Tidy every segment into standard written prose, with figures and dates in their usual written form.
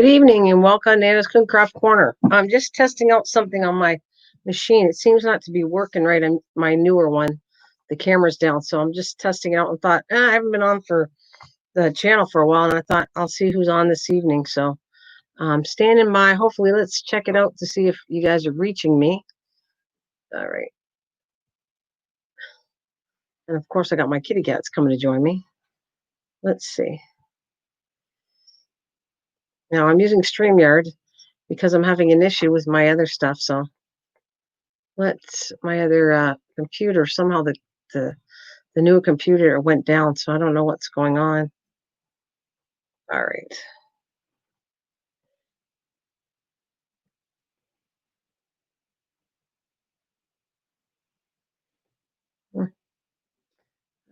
Good evening and welcome to Nana's Cooking Craft Corner. I'm just testing out something on my machine. It seems not to be working right on my newer one. The camera's down, so I'm just testing it out and thought, I haven't been on for the channel for a while, and I thought I'll see who's on this evening. So I'm standing by. Hopefully, let's check it out to see if you guys are reaching me. All right. And of course, I got my kitty cats coming to join me. Let's see. Now I'm using StreamYard because I'm having an issue with my other stuff. So let's my other computer somehow the new computer went down, so I don't know what's going on. All right. All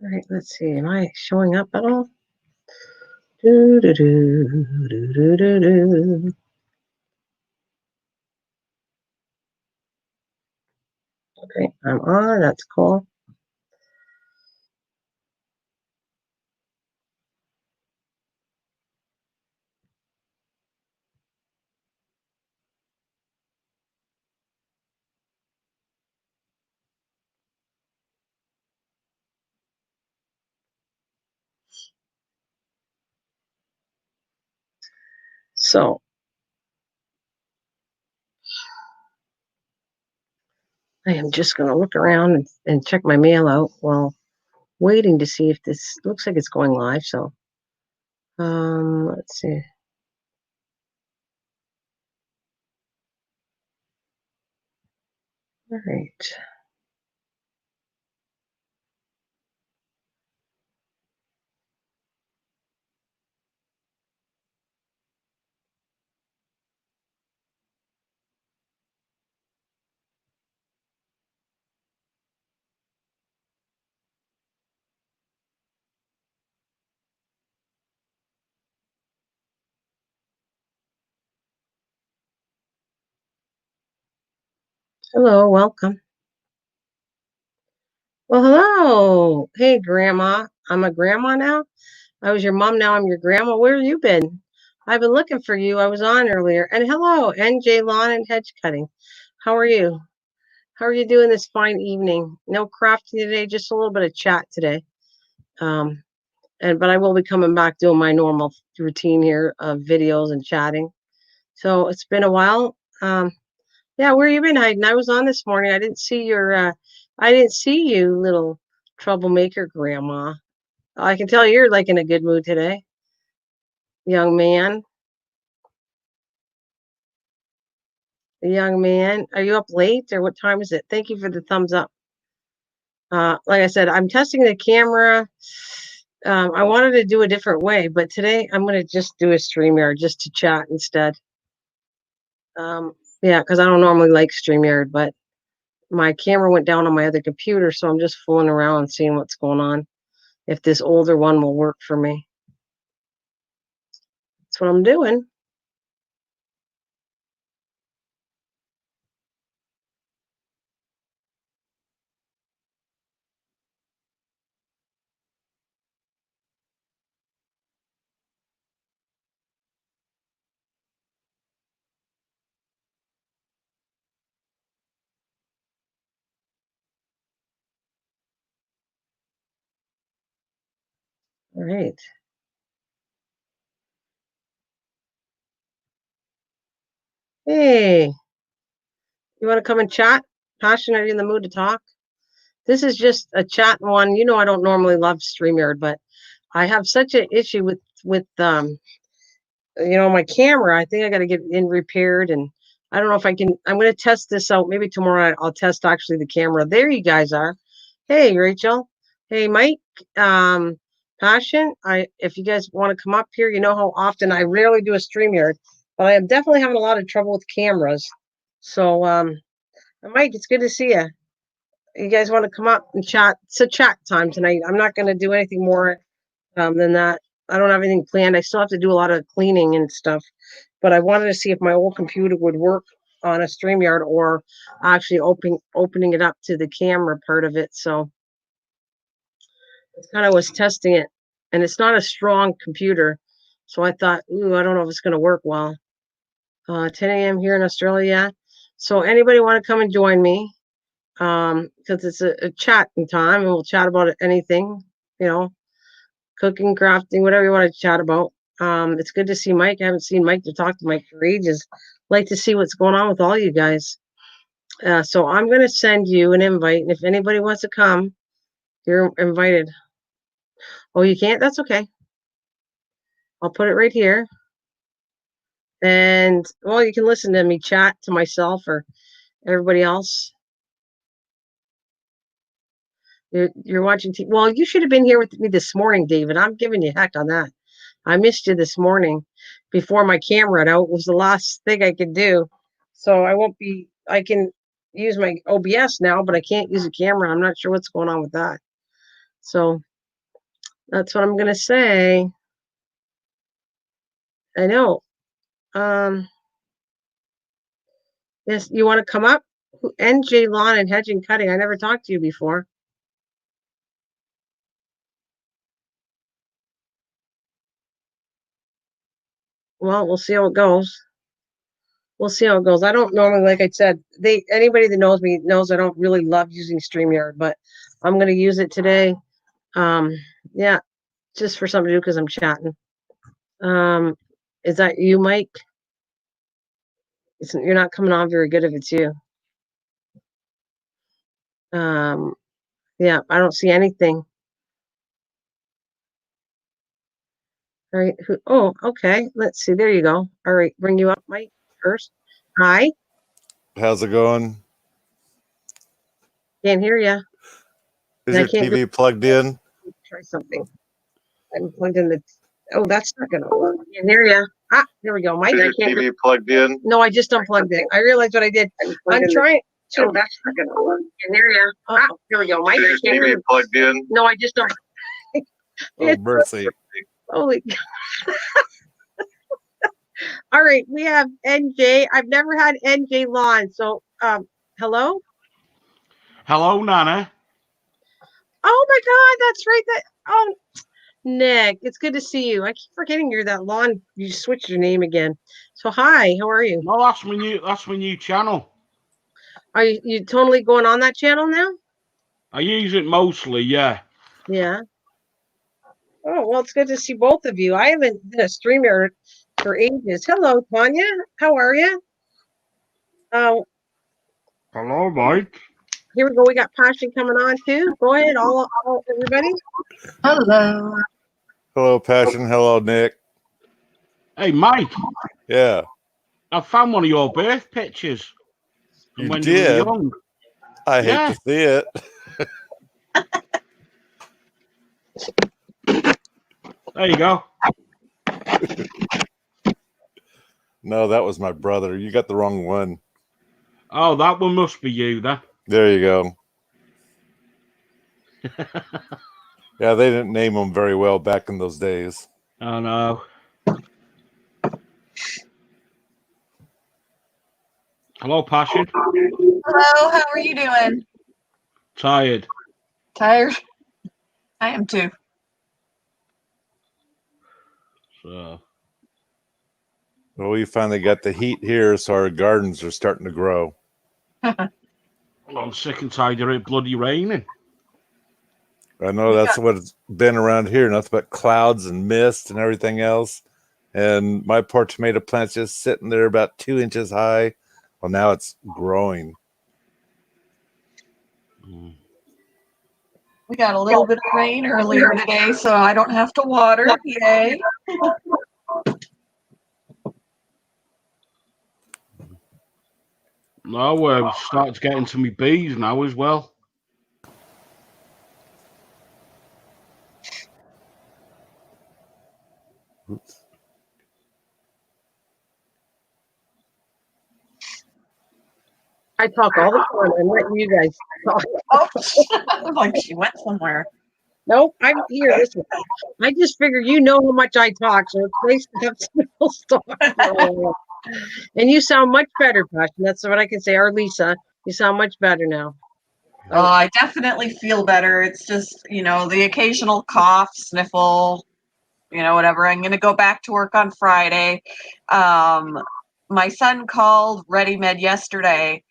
right, let's see. Am I showing up at all? Do, do, do, do, do, do, do. Okay, I'm on. That's cool. So I am just going to look around and check my mail out while waiting to see if this looks like it's going live. So let's see. All right. Hello, welcome. Well, hello. Hey, Grandma. I'm a grandma now. I was your mom. Now I'm your grandma. Where have you been? I've been looking for you. I was on earlier. And hello, NJ Lawn and Hedge Cutting. How are you? How are you doing this fine evening? No crafting today, just a little bit of chat today. But I will be coming back doing my normal routine here of videos and chatting. So it's been a while. Yeah, where you been hiding? I was on this morning. I didn't see you, little troublemaker grandma. I can tell you're like in a good mood today, young man. Young man, are you up late or what time is it? Thank you for the thumbs up. Like I said, I'm testing the camera. I wanted to do a different way, but today I'm going to just do a StreamYard just to chat instead. Yeah, because I don't normally like StreamYard, but my camera went down on my other computer, so I'm just fooling around and seeing what's going on. If this older one will work for me. That's what I'm doing. All right. Hey, you want to come and chat? Passion, are you in the mood to talk? This is just a chat one. You know, I don't normally love StreamYard, but I have such an issue with my camera. I think I got to get it repaired, and I don't know if I can. I'm going to test this out. Maybe tomorrow I'll test actually the camera. There you guys are. Hey, Rachel. Hey, Mike. Passion. If you guys want to come up here, you know how often I rarely do a StreamYard, but I am definitely having a lot of trouble with cameras. So, Mike, it's good to see you. You guys want to come up and chat? It's a chat time tonight. I'm not going to do anything more than that. I don't have anything planned. I still have to do a lot of cleaning and stuff, but I wanted to see if my old computer would work on a StreamYard or actually opening it up to the camera part of it. So I kind of was testing it, and it's not a strong computer, So I thought, ooh, I don't know if it's going to work well. 10 a.m. here in Australia. So anybody want to come and join me? Because it's a chatting time, and we'll chat about anything, cooking, crafting, whatever you want to chat about. It's good to see Mike. I haven't seen Mike to talk to Mike for ages. Like to see what's going on with all you guys. So I'm going to send you an invite, and if anybody wants to come, you're invited. Oh, you can't? That's okay. I'll put it right here. And, well, you can listen to me chat to myself or everybody else. You're watching TV. Well, you should have been here with me this morning, David. I'm giving you heck on that. I missed you this morning before my camera went out. It was the last thing I could do. So I can use my OBS now, but I can't use a camera. I'm not sure what's going on with that. So that's what I'm going to say. I know. Yes, you want to come up? NJ Lawn and Hedging Cutting. I never talked to you before. Well, we'll see how it goes. We'll see how it goes. I don't normally, like I said, anybody that knows me knows I don't really love using StreamYard, but I'm going to use it today. Yeah, just for something to do because I'm chatting. Is that you, Mike? You're not coming on very good if it's you. Yeah, I don't see anything. All right. Oh, okay. Let's see. There you go. All right. Bring you up, Mike, first. Hi. How's it going? Can't hear you. Is your TV plugged in? Try something. I'm plugged in the. Oh, that's not going to work. Can't hear you. Ah, there we go, Mike. Is your TV plugged in? No, I just unplugged it. I realized what I did. I'm trying. Oh, that's not going to work. Can't hear you. Ah, there we go, Mike. Is your TV plugged in? No, I just don't. Oh, mercy. Holy. All right, we have NJ. I've never had NJ Lawn. So, hello? Hello, Nana. Oh my God, that's right. Nick, it's good to see you. I keep forgetting you're that lawn. You switched your name again. So, hi, how are you? No, that's my new channel. Are you totally going on that channel now? I use it mostly, yeah. Yeah. Oh, well, it's good to see both of you. I haven't been a streamer for ages. Hello, Tanya. How are you? Hello, Mike. Here we go. We got Passion coming on too. Go ahead, all everybody. Hello. Hello, Passion. Hello, Nick. Hey, Mike. Yeah. I found one of your birth pictures. You when did? You were young. I hate to see it. There you go. No, that was my brother. You got the wrong one. Oh, that one must be you, then. There you go. Yeah, they didn't name them very well back in those days. I know. Hello, Passion. Hello, how are you doing? Tired. Tired? I am too. So. Well, we finally got the heat here, so our gardens are starting to grow. I'm sick and tired of it bloody raining. I know that's what it's been around here, nothing but clouds and mist and everything else. And my poor tomato plant's just sitting there about 2 inches high. Well, now it's growing. We got a little bit of rain earlier today, so I don't have to water. Yay. No, we're starting to get into my bees now as well. Oops. I talk all the time. I'm letting you guys talk. Oh, like she went somewhere. Nope, I'm here. Listen, I just figure you know how much I talk, so it's nice to have someone else talk. And you sound much better, Passion. That's what I can say. Or Lisa, you sound much better now. Oh, I definitely feel better. It's just, the occasional cough, sniffle. whatever. I'm going to go back to work on Friday. My son called ReadyMed yesterday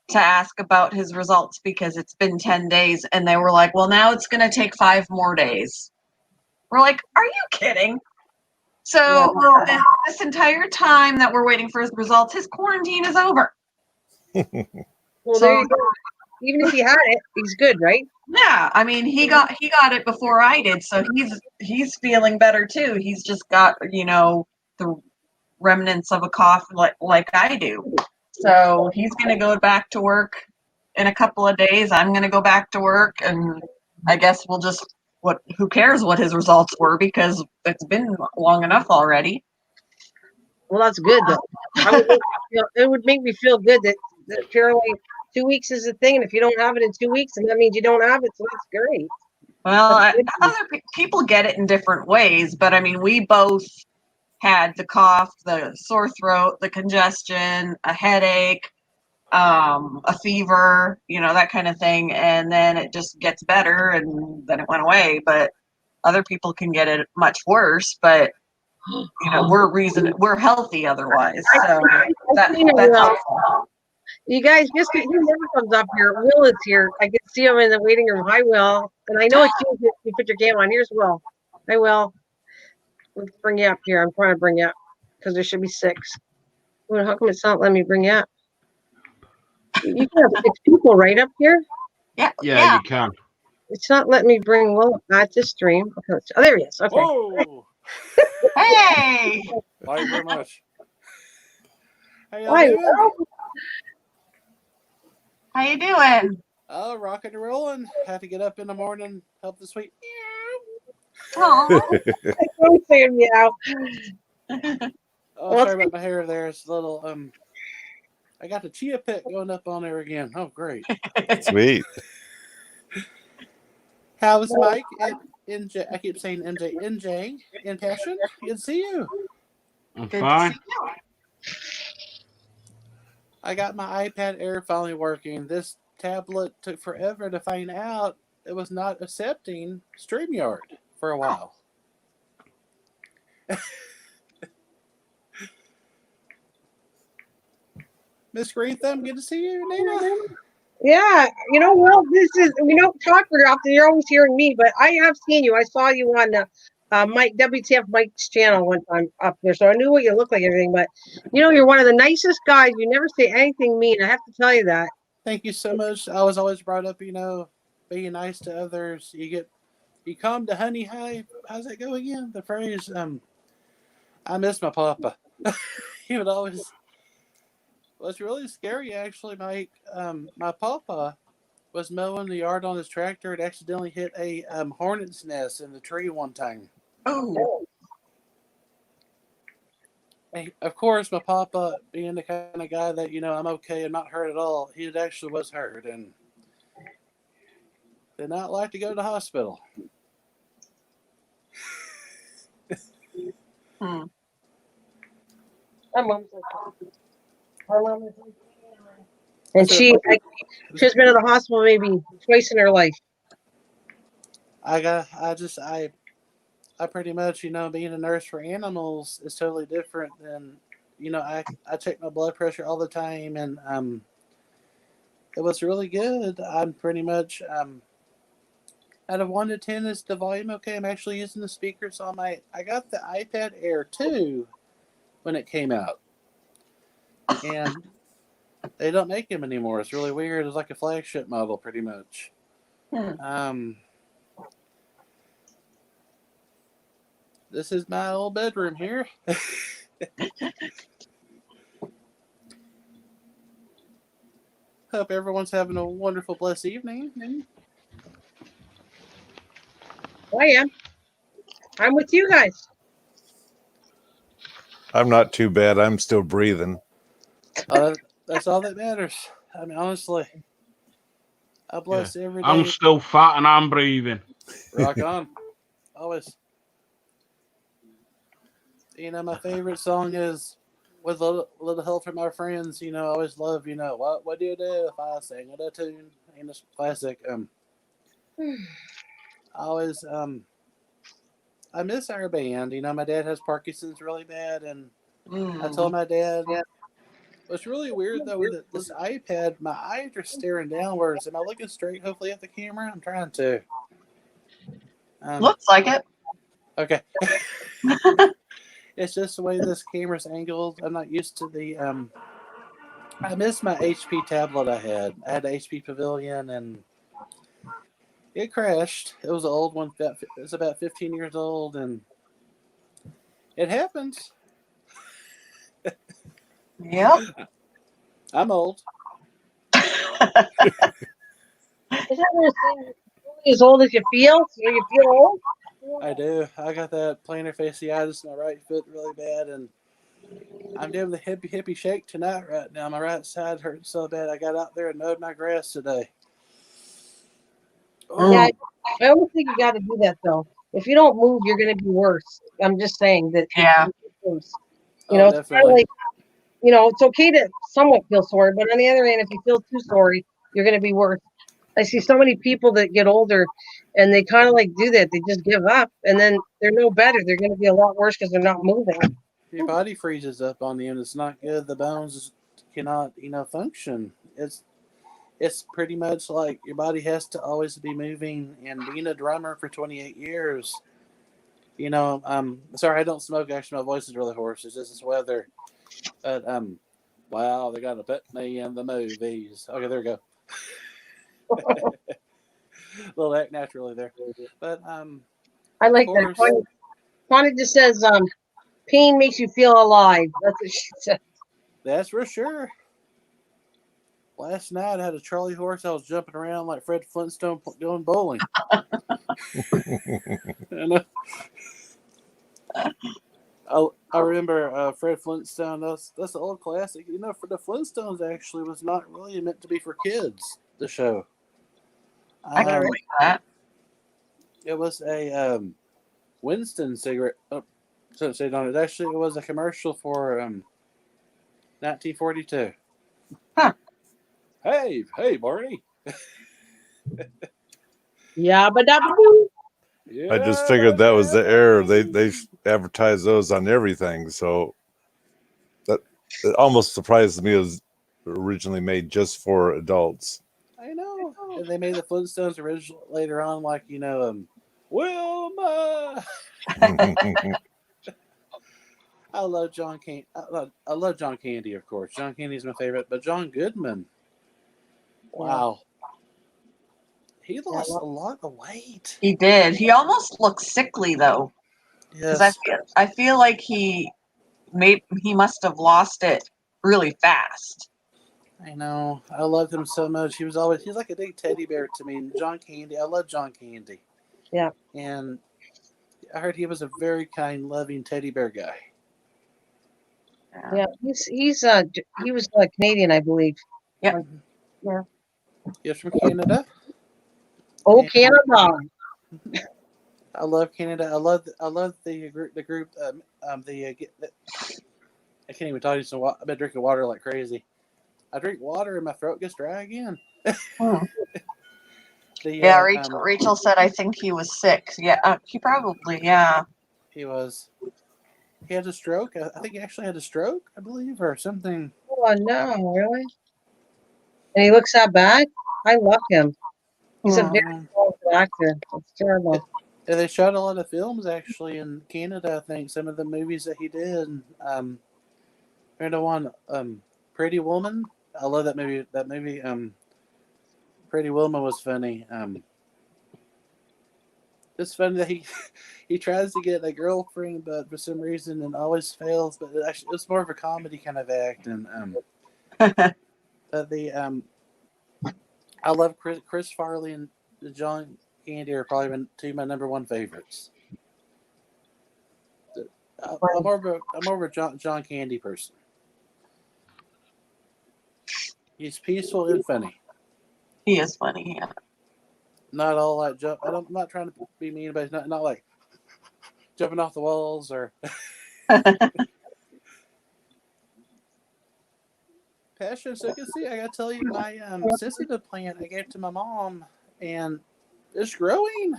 to ask about his results because it's been 10 days, and they were like, well, now it's going to take 5 more days. We're like, are you kidding? So this entire time that we're waiting for his results, his quarantine is over. Well, there you go. Even if he had it, he's good, right? Yeah, I mean, he got it before I did, so he's feeling better too. He's just got, the remnants of a cough like I do. So he's going to go back to work in a couple of days. I'm going to go back to work, and I guess we'll just who cares what his results were, because it's been long enough already. Well, that's good though. It would make me feel good that apparently 2 weeks is a thing, and if you don't have it in 2 weeks, and that means you don't have it, so that's great. Well, other people get it in different ways, but I mean, we both had the cough, the sore throat, the congestion, a headache, a fever, that kind of thing, and then it just gets better, and then it went away. But other people can get it much worse, but we're healthy otherwise, so that's helpful. You guys, just he never comes up here. Will is here. I can see him in the waiting room. Hi, Will. And I know it's you. You put your camera on. Here's Will. Hi, Will. Let's bring you up here. I'm trying to bring you up because there should be 6. Well, how come it's not letting me bring you up? You can have 6 people right up here. Yeah, you can. It's not letting me bring Will up. Not to stream. Okay, oh, there he is. Okay. Whoa! Hey! Thank you very much. How y'all Hi, doing? Will. How you doing? Oh, rocking and rolling. Had to get up in the morning, help the sweet. Oh. Don't say meow. Oh, sorry about my hair there. It's a little I got the chia pet going up on there again. Oh, great. Sweet. How was Mike and NJ? I keep saying NJ in passion. Good to see you. I'm Good fine. to see you. I got my iPad Air finally working. This tablet took forever to find out it was not accepting StreamYard for a while. Miss Green Thumb, good to see you, Nana. Yeah, Will, we don't talk very often. You're always hearing me, but I have seen you. I saw you on Mike WTF Mike's channel one time up there, so I knew what you looked like and everything. But you're one of the nicest guys. You never say anything mean. I have to tell you that. Thank you so much. I was always brought up, being nice to others. You come to honey high. How's that go again? The phrase, I miss my papa. He would always. Well, it's really scary, actually, Mike. My papa was mowing the yard on his tractor and accidentally hit a hornet's nest in the tree one time. Oh. And of course, my papa, being the kind of guy that, I'm okay, I'm not hurt at all, he actually was hurt and did not like to go to the hospital. Hmm. My mom's and she's been in the hospital maybe twice in her life. I pretty much, being a nurse for animals is totally different than, I check my blood pressure all the time, and it was really good. I'm pretty much, out of 1 to 10, is the volume okay? I'm actually using the speakers on I got the iPad Air 2 when it came out, and they don't make them anymore. It's really weird. It's like a flagship model, pretty much. This is my old bedroom here. Hope everyone's having a wonderful, blessed evening. I am. I'm with you guys. I'm not too bad. I'm still breathing. That's all that matters. I mean, honestly, I bless every day. I'm still fat and I'm breathing. Rock on. Always. My favorite song is With a Little Help from My Friends. I always love, what do you do if I sing a tune? It's classic. I always, I miss our band. You know, my dad has Parkinson's really bad, and I Mm. told my dad. What's really weird though with this iPad, my eyes are staring downwards. Am I looking straight? Hopefully at the camera. I'm trying to. Looks like it. Okay. It's just the way this camera's angled. I'm not used to the. I miss my HP tablet I had. I had an HP Pavilion, and it crashed. It was an old one. It's about 15 years old, and it happens. Yep. I'm old. Is that what it's saying? Only as old as you feel? So you feel old? I do. I got that plantar fasciitis in my right foot really bad, and I'm doing the hippie shake tonight right now. My right side hurts so bad. I got out there and mowed my grass today. Oh, Yeah, I almost think you got to do that though. If you don't move, you're going to be worse. I'm just saying that. Yeah. Worse. oh It's kind of definitely. like, it's okay to somewhat feel sorry, but on the other hand, if you feel too sorry, you're going to be worse. I see so many people that get older and they kind of like do that. They just give up and then they're no better. They're going to be a lot worse because they're not moving. Your body freezes up on you, and it's not good. The bones cannot, function. It's pretty much like your body has to always be moving. And being a drummer for 28 years, sorry, I don't smoke. Actually, my voice is really hoarse. It's just this weather. But wow, they're gonna put me in the movies. Okay, there we go. A little act naturally there, but I of like that. course, Connie just says, pain makes you feel alive. That's what she said. that's for sure. Last night I had a Charlie horse. I was jumping around like Fred Flintstone going bowling. And I remember Fred Flintstone. That's an old classic. For the Flintstones actually was not really meant to be for kids. The show. I can believe that. It was a Winston cigarette. Oh, so say no. It was a commercial for 1942. Huh. Hey, Barney. Yeah, but that. Yeah, I just figured that was the error. They advertise those on everything, so that it almost surprises me. It was originally made just for adults. I know. And they made the Flintstones original later on, like Wilma. I love John Candy. I love John Candy, of course. John Candy's my favorite, but John Goodman. Wow, he lost a lot of weight. He did. He almost looks sickly though, because Yes, I feel like he must have lost it really fast. I know. I loved him so much. He's like a big teddy bear to me. John Candy. I love John Candy. Yeah. And I heard he was a very kind, loving teddy bear guy. Yeah, he was Canadian, I believe. Yep. Yeah. He's from Canada. Oh, And Canada. I love Canada. I love the group. I can't even talk to you. So I've been drinking water like crazy. I drink water and my throat gets dry again. Yeah, Rachel said I think he was sick. Yeah, he probably, yeah. He was. He had a stroke. I think he actually had a stroke, I believe, or something. Oh no, really? And he looks that bad? I love him. He's a very talented actor. It's terrible. And they shot a lot of films actually in Canada. I think some of the movies that he did. One, Pretty Woman. I love that movie. Pretty Woman was funny. It's funny that he tries to get a girlfriend, but for some reason it always fails. But it's more of a comedy kind of act, and but I love Chris Farley and John Candy are probably two of my number one favorites. I'm more of a John Candy person. He's peaceful and funny. He is funny, yeah. Not all like jump. I'm not trying to be mean, but it's not like jumping off the walls or. Passion, so you can see, I gotta tell you, my sensitive plant I gave to my mom, and it's growing.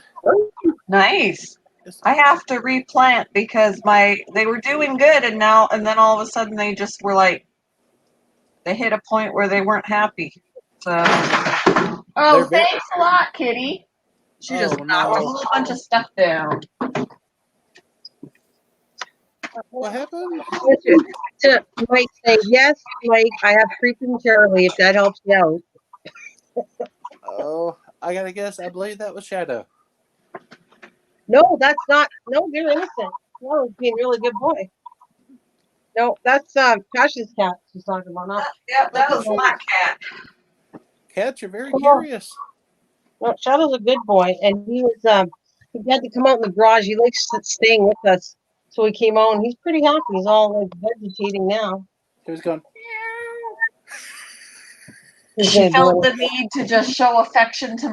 Nice. I have to replant because they were doing good, and then all of a sudden they just were like, they hit a point where they weren't happy. So, They're very- thanks a lot, Kitty. She just Oh, knocked a no. whole bunch of stuff down. What happened? To Mike saying, yes, Mike, I have creeping Charlie, if that helps you out. Oh, I gotta guess. I believe that was Shadow. No, that's not. No, you're innocent. No, he's being a really good boy. No, that's Josh's cat she's talking about. Not. Yep, that was Okay. my cat. Cats are very Come on. curious. No, Shadow's a good boy, and he had to come out in the garage. He likes staying with us, so he came out, and he's pretty happy. He's all like vegetating now. He was going. He's She gonna felt do the need to just show affection to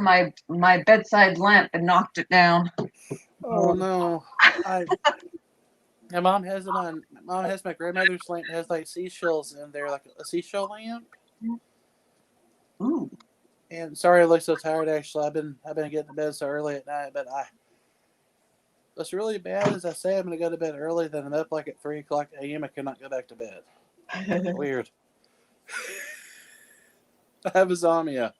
my bedside lamp and knocked it down. Oh no! My mom has it on. My mom has my grandmother's lamp. It has like seashells in there, like a seashell lamp. Ooh. And sorry, I look so tired. Actually, I've been getting to bed so early at night. But what's really bad is I say I'm going to go to bed early, then I'm up like at 3:00 a.m. I cannot go back to bed. Weird. I have insomnia.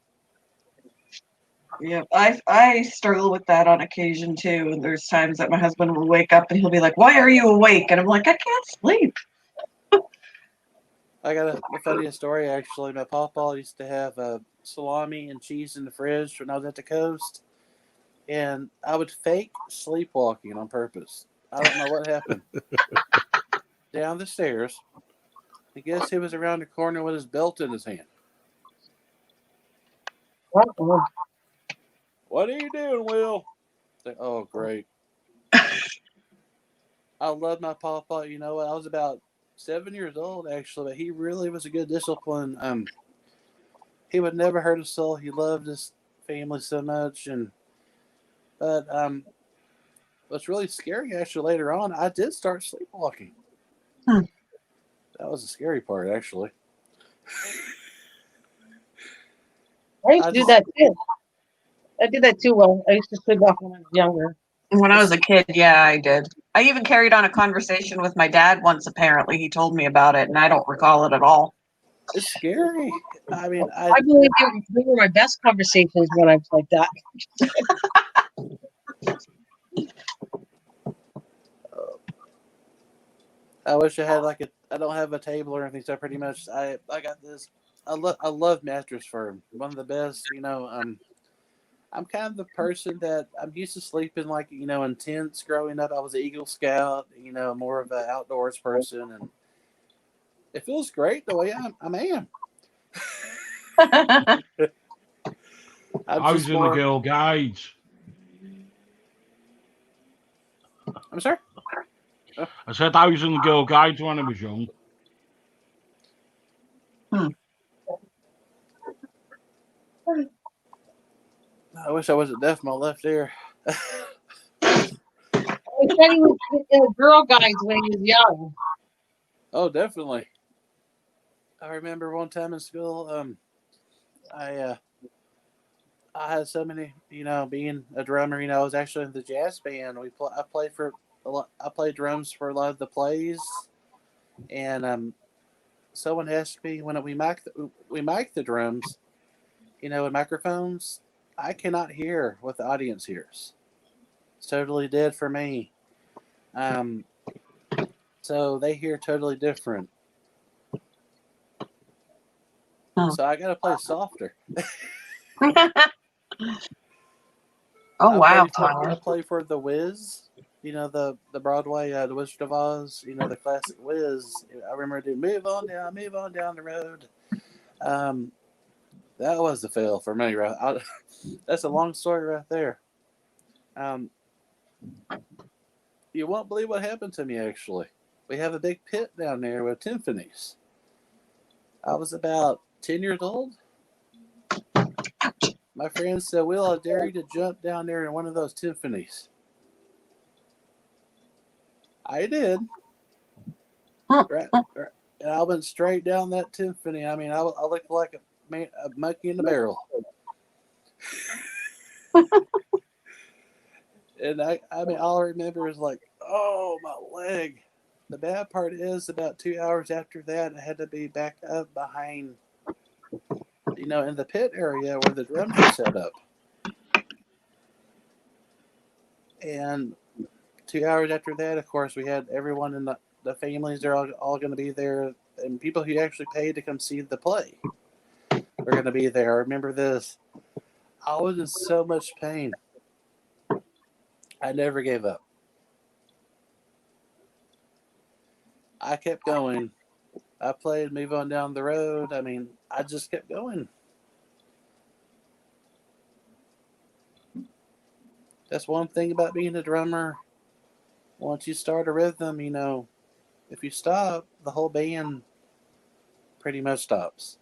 Yeah, I struggle with that on occasion too. And there's times that my husband will wake up and he'll be like, "Why are you awake?" And I'm like, "I can't sleep." I got the funniest story actually. My papa used to have salami and cheese in the fridge when I was at the coast, and I would fake sleepwalking on purpose. I don't know what happened. Down the stairs, I guess he was around the corner with his belt in his hand. it. What are you doing, Will? Oh, great. I love my papa. You know what? I was about 7 years old actually, but he really was a good discipline. He would never hurt a soul. He loved his family so much, but what's really scary actually later on, I did start sleepwalking. Hmm. That was the scary part actually. I used to do that too. I did that too. Well, I used to sleep off when I was younger. When I was a kid, yeah, I did. I even carried on a conversation with my dad once. Apparently, he told me about it, and I don't recall it at all. It's scary. I mean, I believe they were my best conversations when I was like that. I wish I had I don't have a table or anything, so pretty much I got this. I love Mattress Firm, one of the best. I'm kind of the person that I'm used to sleeping in tents growing up. I was an Eagle Scout, more of an outdoors person, and it feels great the way I am. I'm I was just in the more. Girl Guides. I'm sorry. I said I was in the Girl Guides when I was young. I wish I wasn't deaf in my left ear. I said he was in the Girl Guides when he was young. Oh, definitely. I remember one time in school, I had so many, being a drummer. I was actually in the jazz band. I played for a lot. I played drums for a lot of the plays, and someone asked me when we mic the drums, with microphones. I cannot hear what the audience hears. It's totally dead for me. So they hear totally different. So I got to play softer. Oh wow, I Tyler. play for the Wiz. The Broadway, the Wizard of Oz. The classic Wiz. I remember doing move on down the road. That was a fail for me. Right, that's a long story right there. You won't believe what happened to me. Actually, we have a big pit down there with timpanis. I was about 10 years old. My friend said, "Will, I dare you to jump down there in one of those timpanis." I did. Right, and I went straight down that timpani. I mean, I looked like a monkey in the barrel. And I mean, all I remember is like, oh, my leg. The bad part is about 2 hours after that, I had to be back up behind, in the pit area where the drums are set up. And 2 hours after that, of course, we had everyone in the families. They're all going to be there, and people who actually paid to come see the play were going to be there. I remember this. I was in so much pain. I never gave up. I kept going. I played, move on down the road. I mean, I just kept going. That's one thing about being a drummer. Once you start a rhythm, if you stop, the whole band pretty much stops.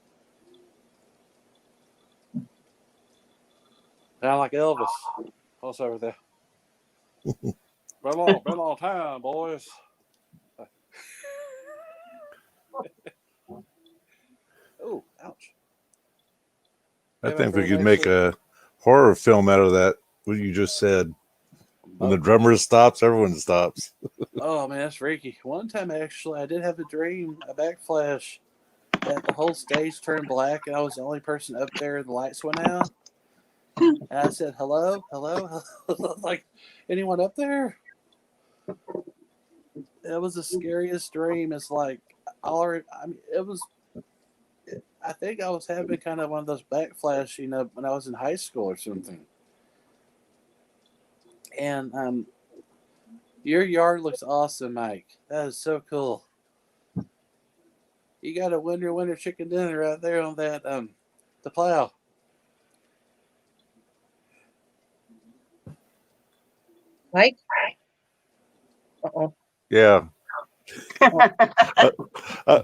Sound like Elvis. What's over there? Been a long time, boys. Oh, ouch. I Yeah, my think we friend could make actually. a horror film out of that. What you just said. When the drummer stops, everyone stops. Oh man, that's freaky. One time actually, I did have a dream, a backflash, that the whole stage turned black and I was the only person up there and the lights went out. And I said, hello, hello, hello. Like, anyone up there? It was the scariest dream. It's like, it was, I think I was having kind of one of those backflash, when I was in high school or something. And your yard looks awesome, Mike. That is so cool. You got a winter chicken dinner right there on that the plow. Mike? Uh-oh. Yeah.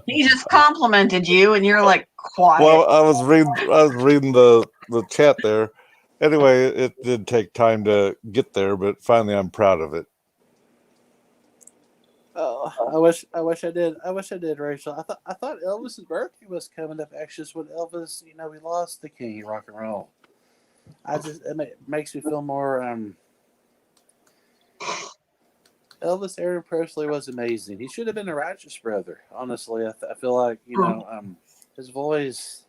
He just complimented you, and you're like quiet. Well, I was reading the chat there. Anyway, it did take time to get there, but finally, I'm proud of it. Oh, I wish I did. I wish I did, Rachel. I thought Elvis's birthday was coming up. Actually, when Elvis, we lost the king of rock and roll. It makes me feel more. Elvis Aaron Presley was amazing. He should have been a righteous brother. Honestly, I feel like his voice.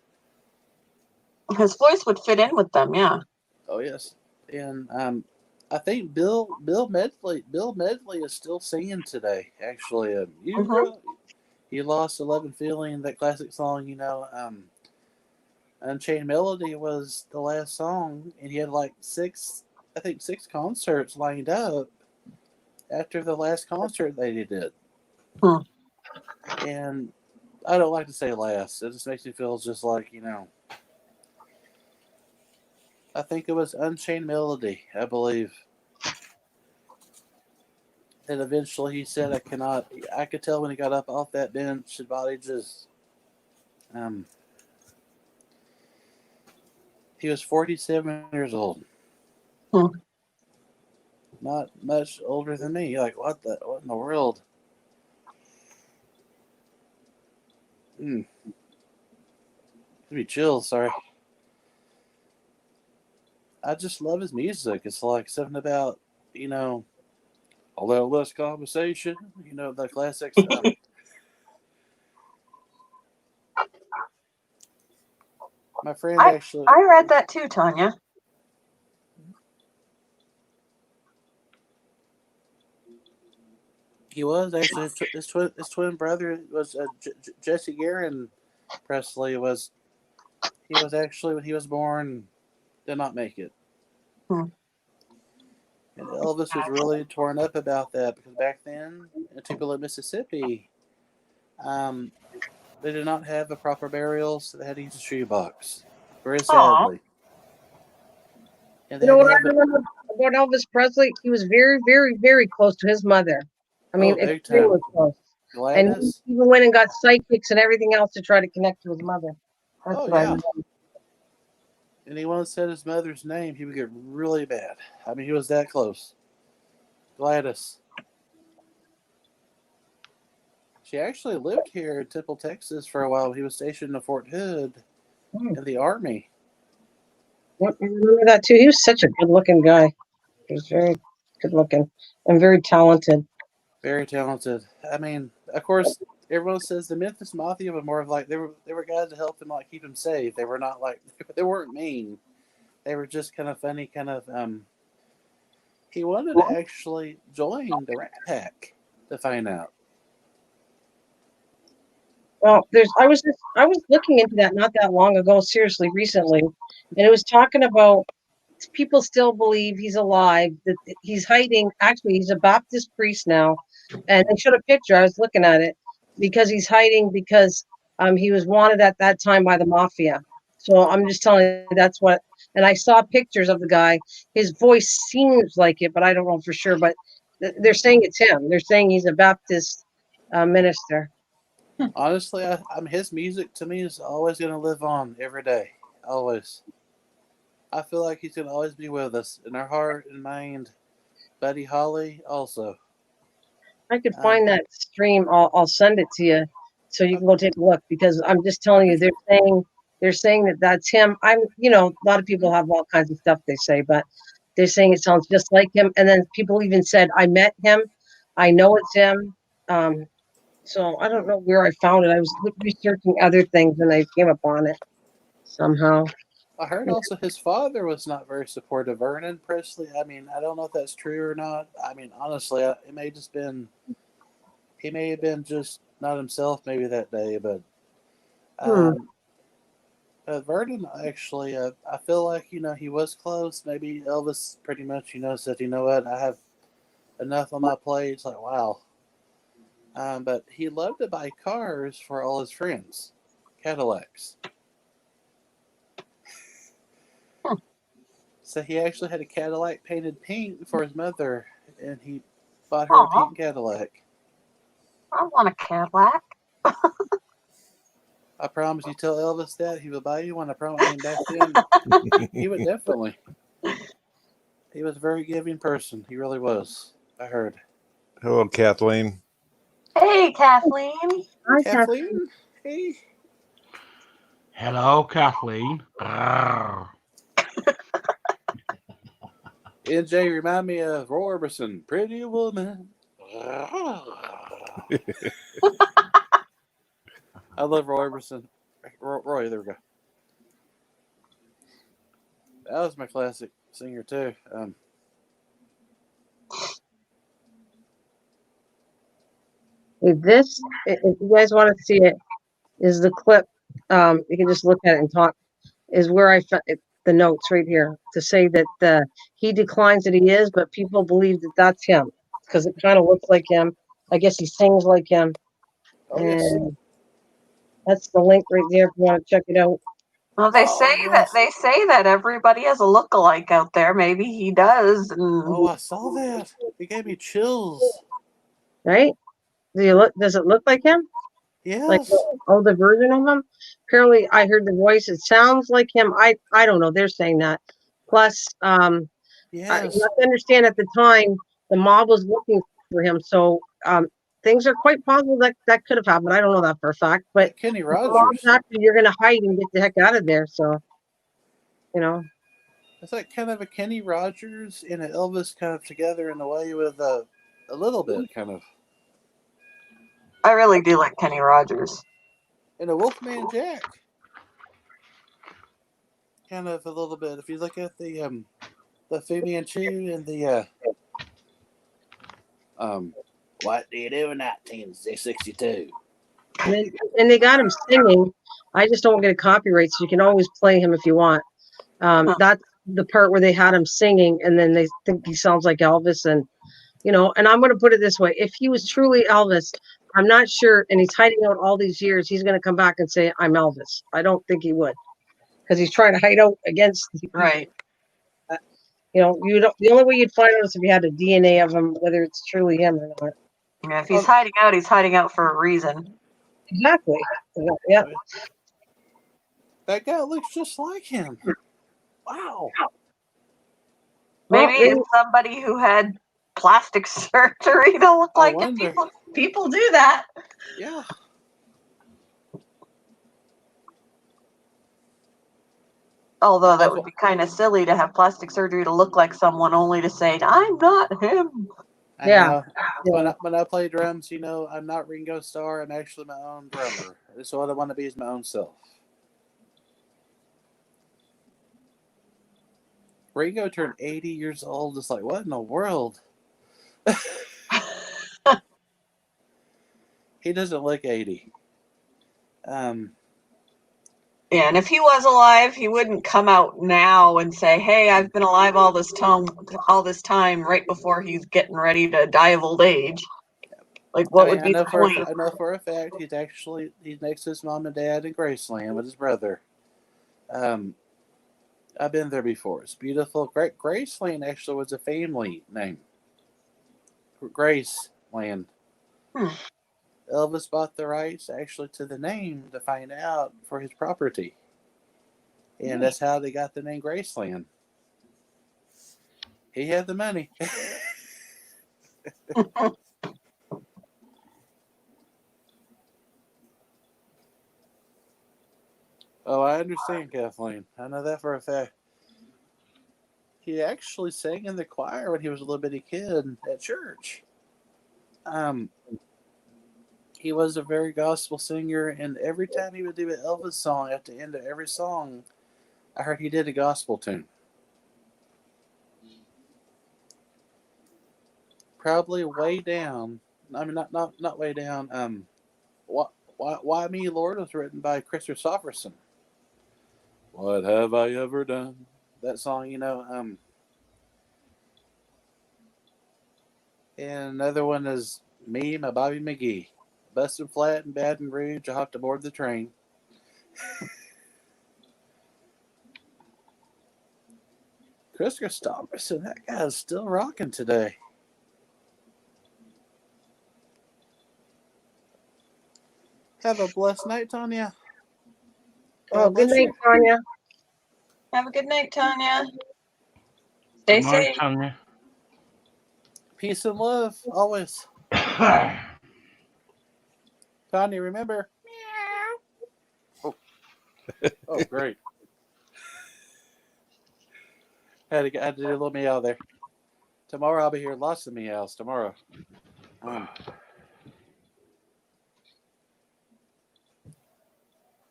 His voice would fit in with them, yeah. Oh yes, and I think Bill Medley is still singing today. Actually, he lost a Love and Feeling, that classic song. Unchained Melody was the last song, and he had like six concerts lined up after the last concert they did. And I don't like to say last. It just makes me feel just like, I think it was Unchained Melody, I believe. And eventually he said, I could tell when he got up off that bench, his body just, he was 47 years old. Not much older than me. Like, what in the world? Give me chills, sorry. I just love his music. It's like something about, a little less conversation, the classics. My friend actually. I read that too, Tanya. He was actually his twin brother was Jesse Garin Presley was. He was actually, when he was born, did not make it. And Elvis was really torn up about that because back then in Tupelo, Mississippi, they did not have a proper burial, so they had to use a shoebox. Very sadly. And You know what I remember about Elvis Presley? He was very, very, very close to his mother. I mean, extremely close. Gladys? And he even went and got psychics and everything else to try to connect to his mother. That's what I remember. And he once said his mother's name, he would get really bad. I mean, he was that close. Gladys. She actually lived here in Temple, Texas for a while. He was stationed in Fort Hood in the Army. I remember that too. He was such a good-looking guy. He was very good looking and very talented. Very talented. I mean, of course, everyone says the Memphis Mafia were more of like they were guys to help him like keep him safe. They were not like they weren't mean. They were just kind of funny, kind of. He wanted to actually join the Rat Pack to find out. Well, I was looking into that not that long ago, seriously, recently, and it was talking about people still believe he's alive, that he's hiding. Actually, he's a Baptist priest now, and they showed a picture. I was looking at it because he's hiding because he was wanted at that time by the mafia. So I'm just telling you that's what. And I saw pictures of the guy. His voice seems like it, but I don't know for sure. But they're saying it's him. They're saying he's a Baptist minister. Honestly, his music to me is always going to live on every day. Always. I feel like he's going to always be with us in our heart and mind. Buddy Holly also. I could find that stream. I'll send it to you so you can go take a look, because I'm just telling you they're saying that that's him. A lot of people have all kinds of stuff they say, but they're saying it sounds just like him. And then people even said, I met him. I know it's him. So I don't know where I found it. I was researching other things and I came upon it somehow. I heard also his father was not very supportive. Vernon Presley. I mean, I don't know if that's true or not. I mean, honestly, it may just been he may have been just not himself maybe that day, but Vernon actually, I feel like he was close. Maybe Elvis pretty much said, what, I have enough on my plate. It's like wow. But he loved to buy cars for all his friends, Cadillacs. So he actually had a Cadillac painted pink for his mother, and he bought her a pink Cadillac. I want a Cadillac. I promise you, tell Elvis that he will buy you one. I promise. I mean, back then, he would definitely. He was a very giving person. He really was. I heard. Hello, Kathleen. Hey, Kathleen. Hi, Kathleen. Hey. Hello, Kathleen. NJ, remind me of Roy Orbison, Pretty Woman. I love Roy Orbison. Roy, there we go. That was my classic singer too. This, if you guys want to see it, is the clip. You can just look at it and talk. Is where I found the notes right here to say that he declines that he is, but people believe that that's him because it kind of looks like him. I guess he sings like him. Oh yes. And that's the link right there if you want to check it out. Well, they say that everybody has a look-alike out there. Maybe he does. Oh, I saw that. It gave me chills. Right? Does it look like him? Yes. Like the version of him? Apparently, I heard the voice. It sounds like him. I don't know. They're saying that. Plus, yes. you have to understand at the time the mob was looking for him, so things are quite possible that could have happened. I don't know that for a fact, but like Kenny Rogers. After you're going to hide and get the heck out of there. So, it's like kind of a Kenny Rogers and an Elvis kind of together in a way with a little bit kind of. I really do like Kenny Rogers. And a Wolfman Jack. Kind of a little bit. If you look at the Fu Manchu and the what do you do in 1962? And they got him singing. I just don't get a copyright, so you can always play him if you want. That's the part where they had him singing, and then they think he sounds like Elvis, and and I'm going to put it this way: if he was truly Elvis, I'm not sure, and he's hiding out all these years, he's going to come back and say, I'm Elvis. I don't think he would, because he's trying to hide out against. Right. The only way you'd find out is if you had a DNA of him, whether it's truly him or not. Yeah, if he's hiding out for a reason. Exactly. Yeah. That guy looks just like him. Wow. Maybe it's somebody who had plastic surgery to look like him. People do that. Yeah. Although that would be kind of silly to have plastic surgery to look like someone only to say, I'm not him. I Yeah. know. Yeah. When I play drums, you know, I'm not Ringo Starr. I'm actually my own drummer. So what I want to be is my own self. Ringo turned 80 years old. It's like, what in the world? He doesn't look 80. Yeah, and if he was alive, he wouldn't come out now and say, "Hey, I've been alive all this time, right before he's getting ready to die of old age." Like, what would be the point? I know for a fact he's next to his mom and dad in Graceland with his brother. I've been there before. It's beautiful. Graceland actually was a family name. Graceland. Hmm. Elvis bought the rights actually to the name to find out for his property. And that's how they got the name Graceland. He had the money. Oh, I understand, Kathleen. I know that for a fact. He actually sang in the choir when he was a little bitty kid at church. He was a very gospel singer, and every time he would do an Elvis song, at the end of every song, I heard he did a gospel tune. Probably way down. I mean, not way down. Why Me Lord was written by Chris Christopherson. What have I ever done? That song, you know. And another one is Me, My Bobby McGee. Busted flat in Baton Rouge, I hopped aboard the train. Chris Christopherson, that guy's still rocking today. Have a blessed night, Tanya. Oh, good night, Tanya. Have a good night, Tanya. Stay Good night, safe. Tanya. Peace and love, always. Tanya, remember? Meow. Oh, great. Had to do a little meow there. Tomorrow I'll be here. Lots of meows tomorrow. The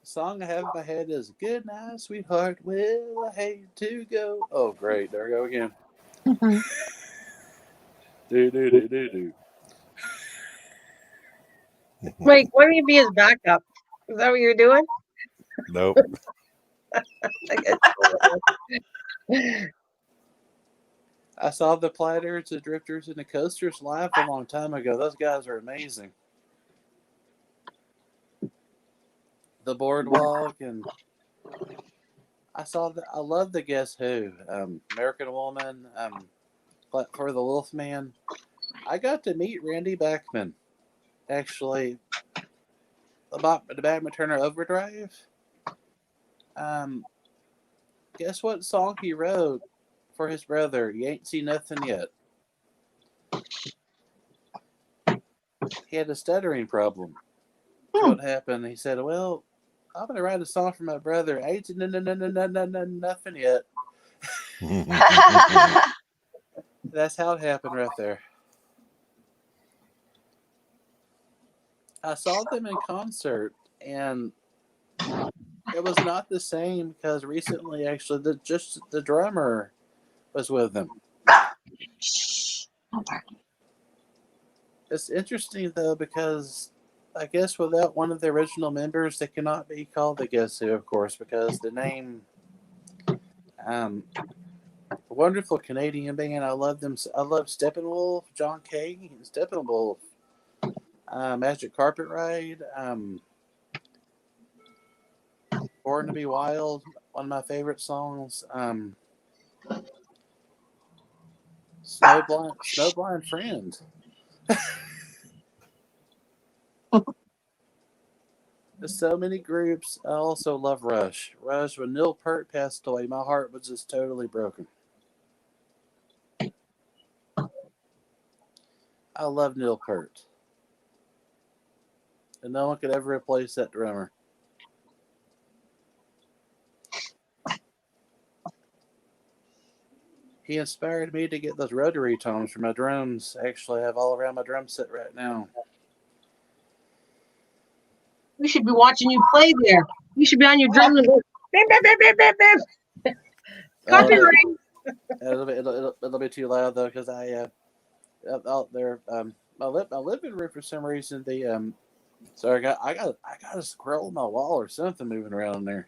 song I have in my head is "Good Night, Sweetheart. Well, I hate to go." Oh, great. There we go again. Do. Wait, why don't you be his backup? Is that what you're doing? Nope. I saw the Platters, the Drifters, and the Coasters live a long time ago. Those guys are amazing. The Boardwalk, and I love the Guess Who, American Woman, for the Wolfman. I got to meet Randy Bachman, actually, about the Batman Turner Overdrive. Guess what song he wrote for his brother? You Ain't Seen Nothing Yet. He had a stuttering problem. So what happened? He said, "Well, I'm gonna write a song for my brother. I ain't seen nothing yet." That's how it happened right there. I saw them in concert, and it was not the same because recently, actually, the drummer was with them. It's interesting though because I guess without one of the original members, they cannot be called the Guess Who, of course, because the name. Wonderful Canadian band. I love them. I love Steppenwolf, John Kay, and Steppenwolf. Magic Carpet Ride. Born to Be Wild. One of my favorite songs. Snowblind Friend. There's so many groups. I also love Rush. Rush, when Neil Peart passed away, my heart was just totally broken. I love Neil Peart. And no one could ever replace that drummer. he inspired me to get those rotary tones for my drums. Actually, I have all around my drum set right now. We should be watching you play there. You should be on your drum and go bam, bam, bam, bam, bam, bam. Copyright. It'll be too loud though, because out there my living room for some reason I got a squirrel on my wall or something moving around in there.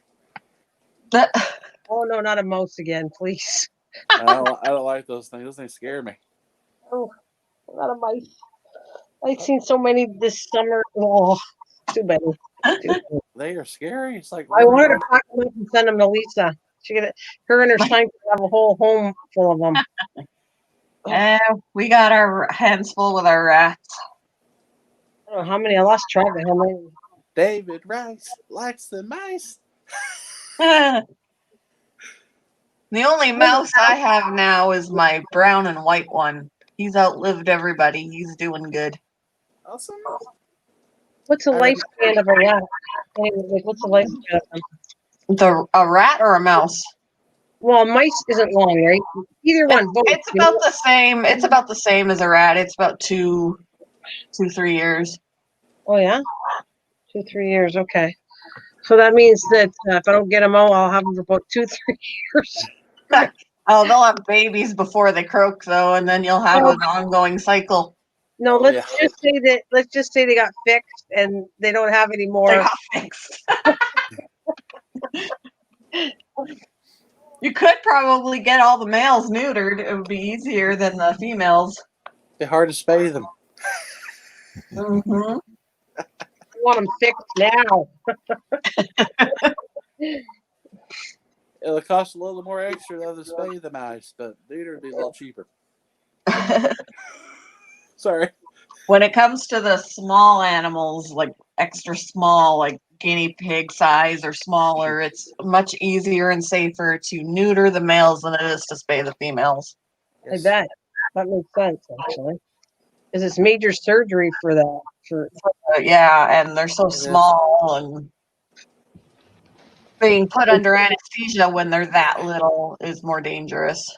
Oh no, not a mouse again, please. I don't like those things. Those things scare me. Oh, not a mice. I've seen so many this summer. Oh, too many. They are scary. It's like I wanted to pack them up and send them to Lisa. Her and her son have a whole home full of them. We got our hands full with our rats. I don't know how many. I lost track of how many. David Rice likes the mice. The only mouse I have now is my brown and white one. He's outlived everybody. He's doing good. Awesome. What's the lifespan of a rat? What's the lifespan of them? A rat or a mouse? Well, mice isn't long, right? Either one. Both. It's about the same. It's about the same as a rat. It's about 3 years. Oh yeah, 2-3 years. Okay, so that means that if I don't get them all, I'll have them for about 2-3 years. Oh, they'll have babies before they croak though, and then you'll have an ongoing cycle. No, let's just say they got fixed and they don't have any more. They got fixed. You could probably get all the males neutered. It would be easier than the females. It's hard to spay them. Mm-hmm. I want them fixed now. It'll cost a little more extra though to spay the mice, but neuter would be a little cheaper. Sorry. When it comes to the small animals, like extra small, like guinea pig size or smaller, it's much easier and safer to neuter the males than it is to spay the females. I bet. That makes sense, actually. Because it's major surgery for that. Yeah, and they're so small, and being put under anesthesia when they're that little is more dangerous.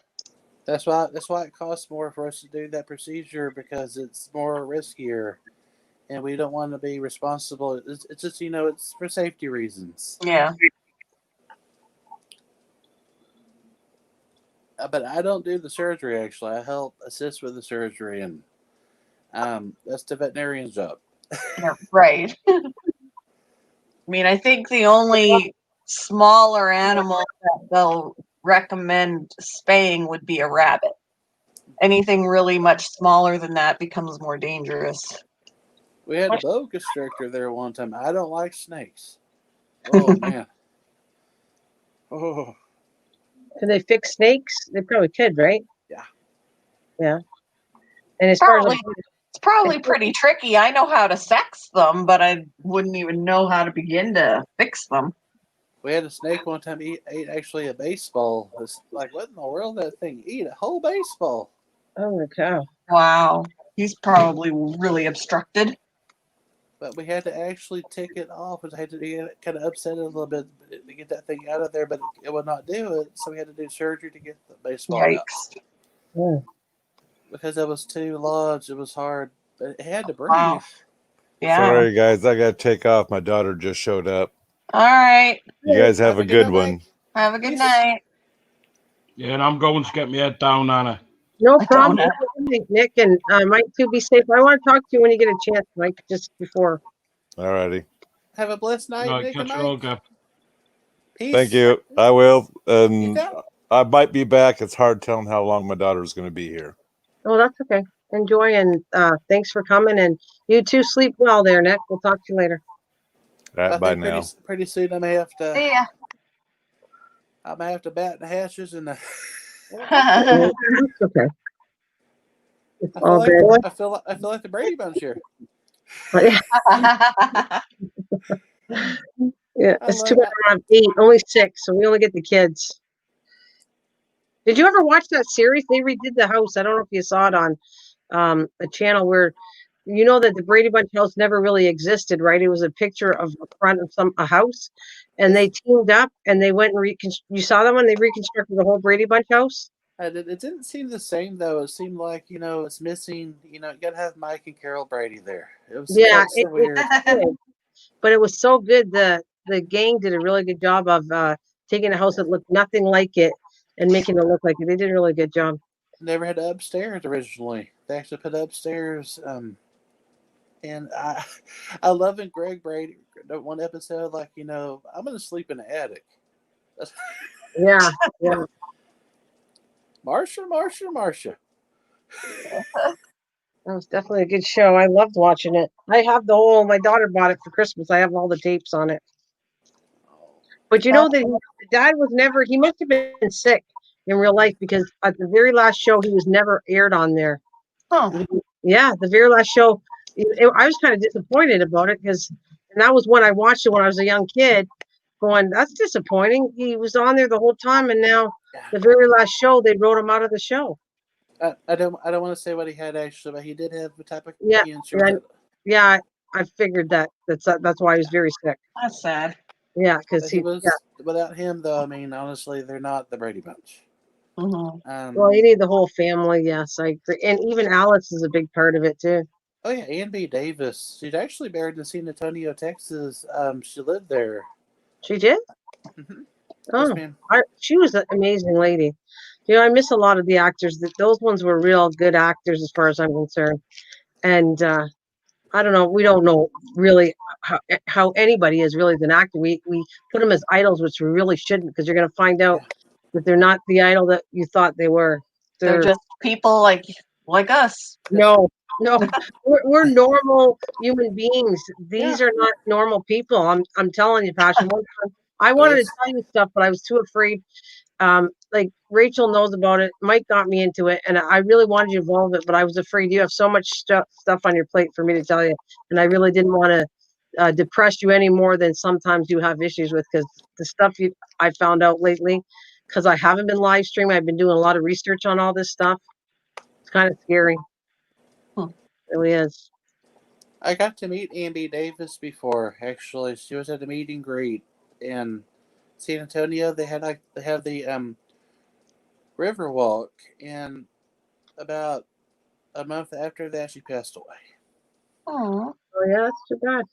That's why it costs more for us to do that procedure, because it's more riskier, and we don't want to be responsible. It's just it's for safety reasons. Yeah. But I don't do the surgery. Actually, I help assist with the surgery, and that's the veterinarian's job. Yeah, right. I mean, I think the only smaller animal that they'll recommend spaying would be a rabbit. Anything really much smaller than that becomes more dangerous. We had a boa constrictor there one time. I don't like snakes. Oh man. Oh. Can they fix snakes? They probably could, right? Yeah. Yeah. And as far as it's probably pretty tricky. I know how to sex them, but I wouldn't even know how to begin to fix them. We had a snake one time ate actually a baseball. It's like, what in the world did that thing eat? A whole baseball. Oh my cow. Wow. He's probably really obstructed. But we had to actually take it off. I had to kind of upset it a little bit to get that thing out of there, but it would not do it. So we had to do surgery to get the baseball out. Yeah. Because it was too large. It was hard. But it had to breathe. Wow. Yeah. Sorry, guys. I got to take off. My daughter just showed up. All right. You guys have a good one. Have a good night. Yeah, and I'm going to get my head down, Nana. No problem, Nick, and Mike too. Be safe. I want to talk to you when you get a chance, Mike. Just before. All righty. Have a blessed night, Right, Nick and catch you all, Mike. Gab. Peace. Thank you. I will. And Peace out. I might be back. It's hard telling how long my daughter's going to be here. Oh, that's okay. Enjoy, and thanks for coming. And you too. Sleep well there, Nick. We'll talk to you later. All right, I bye think now. pretty soon I may have to. See ya. I may have to bat the hatches and. It's okay. It's all good. I feel like the Brady Bunch here. Yeah, it's too bad I don't have 8, only 6, so we only get the kids. Did you ever watch that series? They redid the house. I don't know if you saw it on a channel where that the Brady Bunch house never really existed, right? It was a picture of the front of a house, and they teamed up and they went and you saw that one? They reconstructed the whole Brady Bunch house. It didn't seem the same though. It seemed like it's missing. You gotta have Mike and Carol Brady there. It Yeah, felt so weird. did, but it was so good. The gang did a really good job of taking a house that looked nothing like it and making it look like it. They did a really good job. Never had upstairs originally. They actually put upstairs. And I love in Greg Brady one episode, like I'm gonna sleep in the attic. Yeah, yeah. Marsha. That was definitely a good show. I loved watching it. I have the whole. My daughter bought it for Christmas. I have all the tapes on it. But you know that dad was never. He must have been sick in real life because at the very last show he was never aired on there. Huh. Yeah, the very last show. I was kind of disappointed about it because, and that was when I watched it when I was a young kid. Going, that's disappointing. He was on there the whole time, and now the very last show they wrote him out of the show. I don't want to say what he had actually, but he did have a type of Yeah, cancer. yeah, yeah. I figured that. That's why he was very sick. That's sad. Yeah, because But he was without him though. I mean, honestly, they're not the Brady Bunch. Mm-hmm. Well, you need the whole family. Yes, I agree, and even Alice is a big part of it too. Oh yeah, Ann B. Davis. She's actually married in San Antonio, Texas. She lived there. She did. Mm-hmm. Yes, Oh, ma'am. she was an amazing lady. I miss a lot of the actors. Those ones were real good actors, as far as I'm concerned. And I don't know. We don't know really how anybody is really as an actor. We put them as idols, which we really shouldn't, because you're going to find out that they're not the idol that you thought they were. They're just people like us. No, no, we're normal human beings. These are not normal people. I'm telling you, Passion. One time, I wanted to tell you stuff, but I was too afraid. Like Rachel knows about it. Mike got me into it, and I really wanted you involved in it, but I was afraid. You have so much stuff on your plate for me to tell you, and I really didn't want to depress you any more than sometimes you have issues with, because the stuff I found out lately, because I haven't been live streaming. I've been doing a lot of research on all this stuff. It's kind of scary. It really is. I got to meet Ann B. Davis before. Actually, she was at a meet and greet in San Antonio. They have the Riverwalk, and about a month after that, she passed away. Oh, yeah, that's too bad.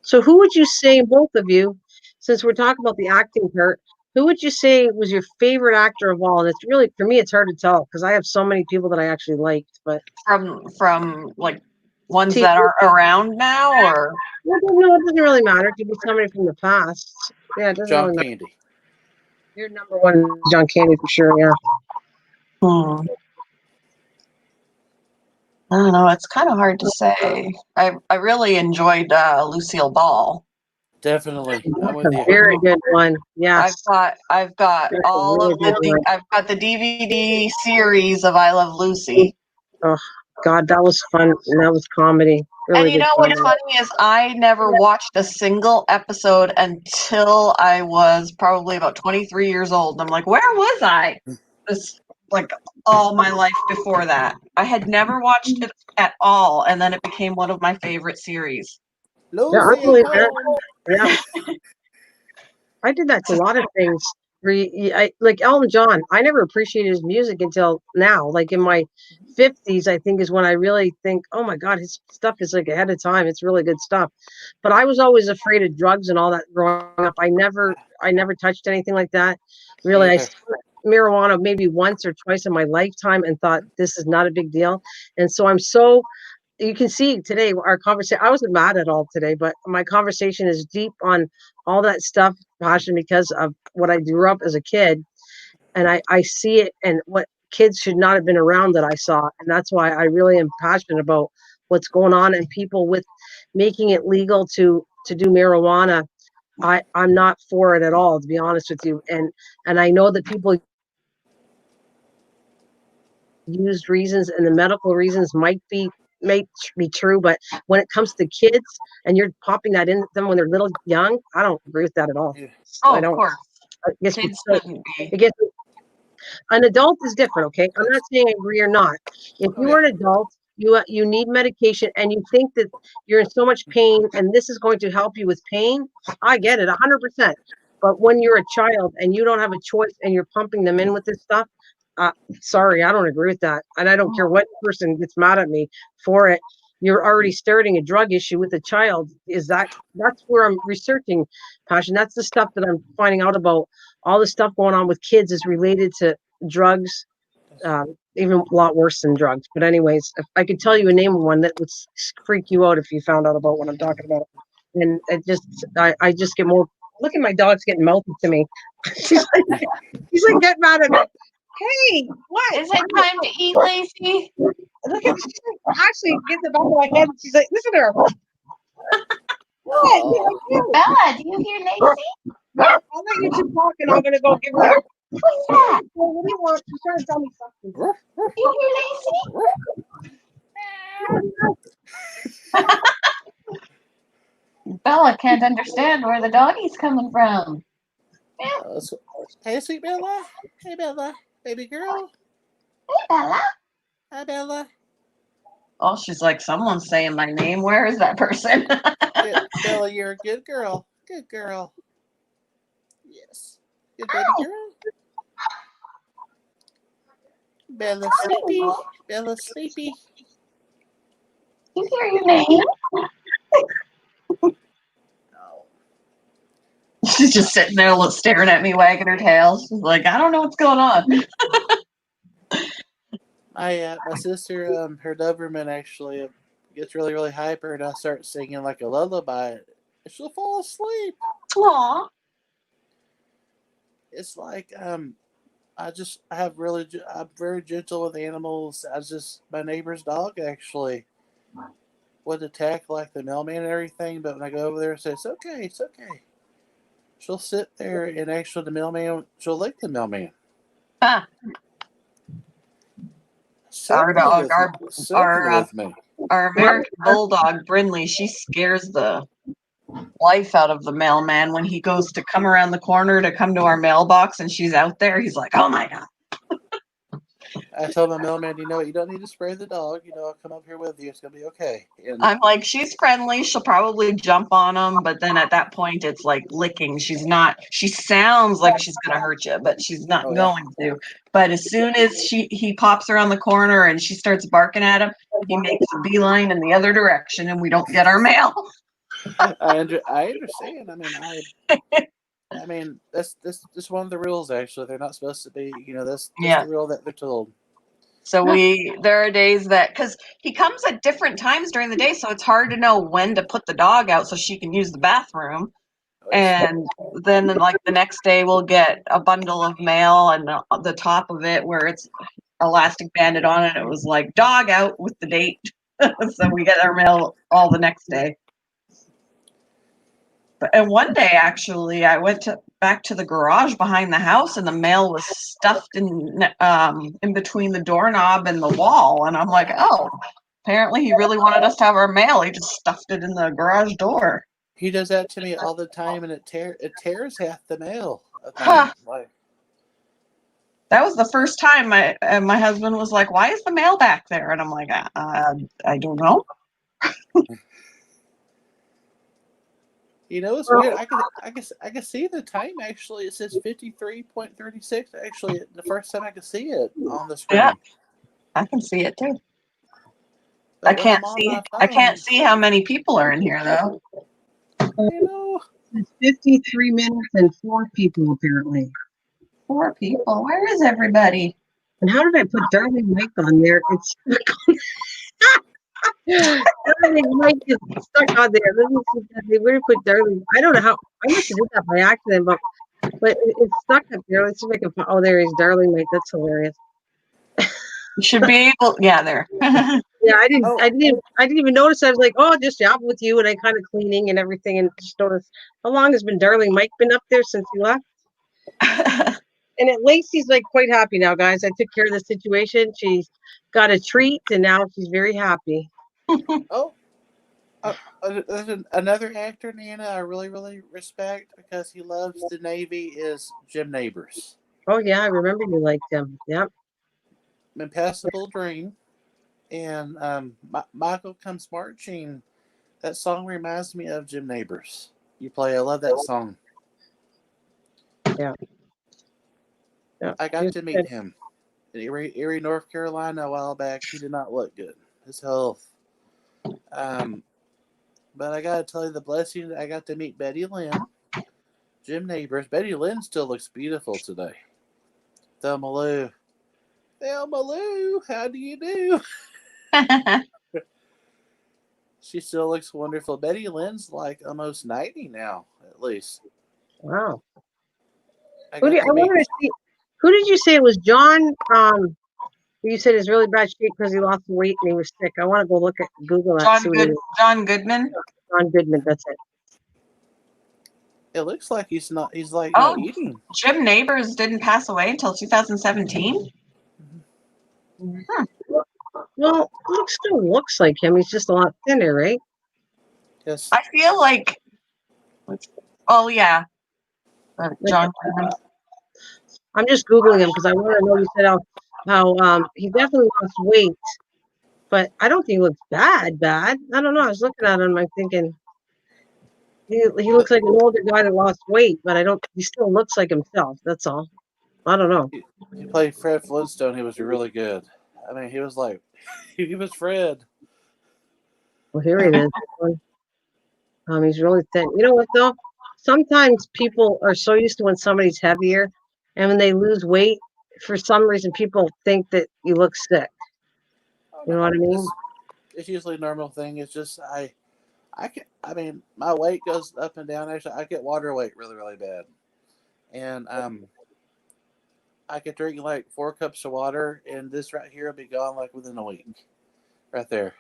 So, who would you say, both of you, since we're talking about the acting part, who would you say was your favorite actor of all? And it's really, for me, it's hard to tell because I have so many people that I actually liked. But from like ones TV, that aren't around now, or no, it doesn't really matter. It could be somebody from the past. Yeah, it doesn't John really matter. Candy. Your number one, John Candy, for sure. Yeah. I don't know. It's kind of hard to say. I really enjoyed Lucille Ball. Definitely, I'm That's with a you. very good one. Yes. I've got That's a all really of good one. I've got the DVD series of I Love Lucy. Oh, God, that was fun. And that was comedy. Really And you good know what's comedy. funny is I never watched a single episode until I was probably about 23 years old. I'm like, where was I? This like all my life before that. I had never watched it at all, and then it became one of my favorite series. Yeah, I Lucy, I'm believe that. home. Yeah. I did that to a lot of things. Like Elton John. I never appreciated his music until now. Like in my 50s, I think is when I really think, oh my God, his stuff is like ahead of time. It's really good stuff. But I was always afraid of drugs and all that growing up. I never touched anything like that. Me Really, I either. smoked marijuana maybe once or twice in my lifetime and thought this is not a big deal. And so I'm so you can see today our conversation. I wasn't mad at all today, but my conversation is deep on all that stuff, passion, because of what I grew up as a kid, and I see it and what kids should not have been around that I saw, and that's why I really am passionate about what's going on and people with making it legal to do marijuana. I'm not for it at all, to be honest with you, and I know that people used reasons and the medical reasons might be true, but when it comes to kids and you're popping that in them when they're little young, I don't agree with that at all. Yeah. Oh, I of don't. course. I guess Kids because shouldn't be. it gets an adult is different. Okay, I'm not saying I agree or not. If Oh you yeah. are an adult, you need medication and you think that you're in so much pain and this is going to help you with pain, I get it 100%. But when you're a child and you don't have a choice and you're pumping them in with this stuff, Sorry, I don't agree with that. And I don't care what person gets mad at me for it. You're already starting a drug issue with a child. That's where I'm researching, Passion. That's the stuff that I'm finding out about. All the stuff going on with kids is related to drugs, even a lot worse than drugs. But anyways, if I could tell you a name of one that would freak you out if you found out about what I'm talking about. And I just get more. Look at my dog's getting melted to me. she's like, get mad at me. Hey, what? Is it time to eat, Lacey? Look at actually get the back of my head. She's like, listen to her. What? Bella, do you hear Lacey? I'll let you two talk, and I'm gonna go give her. What's that? What do you want? She's trying to tell me something. Do you hear Lacey? Bella can't understand where the doggy's coming from. Hey, sweet Bella. Hey, Bella. Baby girl. Hey, Bella. Hi, Bella. Oh, she's like, someone's saying my name. Where is that person? Bella, you're a good girl. Good girl. Yes. Good baby girl. Bella sleepy. Bella sleepy. You hear your name? She's just sitting there staring at me, wagging her tail. She's like, I don't know what's going on. My sister, her Doberman actually gets really, really hyper, and I start singing like a lullaby, and she'll fall asleep. Aw. It's like I'm very gentle with animals. My neighbor's dog actually would attack like the mailman and everything, but when I go over there and say, it's okay, she'll sit there and actually she'll lick the mailman. Ah. Our dog, our American Bulldog, Brindley, she scares the life out of the mailman when he goes to come around the corner to come to our mailbox and she's out there. He's like, oh my God. I told my mailman, you don't need to spray the dog. I'll come up here with you. It's going to be okay. And I'm like, she's friendly. She'll probably jump on him. But then at that point, it's like licking. She sounds like she's going to hurt you, but she's not going to. But as soon as he pops around the corner and she starts barking at him, he makes a beeline in the other direction and we don't get our mail. I understand. I mean, that's one of the rules. Actually, they're not supposed to be. That's the rule that they're told. So there are days that, because he comes at different times during the day, so it's hard to know when to put the dog out so she can use the bathroom. And then like the next day we'll get a bundle of mail and the top of it where it's elastic banded on it. It was like dog out with the date. So we get our mail all the next day. And one day, actually, I went back to the garage behind the house, and the mail was stuffed in between the doorknob and the wall. And I'm like, oh, apparently he really wanted us to have our mail. He just stuffed it in the garage door. He does that to me all the time, and it tears half the mail. That was the first time my husband was like, why is the mail back there? And I'm like, I don't know. It's weird. I can see the time. Actually, it says 53.36. Actually, the first time I could see it on the screen. Yeah, I can see it too. But I can't see how many people are in here though. It's 53 minutes and 4 people apparently. 4 people. Where is everybody? And how did I put Darling Mike on there? It's Darling Mike is stuck on there. Let me see. Where to put Darling? I don't know how. I must have did that by accident, but it's stuck up there. Let's see if I can. Oh, there he's Darling Mike. That's hilarious. You should be able. Yeah, there. Yeah, I didn't even notice. I was like, oh, just jobbing with you, and I kind of cleaning and everything, and just noticed how long has been Darling Mike been up there since you left. And Lacey's like quite happy now, guys. I took care of the situation. She's got a treat, and now she's very happy. Another actor, Nana, I really, really respect because he loves the Navy is Jim Nabors. Oh yeah, I remember you liked him. Yep. Impossible Dream, and Michael Comes Marching. That song reminds me of Jim Nabors. I love that song. Yeah. I got to meet him. in Erie, North Carolina a while back. He did not look good. His health. But I gotta tell you, the blessing that I got to meet Betty Lynn, Jim Neighbors. Betty Lynn still looks beautiful today. Thelma Lou. Thelma Lou, how do you do? She still looks wonderful. Betty Lynn's like almost 90 now, at least. Wow. I Who got did to I meet. wanted to see? Who did you say it was? John. You said he's really bad shape because he lost weight and he was sick. I want to go look at Google that. See what he was. John Goodman. John Goodman. That's it. It looks like he's not. He's like Oh, not eating. Jim Neighbors didn't pass away until 2017. Well, it still looks like him. He's just a lot thinner, right? Yes. I feel like. Oh yeah, John Goodman. I'm just Googling him because I want to know. You said how he definitely lost weight, but I don't think he looks bad. I don't know. I was looking at him. I'm thinking he looks like an older guy that lost weight, but I don't. He still looks like himself. That's all. I don't know. He played Fred Flintstone. He was really good. I mean, he was like, he was Fred. Well, here he is. He's really thin. You know what though? Sometimes people are so used to when somebody's heavier, and when they lose weight, for some reason, people think that you look sick. You know what I mean? It's usually a normal thing. It's just I mean, my weight goes up and down. Actually, I get water weight really, really bad, and I could drink like 4 cups of water, and this right here will be gone like within a week, right there.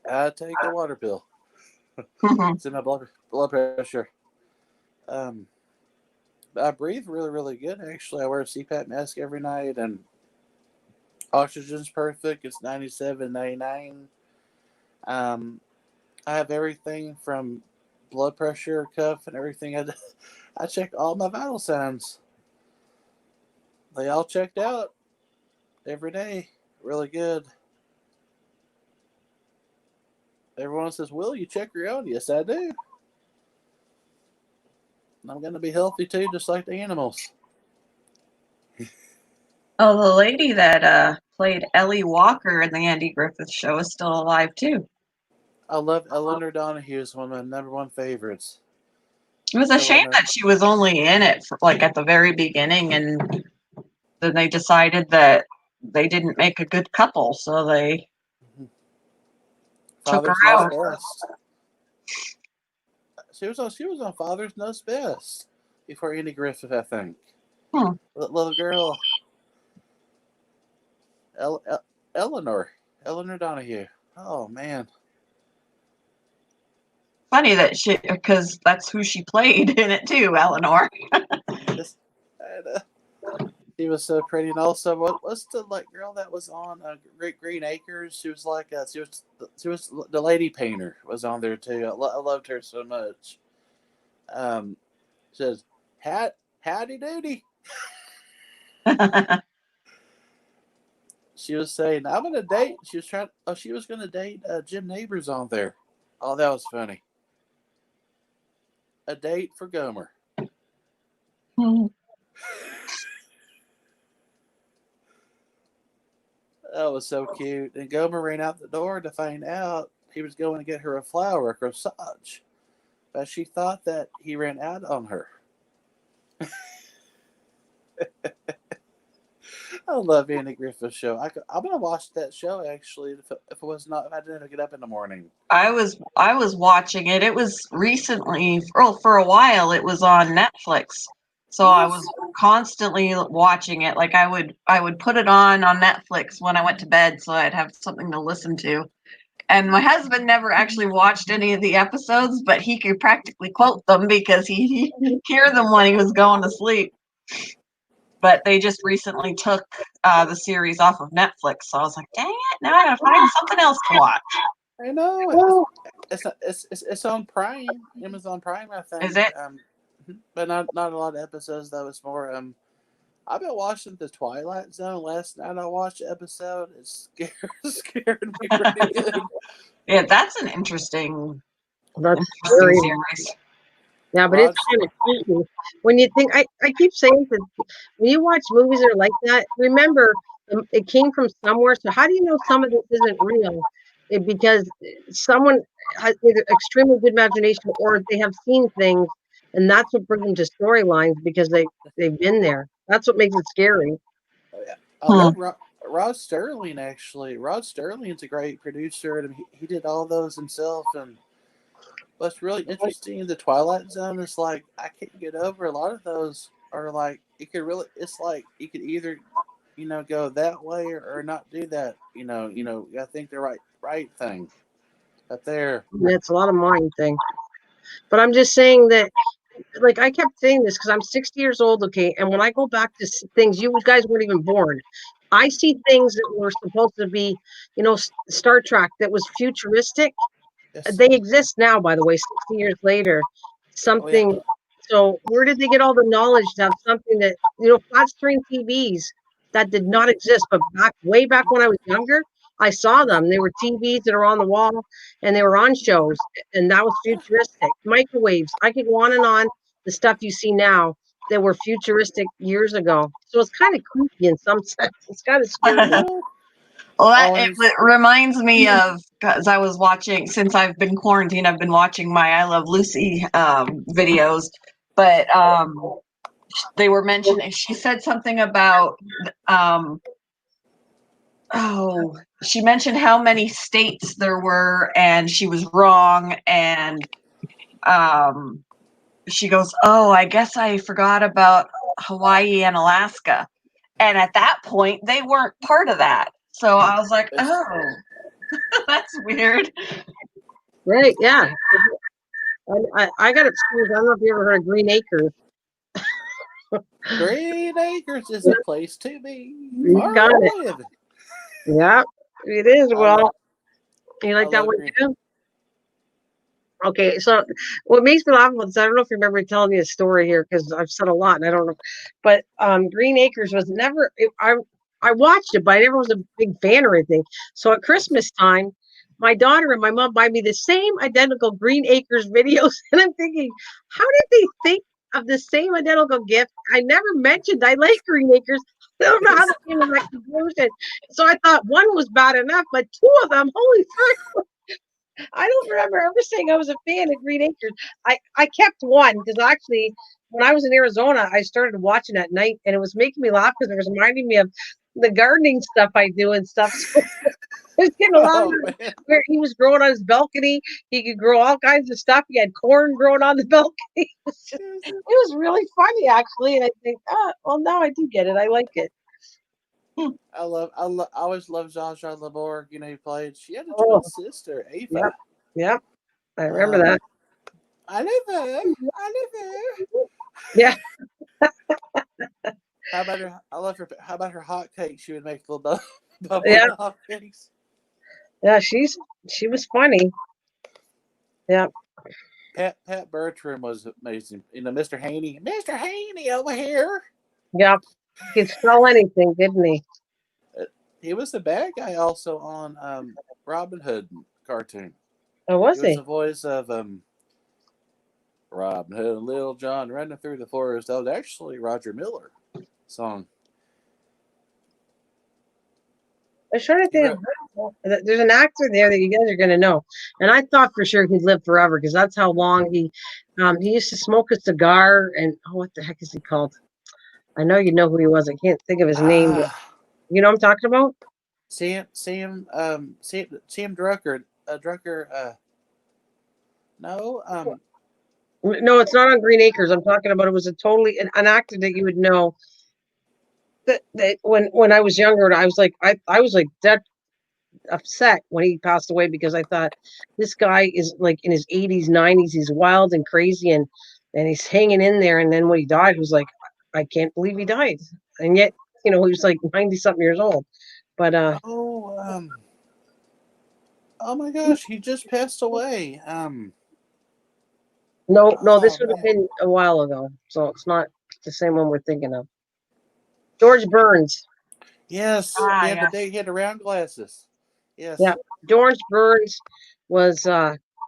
I take a water pill. It's in my blood pressure. I breathe really, really good. Actually, I wear a CPAP mask every night, and oxygen's perfect. It's 97, 99. I have everything from blood pressure, cuff, and everything. I check all my vital signs. They all checked out every day. Really good. Everyone says, "Will you check your own?" Yes, I do. I'm going to be healthy too, just like the animals. Oh, the lady that played Ellie Walker in the Andy Griffith Show is still alive too. I love Eleanor Donahue. Is one of my #1 favorites. It was a shame that she was only in it for, like at the very beginning, and then they decided that they didn't make a good couple, so they took her Father's out. Knows Best. She was on Father's Knows Best before Andy Griffith, I think. Little girl, Eleanor Donahue. Oh man. Funny that because that's who she played in it too, Eleanor. She was so pretty, and also what's the girl that was on Great Green Acres? She was like she was the lady painter was on there too. I loved her so much. Says howdy doody. She was saying I'm gonna date. She was gonna date Jim Neighbors on there. Oh, that was funny. A date for Gomer. That was so cute. And Gomer ran out the door to find out he was going to get her a flower corsage. But she thought that he ran out on her. I love Andy Griffith show. I'm gonna watch that show actually. If I didn't get up in the morning. I was watching it. It was recently, for a while. It was on Netflix, so I was constantly watching it. Like I would put it on Netflix when I went to bed, so I'd have something to listen to. And my husband never actually watched any of the episodes, but he could practically quote them because he hear them when he was going to sleep. But they just recently took the series off of Netflix, so I was like, dang it, now I gotta find something else to watch. I know. It's on Prime, Amazon Prime, I think. Is it? But not a lot of episodes though. It's more. I've been watching The Twilight Zone. Last night I watched the episode. It scared me pretty good. Yeah, that's an interesting That's series. Yeah, but Rod, it's kind of creepy when you think. I keep saying that when you watch movies that are like that, remember it came from somewhere. So how do you know some of this isn't real? Because someone has either extremely good imagination or they have seen things, and that's what brings them to storylines because they've been there. That's what makes it scary. I love Rod Sterling. Actually, Rod Sterling's a great producer, and he did all those himself. And what's really interesting, the Twilight Zone is like I can't get over. A lot of those are like it could really. It's like you could either, go that way or not do that. I think the right thing up there. It's a lot of mind thing. But I'm just saying that, like, I kept saying this because I'm 60 years old, okay? And when I go back to things, you guys weren't even born. I see things that were supposed to be, Star Trek that was futuristic. Yes. They exist now, by the way, 60 years later. Oh yeah. Something. So where did they get all the knowledge to have something that, flat screen TVs that did not exist, but way back when I was younger, I saw them. They were TVs that are on the wall and they were on shows, and that was futuristic. Microwaves. I could go on and on. The stuff you see now that were futuristic years ago. So it's kind of creepy in some sense. It's kind of scary. Well, it Always. reminds me of, because I was watching, since I've been quarantined, I've been watching my I Love Lucy videos, but they were mentioning, she said something about, she mentioned how many states there were, and she was wrong, and she goes, oh, I guess I forgot about Hawaii and Alaska. And at that point, they weren't part of that. So I was like, oh, that's weird. Right? Yeah. I got exposed. I don't know if you ever heard of Green Acres. Green Acres is a place to be. You Far got it. living. Yeah, it is. I Well, you I like that love one Green. too? Okay, so what makes me laugh was I don't know if you remember telling you a story here because I've said a lot and I don't know, but Green Acres was never. I watched it, but I never was a big fan or anything. So at Christmas time, my daughter and my mom buy me the same identical Green Acres videos, and I'm thinking, how did they think of the same identical gift? I never mentioned I like Green Acres. I don't know how they came to that conclusion. So I thought one was bad enough, but two of them, holy frick! I don't remember ever saying I was a fan of Green Acres. I kept one because actually, when I was in Arizona, I started watching at night, and it was making me laugh because it was reminding me of the gardening stuff I do and stuff. So I was getting a lot of Oh man. where he was growing on his balcony. He could grow all kinds of stuff. He had corn growing on the balcony. It was really funny actually, and I think, well, now I do get it. I like it. I always loved Zsa Zsa Labor. He played. She had a twin Oh, sister, Ava. yep, yep. I remember Um, that. I live there. I live there. Yeah, How about her? I love her. How about her hot cakes? She would make little bubbly yeah, hot cakes. yeah. She was funny. Yeah. Pat Bertram was amazing. Mr. Haney over here. Yeah, he could spell anything, didn't he? He was the bad guy also on Robin Hood cartoon. Oh, He was was he? the voice of Robin Hood and Little John running through the forest. That was actually Roger Miller song. I'm trying to He think. wrote. There's an actor there that you guys are going to know, and I thought for sure he'd live forever because that's how long he used to smoke a cigar. And what the heck is he called? I know you know who he was. I can't think of his name. But you know what I'm talking about? Sam Drucker. Drucker. No. No, it's not on Green Acres. I'm talking about it was a totally an actor that you would know. That when I was younger, I was like that upset when he passed away because I thought this guy is like in his 80s, 90s. He's wild and crazy and he's hanging in there. And then when he died, he was like, I can't believe he died. And yet, he was like 90 something years old. But Oh my gosh, he just passed away. no, this Oh would have man. been a while ago. So it's not the same one we're thinking of. George Burns. Yes, he had Yeah. he had the round glasses. Yeah. Yes. George Burns was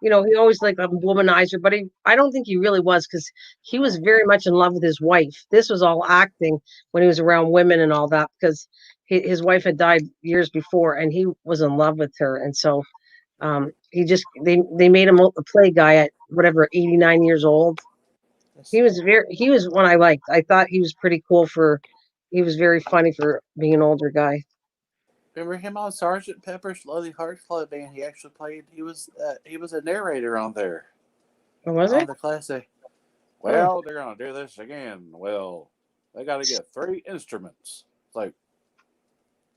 you know, he always like a womanizer, but I don't think he really was, because he was very much in love with his wife. This was all acting when he was around women and all that, because his wife had died years before, and he was in love with her, and so he just they made him a play guy at whatever 89 years old. He was one I liked. I thought he was pretty cool he was very funny for being an older guy. Remember him on Sergeant Pepper's Lonely Hearts Club Band? He actually played. He was a narrator on there. Or was On it? the classic. Oh, Well, they're gonna do this again. Well, they got to get 3 instruments. It's like,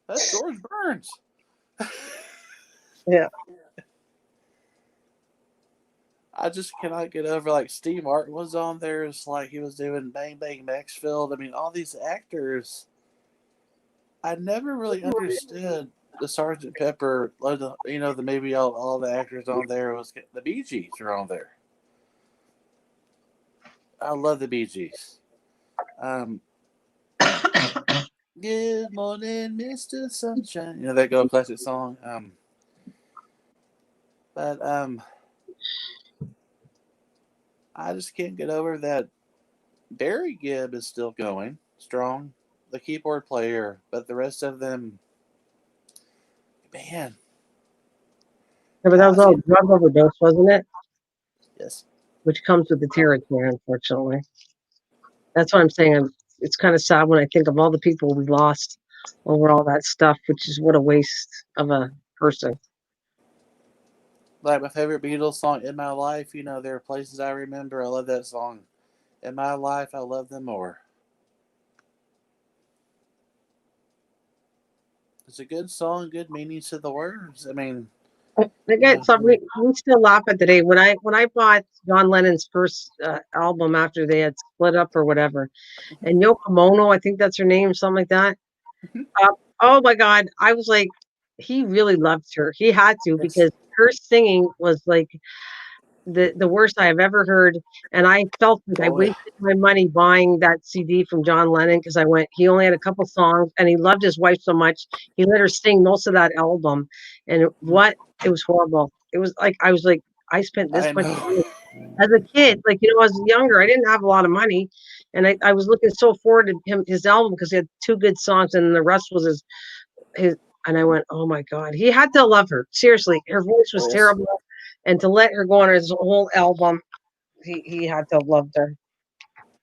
that's George Burns. yeah. I just cannot get over, like, Steve Martin was on there. It's like he was doing Bang Bang Maxfield. I mean, all these actors. I never really understood the Sergeant Pepper. You know, the maybe all the actors on there was the Bee Gees are on there. I love the Bee Gees. Good morning, Mr. Sunshine. You know that Go classic song. But I just can't get over that Barry Gibb is still going strong, the keyboard player, but the rest of them, man. Yeah, but that was all drug overdose, wasn't it? Yes. Which comes with the territory, unfortunately. That's what I'm saying. It's kind of sad when I think of all the people we lost over all that stuff, which is what a waste of a person. Like my favorite Beatles song, In My Life, you know, there are places I remember. I love that song. In my life, I love them more. It's a good song, good meanings to the words. I mean, Again, so we still laugh at the day when I bought John Lennon's first album after they had split up or whatever, and Yoko Ono, I think that's her name, something like that. Oh my God, I was like, he really loved her. He had to, because her singing was like the worst I have ever heard, and I felt like I wasted my money buying that CD from John Lennon, because he only had a couple songs, and he loved his wife so much he let her sing most of that album, and it was horrible. It was like I was like, I spent this I much know. money as a kid, like, you know, as younger, I didn't have a lot of money, and I was looking so forward to his album, because he had 2 good songs, and the rest was his. And I went, oh my God, he had to love her. Seriously, her voice was terrible. And to let her go on his whole album, he had to have loved her.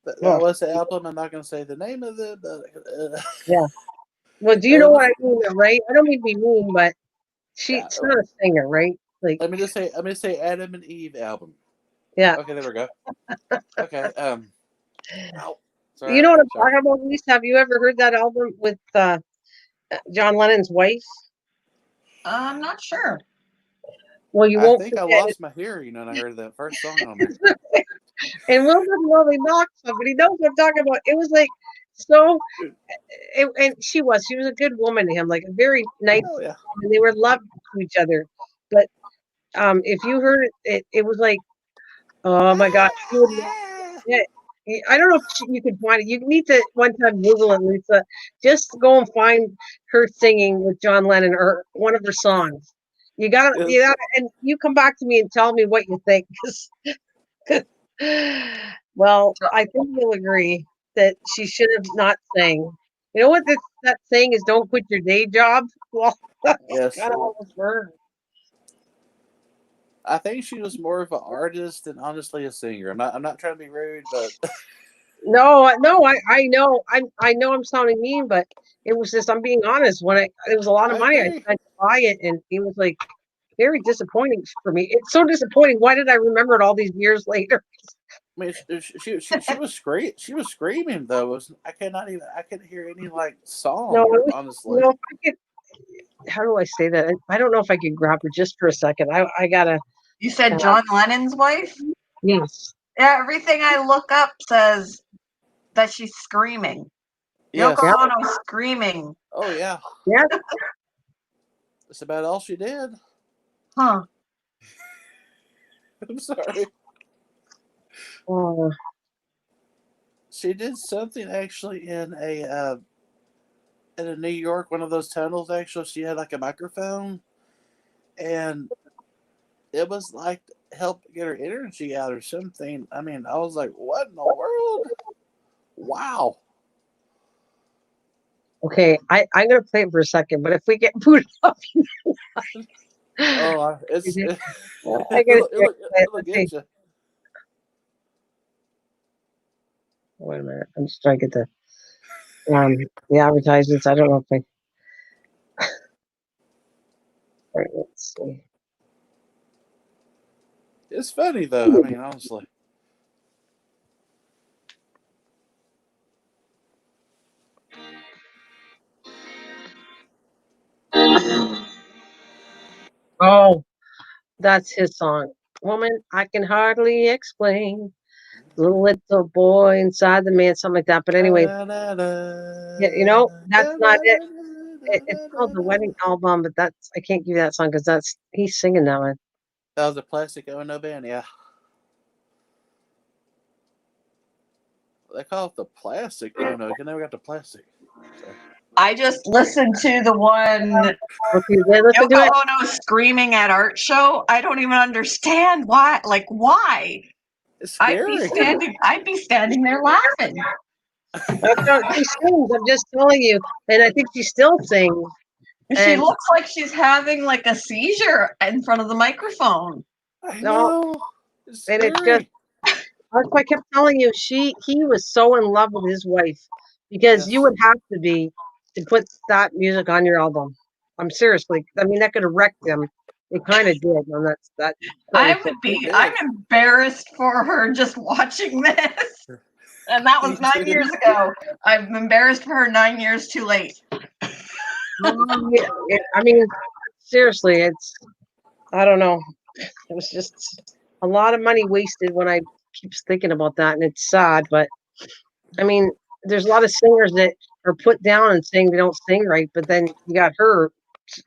That was the album. I'm not going to say the name of it, but yeah. Well, do you know what I mean, right? I don't mean to be mean, but she's not a singer, right? Like, let me just say Adam and Eve album. Yeah. Okay, there we go. Okay. Ow. Sorry, You know what I'm talking about, Lisa? Have you ever heard that album with John Lennon's wife? I'm not sure. Well, you I won't think I forget lost my hearing when I heard that first song on there. And Will doesn't really knock stuff, but he knows what I'm talking about. It was like so, and she was a good woman to him, like a very nice woman. They were loved to each other. But if you heard it, it was like, oh my God, she would yeah. I don't know if you could find it. You need to one time Google it, Lisa. Just go and find her singing with John Lennon or one of her songs. You gotta, and you come back to me and tell me what you think. Well, I think you'll agree that she should have not sang. You know what that saying is? Don't quit your day job. Well, that's kind of almost for her. I think she was more of an artist than honestly a singer. I'm not trying to be rude, but No, I know. I know I'm sounding mean, but it was just, I'm being honest. It was a lot of money I spent to buy it, and it was like very disappointing for me. It's so disappointing. Why did I remember it all these years later? I mean, she was great. She was screaming though. I couldn't hear any like song. Honestly, if I could, how do I say that? I don't know if I could grab her just for a second. I gotta. You said John Lennon's wife? Yes. Yeah, everything I look up says that she's screaming. Yes. Yoko Ono screaming. Oh yeah. Yeah. That's about all she did. Huh. I'm sorry. She did something actually in a New York, one of those tunnels. Actually, she had like a microphone, and it was like help get her energy out or something. I mean, I was like, what in the world? Wow. Okay, I'm gonna play it for a second, but if we get booted up, Oh, it's I it, gotta it'll let's see. get you. Wait a minute. I'm just trying to get the advertisements. I don't know if I. All right, let's see. It's funny though. I mean, honestly. Oh, that's his song. Woman, I can hardly explain. The little boy inside the man, something like that. But anyway, yeah, that's not it. It's called the wedding album, but I can't give you that song because he's singing that one. That was a Plastic Ono band, yeah. They call it the Plastic Ono. You never got the plastic. So. I just listened to the one If you did listen to Yoko it, Ono screaming at art show. I don't even understand why. Like, why? It's I'd scary. be standing there laughing. that's how she sings. I'm just telling you, and I think she still sings. She And looks like she's having like a seizure in front of the microphone. I no, know. It's and it's just scary. that's why I kept telling you he was so in love with his wife because you Yes. would have to be to put that music on your album. I'm seriously. I mean, that could have wrecked him. It kind of did, and that. I'm embarrassed for her just watching this. And that was 9 years ago. I'm embarrassed for her 9 years too late. I mean, seriously, I don't know. It was just a lot of money wasted when I keep thinking about that, and it's sad. But I mean, there's a lot of singers that are put down and saying they don't sing right, but then you got her.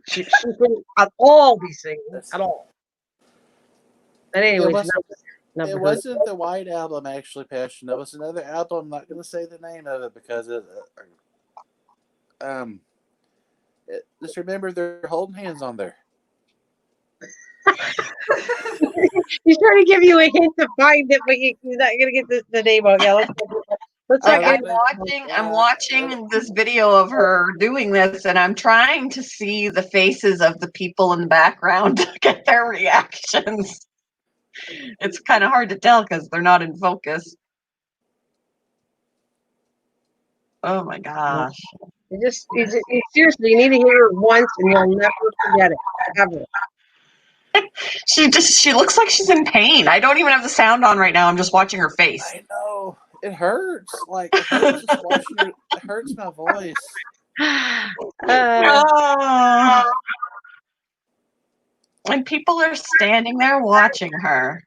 She couldn't at all be singing at all. But anyways, It wasn't the White Album, actually, Passion. It was another album. I'm not going to say the name of it because just remember they're holding hands on there. He's trying to give you a hint to find it, but you're not gonna get the name out. Yeah, let's I'm watching this video of her doing this, and I'm trying to see the faces of the people in the background to get their reactions. It's kind of hard to tell because they're not in focus. Oh my gosh! you seriously, you need to hear it once, and you'll never forget it ever. She looks like she's in pain. I don't even have the sound on right now. I'm just watching her face. I know. It hurts. Like, it hurts just watching it. It hurts my voice. And people are standing there watching her.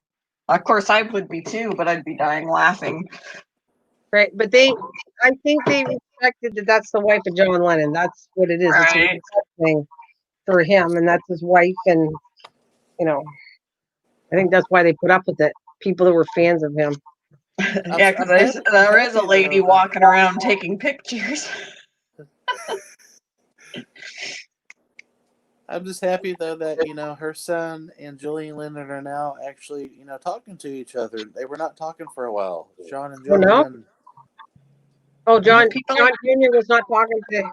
Of course, I would be too, but I'd be dying laughing. Right, but I think they respected that that's the wife of John Lennon. That's what it is. It's a respect thing for him, and that's his wife, and I think that's why they put up with it. People that were fans of him. Yeah, because there is a lady walking around taking pictures. I'm just happy though that her son and Julian Lennon are now actually talking to each other. They were not talking for a while. John and Julian. Oh, John Jr. was not talking to.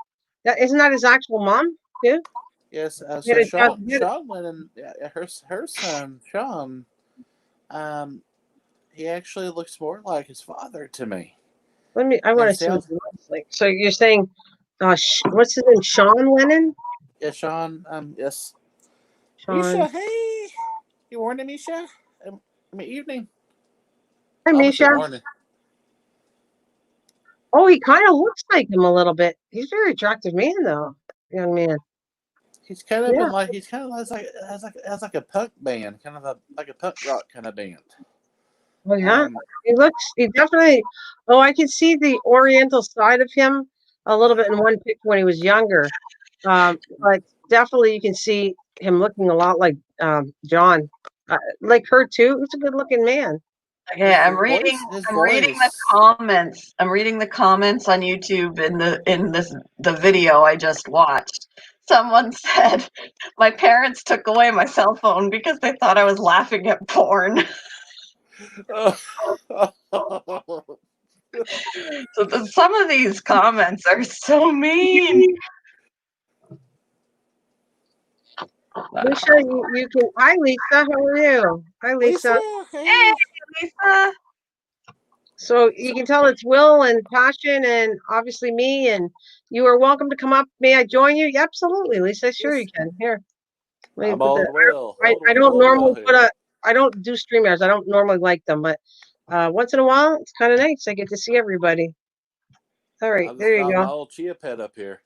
Isn't that his actual mom too? Yes. So Sean Lennon, her son Sean, he actually looks more like his father to me. I want to see what he looks like. So you're saying, what's his name? Sean Lennon? Yeah, Sean. Yes. Sean. Misha, hey. You morning, Misha? Evening. Hi, Misha. Morning. Oh, he kind of looks like him a little bit. He's a very attractive man, though. Young man. He's kind of been like has like a punk band, kind of like a punk rock kind of band. Oh yeah, he definitely. Oh, I can see the Oriental side of him a little bit in one picture when he was younger, but definitely you can see him looking a lot like John, like her too. He's a good-looking man. Yeah, I'm reading the comments. I'm reading the comments on YouTube in the video I just watched. Someone said my parents took away my cell phone because they thought I was laughing at porn. So some of these comments are so mean. Lisa, you can. Hi, Lisa. How are you? Hi, Lisa. Hey, Lisa. So you can tell it's Will and Passion and obviously me, and you are welcome to come up. May I join you? Yeah, absolutely, Lisa. Sure you can. Here. Let me I'm put old the- Will. I don't normally I don't do StreamYards. I don't normally like them, but once in a while, it's kind of nice. I get to see everybody. All right, I've just there you got my go. old chia pet up here.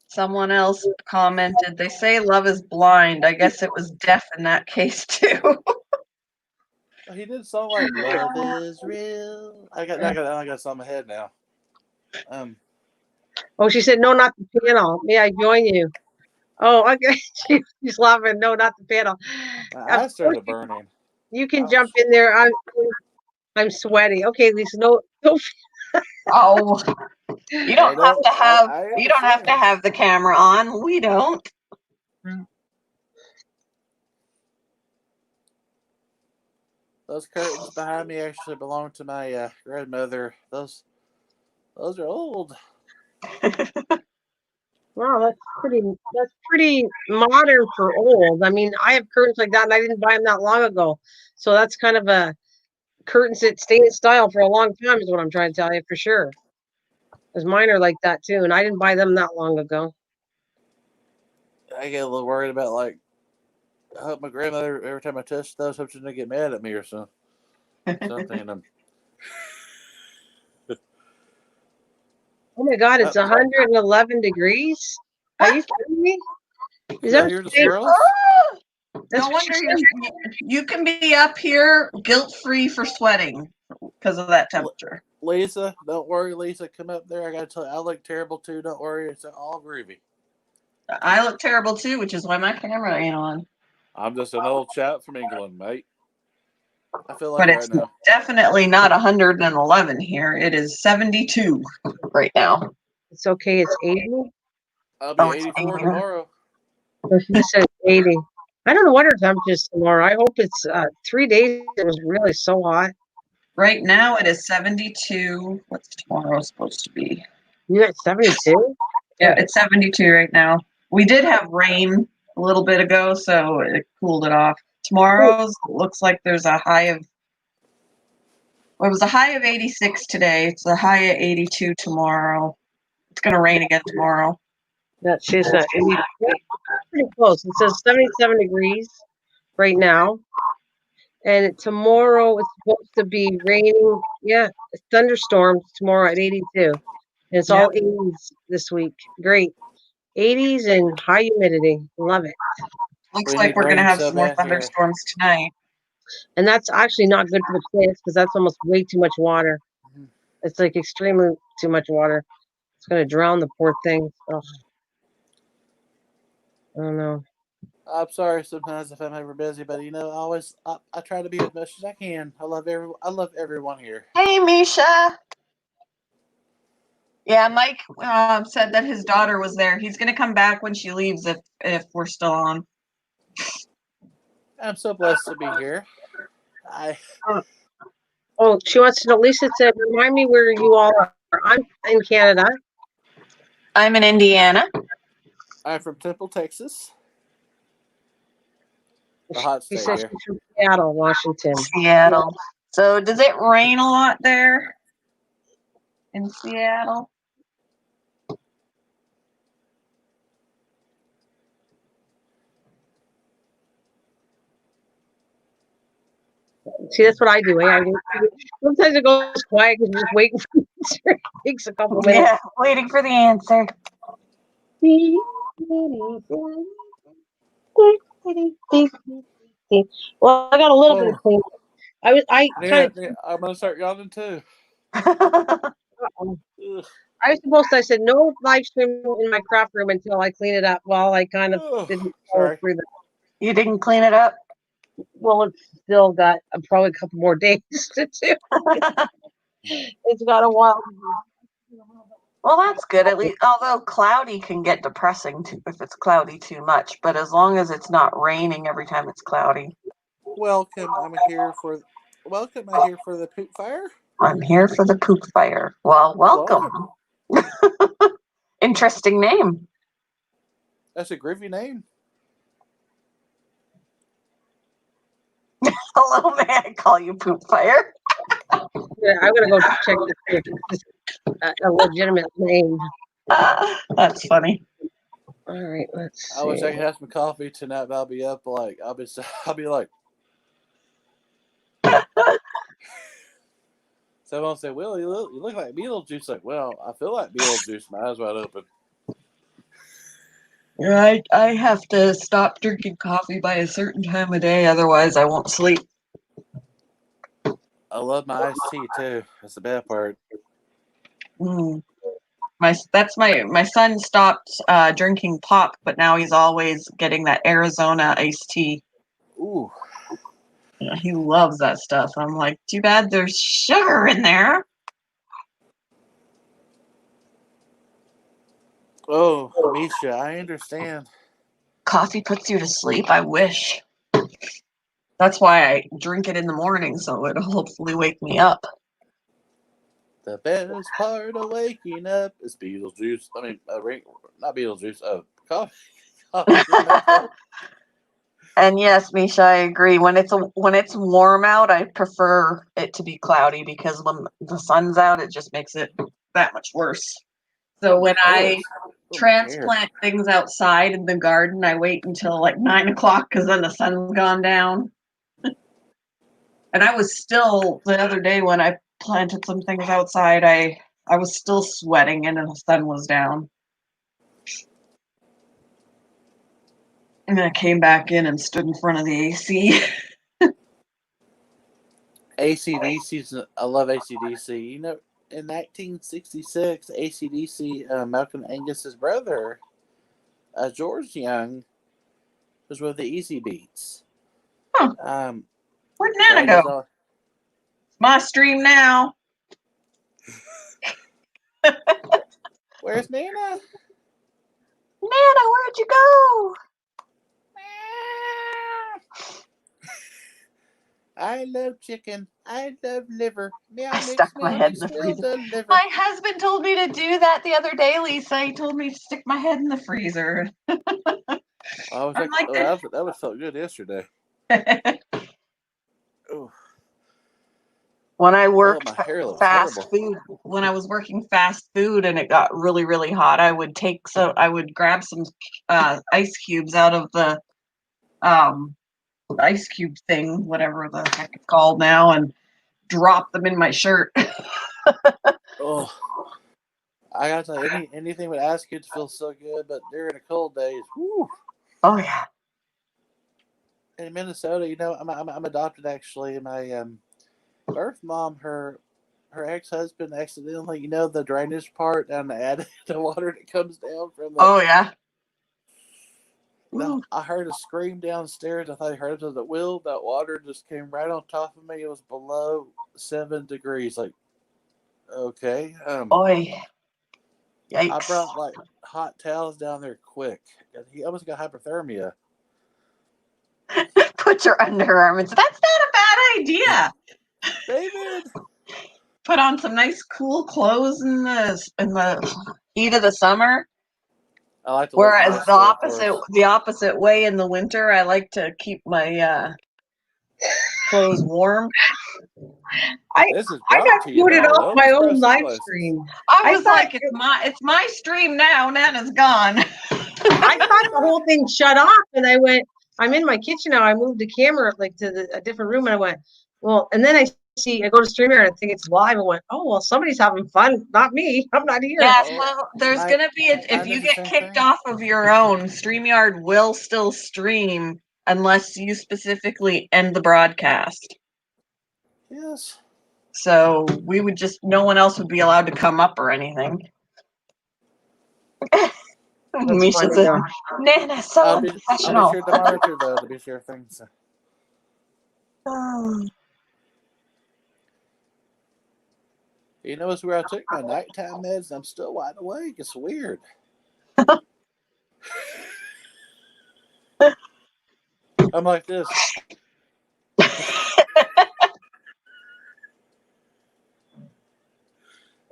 Someone else commented, they say love is blind. I guess it was deaf in that case too. He did a song like "Love Is Real." I got something in my head now. Oh, she said, no, not the panel. May I join you? Oh, okay. She's laughing. No, not the panel. My eyes started burning. You can jump in there. I'm sweaty. Okay, Lisa. No. Oh, you don't have to have you don't have to understand. have the camera on. We don't. Those curtains behind me actually belong to my grandmother. Those are old. Wow, that's pretty modern for old. I mean, I have curtains like that, and I didn't buy them that long ago. So that's kind of a curtains that stay in style for a long time, is what I'm trying to tell you for sure. Because mine are like that too, and I didn't buy them that long ago. I get a little worried about I hope my grandmother every time I touch those, hope she's gonna get mad at me or something. Oh my God, it's 111 degrees. Are you kidding me? Is that hear the squirrels? No wonder you can be up here guilt-free for sweating because of that temperature. Lisa, don't worry, Lisa. Come up there. I gotta tell you, I look terrible too. Don't worry, it's all groovy. I look terrible too, which is why my camera ain't on. I'm just an old chap from England, mate. I feel like But it's definitely not 111 here. It is 72 right now. It's okay. It's 80. I'll be 84 tomorrow. So she said 80. I don't know what her temperature is tomorrow. I hope it's 3 days. It was really so hot. Right now it is 72. What's tomorrow supposed to be? You got 72? Yeah, it's 72 right now. We did have rain a little bit ago, so it cooled it off. Tomorrow's looks like there's a high of, well, it was a high of 86 today. It's a high of 82 tomorrow. It's going to rain again tomorrow. That she's 80. Pretty close. It says 77 degrees right now. And tomorrow it's supposed to be raining. Yeah, thunderstorms tomorrow at 82. And it's all 80s this week. Great. 80s and high humidity. Love it. Looks like we're going to have some more thunderstorms tonight. And that's actually not good for the plants because that's almost way too much water. It's like extremely too much water. It's going to drown the poor thing. Ugh. I don't know. I'm sorry sometimes if I'm ever busy, but I try to be as much as I can. I love everyone here. Hey, Misha. Yeah, Mike said that his daughter was there. He's going to come back when she leaves if we're still on. I'm so blessed to be here. Oh, she wants to know. Lisa said, remind me where you all are. I'm in Canada. I'm in Indiana. I'm from Temple, Texas. The hot state She said here. she's from Seattle, Washington. Seattle. So does it rain a lot there in Seattle? See, that's what I do. Sometimes it goes quiet because you're just waiting for the answer. It takes a couple minutes. Yeah, waiting for the answer. Well, I got a little bit of clean. I'm gonna start yawning too. I was supposed to. I said no live stream in my craft room until I clean it up. Well, I kind of didn't go through that. You didn't clean it up? Well, it's still got probably a couple more days to do. It's got a while. Well, that's good. At least, although cloudy can get depressing too if it's cloudy too much. But as long as it's not raining every time it's cloudy. Welcome. I'm here for the poop fire. I'm here for the poop fire. Well, welcome. Interesting name. That's a groovy name. Hello, may I call you poop fire? Yeah, I'm gonna go check to see if it's a legitimate name. That's funny. All right, let's see. I wish I could have some coffee tonight, but I'll be up like I'll be like. Someone will say, "Will you look like Beetlejuice?" Like, well, I feel like Beetlejuice. My eyes wide open. I have to stop drinking coffee by a certain time of day, otherwise I won't sleep. I love my iced tea too. That's the bad part. My son stopped drinking pop, but now he's always getting that Arizona iced tea. Ooh. Yeah, he loves that stuff. I'm like, too bad there's sugar in there. Oh, Misha, I understand. Coffee puts you to sleep. I wish. That's why I drink it in the morning, so it'll hopefully wake me up. The best part of waking up is Beetlejuice. I mean, not Beetlejuice. Coffee. And yes, Misha, I agree. When it's warm out, I prefer it to be cloudy because when the sun's out, it just makes it that much worse. So when I transplant things outside in the garden, I wait until like 9 o'clock because then the sun's gone down. And I was still the other day when I planted some things outside, I was still sweating and the sun was down. And then I came back in and stood in front of the AC. AC/DC, I love AC/DC. You know, in 1966, AC/DC, Malcolm Angus's brother, George Young, was with the Easy Beats. Huh. Where'd Nana go? It's my stream now. Where's Nana? Nana, where'd you go? I love chicken. I love liver. Meow, I mix, stuck my meow, head mix, in the meow, freezer. deliver. My husband told me to do that the other day, Lisa. He told me to stick my head in the freezer. I was like, that would felt good yesterday. Oh. When I worked fast food, when I was working fast food and it got really, really hot, I would grab some ice cubes out of the ice cube thing, whatever the heck it's called now, and drop them in my shirt. Oh, I gotta tell you, anything with ice cubes feels so good, but during the cold days, whoo. Oh yeah. In Minnesota, you know, I'm adopted actually. My birth mom, her ex-husband accidentally, you know, the drainage part and the water that comes down from the. Oh yeah. No, I heard a scream downstairs. I thought I heard it was at Will. That water just came right on top of me. It was below 7 degrees. Like, okay. Oy. Yikes. I brought like hot towels down there quick. He almost got hypothermia. Put your undergarments. That's not a bad idea. David. Put on some nice cool clothes in the heat of the summer. I like to. Whereas the opposite way in the winter, I like to keep my clothes warm. I got booted off my own live stream. I was like, it's my stream now. Nana's gone. I thought the whole thing shut off, and I went. I'm in my kitchen now. I moved the camera like to a different room, and I went, well, and then I go to StreamYard and I think it's live. I went, oh well, somebody's having fun, not me. I'm not here. Yeah, well, there's gonna be if you get kicked off of your own, StreamYard will still stream unless you specifically end the broadcast. Yes. So we would no one else would be allowed to come up or anything. Misha said, Nana, so unprofessional. I'll be sure to monitor though, to be sure things. You know, it's where I took my nighttime meds and I'm still wide awake. It's weird. I'm like this.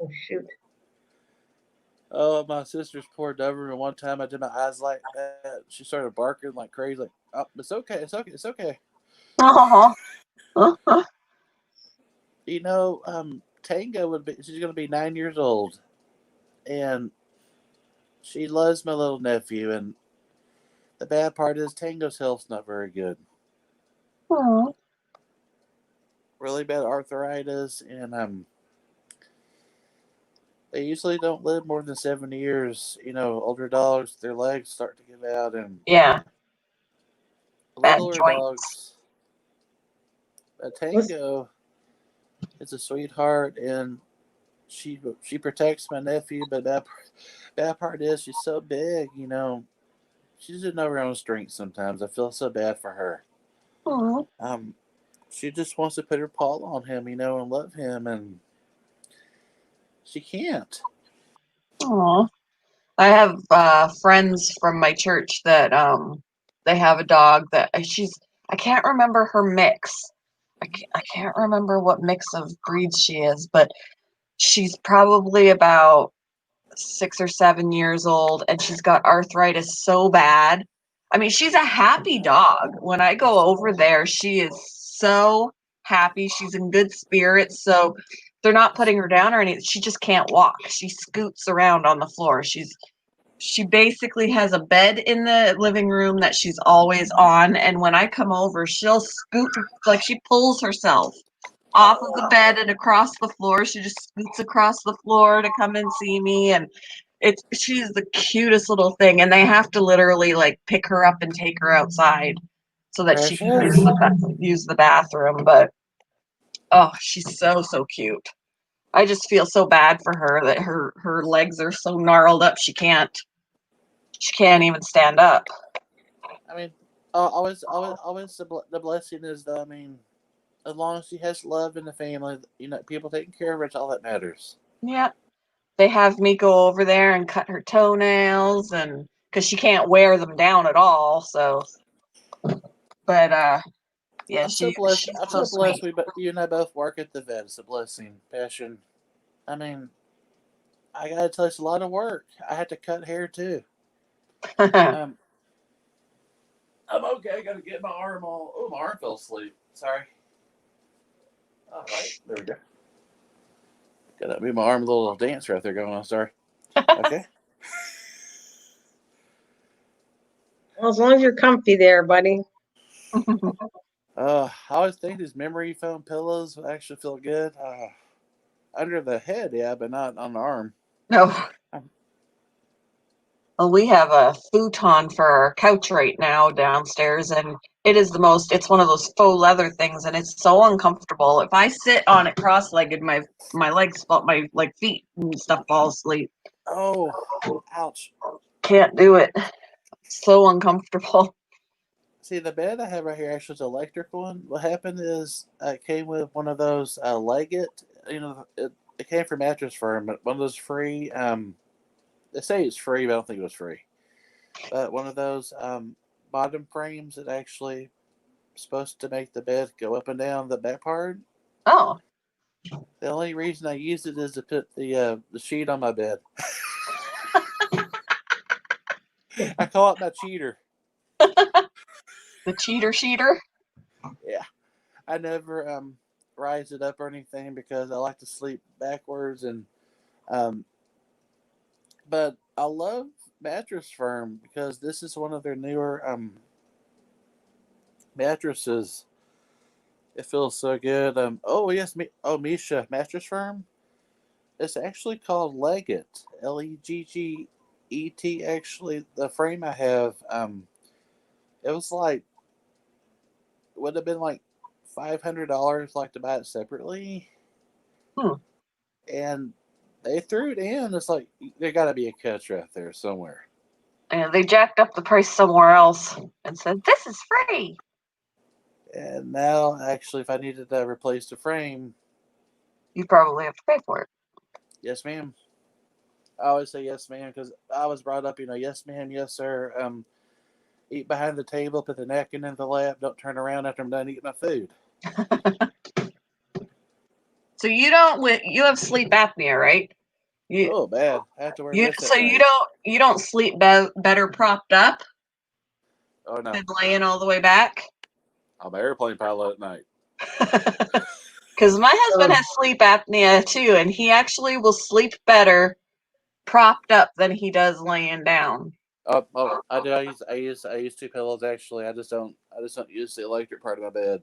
Oh, shoot. Oh, my sister's poor Dover. And one time I did my eyes like that. She started barking like crazy. Like, oh, it's okay. It's okay. It's okay. Oh. You know, Tango would be, she's going to be 9 years old. And she loves my little nephew. And the bad part is Tango's health's not very good. Oh. Really bad arthritis. And they usually don't live more than 7 years. You know, older dogs, their legs start to give out. And Yeah. Bad littler joints. dogs. A Tango is a sweetheart. And she protects my nephew, but bad part is she's so big, you know, she doesn't know her own strength sometimes. I feel so bad for her. Oh. She just wants to put her paw on him, you know, and love him, and she can't. Oh. I have friends from my church that they have a dog that I can't remember her mix. I can't remember what mix of breeds she is, but she's probably about 6 or 7 years old, and she's got arthritis so bad. I mean, she's a happy dog. When I go over there, she is so happy. She's in good spirits. So they're not putting her down or anything. She just can't walk. She scoots around on the floor. She basically has a bed in the living room that she's always on, and when I come over, she'll scoot like she pulls herself off of the bed and across the floor. She just scoots across the floor to come and see me, and she's the cutest little thing, and they have to literally like pick her up and take her outside so that she can Precious. use the bathroom. But oh, she's so cute. I just feel so bad for her that her legs are so gnarled up she can't even stand up. I mean, always the blessing is, though, I mean, as long as she has love in the family, you know, people taking care of her, it's all that matters. Yeah. They have me go over there and cut her toenails, and because she can't wear them down at all. So, but yeah, I'm so blessed. she's I'm so so blessed. sweet. You and I both work at the vet. It's a blessing, passion. I mean, I gotta tell you, it's a lot of work. I had to cut hair too. Um, I'm okay. I gotta get my arm all. Oh, my arm fell asleep. Sorry. All right, there we go. Gotta be my arm a little dance right there going on. Sorry. Okay. Well, as long as you're comfy there, buddy. I always think these memory foam pillows actually feel good. Under the head, yeah, but not on the arm. No. Um, Well, we have a futon for our couch right now downstairs, and it's one of those faux leather things, and it's so uncomfortable. If I sit on it cross-legged, my legs, my like feet and stuff fall asleep. oh, ouch. Can't do it. It's so uncomfortable. See, the bed I have right here actually is an electric one. What happened is it came with one of those Leggett. You know, it came from Mattress Firm, but one of those free. They say it's free, but I don't think it was free. But one of those bottom frames that actually supposed to make the bed go up and down the back part. Oh. The only reason I use it is to put the sheet on my bed. I call it my cheater. The cheater sheeter. Yeah, I never rise it up or anything because I like to sleep backwards um, but I love Mattress Firm because this is one of their newer mattresses. It feels so good. Oh yes, Misha Mattress Firm. It's actually called Leggett. Legget. Actually, the frame I have, it was like would have been like $500, like to buy it separately, Hmm. and they threw it in. It's like there got to be a catch right there somewhere. And they jacked up the price somewhere else and said, "This is free." And now, actually, if I needed to replace the frame, You probably have to pay for it. Yes, ma'am. I always say yes, ma'am, because I was brought up, yes, ma'am, yes, sir. Eat behind the table, put the napkin in the lap, don't turn around after I'm done eating my food. So you have sleep apnea, right? Oh, bad. I have to wear this at So night. you don't sleep better propped up Oh, no. than laying all the way back? I'm an airplane pilot at night. Because my husband has sleep apnea too, and he actually will sleep better propped up than he does laying down. Oh, I do. I use two pillows actually. I just don't use the electric part of my bed.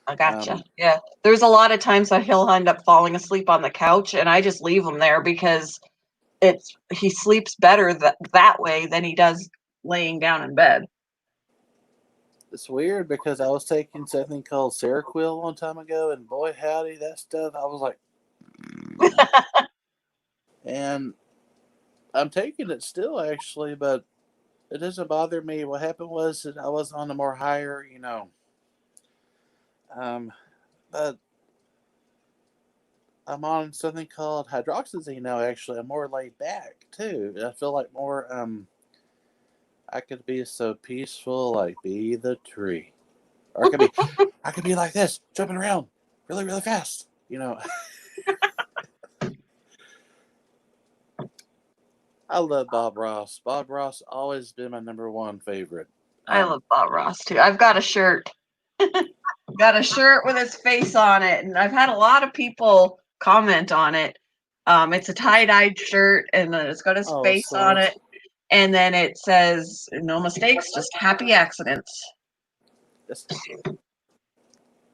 I gotcha. Yeah, there's a lot of times that he'll end up falling asleep on the couch, and I just leave him there because he sleeps better that way than he does laying down in bed. It's weird because I was taking something called Seroquel one time ago, and boy howdy, that stuff, I was like, and I'm taking it still actually, but it doesn't bother me. What happened was that I was on a more higher, but I'm on something called hydroxyzine now. Actually, I'm more laid back too. I feel like more. I could be so peaceful, like be the tree, or I could be like this, jumping around really, really fast. I love Bob Ross. Bob Ross always been my number one favorite. I love Bob Ross too. I've got a shirt. Got a shirt with his face on it, and I've had a lot of people comment on it. It's a tie-dyed shirt, and then it's got his face on it, and then it says, "No mistakes, just happy accidents."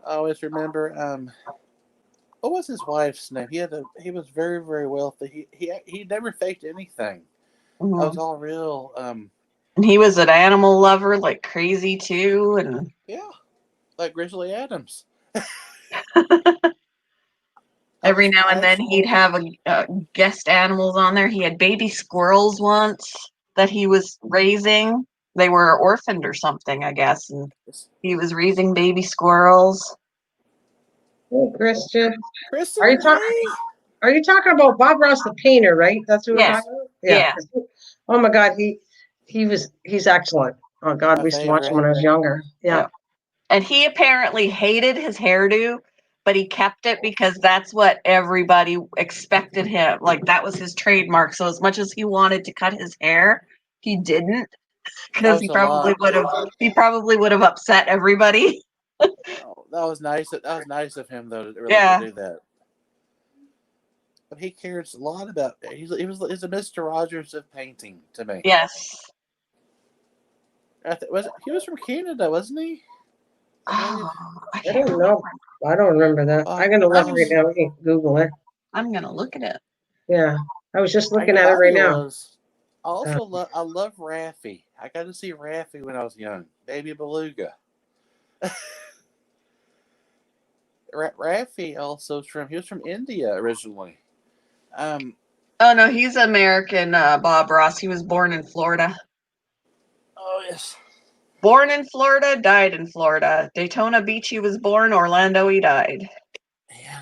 I always remember. What was his wife's name? He was very, very wealthy. He never faked anything. Mm-hmm. I was all real. And he was an animal lover like crazy too, and Yeah, like Grizzly Adams. every now and then he'd have a guest animals on there. He had baby squirrels once that he was raising. They were orphaned or something, I guess, and he was raising baby squirrels. Hey, Christian. Kristen, Are you talking about Bob Ross the painter, right? That's who we're talking about? Yeah. Oh my God, he's excellent. Oh God, we used to watch him when I was younger. Yeah. And he apparently hated his hairdo, but he kept it because that's what everybody expected him. Like that was his trademark. So as much as he wanted to cut his hair, he didn't, because he probably would have upset everybody. Oh, that was nice. That was nice of him, though, to do that. But he cares a lot about. He's a Mr. Rogers of painting to me. Yes. He was from Canada, wasn't he? I don't know. I don't remember that. I'm gonna look right now. We can Google it. I'm gonna look at it. Yeah, I was just looking at it right now. I love Raffi. I got to see Raffi when I was young. Baby Beluga. Raffi also he was from India originally. Oh no, he's American, Bob Ross. He was born in Florida. Oh yes. Born in Florida, died in Florida. Daytona Beach he was born, Orlando he died. Yeah.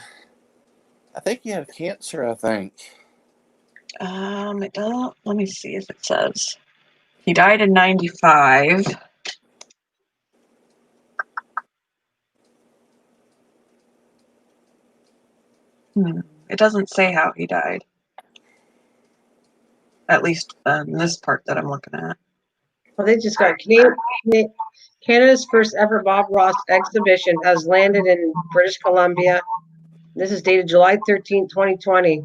I think he had cancer, I think. It doesn't, let me see if it says. He died in 95. It doesn't say how he died. At least in this part that I'm looking at. Well, they just got Canada's first ever Bob Ross exhibition has landed in British Columbia. This is dated July 13th, 2020.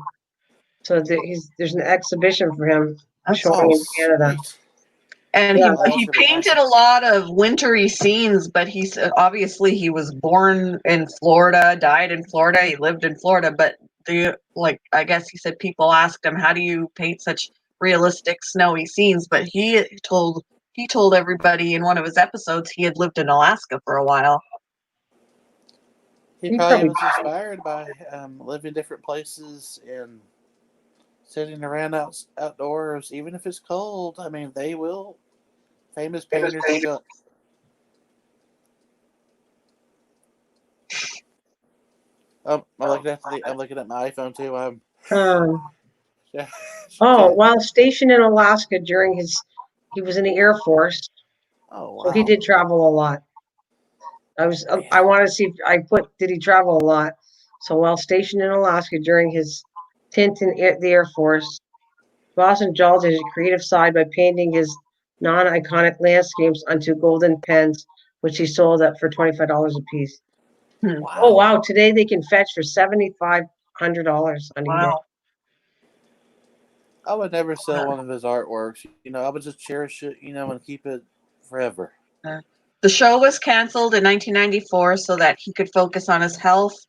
So there's an exhibition for him showing in Canada. And he painted a lot of wintry scenes, but obviously he was born in Florida, died in Florida, he lived in Florida, but I guess he said people asked him, how do you paint such realistic snowy scenes? But he told everybody in one of his episodes he had lived in Alaska for a while. He probably was inspired by living different places and sitting around outdoors, even if it's cold. I mean, they will. Famous painters will go. I'm looking at my iPhone too. Yeah. Oh, while stationed in Alaska he was in the Air Force, Oh wow. so he did travel a lot. I want to see if I did he travel a lot? So while stationed in Alaska during his stint in the Air Force, Boston indulged his creative side by painting his non-iconic landscapes onto golden pens, which he sold for $25 a piece. Hmm. Wow. Oh wow! Today they can fetch for $7,500 on eBay. Wow. I would never sell one of his artworks. I would just cherish it, and keep it forever. The show was canceled in 1994 so that he could focus on his health.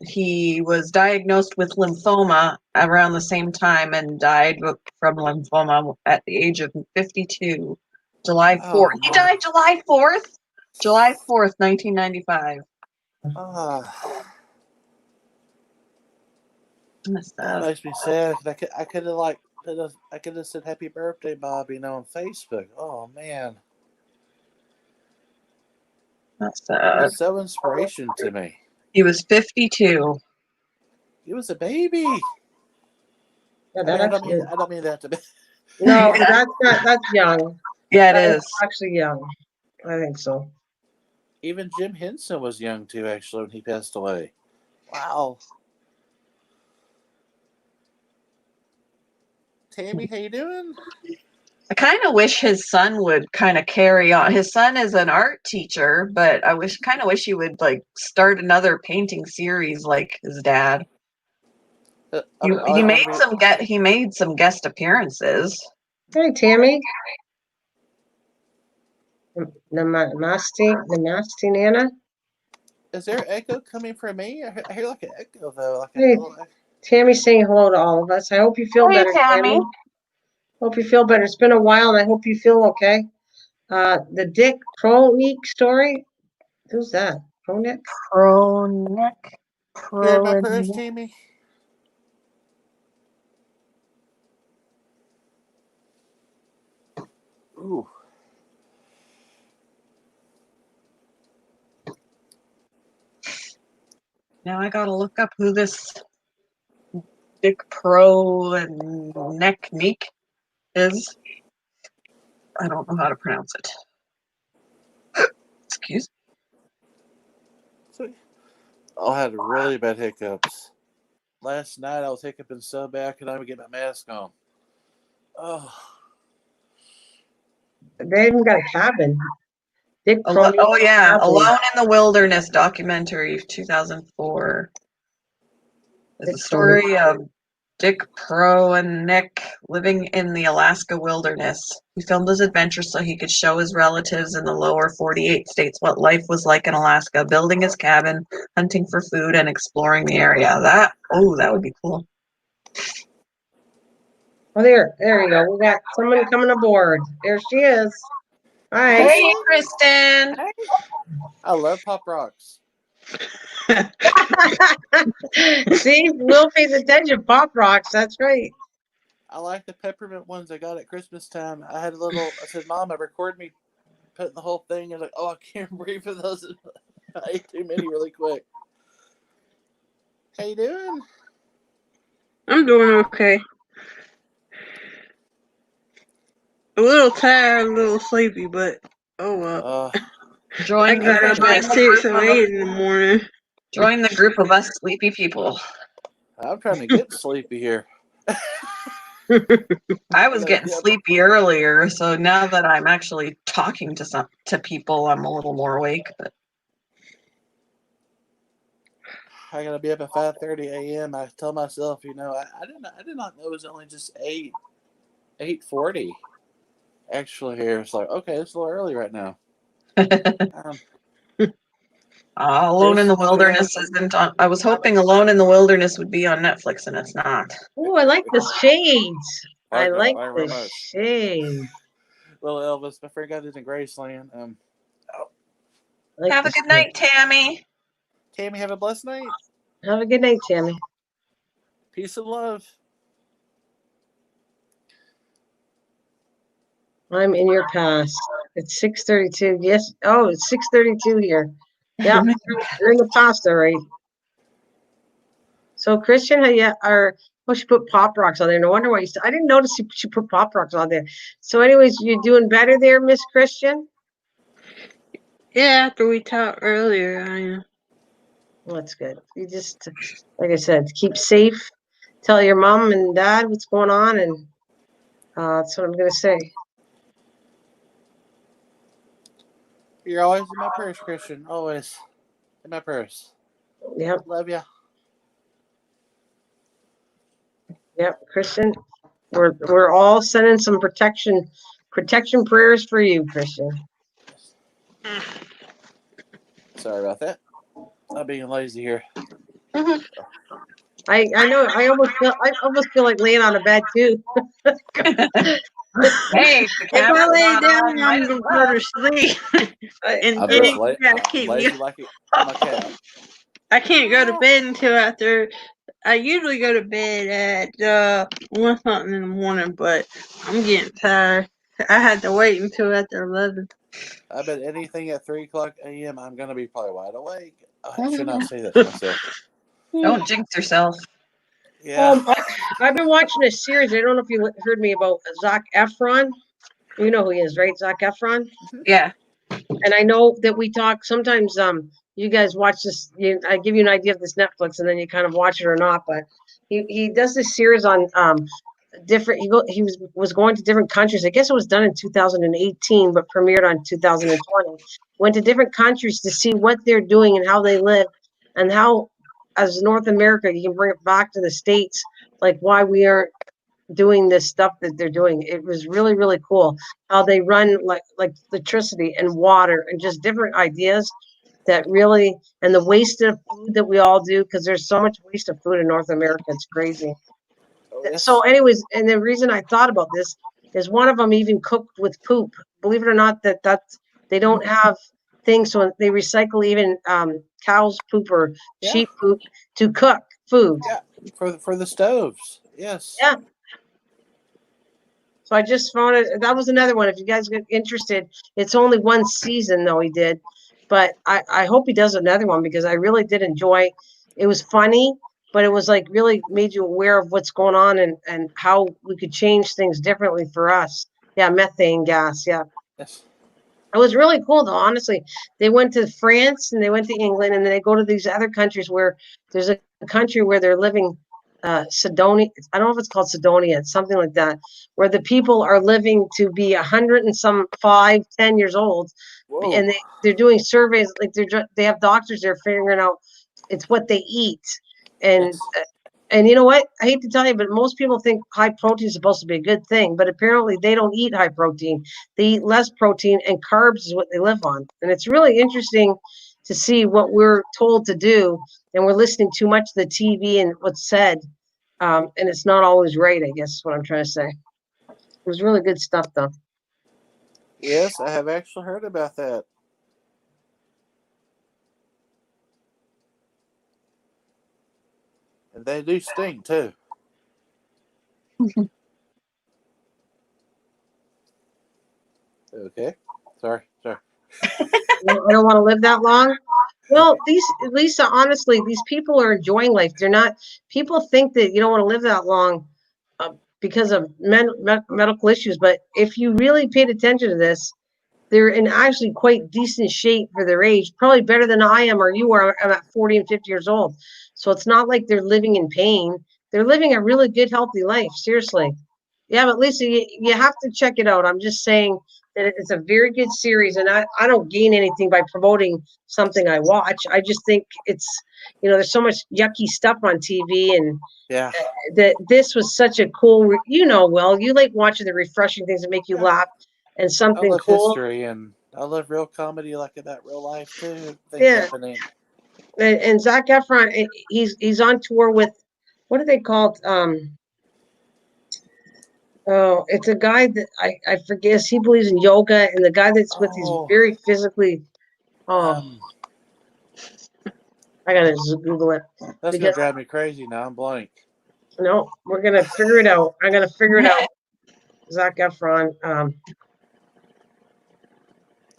He was diagnosed with lymphoma around the same time and died from lymphoma at the age of 52, July 4th. He died July 4th? July 4th, 1995. That makes me sad. I could have said happy birthday, Bob, on Facebook. Oh man. That's He sad. was so inspiration to me. He was 52. He was a baby. Yeah, I don't mean that to be. No, that's young. Yeah, That it is is. actually young. I think so. Even Jim Henson was young too, actually, when he passed away. Wow. Tammy, how you doing? I kind of wish his son would kind of carry on. His son is an art teacher, but I kind of wish he would start another painting series like his dad. He made some guest appearances. Hey, Tammy. Namaste, Nana. Is there echo coming from me? I hear like an echo though. Hey, Tammy's saying hello to all of us. I hope you feel better, Tammy. Hope you feel better. It's been a while, and I hope you feel okay. The Dick Pronik story. Who's that? Pronik? Hear my prayers, Tammy. Ooh. Now I gotta look up who this Dick Pro and Neck Meek is. I don't know how to pronounce it. Excuse me. I had really bad hiccups. Last night I was hiccuping so bad I could not even get my mask on. Oh. They even got a cabin. Dick Pronik. Oh yeah, Alone in the Wilderness documentary, 2004. It's the story of Dick Pro and Nick living in the Alaska wilderness. He filmed his adventures so he could show his relatives in the lower 48 states what life was like in Alaska, building his cabin, hunting for food, and exploring the area. That would be cool. Oh, there you go. We got someone coming aboard. There she is. Hi. Hey, Kristen. I love Pop Rocks. See, Will pays attention. Pop Rocks. That's right. I like the peppermint ones I got at Christmas time. I said, Mom, record me putting the whole thing in. Oh, I can't breathe for those. I ate too many really quick. How you doing? I'm doing okay. A little tired, a little sleepy, but oh well. I got up at 6 or 8 in the morning. Join the group of us sleepy people. I'm trying to get sleepy here. I was getting sleepy earlier, so now that I'm actually talking to people, I'm a little more awake. But I gotta be up at 5:30 a.m. I tell myself, I did not know it was only just 8:40. Actually, here it's like, okay, it's a little early right now. Alone in the Wilderness isn't on. I was hoping Alone in the Wilderness would be on Netflix, and it's not. Oh, I like the shades. I like the shades. Little Elvis, my friend got it in Graceland. Have a good night, Tammy. Tammy, have a blessed night. Have a good night, Tammy. Peace and love. I'm in your past. It's 6:32. Yes. Oh, it's 6:32 here. Yeah, you're in the past, all right. So Christian, she put Pop Rocks on there. No wonder why I didn't notice she put Pop Rocks on there. So anyways, you're doing better there, Miss Christian? Yeah, after we talked earlier, I am. Well, that's good. You just, like I said, keep safe. Tell your mom and dad what's going on, and that's what I'm going to say. You're always in my prayers, Christian. Always in my prayers. Yep. Love ya. Yep, Christian. We're all sending some protection prayers for you, Christian. Sorry about that. I'm being lazy here. I know. I almost feel like laying on a bed too. Hey, If I lay down, I'm gonna go to sleep. And I'm then just you gotta keep me. lazy like a cat. I can't go to bed until after. I usually go to bed at 1 something in the morning, but I'm getting tired. I had to wait until after 11. I bet anything at 3:00 a.m. I'm gonna be probably wide awake. I should not say that to myself. Don't jinx yourself. Yeah. I've been watching a series. I don't know if you heard me about Zac Efron. You know who he is, right? Zac Efron. Yeah. And I know that we talk sometimes. You guys watch this. I give you an idea of this Netflix, and then you kind of watch it or not. But he does this series on different. He was going to different countries. I guess it was done in 2018, but premiered on 2020. Went to different countries to see what they're doing and how they live, and how, as North America, you can bring it back to the States, like why we aren't doing this stuff that they're doing. It was really, really cool how they run like electricity and water and just different ideas that really, and the waste of food that we all do, because there's so much waste of food in North America. It's crazy. Oh, yes. So anyways, and the reason I thought about this is one of them even cooked with poop. Believe it or not, that's they don't have things, so they recycle even cow's poop or sheep poop to cook food. Yeah, for the stoves. Yes. Yeah. So I just found it. That was another one. If you guys get interested, it's only one season though he did, but I hope he does another one because I really did enjoy. It was funny, but it was like really made you aware of what's going on and how we could change things differently for us. Yeah, methane gas. Yeah. Yes. It was really cool, though. Honestly, they went to France and they went to England, and then they go to these other countries where there's a country where they're living, Sidonia. I don't know if it's called Sidonia. It's something like that, where the people are living to be 100 and some 5, 10 years old, Whoa. and they're doing surveys. Like they have doctors there figuring out it's what they eat, and Yes. and you know what? I hate to tell you, but most people think high protein is supposed to be a good thing, but apparently they don't eat high protein. They eat less protein, and carbs is what they live on. And it's really interesting to see what we're told to do, and we're listening too much to the TV and what's said, and it's not always right, I guess is what I'm trying to say. It was really good stuff, though. Yes, I have actually heard about that. And they do sting too. Okay. Sorry. I don't want to live that long. Well, Lisa, honestly, these people are enjoying life. They're not. People think that you don't want to live that long because of medical issues. But if you really paid attention to this, they're in actually quite decent shape for their age, probably better than I am or you are. I'm at 40 and 50 years old. So it's not like they're living in pain. They're living a really good, healthy life. Seriously. Yeah, but Lisa, you have to check it out. I'm just saying that it's a very good series, and I don't gain anything by promoting something I watch. I just think it's, there's so much yucky stuff on TV, and Yeah. that this was such a cool, Will, you like watching the refreshing things that make you laugh and I something love cool. history and I love real comedy like about real life too. Things Yeah. happening. And Zac Efron, he's on tour with, what are they called? Oh, it's a guy that I forget. He believes in yoga, and the guy that's with he's very physically. Oh, I gotta just Google it. That's gonna drive me crazy now. I'm blank. No, we're gonna figure it out. I'm gonna figure it out. Zac Efron.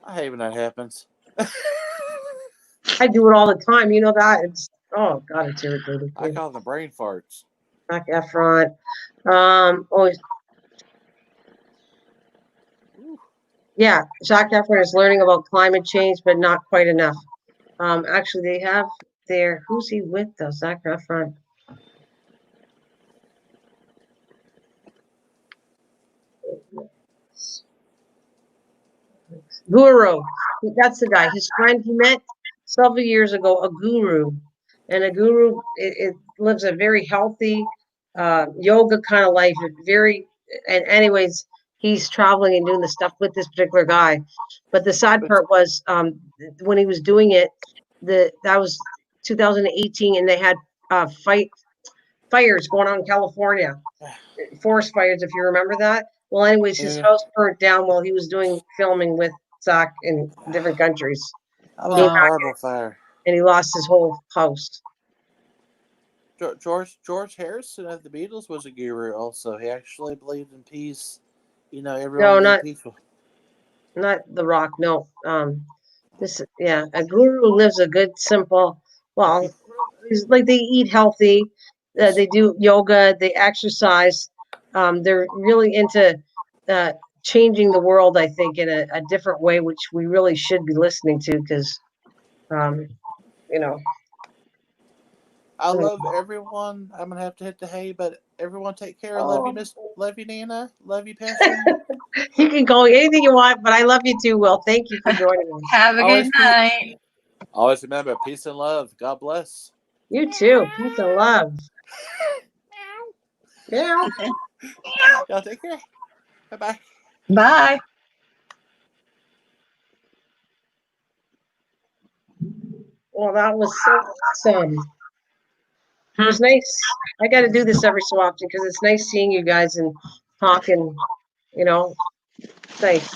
I hate when that happens. I do it all the time. You know that. Oh God, it's irritating. I call them brain farts. Zac Efron. Oh, yeah. Zac Efron is learning about climate change, but not quite enough. Actually, they have there. Who's he with though? Zac Efron. Guru. That's the guy. His friend he met several years ago, a guru. And a guru it lives a very healthy yoga kind of life. Very and anyways, he's traveling and doing the stuff with this particular guy. But the sad part was when he was doing it, that was 2018 and they had fires going on in California. Forest fires, if you remember that. Well, anyways, his house burnt down while he was doing filming with Zach in different countries. That was a horrible fire. And he lost his whole house. George Harrison of the Beatles was a guru also. He actually believed in peace. Everyone being peaceful. Not The Rock, no. A guru lives a good, simple, well, it's like they eat healthy, they do yoga, they exercise. They're really into changing the world, I think, in a different way, which we really should be listening to because, I love everyone. I'm gonna have to hit the hay, but everyone take care. Love you, love you, Nana. Love you, Passion. You can call me anything you want, but I love you too, Will. Thank you for joining us. Have a good night. Always remember, peace and love. God bless. You too. Peace and love. Meow. Y'all take care. Bye-bye. Bye. Well, that was so awesome. It was nice. I got to do this every so often because it's nice seeing you guys and talking. It's nice.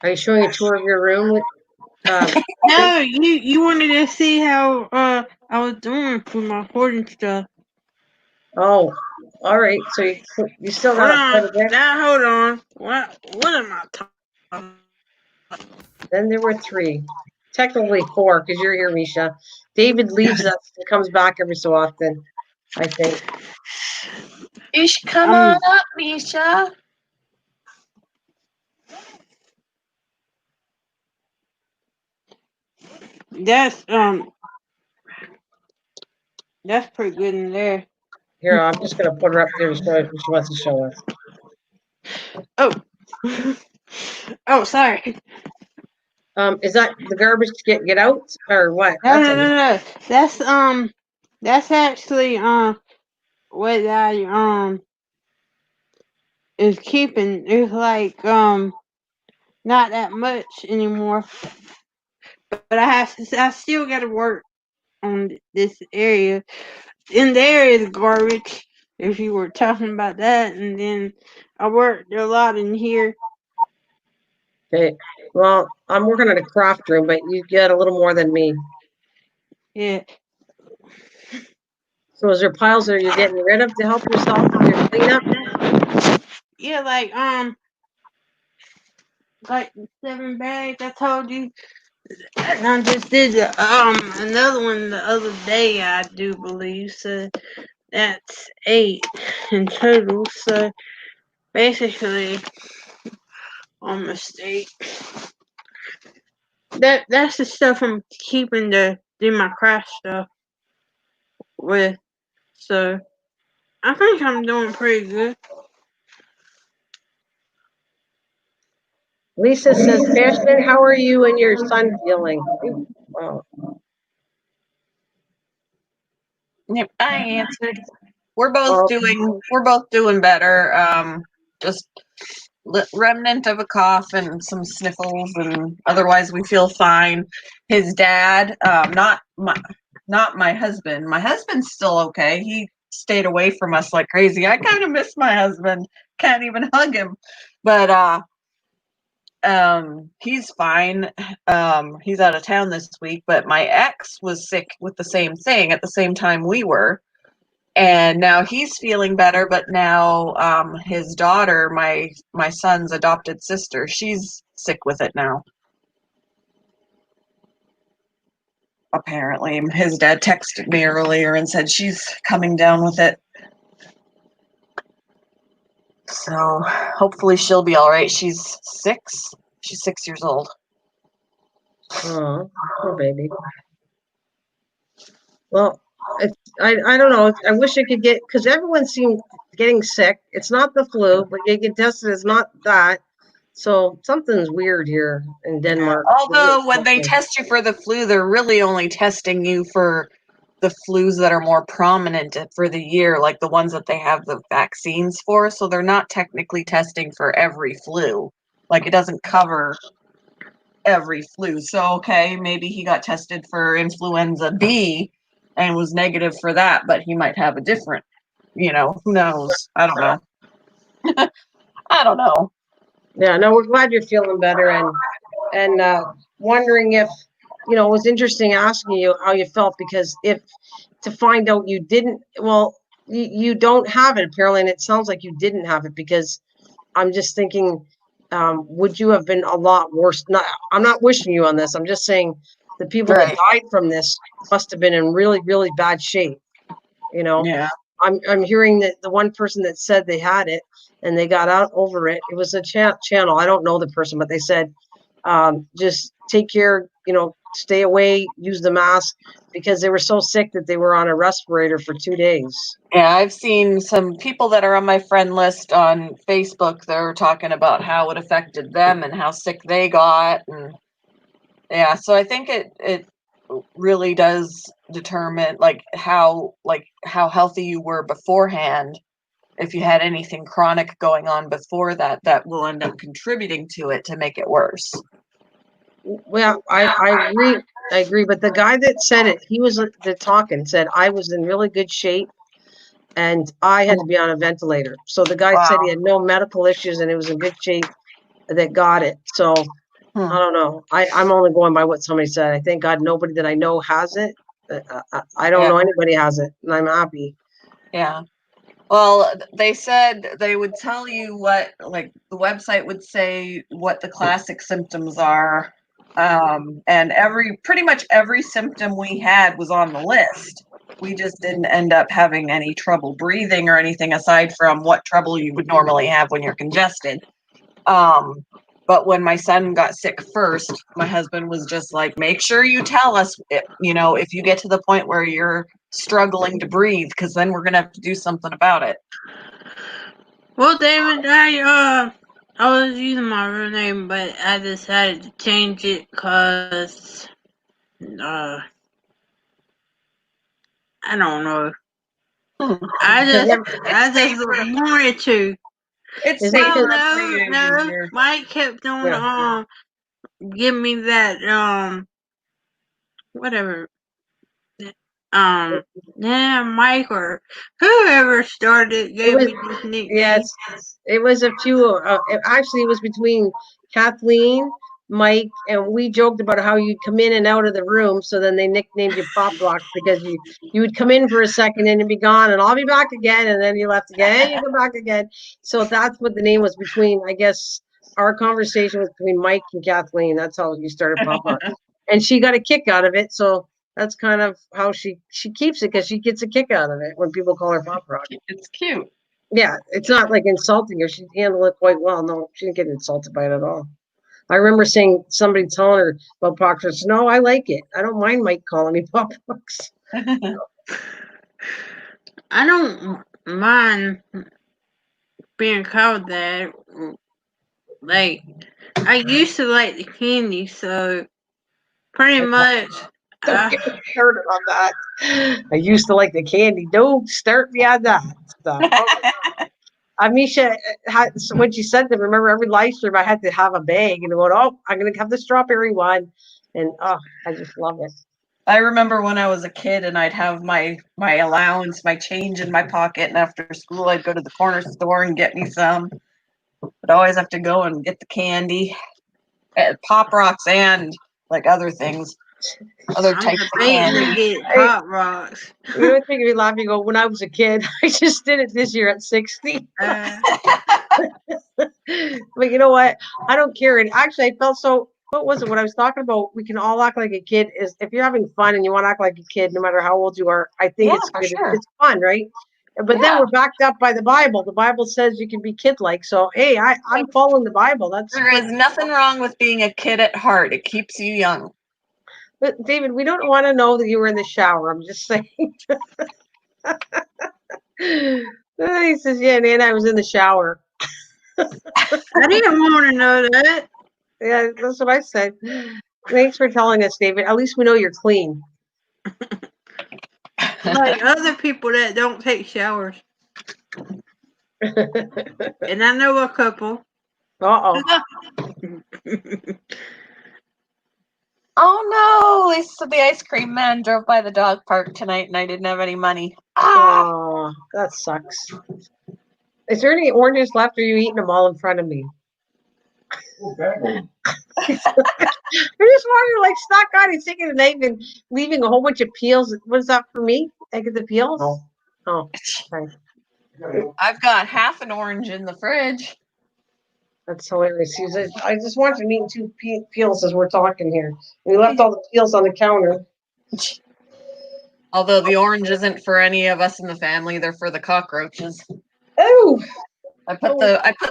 Are you showing a tour of your room? No, you wanted to see how I was doing for my hoarding stuff. Oh, all right. So you still got quite a bit. Now hold on. What am I talking? Then there were 3, technically 4, because you're here, Misha. David leaves us and comes back every so often, I think. You should come on up, Misha. That's pretty good in there. Here, I'm just gonna put her up there to show if she wants to show us. Oh, sorry. Is that the garbage to get out or what? No. That's actually what I is keeping. It's like not that much anymore. But I still got to work on this area. In the area is garbage. If you were talking about that, and then I worked a lot in here. Okay. Well, I'm working on a craft room, but you get a little more than me. Yeah. So is there piles that you're getting rid of to help yourself with your cleanup? Yeah, like 7 bags I told you. And I just did another one the other day, I do believe. So that's 8 in total. So basically, almost 8. That's the stuff I'm keeping to do my craft stuff with. So I think I'm doing pretty good. Lisa says, Ashton, how are you and your son feeling? Wow. Yep, I answered. We're both doing better. Just remnant of a cough and some sniffles, and otherwise we feel fine. His dad, not my husband. My husband's still okay. He stayed away from us like crazy. I kind of miss my husband. Can't even hug him, but he's fine. He's out of town this week, but my ex was sick with the same thing at the same time we were. And now he's feeling better, but now his daughter, my son's adopted sister, she's sick with it now. apparently. His dad texted me earlier and said she's coming down with it. So hopefully she'll be all right. She's 6. She's 6 years old. Oh, poor baby. Well, I don't know. I wish I could get, because everyone seemed getting sick. It's not the flu, but you get tested. It's not that. So something's weird here in Denmark. Although when they test you for the flu, they're really only testing you for the flus that are more prominent for the year, like the ones that they have the vaccines for. So they're not technically testing for every flu. Like it doesn't cover every flu. So, okay, maybe he got tested for influenza B and was negative for that, but he might have a different, who knows? I don't know. I don't know. Yeah, no, we're glad you're feeling better, and wondering if, it was interesting asking you how you felt, because if to find out you didn't, well, you don't have it apparently, and it sounds like you didn't have it, because I'm just thinking, would you have been a lot worse? I'm not wishing you on this. I'm just saying the people that died from this must have been in really, really bad shape. Yeah. I'm hearing that the one person that said they had it and they got out over it. It was a channel. I don't know the person, but they said, just take care, stay away, use the mask, because they were so sick that they were on a respirator for 2 days. Yeah, I've seen some people that are on my friend list on Facebook. They're talking about how it affected them and how sick they got, and yeah. So I think it really does determine how healthy you were beforehand. If you had anything chronic going on before that, that will end up contributing to it to make it worse. Well, I agree. But the guy that said it, he was the talking said I was in really good shape and I had to be on a ventilator. So the guy said he had no medical issues and it was in good shape that got it. So I don't know. I'm only going by what somebody said. I thank God nobody that I know has it. I don't know anybody has it, and I'm happy. Yeah. Well, they said they would tell you what, like the website would say what the classic symptoms are. And pretty much every symptom we had was on the list. We just didn't end up having any trouble breathing or anything aside from what trouble you would normally have when you're congested. But when my son got sick first, my husband was just like, make sure you tell us, if you get to the point where you're struggling to breathe, because then we're going to have to do something about it. Well, David, I was using my real name, but I decided to change it because, I don't know. I just wanted to. It's no. Mike kept on giving me that whatever. Mike or whoever started gave me this nickname. Yes, it was a few. Actually, it was between Kathleen, Mike, and we joked about how you'd come in and out of the room. So then they nicknamed you Pop Rocks because you would come in for a second and you'd be gone, and I'll be back again, and then you left again, and you go back again. So that's what the name was between. I guess our conversation was between Mike and Kathleen. That's how you started Pop Rocks, and she got a kick out of it. So that's kind of how she keeps it, because she gets a kick out of it when people call her Pop Rock. It's cute. Yeah, it's not like insulting her. She handled it quite well. No, she didn't get insulted by it at all. I remember saying somebody telling her about Pop Rocks. No, I like it. I don't mind Mike calling me Pop Rocks. I don't mind being called that. Like, I used to like the candy, so pretty much. Don't get me started on that. I used to like the candy. Don't start me on that stuff. Amisha when she said that, remember every live stream I had to have a bag and going, oh, I'm going to have the strawberry one. And I just love it. I remember when I was a kid and I'd have my allowance, my change in my pocket, and after school I'd go to the corner store and get me some. I'd always have to go and get the candy, Pop Rocks, and like other things, other types of candy. Get Pop Rocks. You know what made me laugh? You go, when I was a kid, I just did it this year at 60. But you know what? I don't care. And actually, I felt so what was it? What I was talking about, we can all act like a kid. Is if you're having fun and you want to act like a kid, no matter how old you are, I think Yeah, it's for good. sure. It's fun, right? But then Yeah. we're backed up by the Bible. The Bible says you can be kid-like. So hey, I'm following the Bible. That's There is nothing wrong with being a kid at heart. It keeps you young. But David, we don't want to know that you were in the shower. I'm just saying. He says, yeah, Nana, I was in the shower. I didn't want to know that. Yeah, that's what I said. Thanks for telling us, David. At least we know you're clean. Like other people that don't take showers. And I know a couple. Uh-oh. Oh no, Lisa, the ice cream man drove by the dog park tonight and I didn't have any money. Ah! Oh, that sucks. Is there any oranges left, or are you eating them all in front of me? I just wonder, like, stock God, he's taking a knife and leaving a whole bunch of peels. What is that for me? I get the peels? Oh, okay. I've got half an orange in the fridge. That's hilarious. He says, I just want you eating two peels as we're talking here. We left all the peels on the counter. Although the orange isn't for any of us in the family, they're for the cockroaches. Oh, I put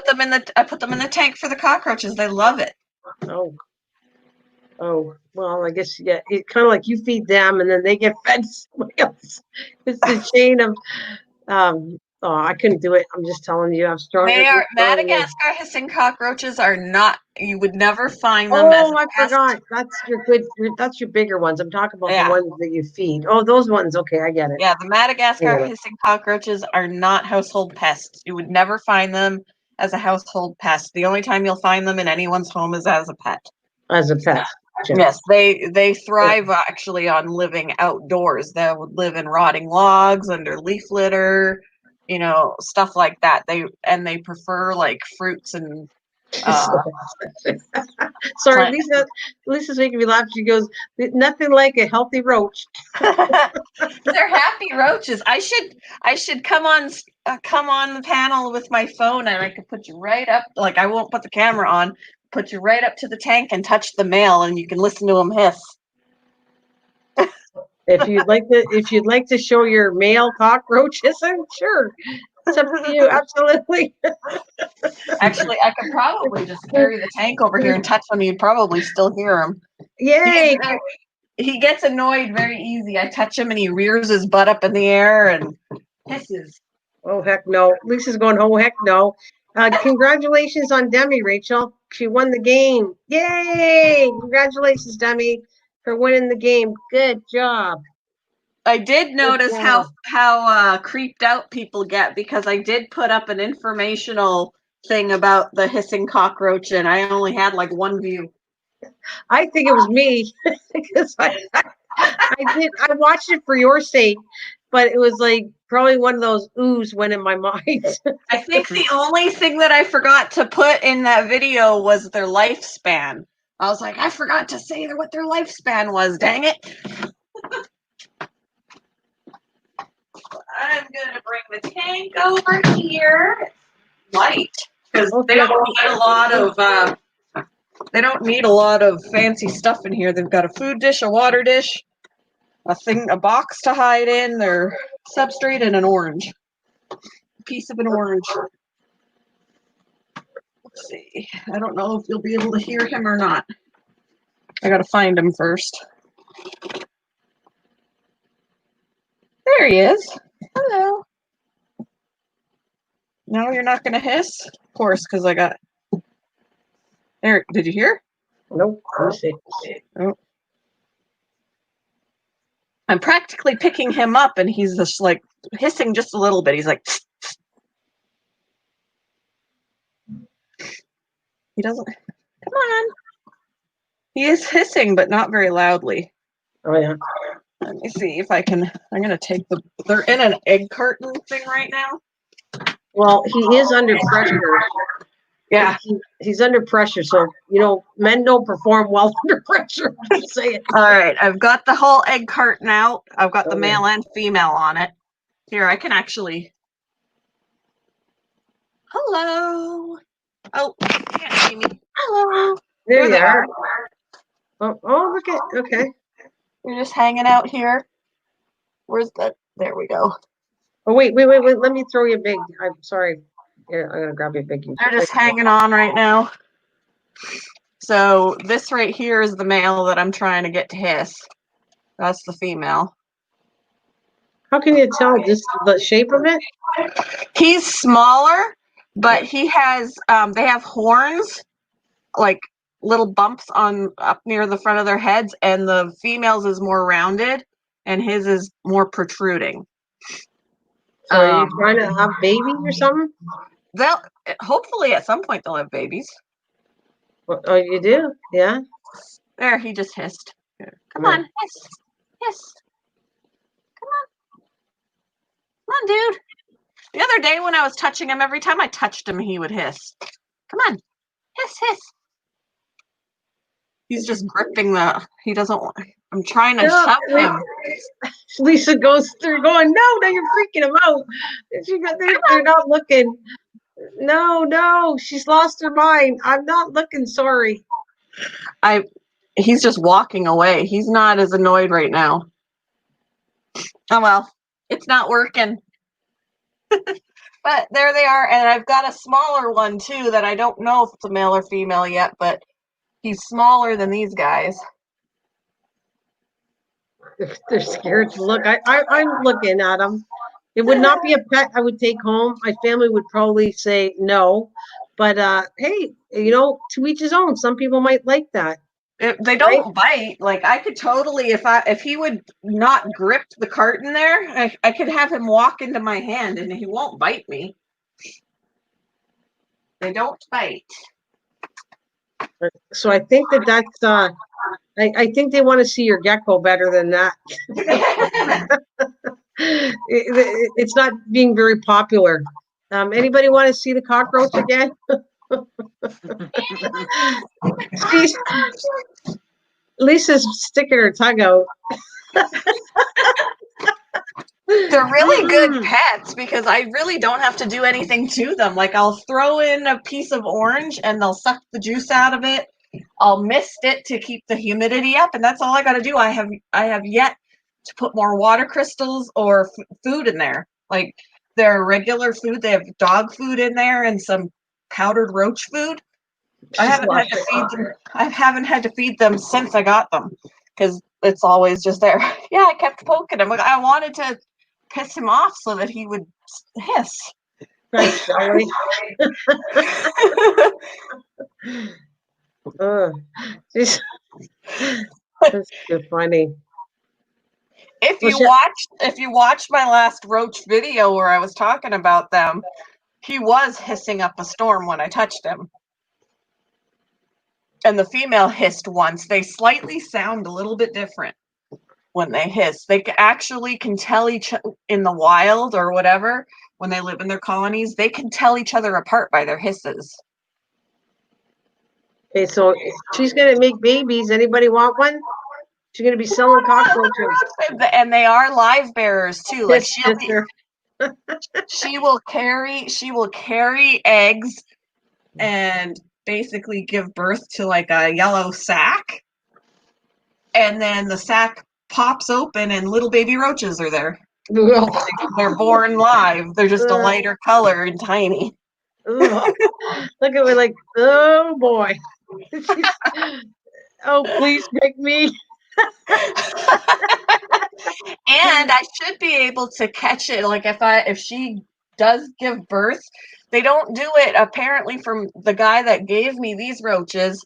them in the tank for the cockroaches. They love it. oh. Well, I guess yeah. It's kind of like you feed them, and then they get fed to somebody else. It's the chain of. Oh, I couldn't do it. I'm just telling you, I'm stronger. They are Madagascar hissing cockroaches are not. You would never find them as Oh, I forgot. That's your good. That's your bigger ones. I'm talking about the ones that you feed. Oh, those ones. Okay, I get it. Yeah, the Madagascar hissing cockroaches are not household pests. You would never find them as a household pest. The only time you'll find them in anyone's home is as a pet. As a pet. Yes, they thrive actually on living outdoors. They would live in rotting logs, under leaf litter, stuff like that. They prefer like fruits and Sorry, Lisa's making me laugh. She goes, nothing like a healthy roach. They're happy roaches. I should come on the panel with my phone and I could put you right up. Like, I won't put the camera on. Put you right up to the tank and touch the male, and you can listen to them hiss. If you'd like to show your male cockroaches, I'm sure. It's up to you. Absolutely. Actually, I could probably just carry the tank over here and touch them. You'd probably still hear him. Yay! He gets annoyed very easy. I touch him and he rears his butt up in the air and hisses. Oh, heck no. Lisa's going, oh, heck no. Congratulations on Demi, Rachel. She won the game. Yay! Congratulations, Demi, for winning the game. Good job. I did notice how creeped out people get, because I did put up an informational thing about the hissing cockroach and I only had like one view. I think it was me because I watched it for your sake, but it was like probably one of those oohs went in my mind. I think the only thing that I forgot to put in that video was their lifespan. I was like, I forgot to say what their lifespan was, dang it. I'm gonna bring the tank over here. Light. Because they don't need a lot of fancy stuff in here. They've got a food dish, a water dish, a box to hide in, their substrate, and an orange. A piece of an orange. Let's see. I don't know if you'll be able to hear him or not. I gotta find him first. There he is. Hello. No, you're not gonna hiss? Of course, because I got... There, did you hear? Nope. Let me see. Oh. I'm practically picking him up and he's just like hissing just a little bit. He's like... He doesn't... Come on. He is hissing, but not very loudly. Oh, yeah. Let me see if I can... I'm gonna take the... They're in an egg carton thing right now. Well, he is under pressure. Yeah. He's under pressure, so, men don't perform well under pressure. Just say it. All right, I've got the whole egg carton out. I've got the male and female on it. Here, I can actually... Hello. Oh, you can't see me. Hello. There you are. Oh, look at, okay. You're just hanging out here. Where's the, there we go. Oh, wait. Let me throw you a big. I'm sorry. Here, I'm gonna grab you a big. They're just hanging on right now. So this right here is the male that I'm trying to get to hiss. That's the female. How can you tell just the shape of it? He's smaller, but he has, they have horns, like little bumps on up near the front of their heads, and the female's is more rounded, and his is more protruding. So are you trying to have babies or something? They'll hopefully at some point they'll have babies. Oh, you do? Yeah. There, he just hissed. Come Yeah. on, hiss, hiss. Come on, dude. The other day when I was touching him, every time I touched him, he would hiss. Come on, hiss, hiss. He's just gripping the. He doesn't want. I'm trying to shove him. Lisa goes through going, no, you're freaking them out. They're not looking. No, she's lost her mind. I'm not looking, sorry. He's just walking away. He's not as annoyed right now. Oh well, it's not working. But there they are, and I've got a smaller one too that I don't know if it's a male or female yet, but he's smaller than these guys. They're scared to look. I'm looking at them. It would not be a pet I would take home. My family would probably say no. But hey, to each his own. Some people might like that. They don't bite. Like I could totally, if he would not grip the carton there, I could have him walk into my hand and he won't bite me. They don't bite. So I think that's I think they want to see your gecko better than that. It's not being very popular. Anybody want to see the cockroach again? Lisa's sticking her tongue out. They're really good pets because I really don't have to do anything to them. Like I'll throw in a piece of orange and they'll suck the juice out of it. I'll mist it to keep the humidity up, and that's all I got to do. I have yet to put more water crystals or food in there. Like their regular food, they have dog food in there and some powdered roach food. I haven't had to feed them. I haven't had to feed them since I got them because it's always just there. Yeah, I kept poking him. I wanted to piss him off so that he would hiss. That's silly. That's too funny. If you watch my last roach video where I was talking about them, he was hissing up a storm when I touched him. And the female hissed once. They slightly sound a little bit different when they hiss. They actually can tell each in the wild or whatever, when they live in their colonies, they can tell each other apart by their hisses. Okay, so she's gonna make babies. Anybody want one? She's gonna be selling cockroaches. And they are live bearers too. Like she will carry eggs and basically give birth to like a yellow sack. And then the sack pops open and little baby roaches are there. They're born live. They're just a lighter color and tiny. Look at me like, oh boy. Oh, please pick me. And I should be able to catch it. Like if she does give birth, they don't do it apparently from the guy that gave me these roaches.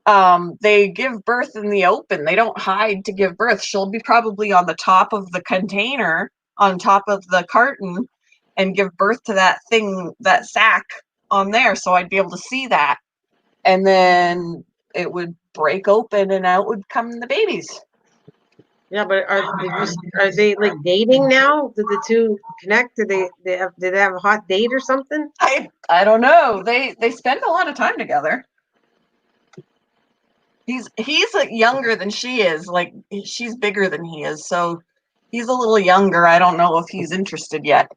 They give birth in the open. They don't hide to give birth. She'll be probably on the top of the container, on top of the carton, and give birth to that thing, that sack on there. So I'd be able to see that. And then it would break open and out would come the babies. Yeah, but are they like dating now? Did the two connect? Did they have a hot date or something? I don't know. They spend a lot of time together. He's younger than she is. Like she's bigger than he is, so he's a little younger. I don't know if he's interested yet.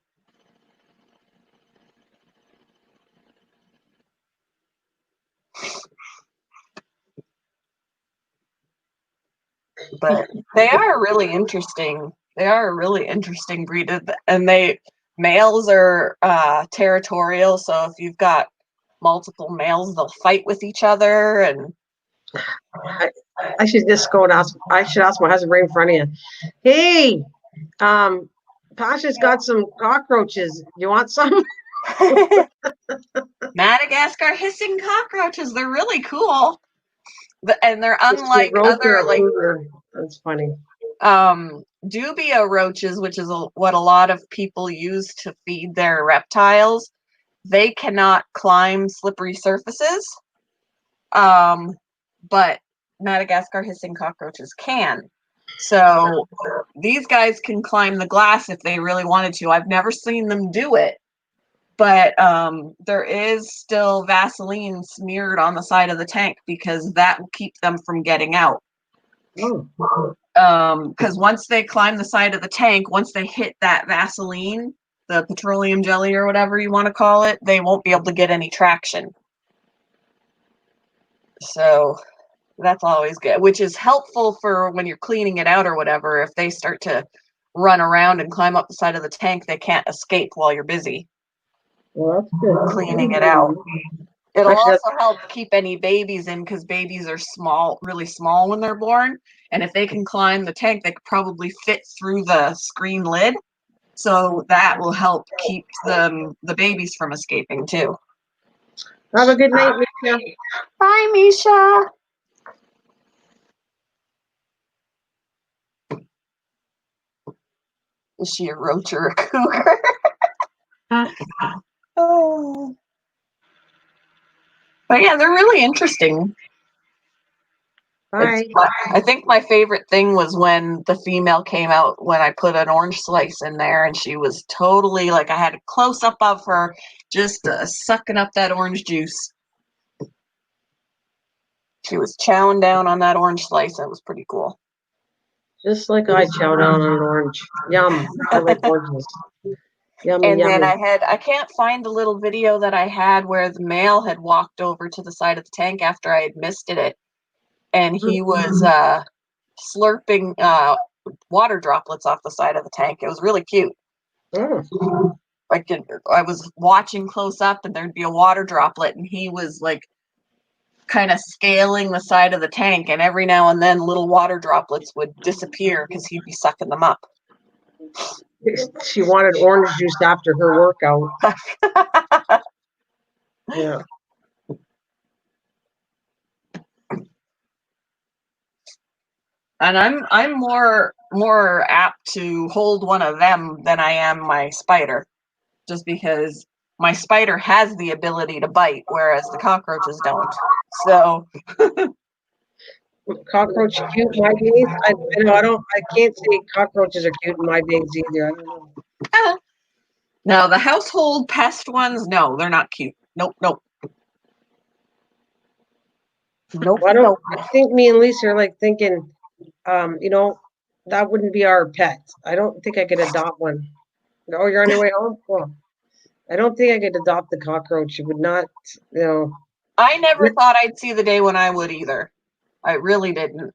But they are really interesting. They are a really interesting breed, and males are territorial. So if you've got multiple males, they'll fight with each other. And I should just go and ask. I should ask my husband right in front of you. Hey, Pasha's got some cockroaches. You want some? Madagascar hissing cockroaches. They're really cool. And they're Is she a unlike roach or other, a like, cougar? That's funny. dubia roaches, which is what a lot of people use to feed their reptiles. They cannot climb slippery surfaces, but Madagascar hissing cockroaches can. So these guys can climb the glass if they really wanted to. I've never seen them do it, but there is still Vaseline smeared on the side of the tank because that will keep them from getting out. Oh. Because once they climb the side of the tank, once they hit that Vaseline, the petroleum jelly or whatever you want to call it, they won't be able to get any traction. So that's always good, which is helpful for when you're cleaning it out or whatever. If they start to run around and climb up the side of the tank, they can't escape while you're busy cleaning it out. It'll also help keep any babies in because babies are small, really small when they're born. And if they can climb the tank, they could probably fit through the screen lid. So that will help keep the babies from escaping too. Have a good night, Misha. Bye, Misha. Is she a roach or a cougar? Oh. But yeah, they're really interesting. Bye. I think my favorite thing was when the female came out when I put an orange slice in there, and she was totally like, I had a close up of her just sucking up that orange juice. She was chowing down on that orange slice. It was pretty cool. Just like I chow down on an orange. Yum. I like oranges. Yummy, And yummy. then I can't find the little video that I had where the male had walked over to the side of the tank after I had misted it, and he was slurping water droplets off the side of the tank. It was really cute. Oh. Like I was watching close up, and there'd be a water droplet, and he was like kind of scaling the side of the tank, and every now and then little water droplets would disappear because he'd be sucking them up. She wanted orange juice after her workout. Yeah. And I'm more apt to hold one of them than I am my spider, just because my spider has the ability to bite, whereas the cockroaches don't. So Cockroach cute in my days. I know I can't say cockroaches are cute in my days either. I don't know. no, the household pest ones, no, they're not cute. Nope. I think me and Lisa are like thinking, that wouldn't be our pet. I don't think I could adopt one. Oh, you're on your way home? Cool. I don't think I could adopt the cockroach. It would not, I never thought I'd see the day when I would either. I really didn't.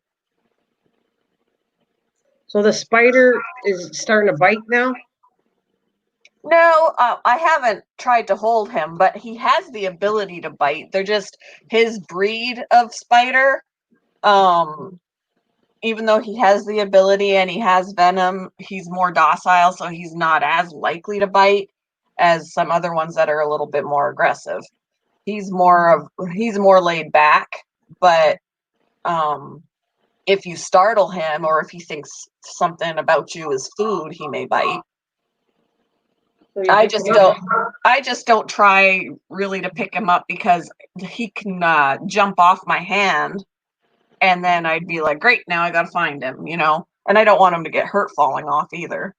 So the spider is starting to bite now? No, I haven't tried to hold him, but he has the ability to bite. They're just his breed of spider. Even though he has the ability and he has venom, he's more docile, so he's not as likely to bite as some other ones that are a little bit more aggressive. He's more laid back, but if you startle him or if he thinks something about you is food, he may bite. So I just don't try really to pick him up because he can jump off my hand, and then I'd be like, great, now I gotta find him, and I don't want him to get hurt falling off either.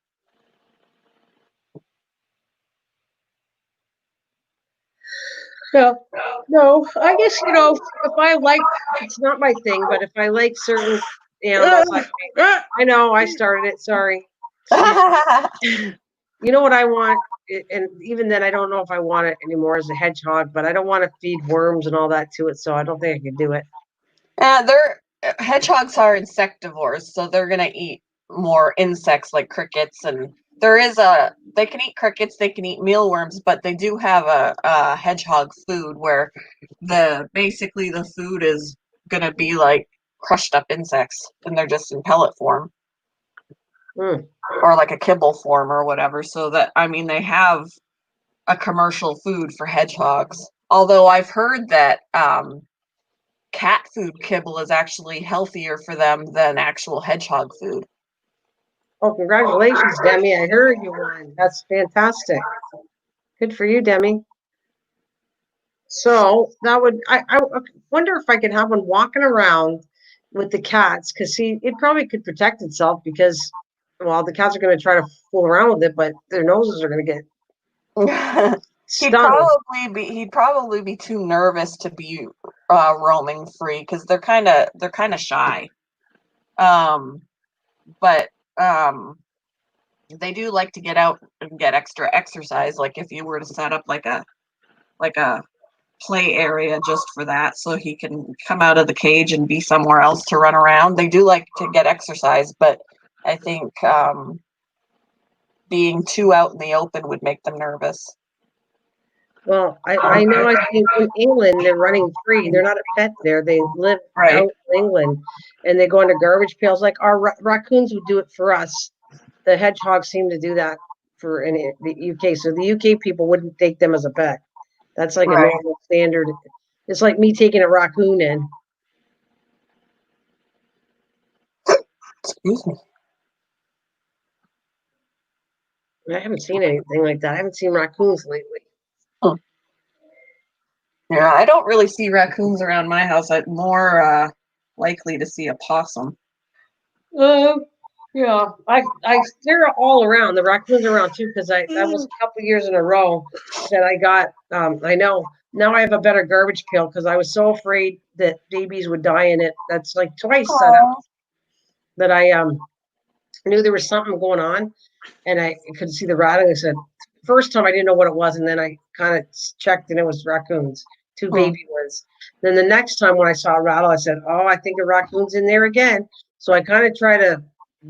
No, I guess, if I like, it's not my thing, but if I like certain animals, I know I started it, sorry. You know what I want, and even then I don't know if I want it anymore as a hedgehog, but I don't want to feed worms and all that to it, so I don't think I can do it. hedgehogs are insectivores, so they're gonna eat more insects like crickets, and they can eat crickets, they can eat mealworms, but they do have a hedgehog food where basically the food is gonna be like crushed up insects, and they're just in pellet form. Or like a kibble form or whatever. So that, I mean, they have a commercial food for hedgehogs. Although I've heard that cat food kibble is actually healthier for them than actual hedgehog food. Oh, congratulations, Demi. I heard you won. That's fantastic. Good for you, Demi. So that would, I wonder if I could have one walking around with the cats, because see, it probably could protect itself because, well, the cats are going to try to fool around with it, but their noses are going to get stung. He'd probably be too nervous to be roaming free because they're kind of shy. But they do like to get out and get extra exercise. Like if you were to set up like a play area just for that, so he can come out of the cage and be somewhere else to run around. They do like to get exercise, but I think being too out in the open would make them nervous. Well, I know I think in England they're running free. They're not a pet there. They live out in England, and they go into garbage pails. Like our raccoons would do it for us. The hedgehogs seem to do that for in the UK. So the UK people wouldn't take them as a pet. That's like a normal standard. It's like me taking a raccoon in. Excuse me. I haven't seen anything like that. I haven't seen raccoons lately. Yeah, I don't really see raccoons around my house. I'm more likely to see a possum. Yeah, they're all around. The raccoons are around too, because that was a couple years in a row that I got. I know now I have a better garbage pail because I was so afraid that babies would die in it. That's like twice set up that I knew there was something going on, and I could see the rattling. I said, first time I didn't know what it was, and then I kind of checked, and it was raccoons, two baby ones. Then the next time when I saw a rattle, I said, "Oh, I think a raccoon's in there again." So I kind of try to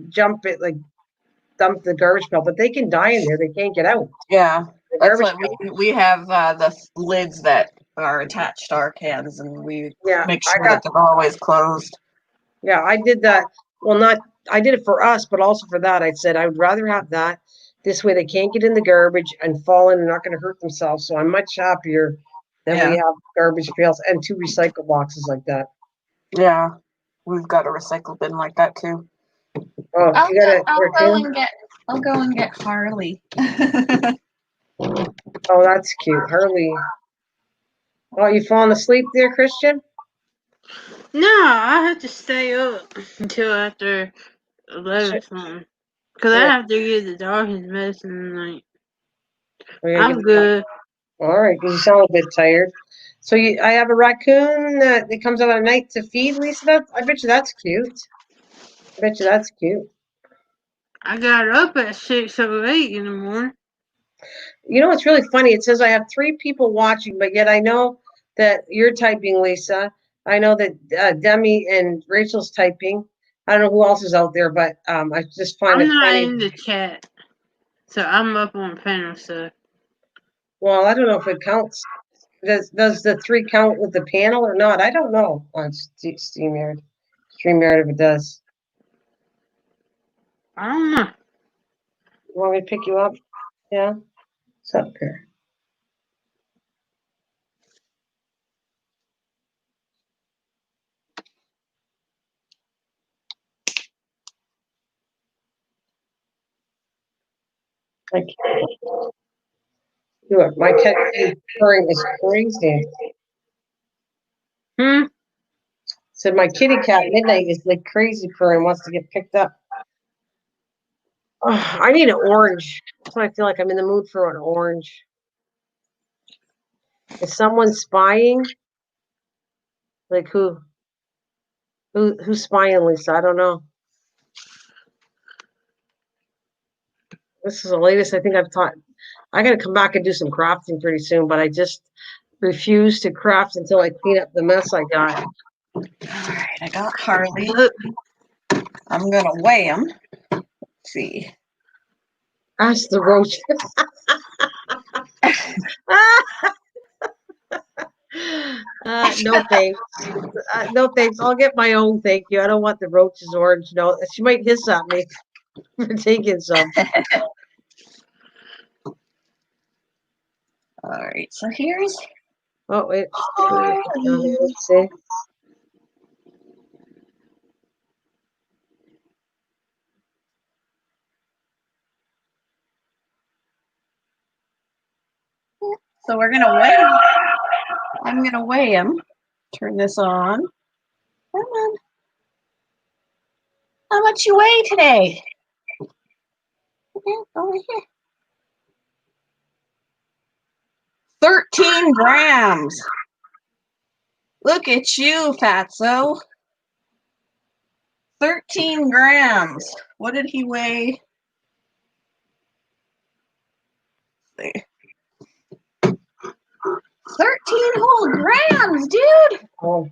jump it, like dump the garbage pail, but they can die in there. They can't get out. Yeah, that's what we have the lids that are attached to our cans, and we make sure that they're always closed. Yeah, I did that. Well, I did it for us, but also for that. I said I would rather have that. This way they can't get in the garbage and fall in and not going to hurt themselves. So I'm much happier that we have garbage pails and 2 recycle boxes like that. Yeah, we've got a recycle bin like that too. Oh, I'll go and get Harley. Oh, that's cute, Harley. Oh, you falling asleep there, Christian? No, I have to stay up until after 11 something. Because I have to get the dog's medicine tonight. I'm good. All right, because you sound a bit tired. So I have a raccoon that comes out at night to feed, Lisa. I bet you that's cute. I got up at 6:08 in the morning. You know what's really funny? It says I have 3 people watching, but yet I know that you're typing, Lisa. I know that Demi and Rachel's typing. I don't know who else is out there, but I just find it funny. I'm not in the chat, so I'm up on panel stuff. Well, I don't know if it counts. Does the 3 count with the panel or not? I don't know on StreamYard if it does. I don't know. You want me to pick you up? Yeah, it's up here. Look, my cat purring is crazy. Said my kitty cat Midnight is like crazy purring, wants to get picked up. Oh, I need an orange. That's why I feel like I'm in the mood for an orange. Is someone spying? Like who? Who's spying, Lisa? I don't know. This is the latest I think I've taught. I got to come back and do some crafting pretty soon, but I just refuse to craft until I clean up the mess I got. All right, I got Harley. I'm gonna weigh him. Let's see. Ask the roach. No thanks. No thanks. I'll get my own. Thank you. I don't want the roach's orange. No, she might hiss at me for taking some. All right, so here's. Oh wait. Harley. Let's see. So we're gonna weigh him. I'm gonna weigh him. Turn this on. Come on. How much you weigh today? Over here. 13 grams. Look at you, fatso. 13 grams. What did he weigh? Let's see. 13 whole grams, dude. Oh,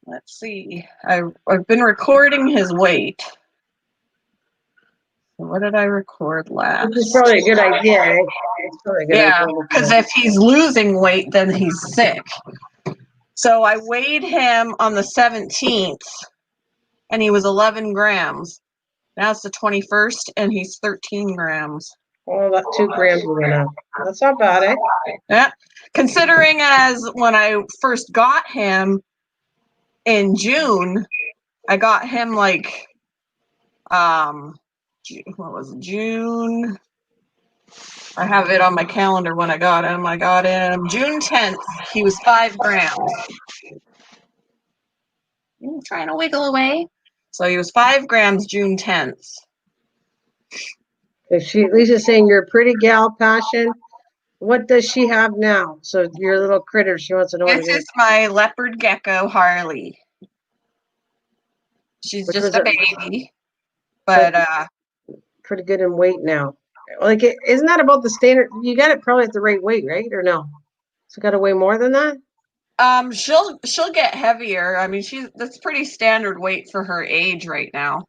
Let's see. I've been recording his weight. So what did I record last? this is probably a good idea. Eh? It's probably a good Yeah, idea. because if he's losing weight, then he's sick. So I weighed him on the 17th, and he was 11 grams. Now it's the 21st, and he's 13 grams. Oh, that 2 grams we went up. That's not bad, eh? Yeah, considering as when I first got him in June, I got him like, what was it, June? I have it on my calendar when I got him. I got him June 10th. He was 5 grams. You trying to wiggle away? So he was 5 grams June 10th. If Lisa's saying you're a pretty gal, Passion. What does she have now? So your little critter, she wants to know what This it is is. my leopard gecko, Harley. She's Which just was a a baby, but pretty good in weight now. Like, isn't that about the standard? You got it probably at the right weight, right? Or no? So got to weigh more than that? she'll get heavier. I mean, that's pretty standard weight for her age right now.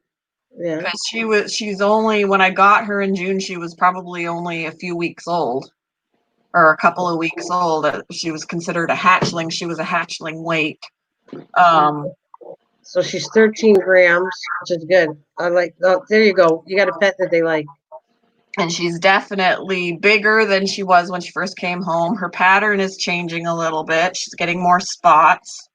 Yeah. Because she's only, when I got her in June, she was probably only a few weeks old, or a couple of weeks old. She was considered a hatchling. She was a hatchling weight. So she's 13 grams, which is good. I like. Oh, there you go. You got a pet that they like. And she's definitely bigger than she was when she first came home. Her pattern is changing a little bit. She's getting more spots.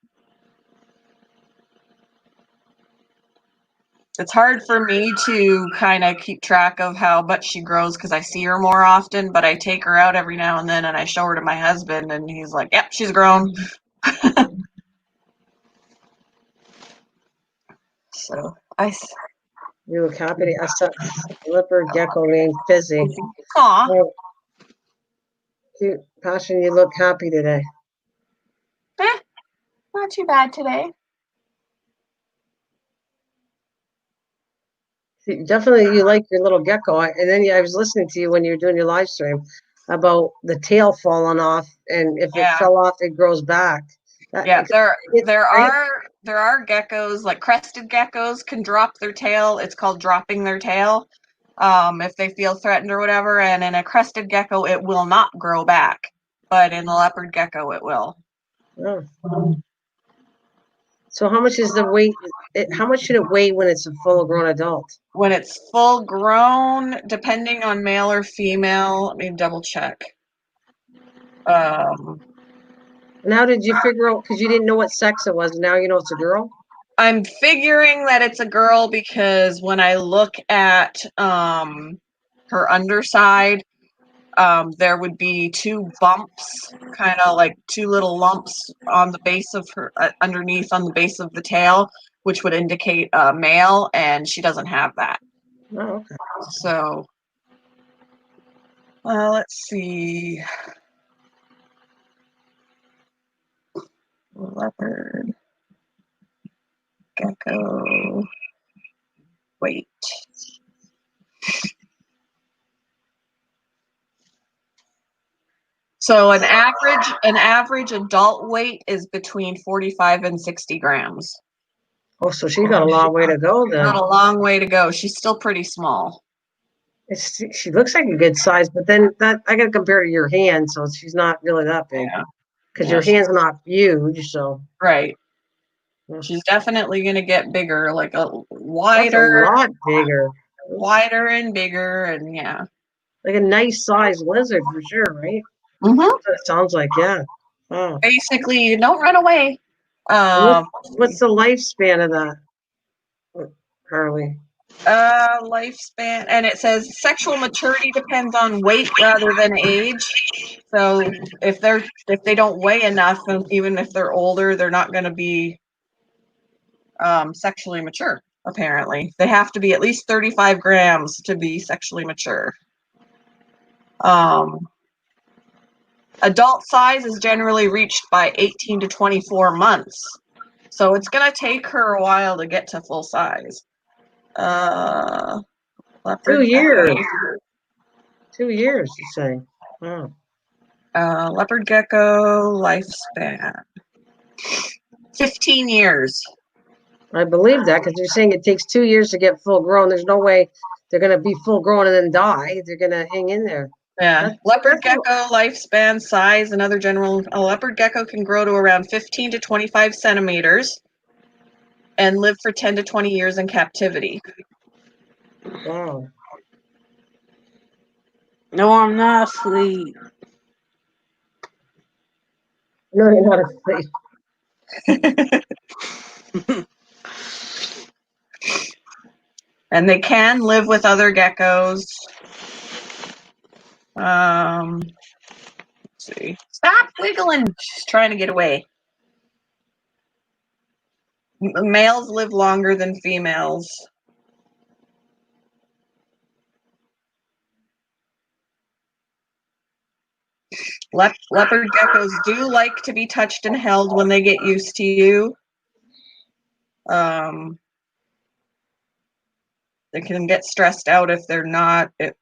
It's hard for me to kind of keep track of how much she grows because I see her more often, but I take her out every now and then and I show her to my husband and he's like, yep, she's grown. So You look happy. I saw leopard gecko named Fizzy. Aw. Oh, cute. Passion, you look happy today. Not too bad today. Definitely, you like your little gecko. And then I was listening to you when you were doing your live stream about the tail falling off, and if it fell off, it grows back. Yeah, there are geckos, like crested geckos can drop their tail. It's called dropping their tail, if they feel threatened or whatever. And in a crested gecko, it will not grow back, but in the leopard gecko, it will. Oh. So how much is the weight? How much should it weigh when it's a full-grown adult? When it's full grown, depending on male or female, let me double check. And how did you figure out? Because you didn't know what sex it was. And now you know it's a girl. I'm figuring that it's a girl because when I look at her underside, there would be 2 bumps, kind of like 2 little lumps on the base of her, underneath on the base of the tail, which would indicate a male, and she doesn't have that. Oh, okay. So, let's see. Leopard, gecko, weight. So an average adult weight is between 45 and 60 grams. Oh, so she's got a long way to go then. Got a long way to go. She's still pretty small. She looks like a good size, but then that I got to compare to your hand, so she's not really that big. Because your hand's not huge, so. Right. Yeah. She's definitely going to get bigger, like a wider. That's a lot bigger. Wider and bigger, and yeah. Like a nice sized lizard for sure, right? Mm-hmm. That's what it sounds like, yeah. Oh. Basically, don't run away. What's the lifespan of that, Harley? Lifespan, and it says sexual maturity depends on weight rather than age. So if they don't weigh enough, and even if they're older, they're not going to be sexually mature. Apparently, they have to be at least 35 grams to be sexually mature. Adult size is generally reached by 18 to 24 months. So it's going to take her a while to get to full size. 2 years. 2 years, you say. Oh. Leopard gecko lifespan. 15 years. I believe that because you're saying it takes 2 years to get full grown. There's no way they're going to be full grown and then die. They're going to hang in there. Yeah. Leopard gecko lifespan, size, and other general. A leopard gecko can grow to around 15 to 25 centimeters and live for 10 to 20 years in captivity. Wow. No, I'm not asleep. No, you're not asleep. And they can live with other geckos. Let's see. Stop wiggling. She's trying to get away. Males live longer than females. Leopard geckos do like to be touched and held when they get used to you. They can get stressed out if they're not, if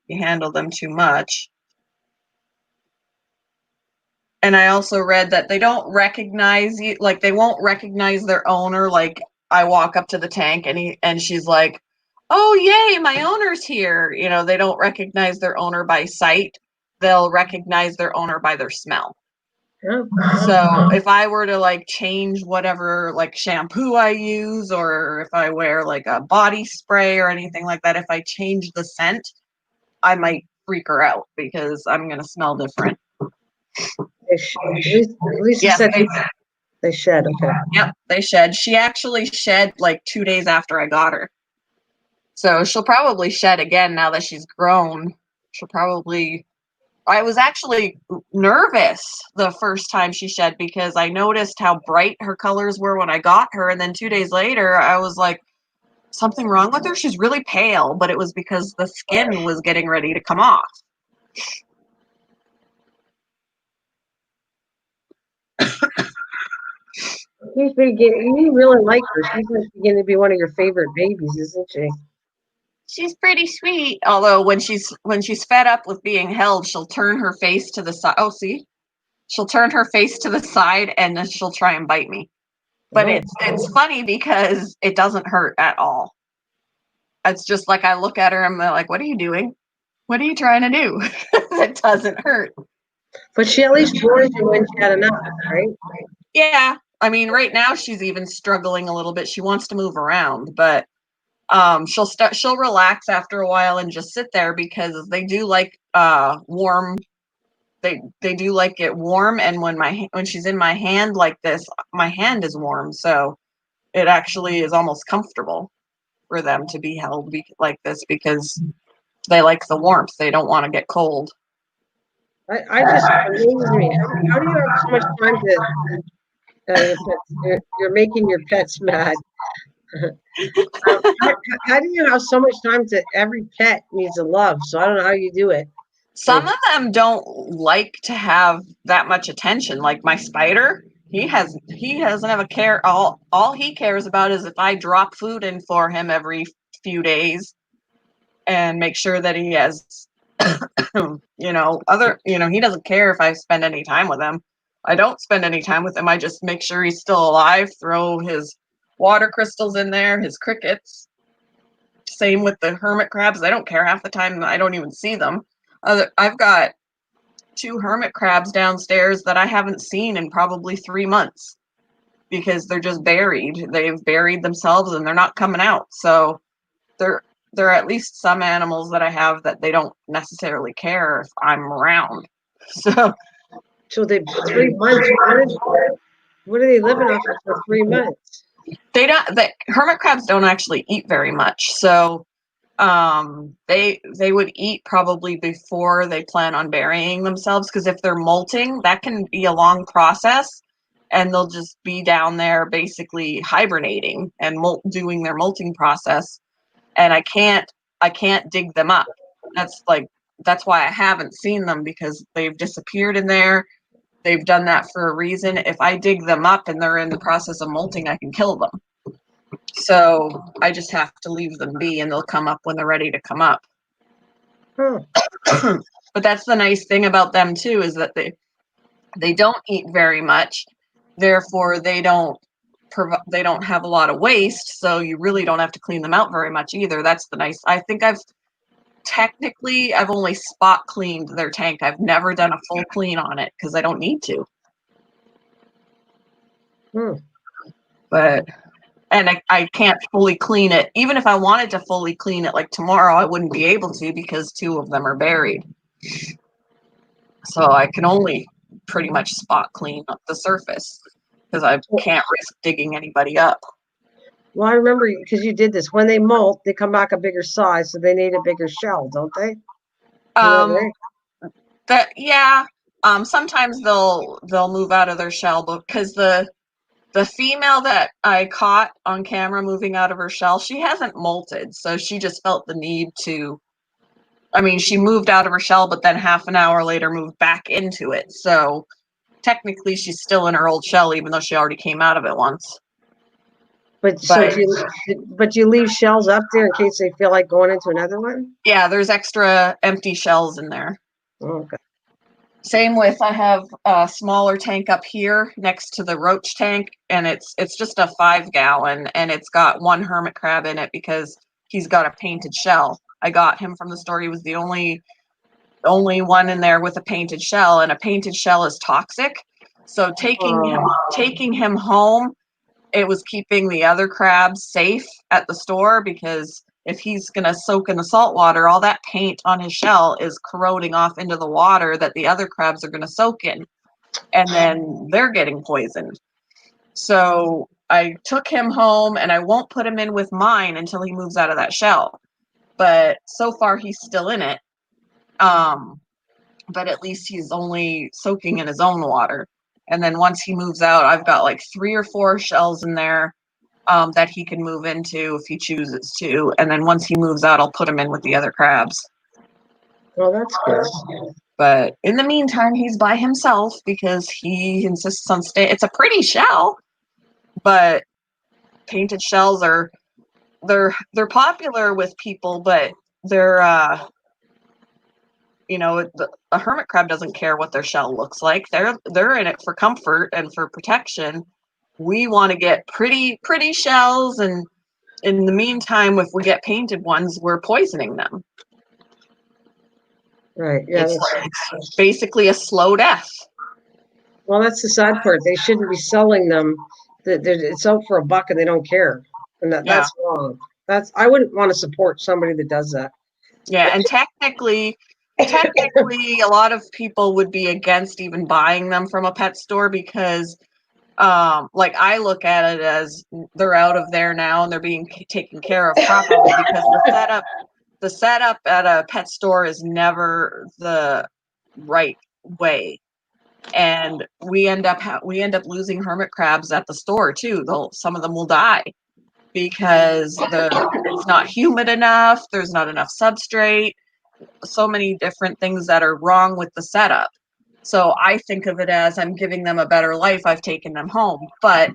you handle them too much. And I also read that they don't recognize you, like they won't recognize their owner. Like I walk up to the tank and she's like, "Oh yay, my owner's here." You know, they don't recognize their owner by sight. They'll recognize their owner by their smell. Oh. So if I were to like change whatever like shampoo I use, or if I wear like a body spray or anything like that, if I change the scent, I might freak her out because I'm gonna smell different. At least you Yeah, said they shed. Okay. Yep, they shed. She actually shed like 2 days after I got her. So she'll probably shed again now that she's grown. I was actually nervous the first time she shed because I noticed how bright her colors were when I got her. And then 2 days later, I was like, something wrong with her? She's really pale, but it was because the skin was getting ready to come off. You really like her. She's beginning to be one of your favorite babies, isn't she? She's pretty sweet. Although when she's fed up with being held, she'll turn her face to the side. Oh, see? She'll turn her face to the side and then she'll try and bite me. But it's funny because it doesn't hurt at all. It's just like I look at her and I'm like, "What are you doing? What are you trying to do?" It doesn't hurt. But she at least warned you when she had enough, right? Yeah. I mean, right now she's even struggling a little bit. She wants to move around, but she'll relax after a while and just sit there because they do like warm. They do like it warm, and when she's in my hand like this, my hand is warm, so it actually is almost comfortable for them to be held like this because they like the warmth. They don't want to get cold. I just amazes me. How do you have so much time to? You're making your pets mad. How do you have so much time to? Every pet needs a love, so I don't know how you do it. Some of them don't like to have that much attention. Like my spider, he doesn't have a care. All he cares about is if I drop food in for him every few days and make sure that he has He doesn't care if I spend any time with him. I don't spend any time with him. I just make sure he's still alive, throw his water crystals in there, his crickets. Same with the hermit crabs. I don't care half the time. I don't even see them. I've got 2 hermit crabs downstairs that I haven't seen in probably 3 months because they're just buried. They've buried themselves and they're not coming out. So there are at least some animals that I have that they don't necessarily care if I'm around. So they 3 months. What are they living off of for 3 months? The hermit crabs don't actually eat very much. So they would eat probably before they plan on burying themselves, because if they're molting, that can be a long process, and they'll just be down there basically hibernating and doing their molting process, and I can't dig them up. That's why I haven't seen them, because they've disappeared in there. They've done that for a reason. If I dig them up and they're in the process of molting, I can kill them. So I just have to leave them be, and they'll come up when they're ready to come up. Huh. But that's the nice thing about them too, is that they don't eat very much, therefore they don't have a lot of waste, so you really don't have to clean them out very much either. That's the nice. I think I've only spot cleaned their tank. I've never done a full clean on it because I don't need to. But I can't fully clean it. Even if I wanted to fully clean it like tomorrow, I wouldn't be able to, because 2 of them are buried. So I can only pretty much spot clean up the surface, because I can't risk digging anybody up. Well, I remember because you did this. When they molt, they come back a bigger size, so they need a bigger shell, don't they? Sometimes they'll move out of their shell, because the female that I caught on camera moving out of her shell, she hasn't molted, so she just felt the need to. I mean, she moved out of her shell, but then half an hour later moved back into it. So technically, she's still in her old shell, even though she already came out of it once. But you leave shells up there in case they feel like going into another one? Yeah, there's extra empty shells in there. Okay. Same with, I have a smaller tank up here next to the roach tank, and it's just a 5-gallon, and it's got 1 hermit crab in it because he's got a painted shell. I got him from the store. He was the only one in there with a painted shell, and a painted shell is toxic. So taking him home, it was keeping the other crabs safe at the store, because if he's going to soak in the salt water, all that paint on his shell is corroding off into the water that the other crabs are going to soak in, and then they're getting poisoned. So I took him home, and I won't put him in with mine until he moves out of that shell. But so far he's still in it. But at least he's only soaking in his own water. And then once he moves out, I've got like 3 or 4 shells in there that he can move into if he chooses to. And then once he moves out, I'll put him in with the other crabs. Well, that's good. But in the meantime, he's by himself because he insists on staying. It's a pretty shell, but painted shells they're popular with people, but they're a hermit crab doesn't care what their shell looks like. They're in it for comfort and for protection. We want to get pretty shells, and in the meantime, if we get painted ones, we're poisoning them. Right. Yeah. It's basically a slow death. Well, that's the sad part. They shouldn't be selling them. It's out for $1 and they don't care, and that's wrong. I wouldn't want to support somebody that does that. Yeah, and technically, a lot of people would be against even buying them from a pet store, because I look at it as they're out of there now and they're being taken care of properly, because the setup at a pet store is never the right way, and we end up losing hermit crabs at the store too. Some of them will die because it's not humid enough, there's not enough substrate, so many different things that are wrong with the setup. So I think of it as I'm giving them a better life. I've taken them home. But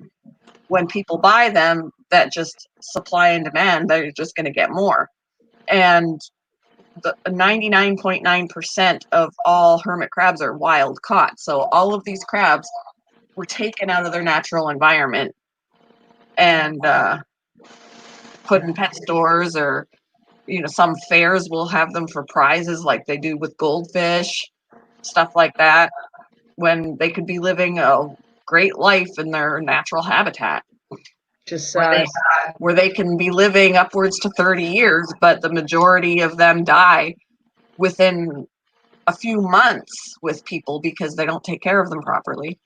when people buy them, that just supply and demand, they're just going to get more. And the 99.9% of all hermit crabs are wild caught. So all of these crabs were taken out of their natural environment and put in pet stores, or some fairs will have them for prizes like they do with goldfish, stuff like that, when they could be living a great life in their natural habitat. Just where they can be living upwards to 30 years, but the majority of them die within a few months with people because they don't take care of them properly.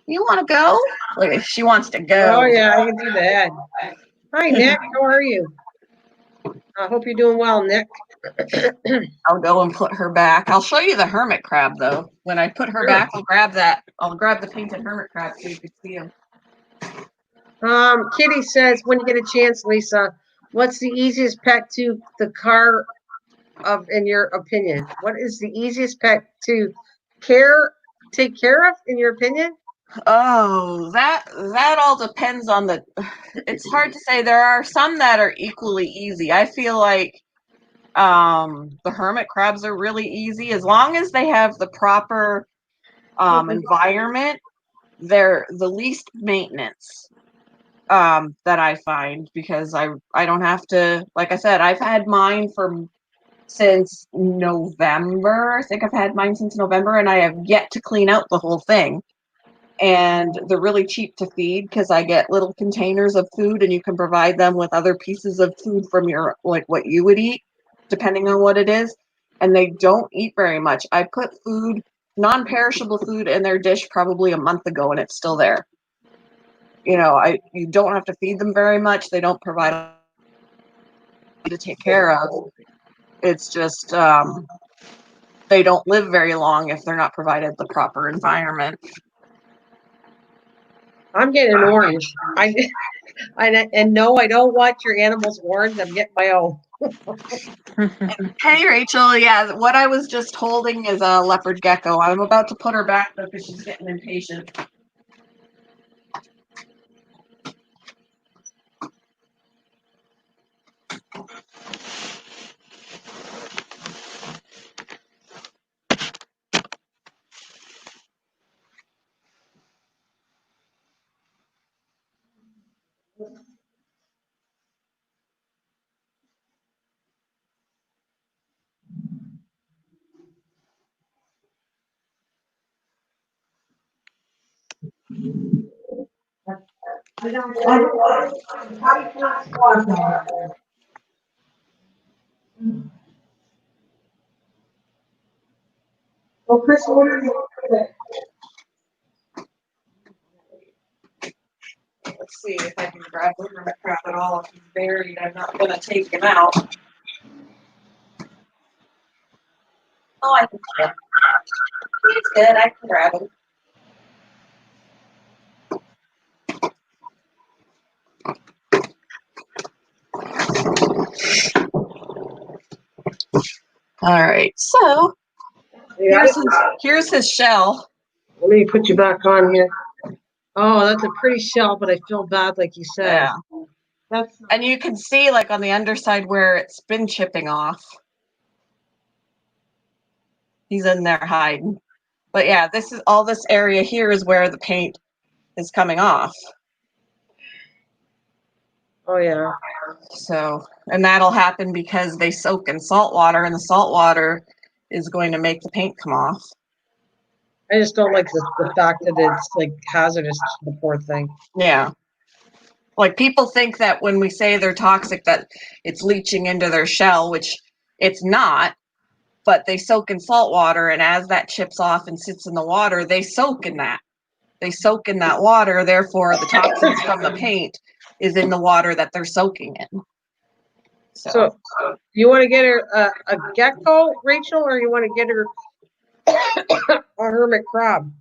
You want to go? Look, she wants to go. Oh yeah, I can do that. Hi Nick, how are you? I hope you're doing well, Nick. I'll go and put her back. I'll show you the hermit crab though. When I put her back, I'll grab the painted hermit crab so you can see him. Kitty says, when you get a chance, Lisa, what's the easiest pet to the car of, in your opinion? What is the easiest pet to take care of, in your opinion? Oh, that all depends on the. It's hard to say. There are some that are equally easy. I feel like the hermit crabs are really easy as long as they have the proper environment. They're the least maintenance that I find, because I don't have to. Like I said, I've had mine since November. I think I've had mine since November, and I have yet to clean out the whole thing. And they're really cheap to feed because I get little containers of food, and you can provide them with other pieces of food from your, like what you would eat, depending on what it is. And they don't eat very much. I put non-perishable food in their dish probably a month ago, and it's still there. You don't have to feed them very much. They don't provide to take care of. It's just they don't live very long if they're not provided the proper environment. I'm getting an orange. And no, I don't want your animals orange. I'm getting my own. Hey, Rachel. Yeah, what I was just holding is a leopard gecko. I'm about to put her back though because she's getting impatient. Well, Chris, what are you doing? Let's see if I can grab the hermit crab at all. If he's buried, I'm not going to take him out. Oh, I can grab him. He's good. I can grab him. All right. So here's his shell. Let me put you back on here. Oh, that's a pretty shell, but I feel bad, like you said. Yeah. And you can see, like, on the underside where it's been chipping off. He's in there hiding. But yeah, this area here is where the paint is coming off. Oh yeah. So, and that'll happen because they soak in salt water, and the salt water is going to make the paint come off. I just don't like the fact that it's like hazardous to the poor thing. Yeah. Like, people think that when we say they're toxic that it's leaching into their shell, which it's not, but they soak in salt water, and as that chips off and sits in the water, they soak in that. They soak in that water, therefore the toxins from the paint is in the water that they're soaking in. So you want to get her a gecko, Rachel, or you want to get her a hermit crab?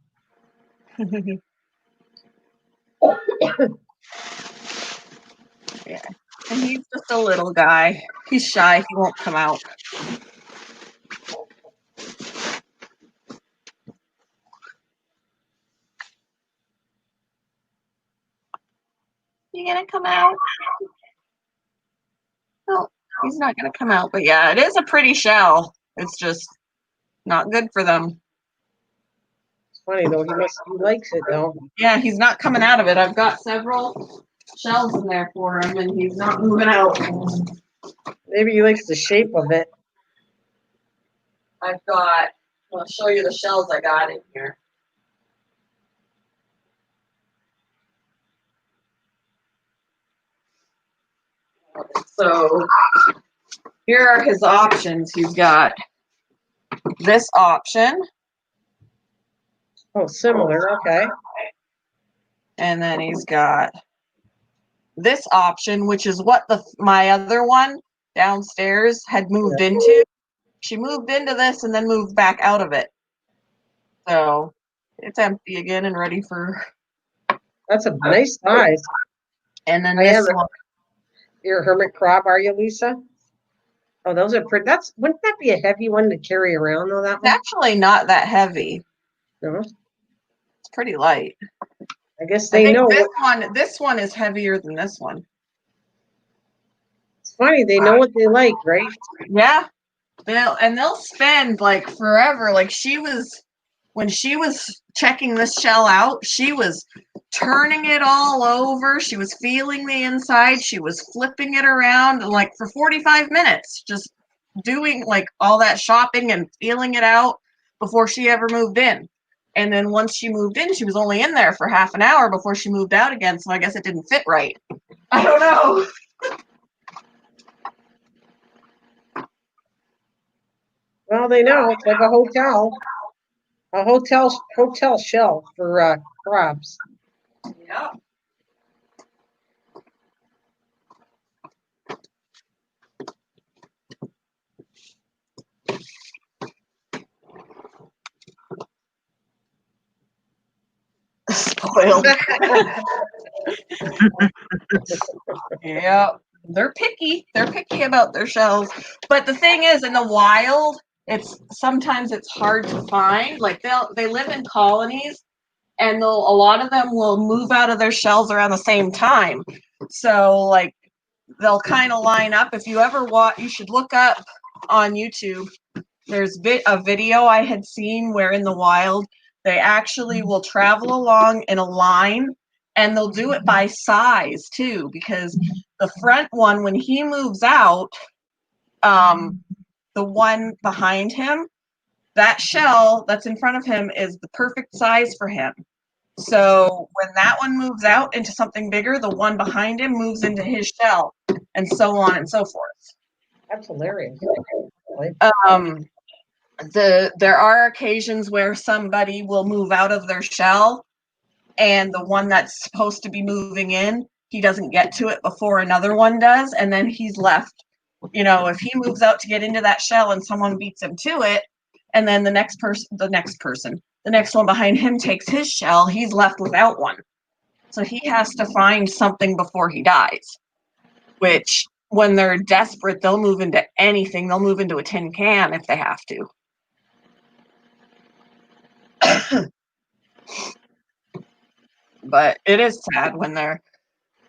Yeah. And he's just a little guy. He's shy. He won't come out. You gonna come out? He's not going to come out. But yeah, it is a pretty shell. It's just not good for them. It's funny though. He likes it though. Yeah, he's not coming out of it. I've got several shells in there for him, and he's not moving out. Maybe he likes the shape of it. I'll show you the shells I got in here. So here are his options. He's got this option. Oh, similar. Okay. And then he's got this option, which is what my other one downstairs had moved into. She moved into this and then moved back out of it. So it's empty again and ready for. That's a nice size. And then this one. You're a hermit crab, are you, Lisa? Oh, those are pretty. Wouldn't that be a heavy one to carry around though? That one? It's actually not that heavy. No. It's pretty light. I guess they know. This one is heavier than this one. It's funny. They know what they like, right? Yeah. They'll spend like forever. Like when she was checking this shell out, she was turning it all over. She was feeling the inside. She was flipping it around like for 45 minutes, just doing like all that shopping and feeling it out before she ever moved in. And then once she moved in, she was only in there for half an hour before she moved out again. So I guess it didn't fit right. I don't know. Well, they know it's like a hotel shell for crabs. Yeah. Spoiled. Yeah, they're picky. They're picky about their shells. But the thing is, in the wild, sometimes it's hard to find. Like they live in colonies, and a lot of them will move out of their shells around the same time. So like they'll kind of line up. If you ever you should look up on YouTube. There's a video I had seen where in the wild they actually will travel along in a line, and they'll do it by size too, because the front one, when he moves out, the one behind him, that shell that's in front of him is the perfect size for him. So when that one moves out into something bigger, the one behind him moves into his shell, and so on and so forth. That's hilarious. There are occasions where somebody will move out of their shell, and the one that's supposed to be moving in, he doesn't get to it before another one does, and then he's left. If he moves out to get into that shell and someone beats him to it, and then the next one behind him takes his shell, he's left without one. So he has to find something before he dies, which when they're desperate, they'll move into anything. They'll move into a tin can if they have to. But it is sad when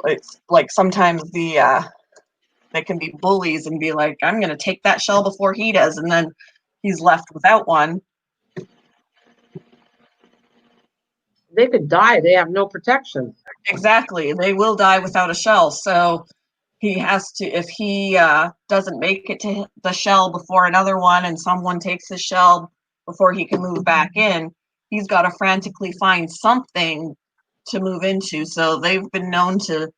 it's like sometimes they can be bullies and be like, I'm going to take that shell before he does, and then he's left without one. They could die. They have no protection. Exactly. They will die without a shell. So he has to, if he doesn't make it to the shell before another one and someone takes his shell before he can move back in, he's got to frantically find something to move into. So they've been known to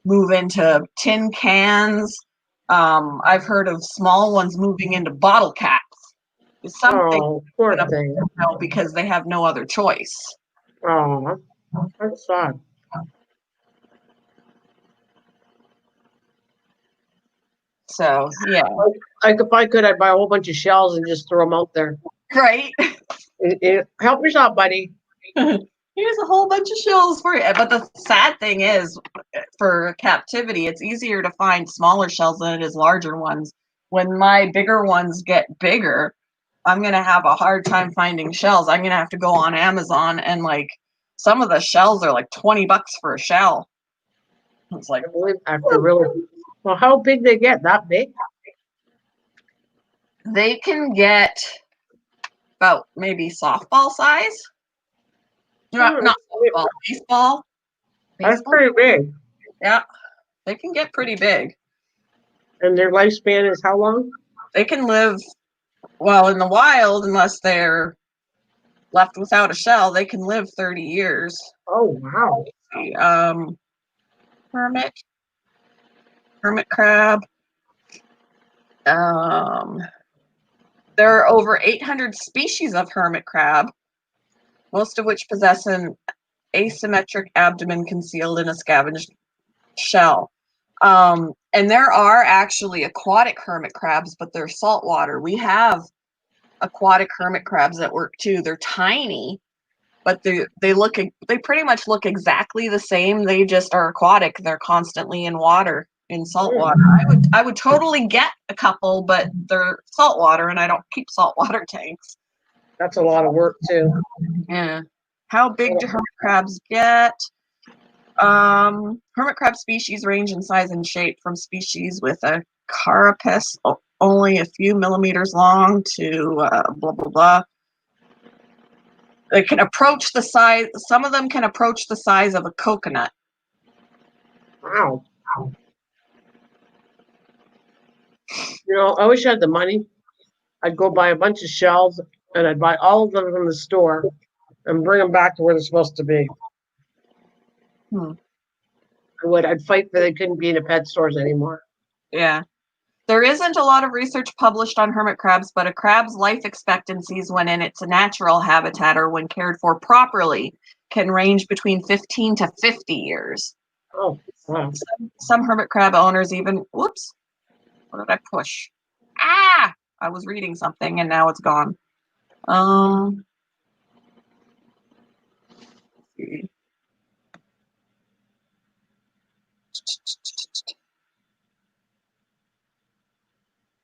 move into tin cans. I've heard of small ones moving into bottle caps. Oh, poor thing. Because they have no other choice. Oh, that's sad. So, yeah. Like if I could, I'd buy a whole bunch of shells and just throw them out there. Right. Help yourself, buddy. Here's a whole bunch of shells for you. But the sad thing is, for captivity, it's easier to find smaller shells than it is larger ones. When my bigger ones get bigger, I'm going to have a hard time finding shells. I'm going to have to go on Amazon, and like some of the shells are like $20 for a shell. It's like, after really, well, how big they get? That big? They can get about maybe softball size. Not softball, baseball. That's pretty big. Yeah, they can get pretty big. And their lifespan is how long? They can live, well, in the wild, unless they're left without a shell, they can live 30 years. Oh, wow. Hermit crab. There are over 800 species of hermit crab, most of which possess an asymmetric abdomen concealed in a scavenged shell. And there are actually aquatic hermit crabs, but they're saltwater. We have aquatic hermit crabs that work too. They're tiny, but they pretty much look exactly the same. They just are aquatic. They're constantly in water, in salt water. I would totally get a couple, but they're saltwater, and I don't keep saltwater tanks. That's a lot of work too. Yeah. How big do hermit crabs get? Hermit crab species range in size and shape from species with a carapace only a few millimeters long to blah blah blah. They can approach the size. Some of them can approach the size of a coconut. Wow. You know, I wish I had the money. I'd go buy a bunch of shells and I'd buy all of them from the store and bring them back to where they're supposed to be. I would. I'd fight for they couldn't be in the pet stores anymore. Yeah. There isn't a lot of research published on hermit crabs, but a crab's life expectancies when in its natural habitat or when cared for properly can range between 15 to 50 years. Oh, wow. Some hermit crab owners even, whoops, what did I push? Ah, I was reading something and now it's gone.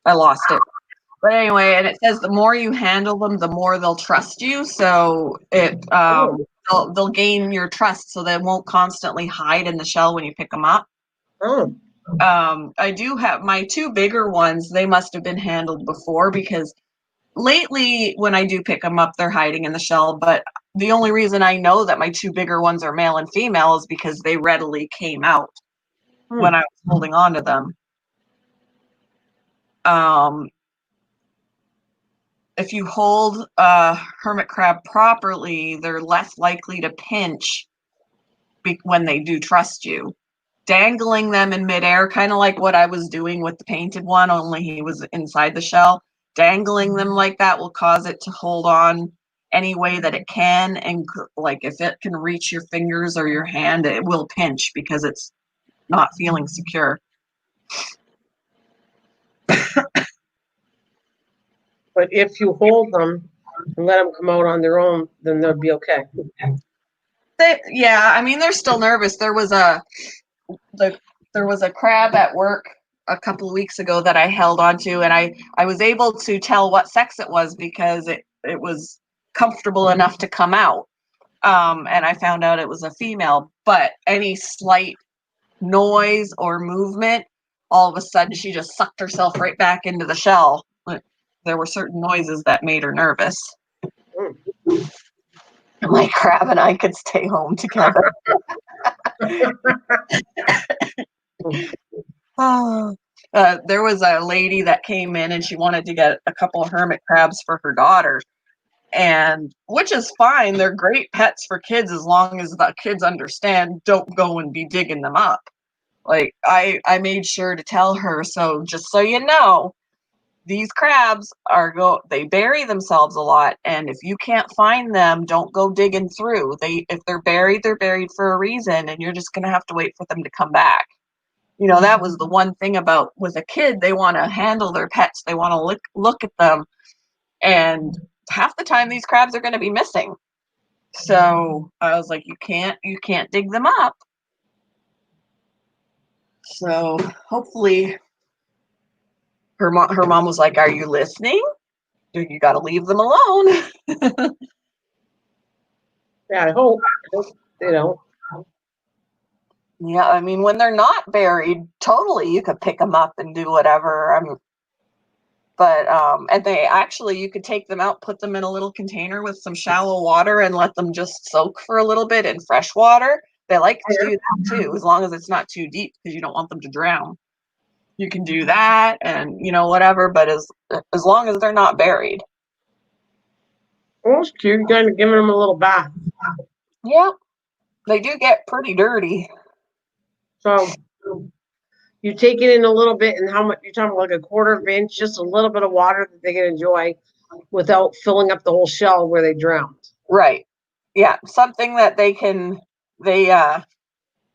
I lost it. But anyway, and it says the more you handle them, the more they'll trust you. So they'll gain your trust, so they won't constantly hide in the shell when you pick them up. Oh. I do have my two bigger ones. They must have been handled before because lately when I do pick them up, they're hiding in the shell. But the only reason I know that my two bigger ones are male and female is because they readily came out when I was holding on to them. If you hold a hermit crab properly, they're less likely to pinch when they do trust you. Dangling them in midair, kind of like what I was doing with the painted one, only he was inside the shell. Dangling them like that will cause it to hold on any way that it can. And like if it can reach your fingers or your hand, it will pinch because it's not feeling secure. But if you hold them and let them come out on their own, then they'll be okay. Yeah, I mean, they're still nervous. There was a crab at work a couple of weeks ago that I held onto, and I was able to tell what sex it was because it was comfortable enough to come out. And I found out it was a female, but any slight noise or movement, all of a sudden she just sucked herself right back into the shell. There were certain noises that made her nervous. My crab and I could stay home together. There was a lady that came in and she wanted to get a couple of hermit crabs for her daughter, and which is fine. They're great pets for kids as long as the kids understand don't go and be digging them up. Like I made sure to tell her, so just so you know, these crabs they bury themselves a lot, and if you can't find them, don't go digging through. If they're buried for a reason, and you're just gonna have to wait for them to come back. You know, that was the one thing about with a kid, they want to handle their pets, they want to look at them, and half the time these crabs are going to be missing. So I was like, you can't dig them up. So hopefully her mom was like, are you listening? You got to leave them alone. Yeah, I hope they don't. Yeah, I mean, when they're not buried, totally, you could pick them up and do whatever. But and they actually, you could take them out, put them in a little container with some shallow water and let them just soak for a little bit in fresh water. They like to do that too, as long as it's not too deep, because you don't want them to drown. You can do that and, you know, whatever, but as long as they're not buried. Oh, it's cute. You're kind of giving them a little bath. Yeah, they do get pretty dirty. So you take it in a little bit, and how much you're talking about, like a quarter of an inch, just a little bit of water that they can enjoy without filling up the whole shell where they drowned. Right. Yeah, something that they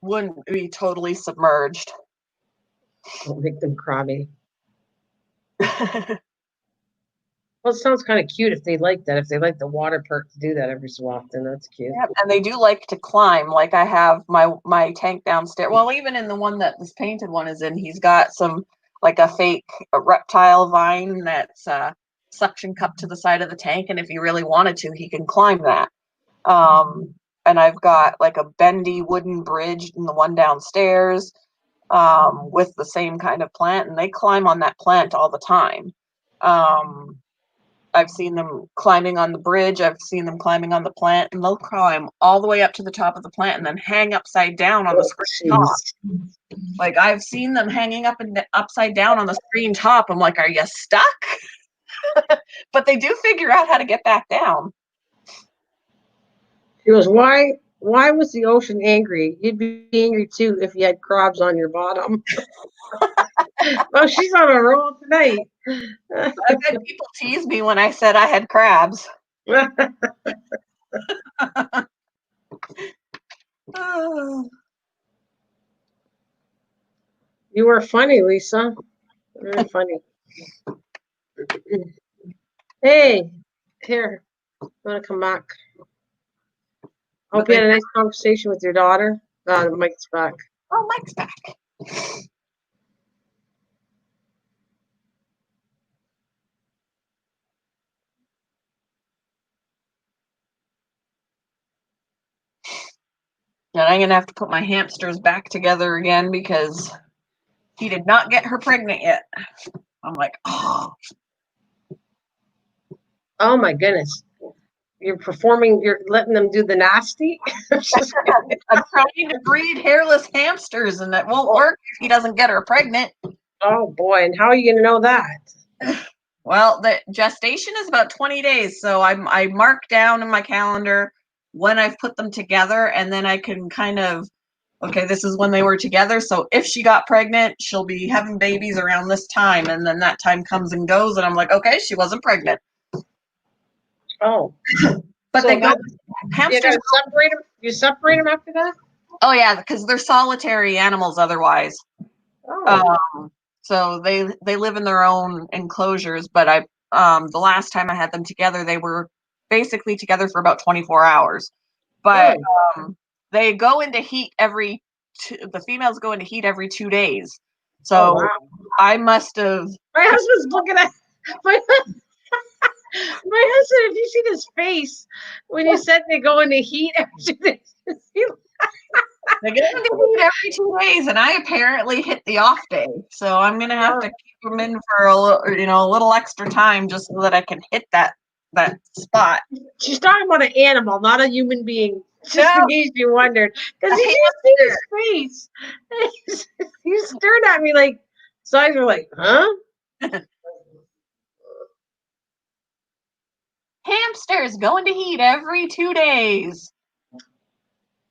wouldn't be totally submerged. Don't make them crabby. Well, it sounds kind of cute if they like that. If they like the water part to do that every so often, that's cute. Yep, and they do like to climb. Like I have my tank downstairs. Well, even in the one that this painted one is in, he's got some like a fake reptile vine that's suction cup to the side of the tank, and if he really wanted to, he can climb that. And I've got like a bendy wooden bridge in the one downstairs with the same kind of plant, and they climb on that plant all the time. I've seen them climbing on the bridge. I've seen them climbing on the plant, and they'll climb all the way up to the top of the plant and then hang upside down on the screen top. Like I've seen them hanging up and upside down on the screen top. I'm like, are you stuck? But they do figure out how to get back down. He goes, why was the ocean angry? You'd be angry too if you had crabs on your bottom. Oh, she's on a roll tonight. I've had people tease me when I said I had crabs. You were funny, Lisa. Very funny. Hey, here. I'm gonna come back. Hope you had a nice conversation with your daughter. Mike's back. Oh, Mike's back. And I'm going to have to put my hamsters back together again because he did not get her pregnant yet. I'm like, oh. Oh my goodness. You're letting them do the nasty? I'm trying to breed hairless hamsters, and that won't work if he doesn't get her pregnant. Oh boy, and how are you going to know that? Well, the gestation is about 20 days, so I mark down in my calendar when I've put them together, and then I can kind of, okay, this is when they were together, so if she got pregnant, she'll be having babies around this time, and then that time comes and goes, and I'm like, okay, she wasn't pregnant. Oh. But so they go, hamsters. You separate them after that? Oh, yeah, because they're solitary animals otherwise. Oh. So they live in their own enclosures, but the last time I had them together, they were basically together for about 24 hours. But they go into heat the females go into heat every 2 days. So wow. I must have. My husband's looking at my husband, if you see his face when you said they go into heat every 2 days. They go into heat every 2 days, and I apparently hit the off day. So I'm gonna have to keep them in for a little extra time just so that I can hit that spot. She's talking about an animal, not a human being. Just in case you wondered, because you see his face. He stared at me like, his eyes were like, huh? Hamsters go into heat every 2 days.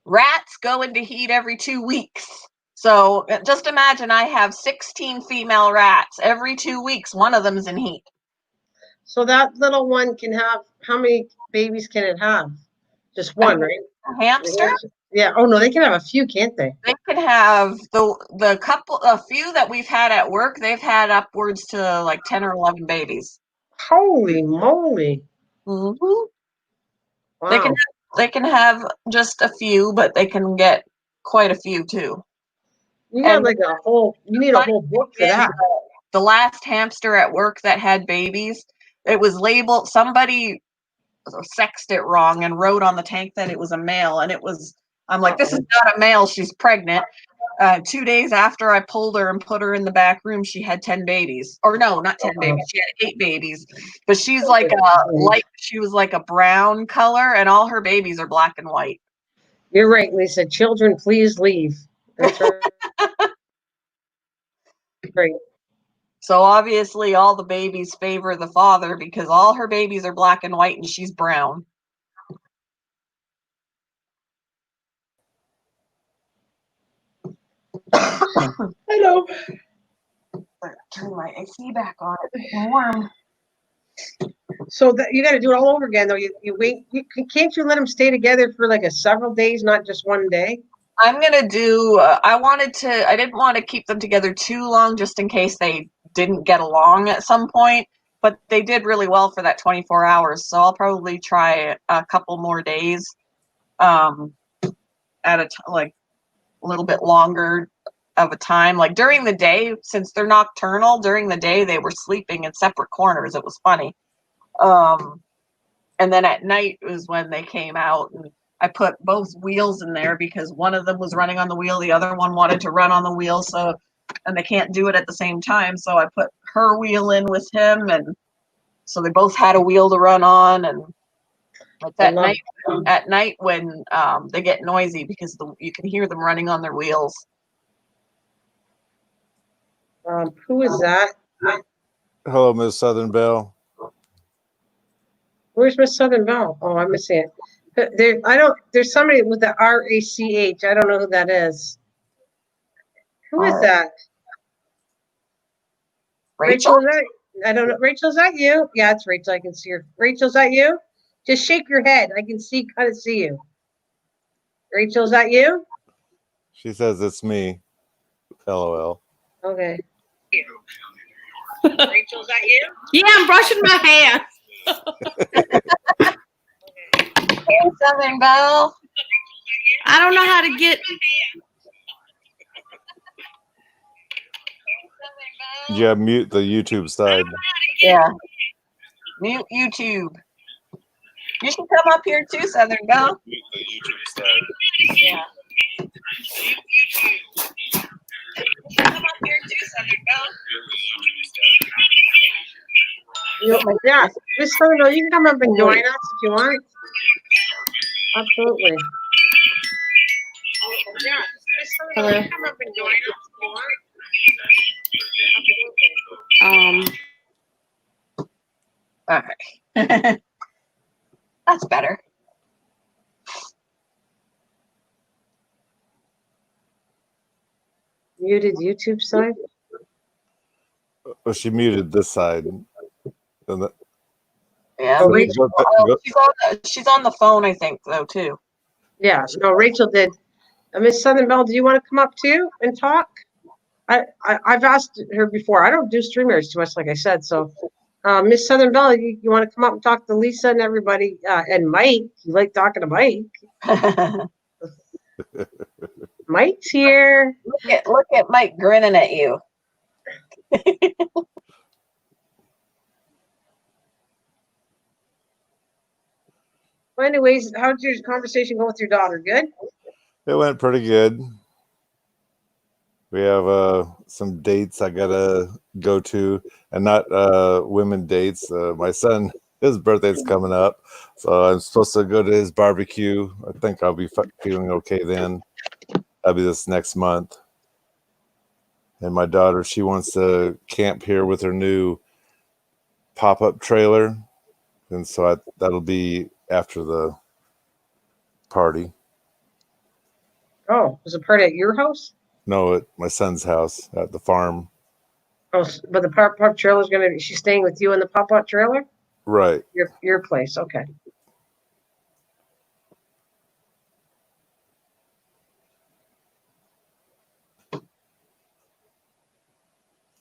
Rats go into heat every 2 weeks. So just imagine I have 16 female rats. Every 2 weeks, one of them's in heat. So that little one can have, how many babies can it have? Just one, right? A hamster? Yeah. Oh no, they can have a few, can't they? They can have a few that we've had at work. They've had upwards to like 10 or 11 babies. Holy moly! Mm-hmm. Wow. They can have just a few, but they can get quite a few too. You got like you need a whole book for that. The last hamster at work that had babies, it was labeled, somebody sexed it wrong and wrote on the tank that it was a male, and I'm like, this is not a male, she's pregnant. 2 days after I pulled her and put her in the back room, she had 10 babies. Or no, not 10 babies. She had 8 babies. But she's like she was like a brown color, and all her babies are black and white. You're right, Lisa. Children, please leave. That's right. Great. So obviously all the babies favor the father because all her babies are black and white and she's brown. Hello. Turn my AC back on. It's warm. So that you got to do it all over again, though. You wait. Can't you let them stay together for like several days, not just one day? I'm gonna do. I didn't want to keep them together too long, just in case they didn't get along at some point. But they did really well for that 24 hours, so I'll probably try a couple more days, at like a little bit longer of a time. Like during the day, since they're nocturnal, during the day they were sleeping in separate corners. It was funny. And then at night was when they came out, and I put both wheels in there because one of them was running on the wheel, the other one wanted to run on the wheel, and they can't do it at the same time. So I put her wheel in with him, and so they both had a wheel to run on. And at night when they get noisy because you can hear them running on their wheels. Who is that? Hello, Miss Southern Belle. Where's Miss Southern Belle? Oh, I'm missing it. There's somebody with the RACH. I don't know who that is. Who is that? Rachel? I don't know. Rachel, is that you? Yeah, it's Rachel. I can see her. Rachel, is that you? Just shake your head. I can kind of see you. Rachel, is that you? She says it's me. LOL. Okay. Rachel, is that you? Yeah, I'm brushing my hair. Hey, Southern Belle. I don't know how to get. Yeah, mute the YouTube side. Yeah. Mute YouTube. You should come up here too, Southern Belle. Mute the YouTube side. Yeah. Mute YouTube. You should come up here too, Southern Belle. Yeah, Miss Southern Belle, you can come up and join us if you want. Absolutely. Yeah, Miss Southern Belle, you can come up and join us if you want. All right. That's better. Muted YouTube side? Oh, she muted this side. Yeah. So Rachel, she's on the phone, I think, though, too. Yeah, no, Rachel did. Miss Southern Belle, do you want to come up too and talk? I've asked her before. I don't do streamers too much, like I said. So, Miss Southern Belle, you want to come up and talk to Lisa and everybody, and Mike? You like talking to Mike? Mike's here. Look at Mike grinning at you. Well, anyways, how'd your conversation go with your daughter? Good? It went pretty good. We have some dates I gotta go to, and not women dates. My son, his birthday's coming up, so I'm supposed to go to his barbecue. I think I'll be feeling okay then. That'll be this next month. And my daughter, she wants to camp here with her new pop-up trailer, and so that'll be after the party. Oh, was it party at your house? No, at my son's house at the farm. Oh, but the pop-up trailer is gonna be. She's staying with you in the pop-up trailer. Right. Your place, okay.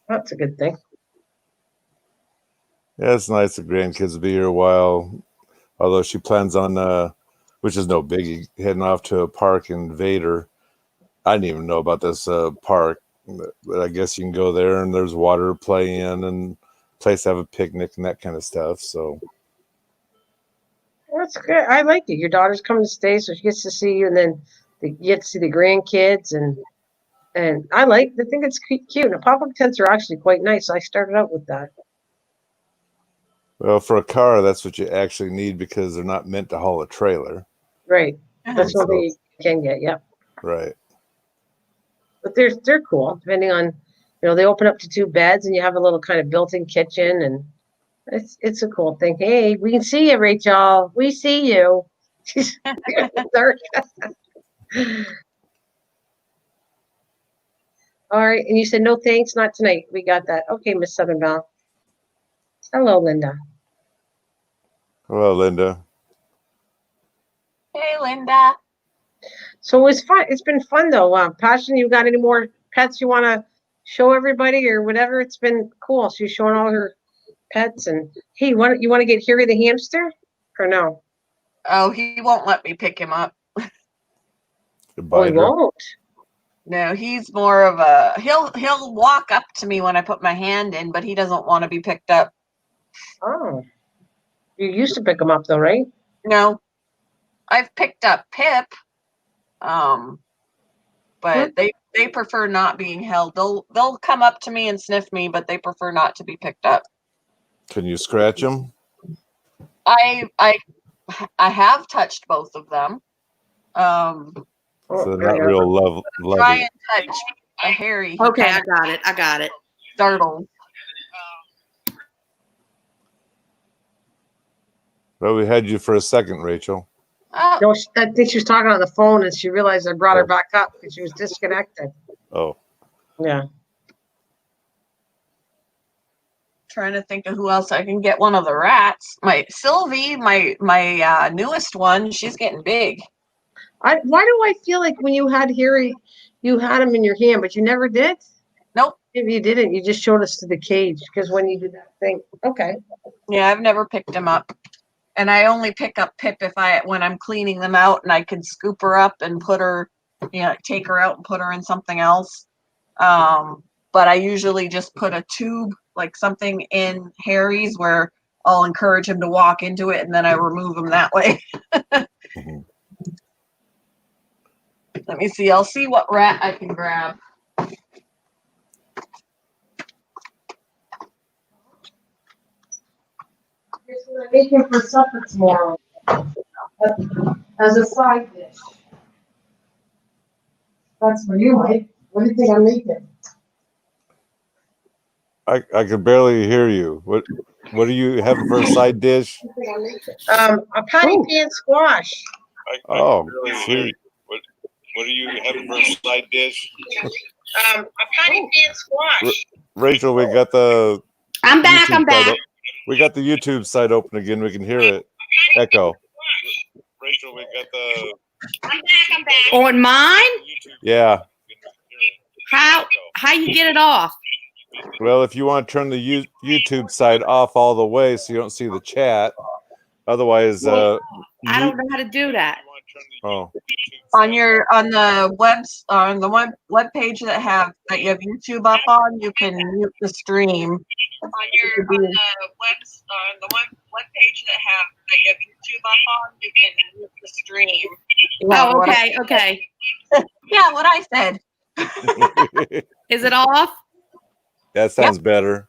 That's a good thing. Yeah, it's nice the grandkids will be here a while. Although she plans on, which is no biggie, heading off to a park in Vader. I didn't even know about this park, but I guess you can go there and there's water to play in and place to have a picnic and that kind of stuff. So Well, that's good. I like it. Your daughter's coming to stay, so she gets to see you, and then you get to see the grandkids, and And I think it's cute. And the pop-up tents are actually quite nice. I started out with that. Well, for a car, that's what you actually need because they're not meant to haul a trailer. Right. That's what you can get. Yep. Right. But they're cool. Depending on, they open up to 2 beds, and you have a little kind of built-in kitchen, and it's a cool thing. Hey, we can see you, Rachel. We see you. All right, and you said no thanks, not tonight. We got that. Okay, Miss Southern Belle. Hello, Linda. Hello, Linda. Hey, Linda. So it was fun. It's been fun though. Passion, you got any more pets you want to show everybody or whatever? It's been cool. She's showing all her pets, and hey, you want to get Harry the hamster or no? Oh, he won't let me pick him up. Oh, he won't. No, he's more of a he'll walk up to me when I put my hand in, but he doesn't want to be picked up. Oh, you used to pick him up though, right? No, I've picked up Pip, but they prefer not being held. They'll come up to me and sniff me, but they prefer not to be picked up. Can you scratch them? I have touched both of them. So they're not real lovely. Try and touch a hairy. Okay, I got it. Startled. Well, we had you for a second, Rachel. No, I think she was talking on the phone, and she realized I brought her back up because she was disconnected. Oh. Yeah. Trying to think of who else I can get. One of the rats. My Sylvie, my newest one. She's getting big. Why do I feel like when you had Harry, you had him in your hand, but you never did? Nope. Maybe you didn't. You just showed us to the cage because when you did that thing. Okay. Yeah, I've never picked him up. And I only pick up Pip when I'm cleaning them out and I can scoop her up and put her, take her out and put her in something else. But I usually just put a tube, like something in Harry's where I'll encourage him to walk into it and then I remove him that way. Mm-hmm. Let me see. I'll see what rat I can grab. I'm making for supper tomorrow as a side dish. That's for you, Mike. What do you think I'm making? I could barely hear you. What are you having for a side dish? A patty pan squash. Oh, sweet. What are you having for a side dish? A patty pan squash. Rachel, we got the I'm back. We got the YouTube site open again. We can hear it echo. Rachel, we got the I'm back. On mine? Yeah. How you get it off? Well, if you want to turn the YouTube side off all the way so you don't see the chat. Otherwise, I don't know how to do that. Oh. On the web page that you have YouTube up on, you can mute the stream. On the web page that you have YouTube up on, you can mute the stream. Oh, okay. Yeah, what I said. Is it off? That sounds better.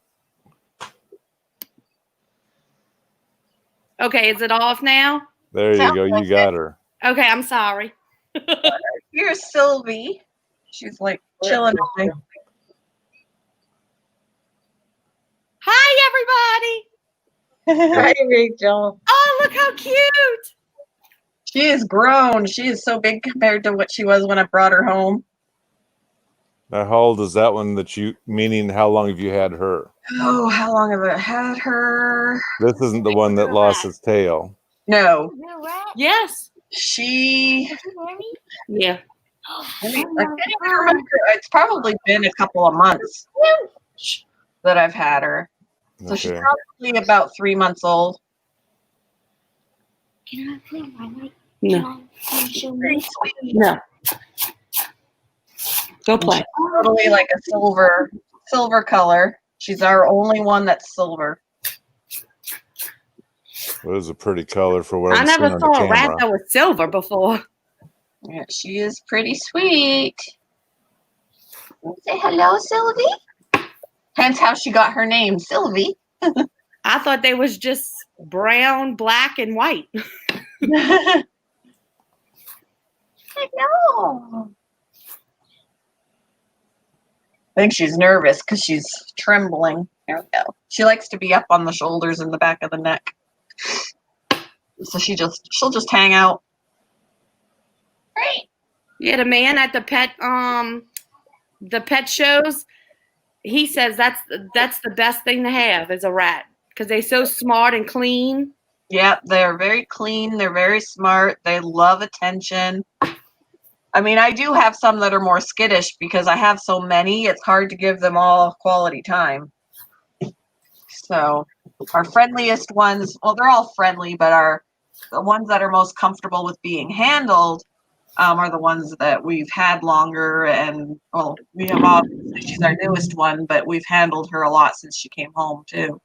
Okay, is it off now? There you go. You got her. Okay, I'm sorry. Here's Sylvie. She's like chilling. Hi, everybody. Hi, Rachel. Oh, look how cute. She is grown. She is so big compared to what she was when I brought her home. Now, how old is that one meaning how long have you had her? Oh, how long have I had her? This isn't the one that lost its tail. No. Yes. Yeah. I can't even remember. It's probably been a couple of months that I've had her. So she's probably about 3 months old. No. No. Go play. Totally like a silver color. She's our only one that's silver. It was a pretty color for what I I'm seeing never on saw the a rat camera. that was silver before. Yeah, she is pretty sweet. Say hello, Sylvie. Hence how she got her name, Sylvie. I thought they was just brown, black, and white. I know. I think she's nervous because she's trembling. There we go. She likes to be up on the shoulders and the back of the neck. So she'll just hang out. Great. Yeah, the man at the pet shows, he says that's the best thing to have is a rat because they're so smart and clean. Yeah, they're very clean. They're very smart. They love attention. I mean, I do have some that are more skittish because I have so many. It's hard to give them all quality time. So our friendliest ones, well, they're all friendly, but the ones that are most comfortable with being handled are the ones that we've had longer. And, well, we have obviously, she's our newest one, but we've handled her a lot since she came home, too.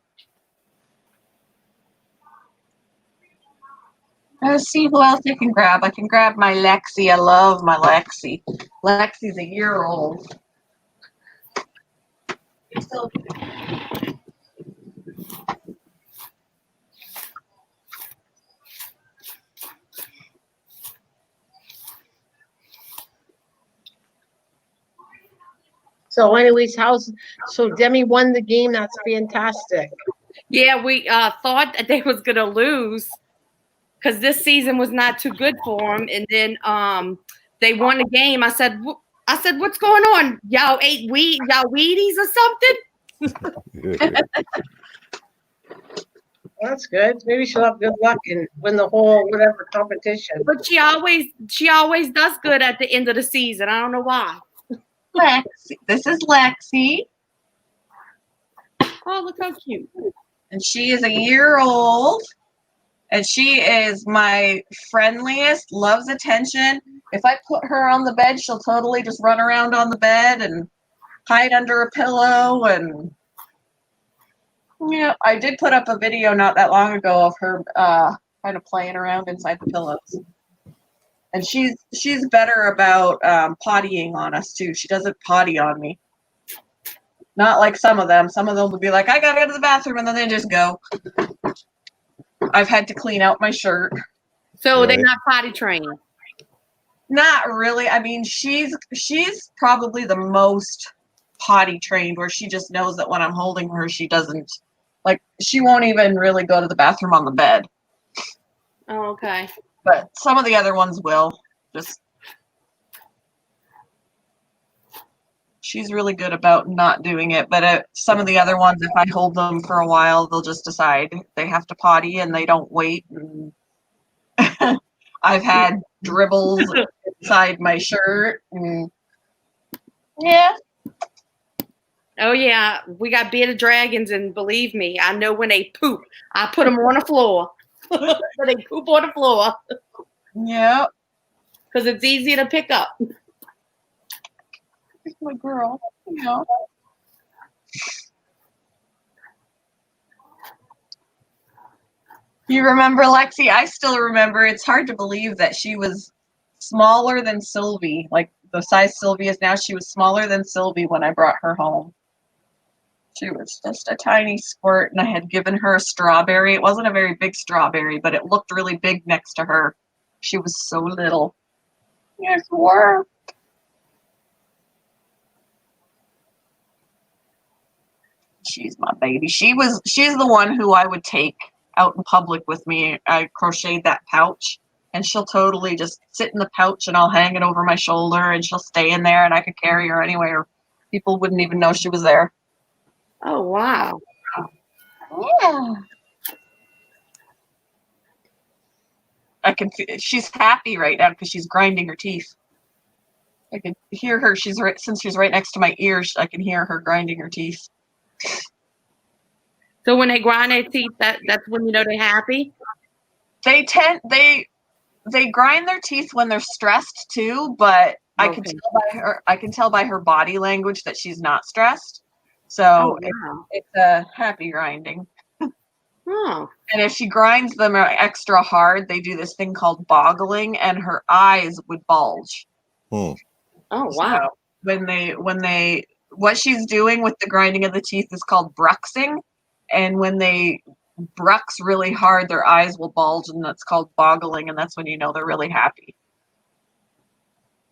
Let's see who else I can grab. I can grab my Lexi. I love my Lexi. Lexi's a year old. So anyways, so Demi won the game. That's fantastic. Yeah, we thought that they was gonna lose because this season was not too good for them, and then they won the game. I said, what's going on? Y'all ate y'all Wheaties or something? Well, that's good. Maybe she'll have good luck and win the whole whatever competition. But she always does good at the end of the season. I don't know why. Lexi. This is Lexi. Oh, look how cute. And she is a year old. And she is my friendliest, loves attention. If I put her on the bed, she'll totally just run around on the bed and hide under a pillow. And yeah, I did put up a video not that long ago of her kind of playing around inside the pillows. And she's better about pottying on us too. She doesn't potty on me. Not like some of them. Some of them would be like, I gotta go to the bathroom, and then they just go. I've had to clean out my shirt. So they're not potty trained. Not really. I mean, she's probably the most potty trained, where she just knows that when I'm holding her, she doesn't, like, she won't even really go to the bathroom on the bed. Oh, okay. But some of the other ones will. She's really good about not doing it. But some of the other ones, if I hold them for a while, they'll just decide they have to potty and they don't wait. And I've had dribbles inside my shirt. And yeah. Oh, yeah. We got bearded dragons, and believe me, I know when they poop. I put them on the floor. So they poop on the floor. Yeah. Because it's easier to pick up. My girl. Yeah. You remember Lexi? I still remember. It's hard to believe that she was smaller than Sylvie. Like the size Sylvie is now, she was smaller than Sylvie when I brought her home. She was just a tiny squirt, and I had given her a strawberry. It wasn't a very big strawberry, but it looked really big next to her. She was so little. Yes, work. She's my baby. She's the one who I would take out in public with me. I crocheted that pouch, and she'll totally just sit in the pouch, and I'll hang it over my shoulder, and she'll stay in there, and I could carry her anywhere. People wouldn't even know she was there. Oh, wow. Yeah. She's happy right now because she's grinding her teeth. I can hear her. Since she's right next to my ears, I can hear her grinding her teeth. So when they grind their teeth, that's when you know they're happy? They grind their teeth when they're stressed too, but Okay. I can tell by her body language that she's not stressed. So wow. it's a happy grinding. Oh. And if she grinds them extra hard, they do this thing called boggling, and her eyes would bulge. Hmm. Oh, wow. what she's doing with the grinding of the teeth is called bruxing, and when they brux really hard, their eyes will bulge, and that's called boggling, and that's when you know they're really happy.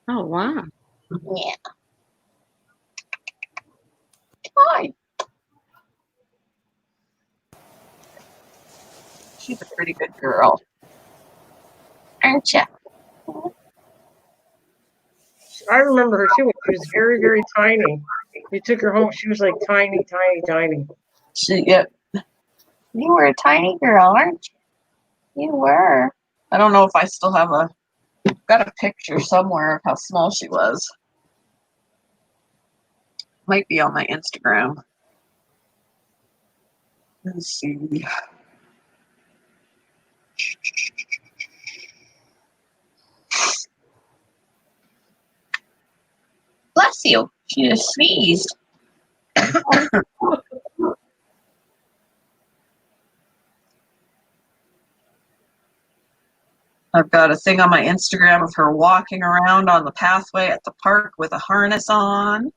Oh wow. Yeah. Hi. She's a pretty good girl, aren't you? I remember her too when she was very, very tiny. We took her home. She was like tiny, tiny, tiny. Yep. You were a tiny girl, aren't you? You were. I don't know if I still have got a picture somewhere of how small she was. Might be on my Instagram. Let's see. Bless you. She just sneezed. I've got a thing on my Instagram of her walking around on the pathway at the park with a harness on.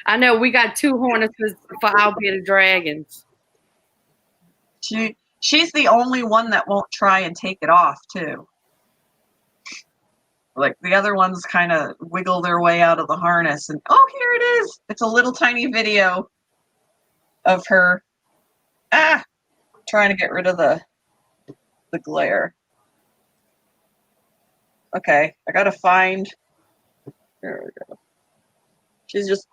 I know we got 2 harnesses for our bearded dragons. She's the only one that won't try and take it off too. Like the other ones kind of wiggle their way out of the harness, and oh, here it is. It's a little tiny video of her trying to get rid of the glare. Okay, I gotta find. There we go.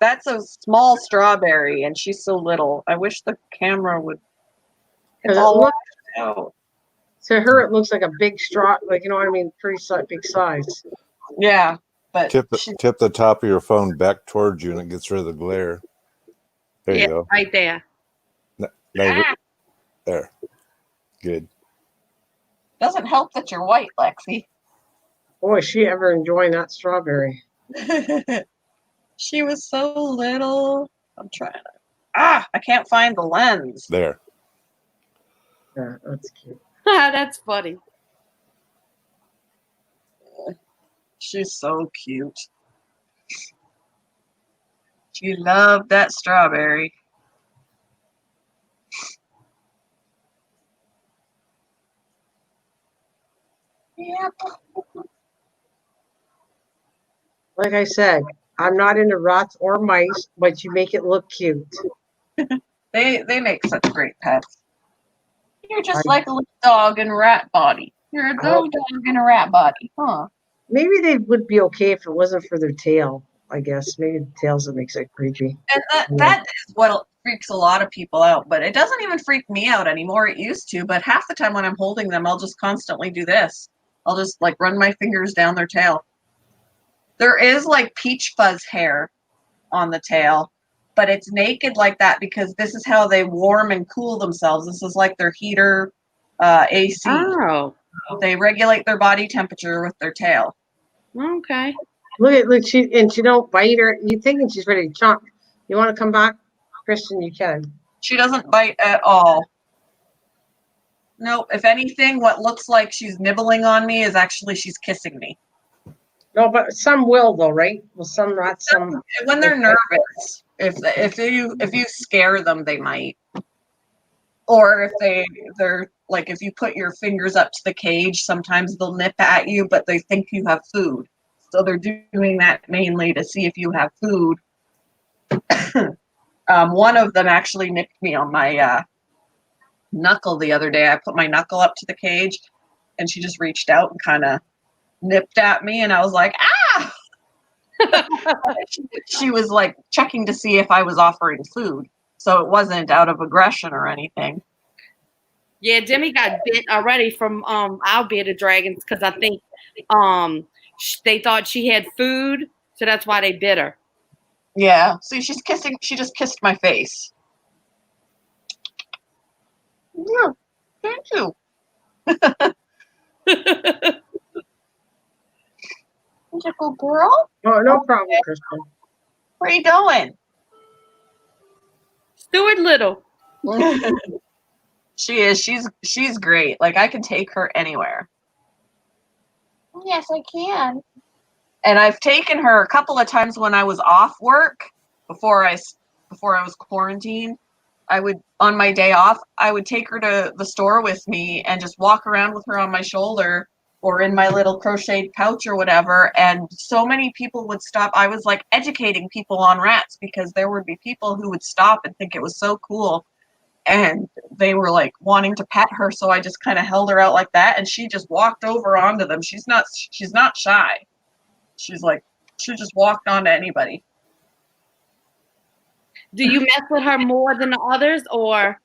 That's a small strawberry, and she's so little. I wish the camera would. It's all out. To her, it looks like a big straw, like, you know what I mean? Pretty big size. Yeah, but Tip the top of your phone back towards you, and it gets rid of the glare. There you go. Right there. There. Good. Doesn't help that you're white, Lexi. Boy, is she ever enjoying that strawberry. She was so little. I'm trying to. I can't find the lens. There. Yeah, that's cute. That's funny. She's so cute. She loved that strawberry. Yep. Like I said, I'm not into rats or mice, but you make it look cute. They make such great pets. You're just like a little dog in a rat body. You're a little dog in a rat body, huh? Maybe they would be okay if it wasn't for their tail, I guess. Maybe the tail's that makes it creepy. And that is what freaks a lot of people out, but it doesn't even freak me out anymore. It used to, but half the time when I'm holding them, I'll just constantly do this. I'll just like run my fingers down their tail. There is like peach fuzz hair on the tail, but it's naked like that because this is how they warm and cool themselves. This is like their heater AC. Oh. They regulate their body temperature with their tail. Okay. Look, she don't bite her. You thinking she's ready to chomp. You want to come back, Kristen? You can. She doesn't bite at all. No, if anything, what looks like she's nibbling on me is actually she's kissing me. No, but some will though, right? Well, some rats, some when they're nervous. If you scare them, they might. Or if they're like, if you put your fingers up to the cage, sometimes they'll nip at you, but they think you have food. So they're doing that mainly to see if you have food. One of them actually nipped me on my knuckle the other day. I put my knuckle up to the cage, and she just reached out and kind of nipped at me, and I was like, ah! She was like checking to see if I was offering food. So it wasn't out of aggression or anything. Yeah, Demi got bit already from our bearded dragons because I think they thought she had food, so that's why they bit her. Yeah. See, she just kissed my face. Yeah, thank you. Is a good girl? Oh, no problem, Kristen. Where are you going? Stuart Little. She is. She's great. Like I can take her anywhere. Yes, I can. And I've taken her a couple of times when I was off work before I was quarantined. On my day off, I would take her to the store with me and just walk around with her on my shoulder or in my little crocheted pouch or whatever. And so many people would stop. I was like educating people on rats because there would be people who would stop and think it was so cool. And they were like wanting to pet her. So I just kind of held her out like that. And she just walked over onto them. She's not shy. She just walked onto anybody. Do you mess with her more than the others, or?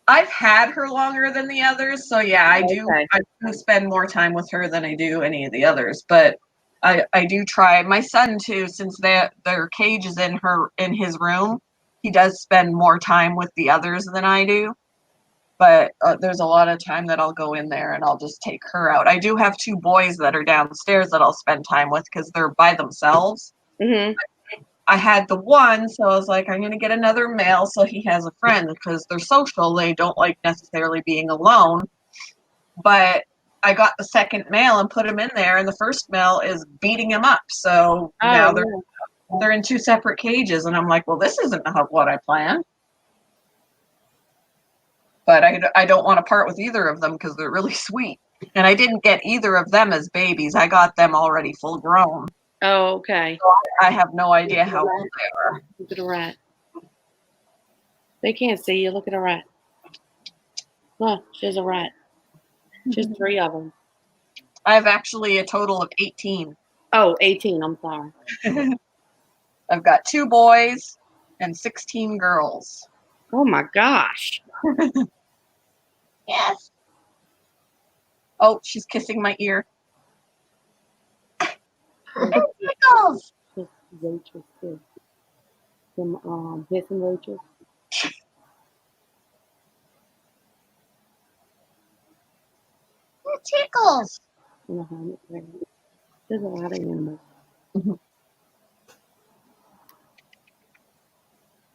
I've had her longer than the others, so yeah, I do. Okay. I do spend more time with her than I do any of the others. But I do try. My son too, since their cage is in his room, he does spend more time with the others than I do. But there's a lot of time that I'll go in there and I'll just take her out. I do have 2 boys that are downstairs that I'll spend time with because they're by themselves. Mm-hmm. I had the one, so I was like, I'm going to get another male so he has a friend because they're social. They don't like necessarily being alone. But I got the second male and put him in there, and the first male is beating him up. So now they're in 2 separate cages, and I'm like, well, this isn't what I planned. But I don't want to part with either of them because they're really sweet. And I didn't get either of them as babies. I got them already full grown. Oh, okay. So I have no idea how old they are. Look at a rat. They can't see you. Look at a rat. Look, there's a rat. Just 3 of them. I have actually a total of 18. Oh, 18. I'm sorry. I've got 2 boys and 16 girls. Oh my gosh. Yes. Oh, she's kissing my ear. Tickles. Rachel too. Some hissing Rachel. Tickles. There's a lot of animals.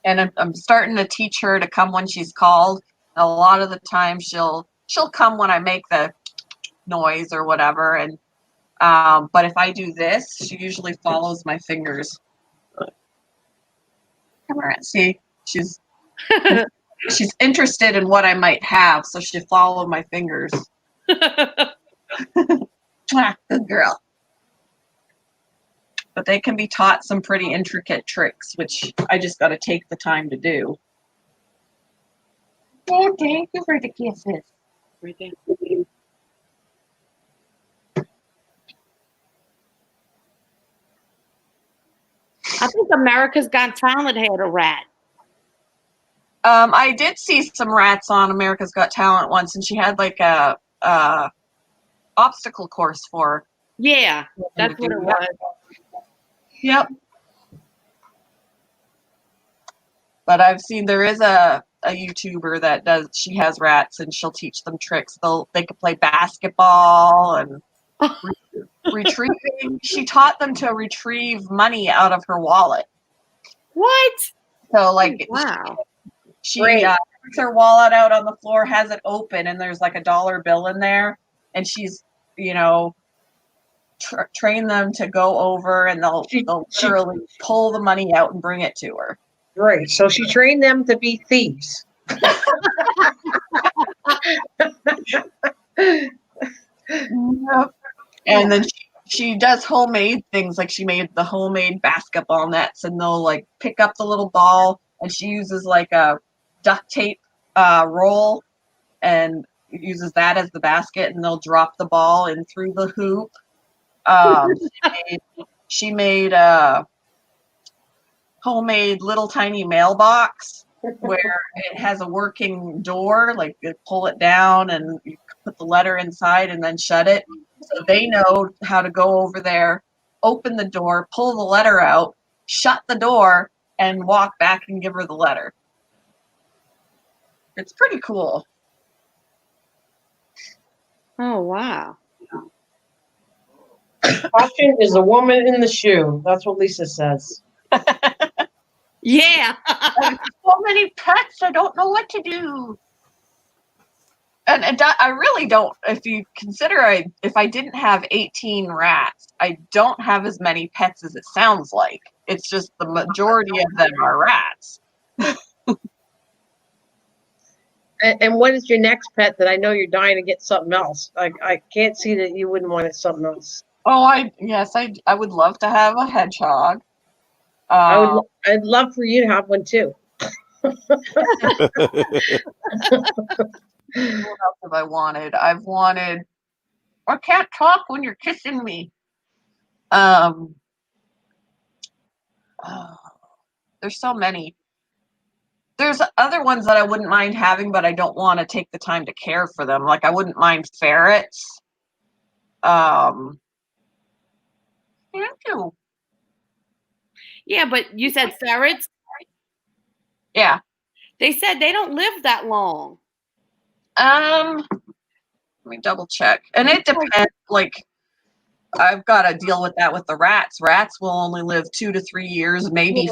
And I'm starting to teach her to come when she's called. A lot of the time she'll come when I make the noise or whatever. And but if I do this, she usually follows my fingers. Come on, see, she's interested in what I might have, so she'll follow my fingers. Good girl. But they can be taught some pretty intricate tricks, which I just got to take the time to do. Oh, thank you for the kisses. Right there. I think America's Got Talent had a rat. I did see some rats on America's Got Talent once, and she had like a obstacle course for her. Yeah, that's what it was. Yep. But I've seen there is a YouTuber that she has rats and she'll teach them tricks. They could play basketball and retrieving. She taught them to retrieve money out of her wallet. What? So like, wow. She puts her wallet out on the floor, has it open, and there's like a $1 bill in there, and she's, train them to go over, and they'll literally pull the money out and bring it to her. Great. So she trained them to be thieves. Yep. And then she does homemade things, like she made the homemade basketball nets, and they'll like pick up the little ball, and she uses like a duct tape roll and uses that as the basket, and they'll drop the ball in through the hoop. She made a homemade little tiny mailbox where it has a working door, like you pull it down and you put the letter inside and then shut it. So they know how to go over there, open the door, pull the letter out, shut the door, and walk back and give her the letter. It's pretty cool. Oh, wow. Caution is a woman in the shoe. That's what Lisa says. Yeah. So many pets, I don't know what to do. And I really don't. If you consider, if I didn't have 18 rats, I don't have as many pets as it sounds like. It's just the majority of them are rats. And what is your next pet that I know you're dying to get something else? I can't see that you wouldn't want it something else. Oh, I would love to have a hedgehog. I'd love for you to have one too. What else have I wanted? I've wanted. I can't talk when you're kissing me. There's so many. There's other ones that I wouldn't mind having, but I don't want to take the time to care for them. Like I wouldn't mind ferrets. Thank you. Yeah, but you said ferrets. Yeah. They said they don't live that long. Let me double check. And it depends. Like I've got to deal with that with the rats. Rats will only live 2 to 3 years, maybe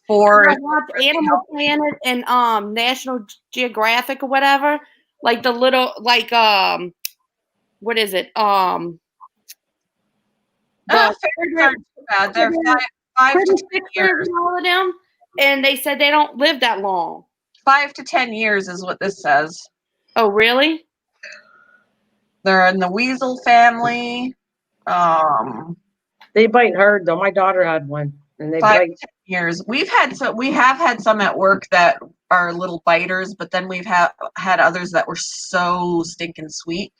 four. I watch Animal Planet and National Geographic or whatever. Like the little what is it? Ferrets aren't too bad. They're 5 to 10 years. All of them, and they said they don't live that long. 5 to 10 years is what this says. Oh, really? They're in the weasel family. They bite hard though. My daughter had one, and they 5 bite. to 10 years. We have had some at work that are little biters, but then we've had others that were so stinking sweet.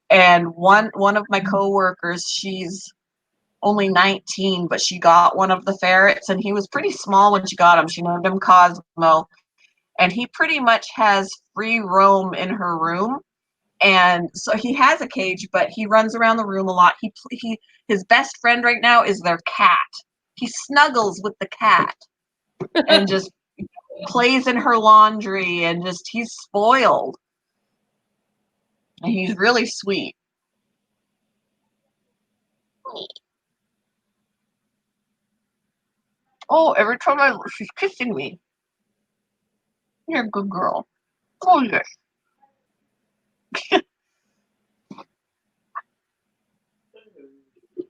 And one of my coworkers, she's only 19, but she got one of the ferrets, and he was pretty small when she got him. She named him Cosmo, and he pretty much has free roam in her room. And so he has a cage, but he runs around the room a lot. His best friend right now is their cat. He snuggles with the cat and just plays in her laundry, and just he's spoiled. And he's really sweet. Oh, every time she's kissing me. You're a good girl. Oh, yes.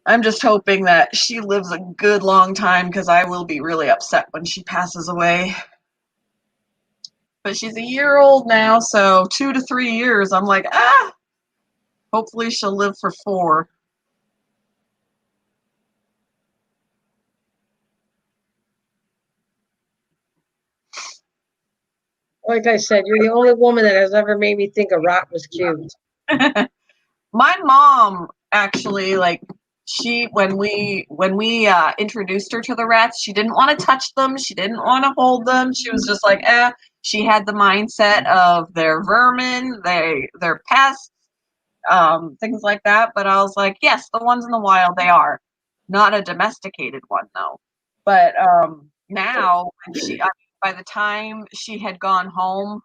I'm just hoping that she lives a good long time, because I will be really upset when she passes away. But she's a year old now, so 2 to 3 years. I'm like, hopefully she'll live for 4. Like I said, you're the only woman that has ever made me think a rat was cute. My mom actually, like, when we introduced her to the rats, she didn't want to touch them. She didn't want to hold them. She was just like, She had the mindset of they're vermin, they're pests, things like that. But I was like, yes, the ones in the wild, they are. Not a domesticated one, though. But now, by the time she had gone home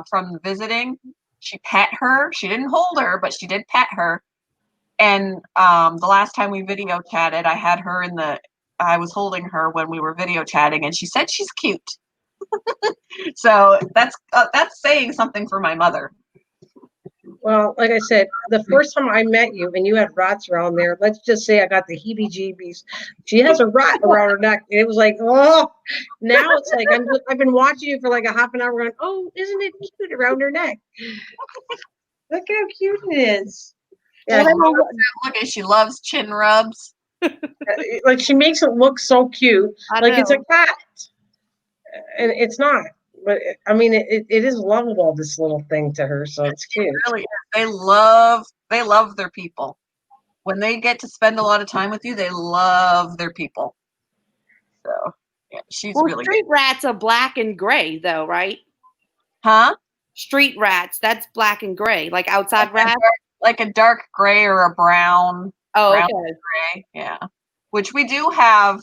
from visiting, she pet her. She didn't hold her, but she did pet her. And the last time we video chatted, I was holding her when we were video chatting, and she said she's cute. So that's saying something for my mother. Well, like I said, the first time I met you and you had rats around there, let's just say I got the heebie-jeebies. She has a rat around her neck. And it was like, oh, now it's like I've been watching you for like a half an hour going, oh, isn't it cute around her neck? Look how cute it is. Yeah, look, she loves chin rubs. Like she makes it look so cute, like it's a cat, and it's not. But I mean, it is lovable, this little thing to her, so it's cute. It really is. They love their people. When they get to spend a lot of time with you, they love their people. So yeah, she's really street rats are black and gray, though, right? Huh? Street rats, that's black and gray, like outside rats. Like a dark gray or a brown. Oh, brown okay. Gray, yeah. Which we do have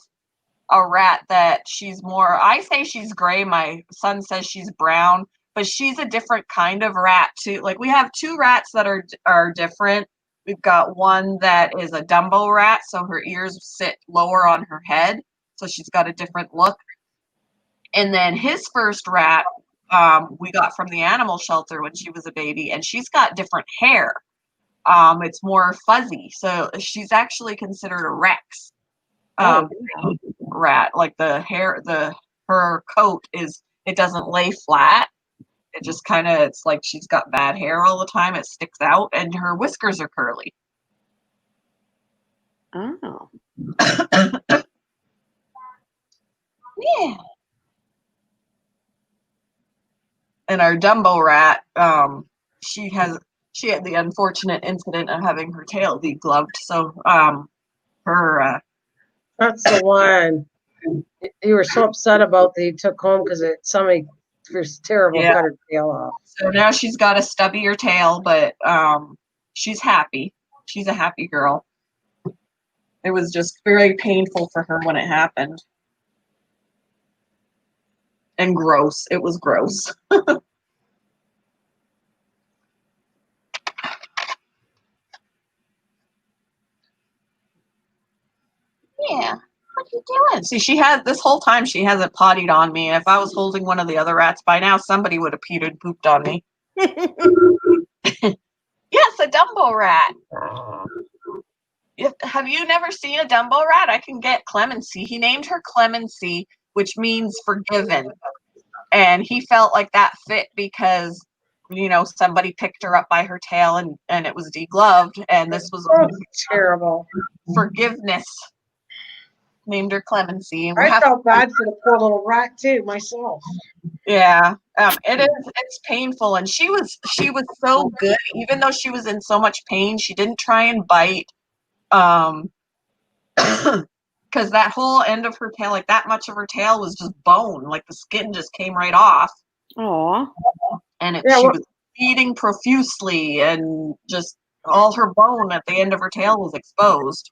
a rat that she's more. I say she's gray. My son says she's brown, but she's a different kind of rat too. Like we have 2 rats that are different. We've got one that is a Dumbo rat, so her ears sit lower on her head, so she's got a different look. And then his first rat we got from the animal shelter when she was a baby, and she's got different hair. It's more fuzzy, so she's actually considered a Rex rat. Like the hair, her coat it doesn't lay flat. It just kind of, it's like she's got bad hair all the time. It sticks out, and her whiskers are curly. Oh. Yeah. And our Dumbo rat, she had the unfortunate incident of having her tail degloved. So her That's the one you were so upset about that you took home because somebody was terrible cut her tail off. So now she's got a stubbier tail, but she's happy. She's a happy girl. It was just very painful for her when it happened. And gross. It was gross. Yeah. What you doing? See, this whole time she hasn't pottied on me. If I was holding one of the other rats by now, somebody would have peed and pooped on me. Yes, a Dumbo rat. Have you never seen a Dumbo rat? I can get Clemency. He named her Clemency, which means forgiven. And he felt like that fit because, somebody picked her up by her tail and it was degloved. And this was terrible. Forgiveness. Named her Clemency. And I felt bad for the poor little rat too, myself. Yeah, it's painful, and she was so good. Even though she was in so much pain, she didn't try and bite. Because that whole end of her tail, like that much of her tail was just bone, like the skin just came right off. Aw. And she was eating profusely, and just all her bone at the end of her tail was exposed.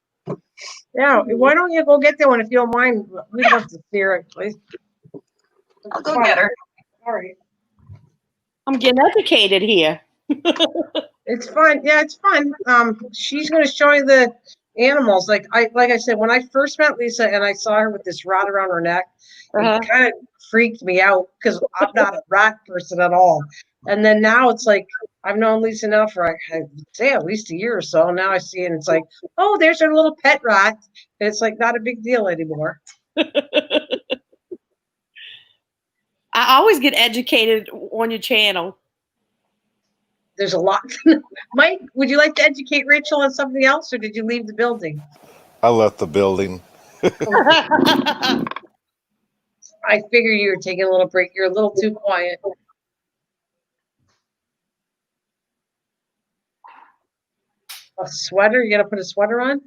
Yeah, why don't you go get that one if you don't mind? We'd love to see her, please. I'll go get her. All right. I'm getting educated here. It's fun. Yeah, it's fun. She's going to show you the animals. Like I said, when I first met Lisa and I saw her with this rat around her neck, it kind of freaked me out because I'm not a rat person at all. And then now it's like I've known Lisa now for I'd say at least a year or so. Now I see it and it's like, oh, there's her little pet rat. And it's like not a big deal anymore. I always get educated on your channel. There's a lot. Mike, would you like to educate Rachel on something else, or did you leave the building? I left the building. I figured you were taking a little break. You're a little too quiet. A sweater? You gotta put a sweater on?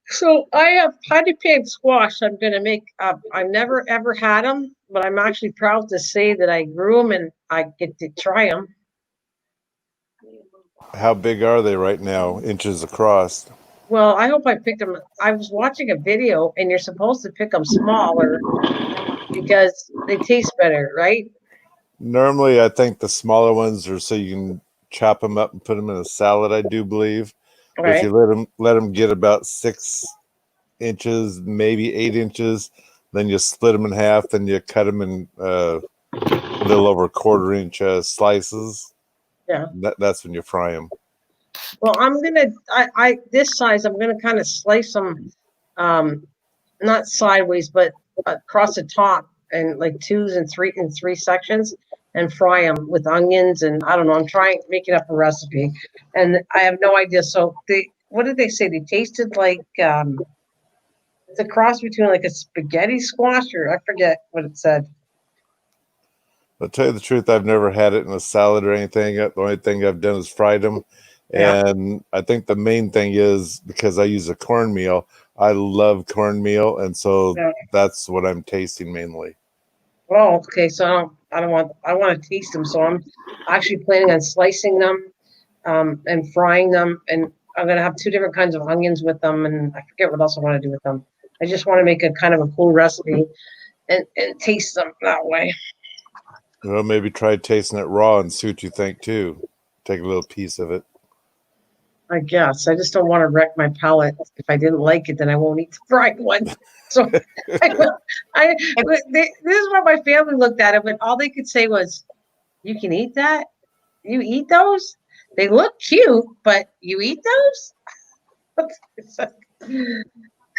So I have patty pan squash I'm gonna make. I've never ever had them, but I'm actually proud to say that I grew them and I get to try them. How big are they right now, inches across? Well, I hope I picked them. I was watching a video and you're supposed to pick them smaller because they taste better, right? Normally, I think the smaller ones are so you can chop them up and put them in a salad, I do believe. Right. If you let them get about 6 inches, maybe 8 inches, then you split them in half, then you cut them in a little over 1/4 inch slices. Yeah. That's when you fry them. Well, I'm gonna this size. I'm gonna kind of slice them, not sideways, but across the top, and like 2s and 3 sections, and fry them with onions. And I don't know. I'm making up a recipe, and I have no idea. So what did they say? They tasted like it's a cross between like a spaghetti squash, or I forget what it said. I'll tell you the truth, I've never had it in a salad or anything. The only thing I've done is fried them. Yeah. And I think the main thing is because I use a cornmeal. I love cornmeal, and so that's what I'm tasting mainly. Oh, okay. So I want to taste them. So I'm actually planning on slicing them, and frying them, and I'm gonna have 2 different kinds of onions with them, and I forget what else I want to do with them. I just want to make a kind of a cool recipe, and taste them that way. Well, maybe try tasting it raw and see what you think too. Take a little piece of it. I guess I just don't want to wreck my palate. If I didn't like it, then I won't eat the fried one. So this is what my family looked at it, but all they could say was, "You can eat that? You eat those? They look cute, but you eat those?"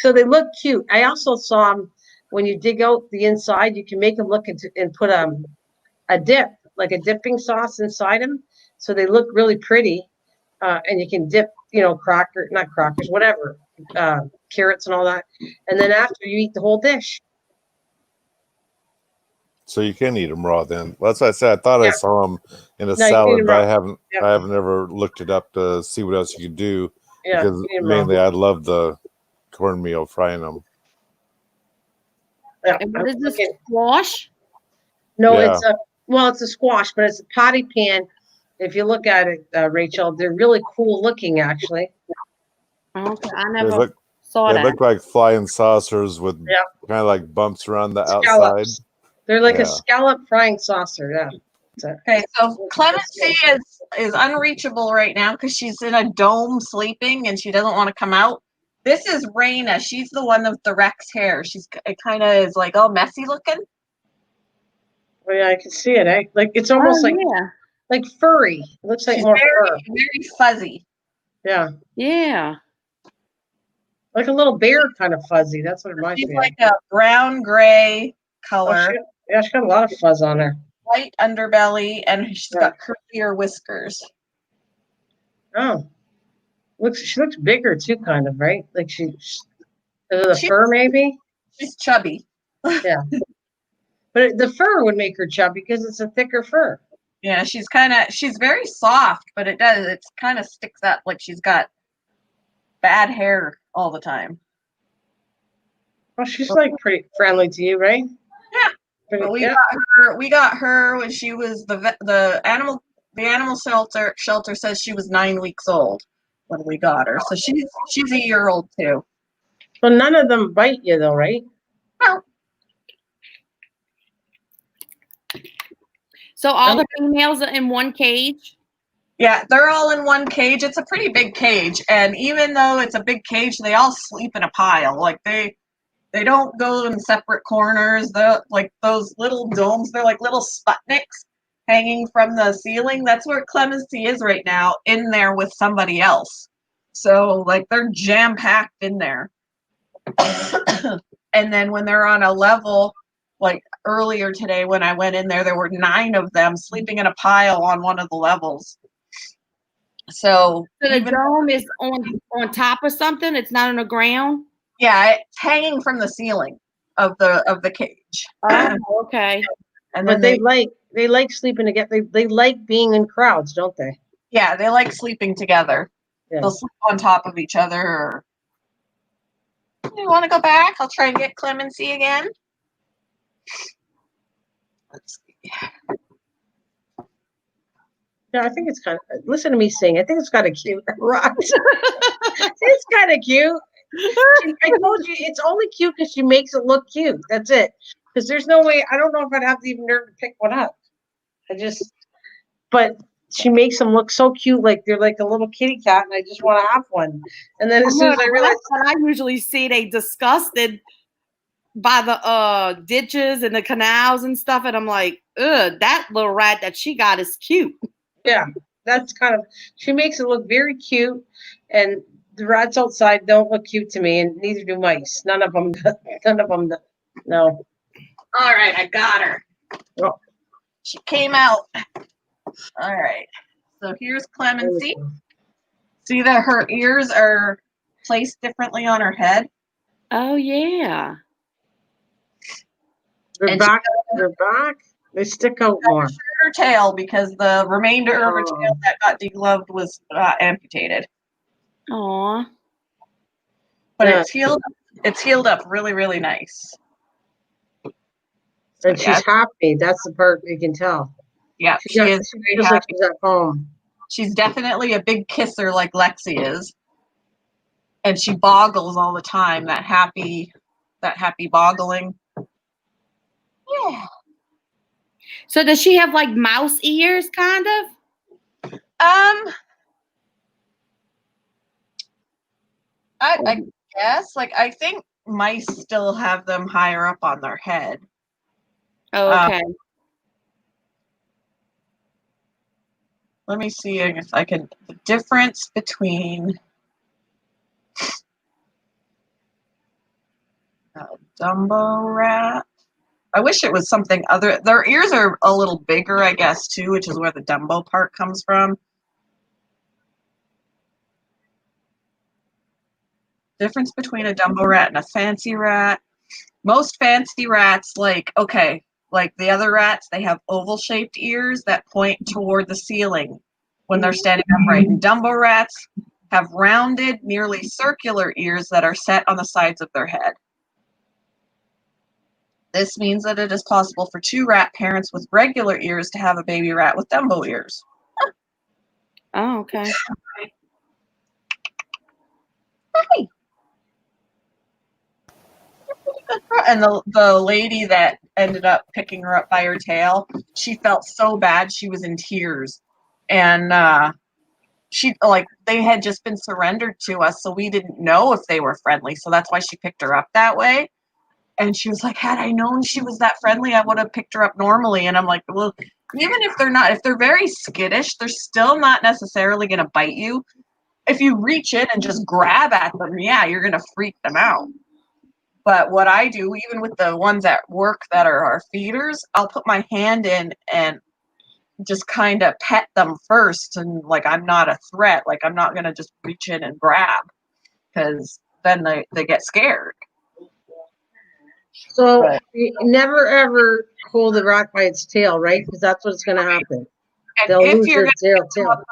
So they look cute. I also saw them when you dig out the inside, you can make them look into and put a dip, like a dipping sauce inside them. So they look really pretty. And you can dip, not crackers, whatever, carrots and all that. And then after you eat the whole dish. So you can eat them raw then. Well, that's what I said. I thought I saw them in a No, you can eat salad, 'em but raw. I haven't. Yep. I haven't ever looked it up to see what else you could do. Yeah, Because eat 'em raw. mainly I love the cornmeal frying them. Yeah. And what is this, squash? No, Yeah. it's a squash, but it's a potty pan. If you look at it, Rachel, they're really cool looking, actually. Okay, I They never saw that. look like flying saucers with kind of like bumps around the outside. They're like a scallop frying saucer. Yeah. Okay, so Clemency is unreachable right now because she's in a dome sleeping and she doesn't want to come out. This is Raina. She's the one with the Rex hair. It kind of is like all messy looking. Well, yeah, I can see it. Like it's almost like furry. It looks like She's more very, very fuzzy. Yeah. Yeah. Like a little bear kind of fuzzy. That's what it reminds me of. She's like a brown gray color. She's got a lot of fuzz on her. White underbelly, and she's got curlier whiskers. Oh. She looks bigger too, kind of, right? Like the fur maybe? She's chubby. Yeah. But the fur would make her chubby because it's a thicker fur. Yeah, she's very soft, but it kind of sticks up like she's got bad hair all the time. Well, she's like pretty friendly to you, right? Yeah. But we got her when she was the animal shelter says she was 9 weeks old when we got her. So she's a year old too. So none of them bite you though, right? No. So all the females are in one cage? Yeah, they're all in one cage. It's a pretty big cage, and even though it's a big cage, they all sleep in a pile. Like they don't go in separate corners. Like those little domes, they're like little Sputniks hanging from the ceiling. That's where Clemency is right now, in there with somebody else. So like they're jam packed in there. And then when they're on a level, like earlier today when I went in there were 9 of them sleeping in a pile on one of the levels. So the dome is on top of something. It's not on the ground. Yeah, it's hanging from the ceiling of the cage. Oh, okay. And then they like sleeping together. They like being in crowds, don't they? Yeah, they like sleeping together. Yeah. They'll sleep on top of each other. Or... You want to go back? I'll try and get Clemency again. Let's see. Yeah, I think it's kind of. Listen to me sing. I think it's kind of cute. Right? It's kind of cute. I told you it's only cute because she makes it look cute. That's it. Because there's no way. I don't know if I'd have the even nerve to pick one up. But she makes them look so cute, like they're like a little kitty cat, and I just want to have one. And then as soon as I realize, I usually see they disgusted by the ditches and the canals and stuff, and I'm like, ugh, that little rat that she got is cute. Yeah, that's kind of. She makes it look very cute, and the rats outside don't look cute to me, and neither do mice. None of them. No. All right, I got her. Oh. She came out. All right. So here's Clemency. See that her ears are placed differently on her head? Oh, yeah. They're back. They stick out more. Her tail because the remainder of her tail that got degloved was amputated. Aw. But it's healed. It's healed up really, really nice. So, and she's happy. That's the part you can tell. Yeah, she is. She feels like she's at home. She's definitely a big kisser like Lexi is. And she boggles all the time, that happy boggling. Yeah. So does she have like mouse ears, kind of? I guess, like, I think mice still have them higher up on their head. Oh, okay. Let me see if I can. The difference between Dumbo rat. I wish it was something other. Their ears are a little bigger, I guess, too, which is where the Dumbo part comes from. Difference between a Dumbo rat and a fancy rat. Most fancy rats, like the other rats, they have oval-shaped ears that point toward the ceiling when they're standing upright. And Dumbo rats have rounded, nearly circular ears that are set on the sides of their head. This means that it is possible for two rat parents with regular ears to have a baby rat with Dumbo ears. Oh, okay. Hey. And the lady that ended up picking her up by her tail, she felt so bad, she was in tears. And they had just been surrendered to us, so we didn't know if they were friendly, so that's why she picked her up that way. And she was like, had I known she was that friendly, I would have picked her up normally. And I'm like, well, even if they're very skittish, they're still not necessarily going to bite you. If you reach in and just grab at them, yeah, you're going to freak them out. But what I do, even with the ones at work that are our feeders, I'll put my hand in and just kind of pet them first. And like, I'm not a threat. Like, I'm not going to just reach in and grab, because then they get scared. So you never ever hold the rat by its tail, right? Because that's what's going to happen. And They'll if lose you're their gonna tail.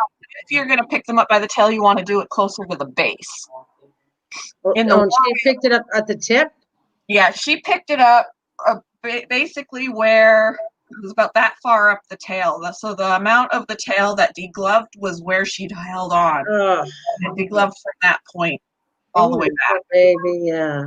if you're going to pick them up by the tail, you want to do it closer to the base. And she picked it up at the tip? Yeah, she picked it up basically where it was about that far up the tail. So the amount of the tail that degloved was where she'd held on. Oh. And degloved from that point all the way back. Baby, yeah.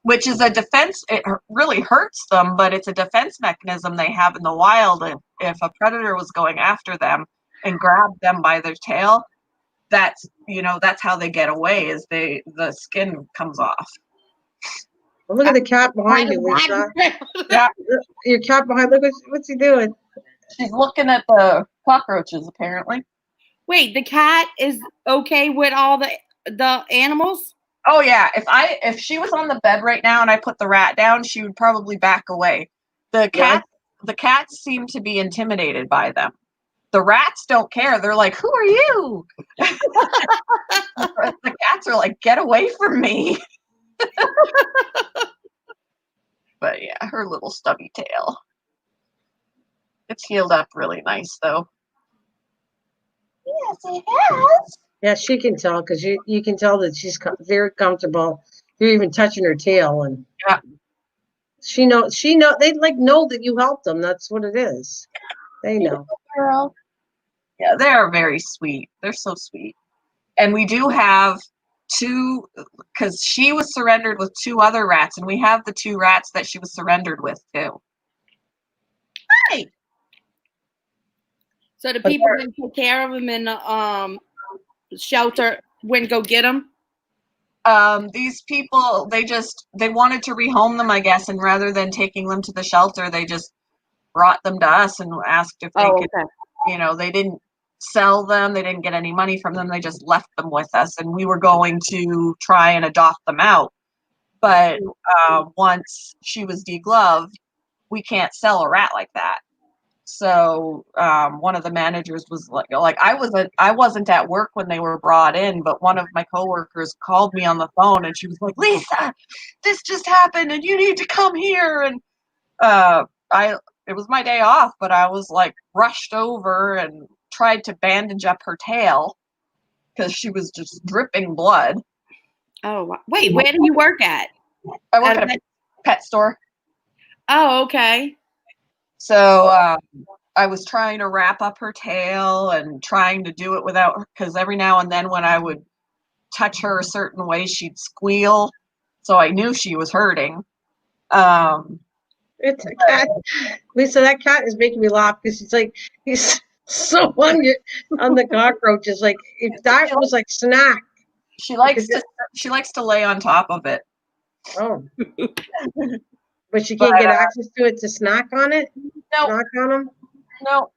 Which is a defense. It really hurts them, but it's a defense mechanism they have in the wild. If a predator was going after them and grabbed them by their tail, that's how they get away, is the skin comes off. Well, look at the cat behind you, Lisa. Yeah. Your cat behind, look what's he doing? She's looking at the cockroaches, apparently. Wait, the cat is okay with all the animals? Oh yeah, if she was on the bed right now and I put the rat down, she would probably back away. The cats seem to be intimidated by them. The rats don't care. They're like, "Who are you?" The cats are like, "Get away from me." But yeah, her little stubby tail. It's healed up really nice though. Yes, it has. Yeah, she can tell, because you can tell that she's very comfortable. You're even touching her tail, and yeah, she know they know that you helped them. That's what it is. They know. Girl. Yeah, they are very sweet. They're so sweet. And we do have two, because she was surrendered with two other rats, and we have the two rats that she was surrendered with too. Hi. So the people that take care of them in the shelter wouldn't go get them? These people, they wanted to rehome them, I guess, and rather than taking them to the shelter, they just brought them to us and asked if they could, they didn't sell them, they didn't get any money from them, they just left them with us, and we were going to try and adopt them out. But once she was degloved, we can't sell a rat like that. So one of the managers was like I wasn't at work when they were brought in, but one of my coworkers called me on the phone, and she was like, "Lisa, this just happened, and you need to come here." And it was my day off, but I was like rushed over and tried to bandage up her tail because she was just dripping blood. Oh, wait, where do you work at? I work at a pet store. Oh, okay. So I was trying to wrap up her tail and trying to do it without her, because every now and then when I would touch her a certain way, she'd squeal. So I knew she was hurting. It's a cat. Lisa, that cat is making me laugh, because he's so on the cockroaches. Like, if that was like snack, She likes to lay on top of it. Oh. But she can't get access to it to snack on it? No. Snack on them? No.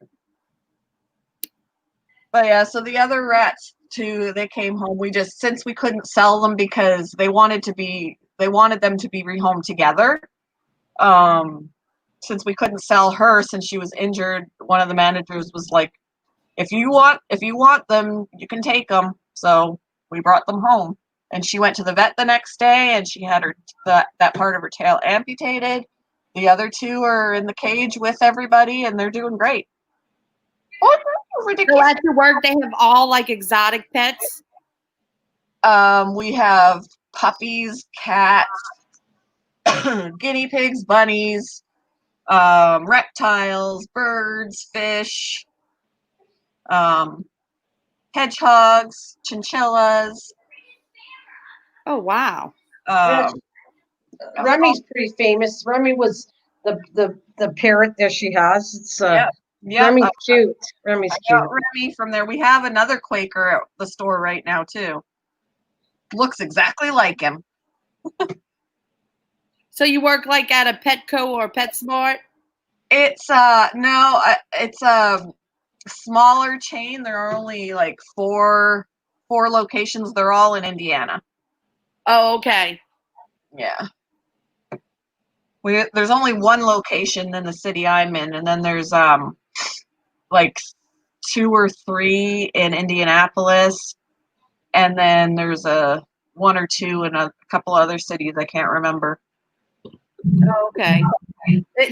But yeah, so the other rats too, they came home. Since we couldn't sell them because they wanted them to be rehomed together. Since we couldn't sell her since she was injured, one of the managers was like, if you want them, you can take them. So we brought them home. And she went to the vet the next day and she had that part of her tail amputated. The other two are in the cage with everybody and they're doing great. Oh, ridiculous. So at your work, they have all like exotic pets? We have puppies, cats, guinea pigs, bunnies, reptiles, birds, fish, hedgehogs, chinchillas. Oh, wow. Remy's pretty famous. Remy was the parrot that she has. It's Remy's cute. Remy's cute. Remy from there. We have another Quaker at the store right now too. Looks exactly like him. So you work like at a Petco or PetSmart? It's no, it's a smaller chain. There are only like four locations. They're all in Indiana. Oh, okay. Yeah. There's only one location in the city I'm in, and then there's like 2 or 3 in Indianapolis, and then there's 1 or 2 in a couple other cities I can't remember. Oh, okay.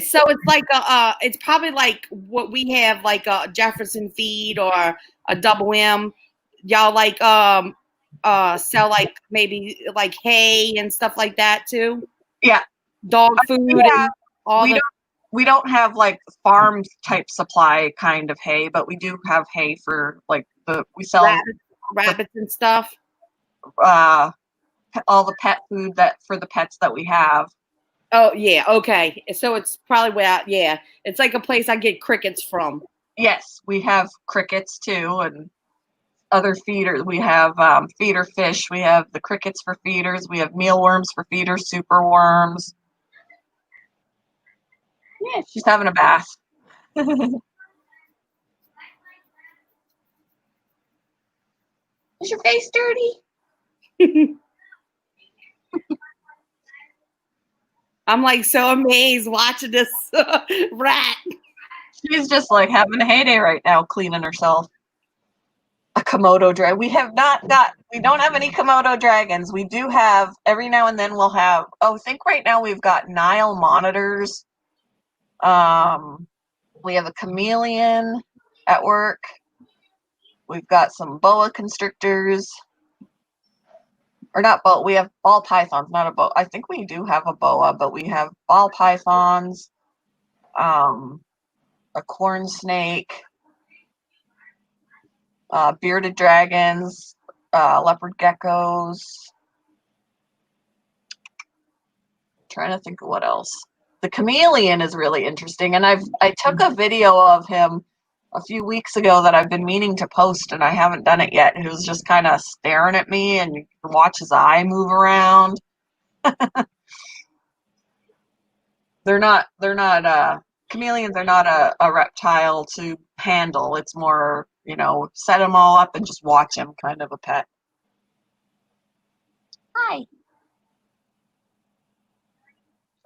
So it's like it's probably like what we have, like a Jefferson Feed or a Double M. Y'all like sell like maybe like hay and stuff like that too? Yeah. Dog food and all we don't have like farm type supply kind of hay, but we do have hay for like we sell rabbits and stuff. All the pet food for the pets that we have. Oh yeah, okay. So it's probably where it's like a place I get crickets from. Yes, we have crickets too, and other feeders. We have feeder fish. We have the crickets for feeders. We have mealworms for feeders, super worms. Yeah, she's having a bath. Is your face dirty? I'm like so amazed watching this rat. She's just like having a heyday right now, cleaning herself. A Komodo dragon. We don't have any Komodo dragons. We do have, every now and then we'll have, I think right now we've got Nile monitors. We have a chameleon at work. We've got some boa constrictors. Or not boa, we have ball pythons, not a boa. I think we do have a boa, but we have ball pythons, a corn snake, bearded dragons, leopard geckos. Trying to think of what else. The chameleon is really interesting, and I took a video of him a few weeks ago that I've been meaning to post, and I haven't done it yet. He was just kind of staring at me, and you can watch his eye move around. Chameleons are not a reptile to handle. It's more, set them all up and just watch him, kind of a pet. Hi.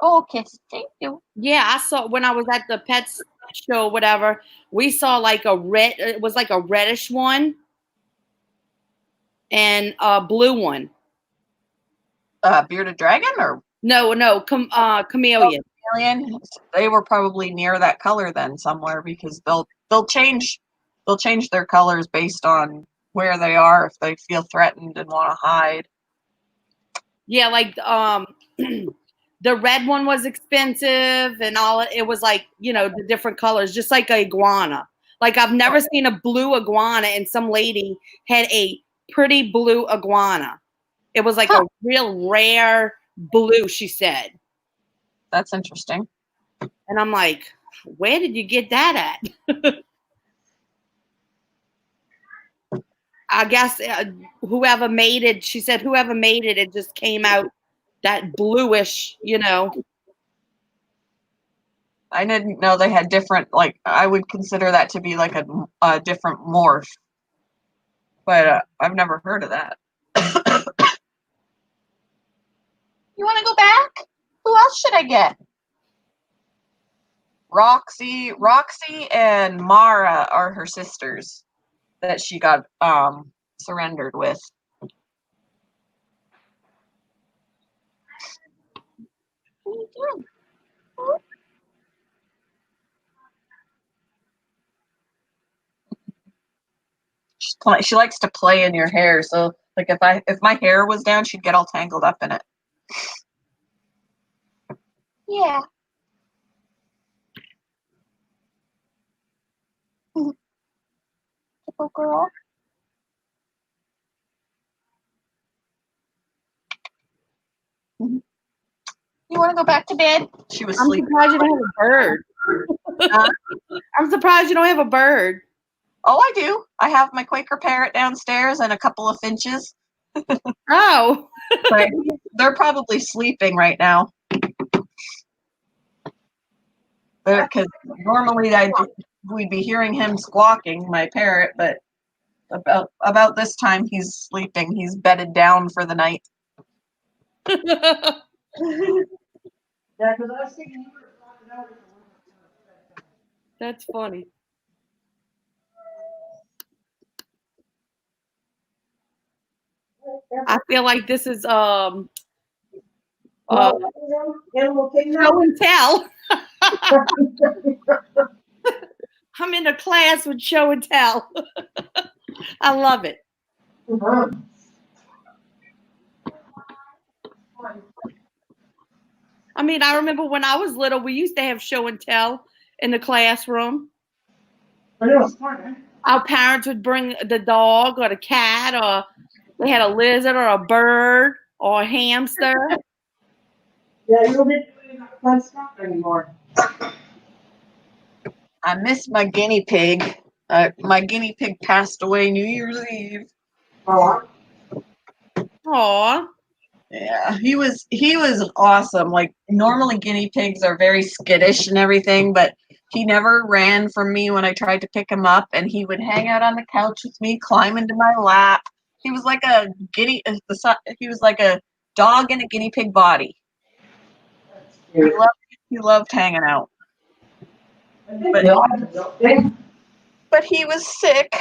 Oh, kiss. Thank you. Yeah, I saw when I was at the pets show, whatever. We saw like it was like a reddish one and a blue one. Bearded dragon or no, chameleon. Oh, chameleon. They were probably near that color then somewhere because they'll change their colors based on where they are if they feel threatened and want to hide. Yeah, like the red one was expensive and all. It was like, the different colors, just like a iguana. Like I've never seen a blue iguana, and some lady had a pretty blue iguana. It was like a real rare blue, she said. That's interesting. And I'm like, where did you get that at? I guess whoever made it, she said whoever made it, it just came out that bluish, you know. I didn't know they had different, like, I would consider that to be like a different morph. But I've never heard of that. You want to go back? Who else should I get? Roxy and Mara are her sisters that she got surrendered with. What are you doing? She likes to play in your hair, so like if my hair was down, she'd get all tangled up in it. Yeah. Little girl. You want to go back to bed? She was I'm sleeping. surprised you don't have a bird. I'm surprised you don't have a bird. Oh, I do. I have my Quaker parrot downstairs and a couple of finches. Oh. But they're probably sleeping right now. Because normally we'd be hearing him squawking, my parrot, but about this time he's sleeping. He's bedded down for the night. Yeah, because I was thinking you would have brought it over. That's funny. I feel like this is show and tell. I'm in a class with show and tell. I love it. I mean, I remember when I was little, we used to have show and tell in the classroom. Our parents would bring the dog or the cat, or they had a lizard or a bird or a hamster. Yeah, you don't get to do fun stuff anymore. I miss my guinea pig. My guinea pig passed away New Year's Eve. Oh, Aw. Yeah, he was awesome. Like normally guinea pigs are very skittish and everything, but he never ran from me when I tried to pick him up, and he would hang out on the couch with me, climb into my lap. He was like a he was like a dog in a guinea pig body. He loved hanging out. But he was sick.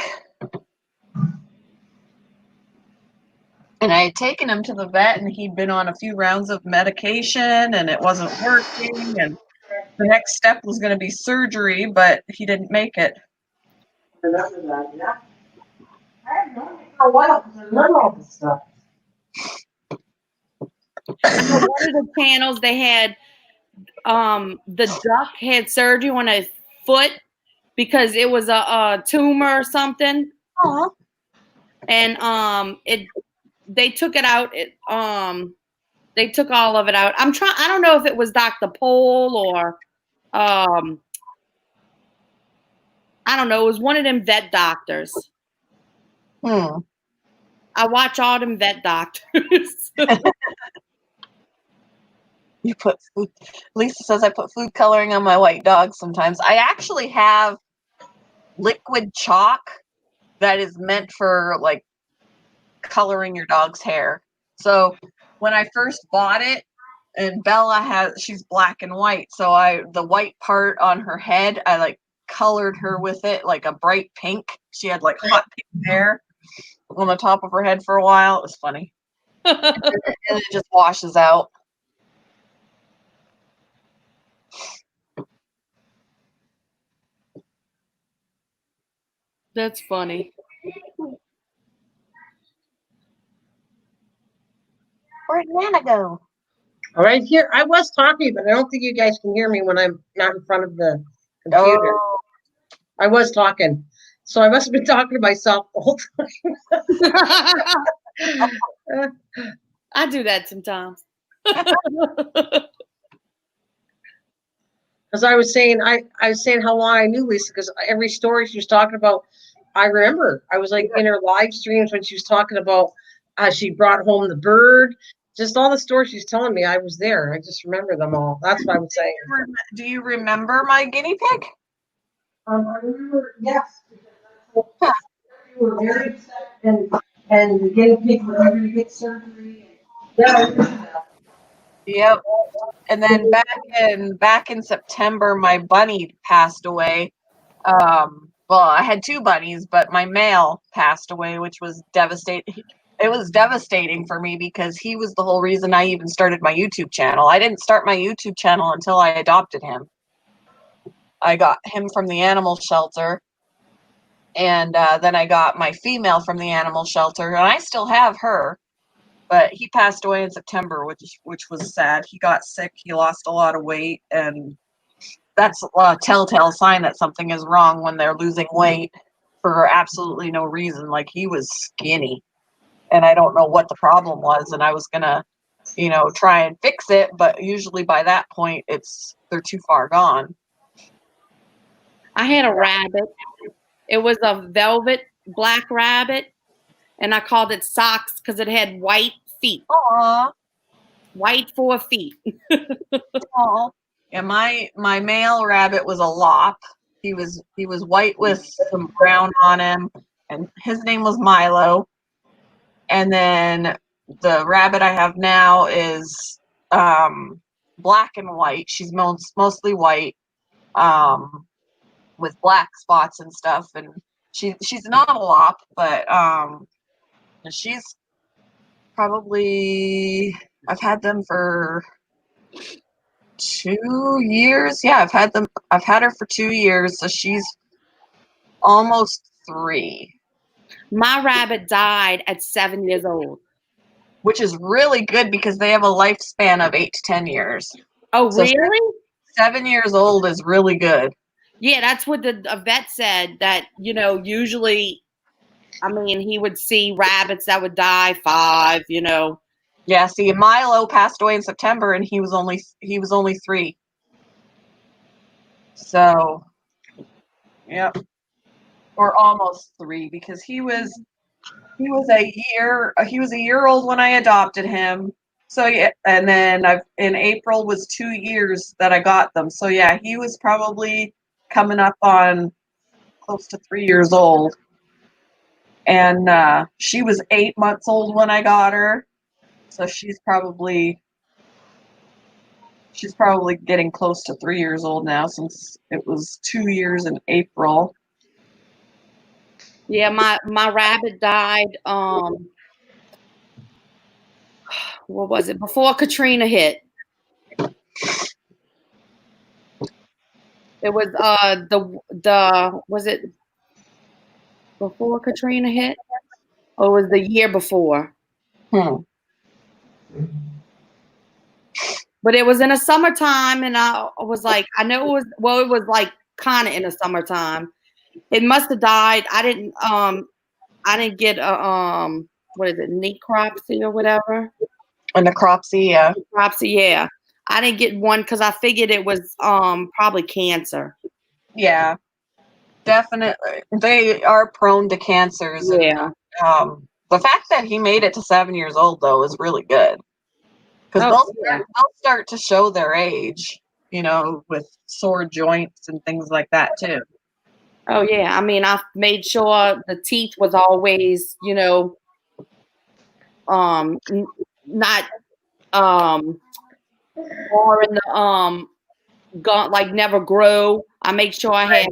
And I had taken him to the vet, and he'd been on a few rounds of medication, and it wasn't working. And the next step was going to be surgery, but he didn't make it. Remember that, yeah. I have known you for a while because I remember all this stuff. On one of the channels, they had the duck had surgery on his foot because it was a tumor or something. Aww. And they took it out. They took all of it out. I don't know if it was Dr. Pole or I don't know. It was one of them vet doctors. I watch all them vet doctors. You put food. Lisa says I put food coloring on my white dog sometimes. I actually have liquid chalk that is meant for like coloring your dog's hair. So when I first bought it, and Bella she's black and white, so the white part on her head, I like colored her with it like a bright pink. She had like hot pink hair on the top of her head for a while. It was funny. And it just washes out. That's funny. Where'd Nana go? All right, here I was talking, but I don't think you guys can hear me when I'm not in front of the computer. Oh. I was talking, so I must have been talking to myself the whole time. I do that sometimes. Because I was saying how long I knew Lisa, because every story she was talking about I remember. I was like in her live streams when she was talking about she brought home the bird. Just all the stories she's telling me. I was there. I just remember them all. That's what I was saying. Do you remember my guinea pig? I remember, yes. You were very upset, and the guinea pig was ready to get surgery. Yeah, I remember that. Yep. And then back in September, my bunny passed away. Well, I had 2 bunnies, but my male passed away, which was devastating. It was devastating for me because he was the whole reason I even started my YouTube channel. I didn't start my YouTube channel until I adopted him. I got him from the animal shelter, and then I got my female from the animal shelter, and I still have her. But he passed away in September, which was sad. He got sick. He lost a lot of weight, and that's a telltale sign that something is wrong when they're losing weight for absolutely no reason. Like, he was skinny, and I don't know what the problem was. And I was gonna, try and fix it, but usually by that point, they're too far gone. I had a rabbit. It was a velvet black rabbit, and I called it Socks because it had white feet. Aww. White 4 feet. Aww. Yeah, my male rabbit was a lop. He was white with some brown on him, and his name was Milo. And then the rabbit I have now is black and white. She's mostly white, with black spots and stuff. And she's not a lop, but she's probably, I've had them for 2 years. Yeah, I've had her for 2 years, so she's almost 3. My rabbit died at 7 years old. Which is really good because they have a lifespan of 8 to 10 years. Oh, So really? 7 years old is really good. Yeah, that's what the vet said, that, usually, I mean, he would see rabbits that would die 5, Yeah, see, Milo passed away in September and he was only 3. So, yep. Or almost 3, because he was a year old when I adopted him. So yeah, and then in April was 2 years that I got them. So yeah, he was probably coming up on close to 3 years old. And she was 8 months old when I got her. So she's probably getting close to 3 years old now, since it was 2 years in April. Yeah, my rabbit died, what was it, before Katrina hit. It was was it before Katrina hit? Or was the year before? But it was in the summertime, and I was like, I know it was like kind of in the summertime. It must have died. I didn't get a what is it, necropsy or whatever? A necropsy, yeah. Necropsy, yeah. I didn't get one because I figured it was probably cancer. Yeah, definitely. They are prone to cancers. Yeah. And the fact that he made it to 7 years old, though, is really good. Because they'll start to show their age, with sore joints and things like that, too. Oh, yeah. I mean, I made sure the teeth was always, not or in the gone, like never grow. I make sure I had,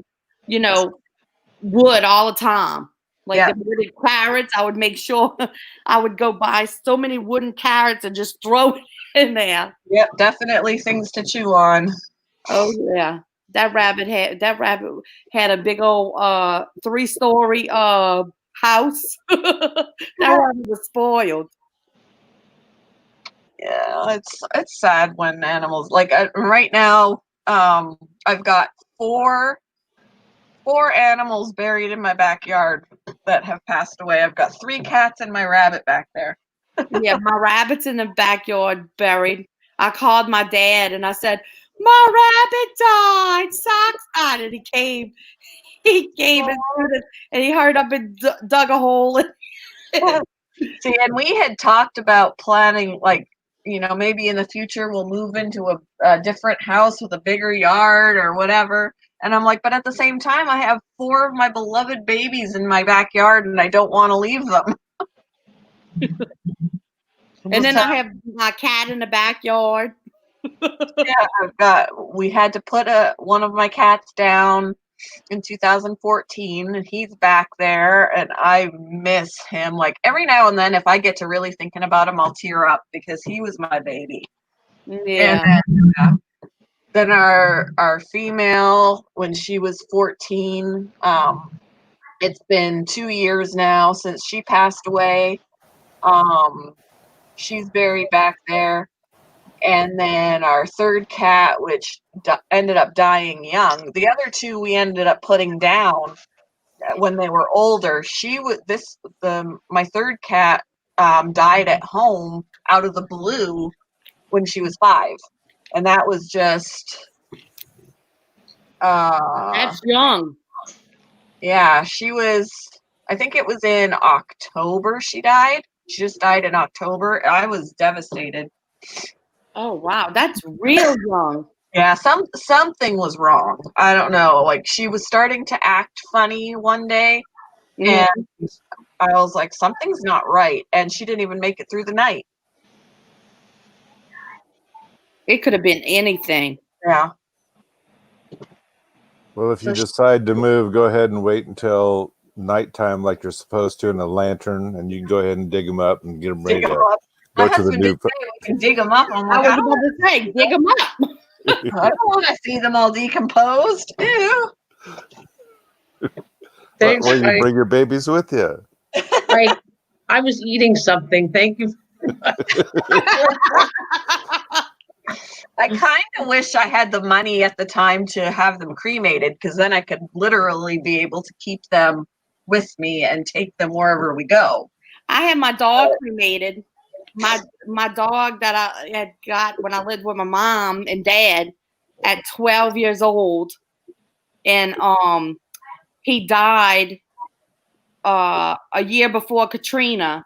wood all the time. Like the wooden carrots, I would make sure I would go buy so many wooden carrots and just throw it in there. Yep, definitely things to chew on. Oh yeah. That rabbit had a big old 3-story house. That rabbit was spoiled. Yeah, it's sad when animals, like, right now, I've got 4 animals buried in my backyard that have passed away. I've got 3 cats and my rabbit back there. Yeah, my rabbit's in the backyard buried. I called my dad and I said, my rabbit died. Socks died. And he came. He came and he hurried up and dug a hole. See, and we had talked about planning, like, you know, maybe in the future we'll move into a different house with a bigger yard or whatever. And I'm like, but at the same time, I have 4 of my beloved babies in my backyard, and I don't want to leave them. And then I have my cat in the backyard. Yeah, we had to put one of my cats down in 2014, and he's back there, and I miss him. Like, every now and then, if I get to really thinking about him, I'll tear up because he was my baby. Yeah. And then our female, when she was 14, it's been 2 years now since she passed away. She's buried back there. And then our third cat, which ended up dying young. The other 2 we ended up putting down when they were older. My third cat died at home out of the blue when she was 5, and that was just That's young. yeah. I think it was in October she died. She just died in October. I was devastated. Oh wow, that's real young. Yeah, something was wrong. I don't know. Like, she was starting to act funny one day, and I was like, something's not right. And she didn't even make it through the night. It could have been anything. Yeah. Well, if you decide to move, go ahead and wait until nighttime like you're supposed to in a lantern, and you can go ahead and dig them up and get them ready to My go to the husband new. did say we can dig them up. I'm I like, was about to say, dig them up. I don't want to see them all decomposed. Ew. Thanks. Or you bring your babies with you. I was eating something. Thank you. I kind of wish I had the money at the time to have them cremated, because then I could literally be able to keep them with me and take them wherever we go. I had my dog cremated. My dog that I had got when I lived with my mom and dad at 12 years old, and he died a year before Katrina,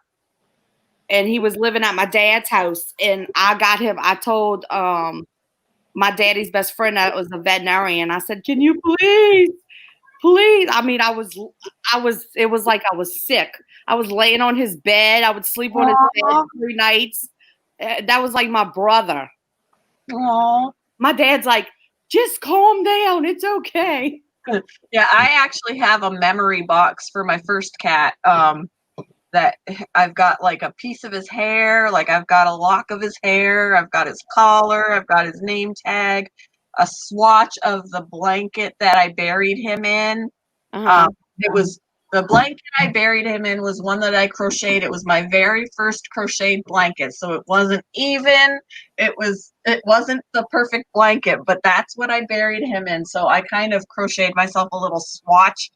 and he was living at my dad's house, and I told my daddy's best friend that was a veterinarian. I said, "Can you please?" I mean, it was like I was sick. I was laying on his bed. I would sleep on his bed 3 nights. That was like my brother. Aww. My dad's like, just calm down. It's okay. Yeah, I actually have a memory box for my first cat. That I've got like a piece of his hair, like I've got a lock of his hair, I've got his collar, I've got his name tag, a swatch of the blanket that I buried him in. It was the blanket I buried him in was one that I crocheted. It was my very first crocheted blanket, so it wasn't even. It wasn't the perfect blanket, but that's what I buried him in. So I kind of crocheted myself a little swatch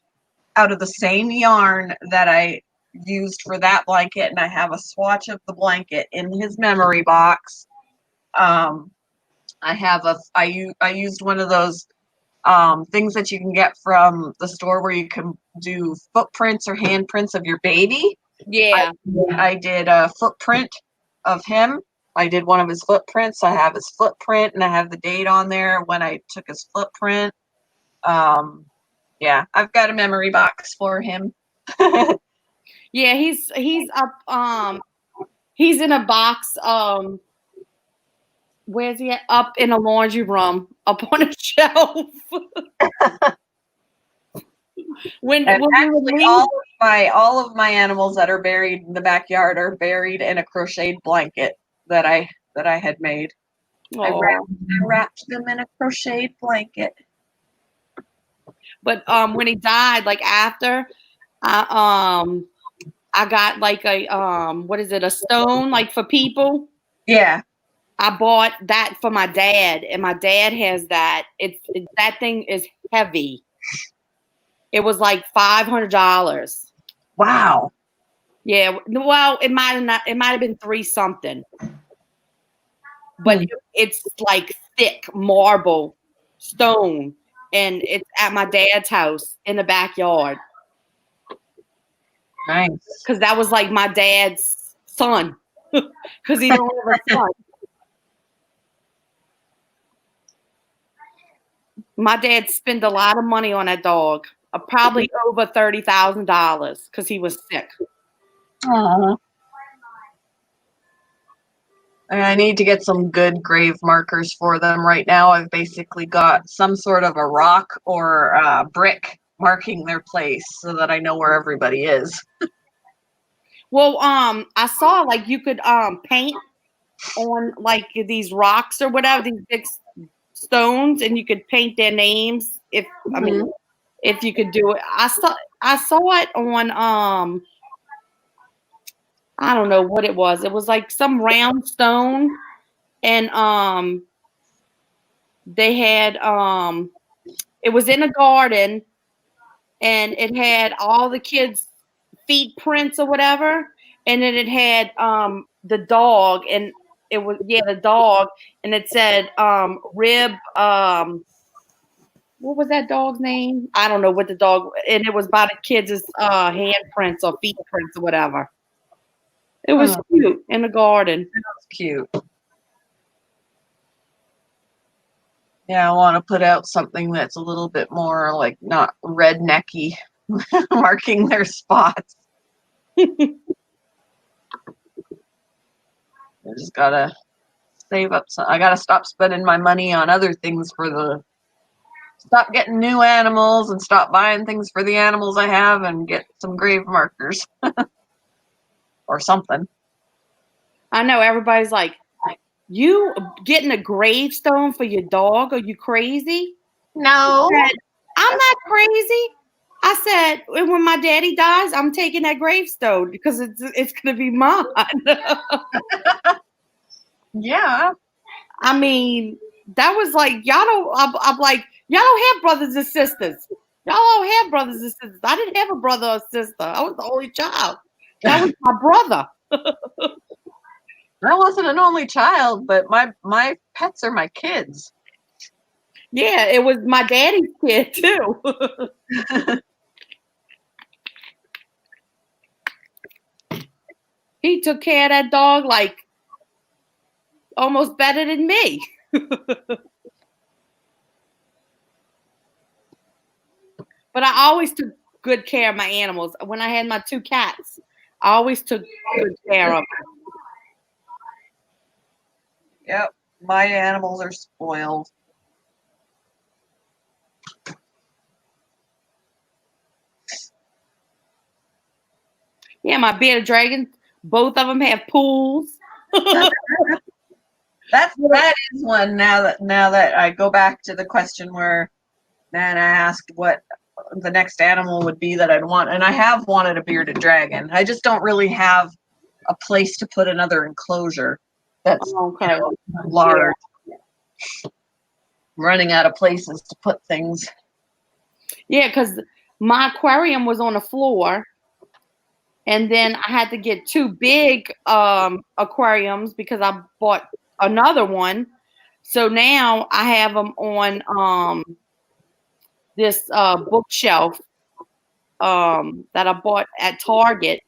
out of the same yarn that I used for that blanket, and I have a swatch of the blanket in his memory box. I used one of those things that you can get from the store where you can do footprints or handprints of your baby. Yeah. I did a footprint of him. I did one of his footprints. I have his footprint, and I have the date on there when I took his footprint. Yeah, I've got a memory box for him. Yeah, he's up he's in a box where's he at? Up in a laundry room, up on a shelf. when actually, all of my animals that are buried in the backyard are buried in a crocheted blanket that I had made. I wrapped them in a crocheted blanket. But when he died, like after, I got like a what is it, a stone like for people? Yeah. I bought that for my dad, and my dad has that. That thing is heavy. It was like $500. Wow. Yeah. Well, it might have been 3 something. But it's like thick marble stone. and it's at my dad's house in the backyard. Nice. Because that was like my dad's son. Because he don't have a son. My dad spent a lot of money on that dog. Probably over $30,000 because he was sick. Aww. I need to get some good grave markers for them. Right now, I've basically got some sort of a rock or a brick marking their place so that I know where everybody is. Well, I saw like you could paint on like these rocks or whatever, these big stones, and you could paint their names if I mean if you could do it. I saw it on I don't know what it was. It was like some round stone, and they had it was in a garden, and it had all the kids' feet prints or whatever, and then it had the dog, and it was the dog, and it said Rib what was that dog's name? I don't know what the dog, and it was by the kids' handprints or feet prints or whatever. It was cute in the garden. That was cute. Yeah, I want to put out something that's a little bit more like not rednecky, marking their spots. I just gotta save up some. I gotta stop spending my money on other things stop getting new animals and stop buying things for the animals I have and get some grave markers or something. I know everybody's like, you getting a gravestone for your dog? Are you crazy? No. I'm not crazy. I said, when my daddy dies, I'm taking that gravestone because it's going to be mine. Yeah. I mean, that was like, y'all don't, I'm like, y'all don't have brothers and sisters. Y'all don't have brothers and sisters. I didn't have a brother or sister. I was the only child. That was my brother. I wasn't an only child, but my pets are my kids. Yeah, it was my daddy's kid too. He took care of that dog like almost better than me. But I always took good care of my animals. When I had my 2 cats, I always took good care of them. Yep, my animals are spoiled. Yeah, my bearded dragons, both of them have pools. That is one. Now that I go back to the question where Nana asked what the next animal would be that I'd want, and I have wanted a bearded dragon. I just don't really have a place to put another enclosure that's large. Yeah. Running out of places to put things. Yeah, because my aquarium was on the floor, and then I had to get 2 big aquariums because I bought another one. So now I have them on this bookshelf that I bought at Target,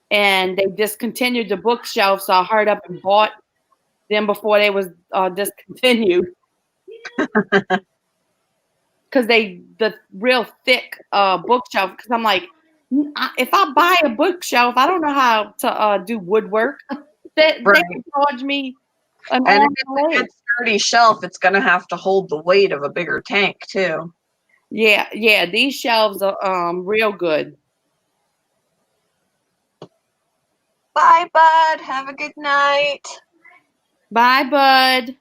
and they discontinued the bookshelf, so I hurried up and bought them before they was discontinued. Because the real thick bookshelf. Because I'm like, if I buy a bookshelf, I don't know how to do woodwork. They can charge me an and arm if it's a good sturdy shelf, it's going to have to hold the weight of a bigger tank too. Yeah. These shelves are real good. Bye, bud. Have a good night. Bye, bud.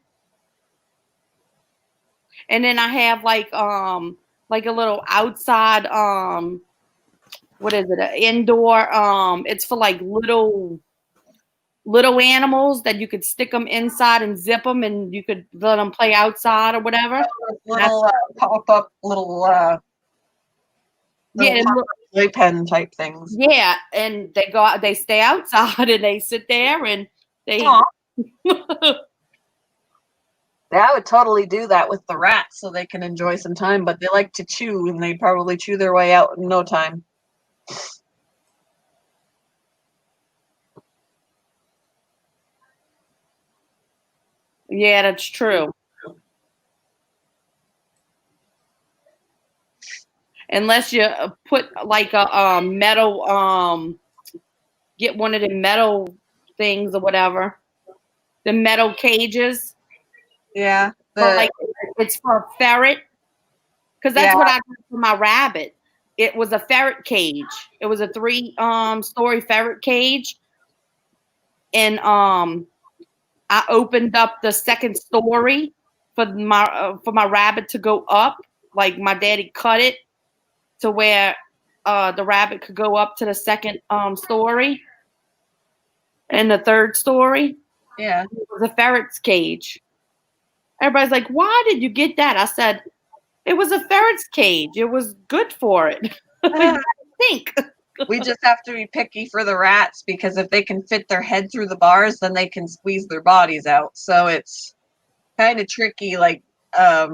And then I have like a little outside what is it? An indoor it's for like little animals that you could stick them inside and zip them, and you could let them play outside or whatever. Little pop-up little playpen type things. Yeah, and they stay outside and they sit there and they Yeah, I would totally do that with the rats so they can enjoy some time, but they like to chew and they probably chew their way out in no time. Yeah, that's true. Unless you put like a metal, get one of the metal things or whatever, the metal cages. Yeah, But like it's for a ferret, because that's what I did for my rabbit. It was a ferret cage. It was a 3-story ferret cage, and I opened up the second story for my rabbit to go up. Like my daddy cut it to where the rabbit could go up to the second story and the third story. Yeah. It was a ferret's cage. Everybody's like, "Why did you get that?" I said, "It was a ferret's cage. It was good for it." I think. We just have to be picky for the rats because if they can fit their head through the bars, then they can squeeze their bodies out. So it's kind of tricky, like a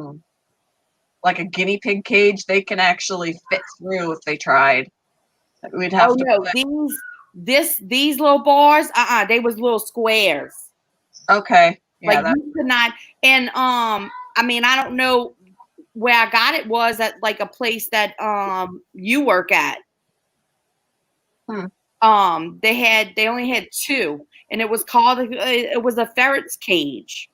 guinea pig cage. They can actually fit through if they tried. We'd have to. No, these little bars, they was little squares. Okay. Yeah, like you could not, and I mean, I don't know where I got it was at like a place that you work at. They only had 2, and it was called it was a ferret's cage.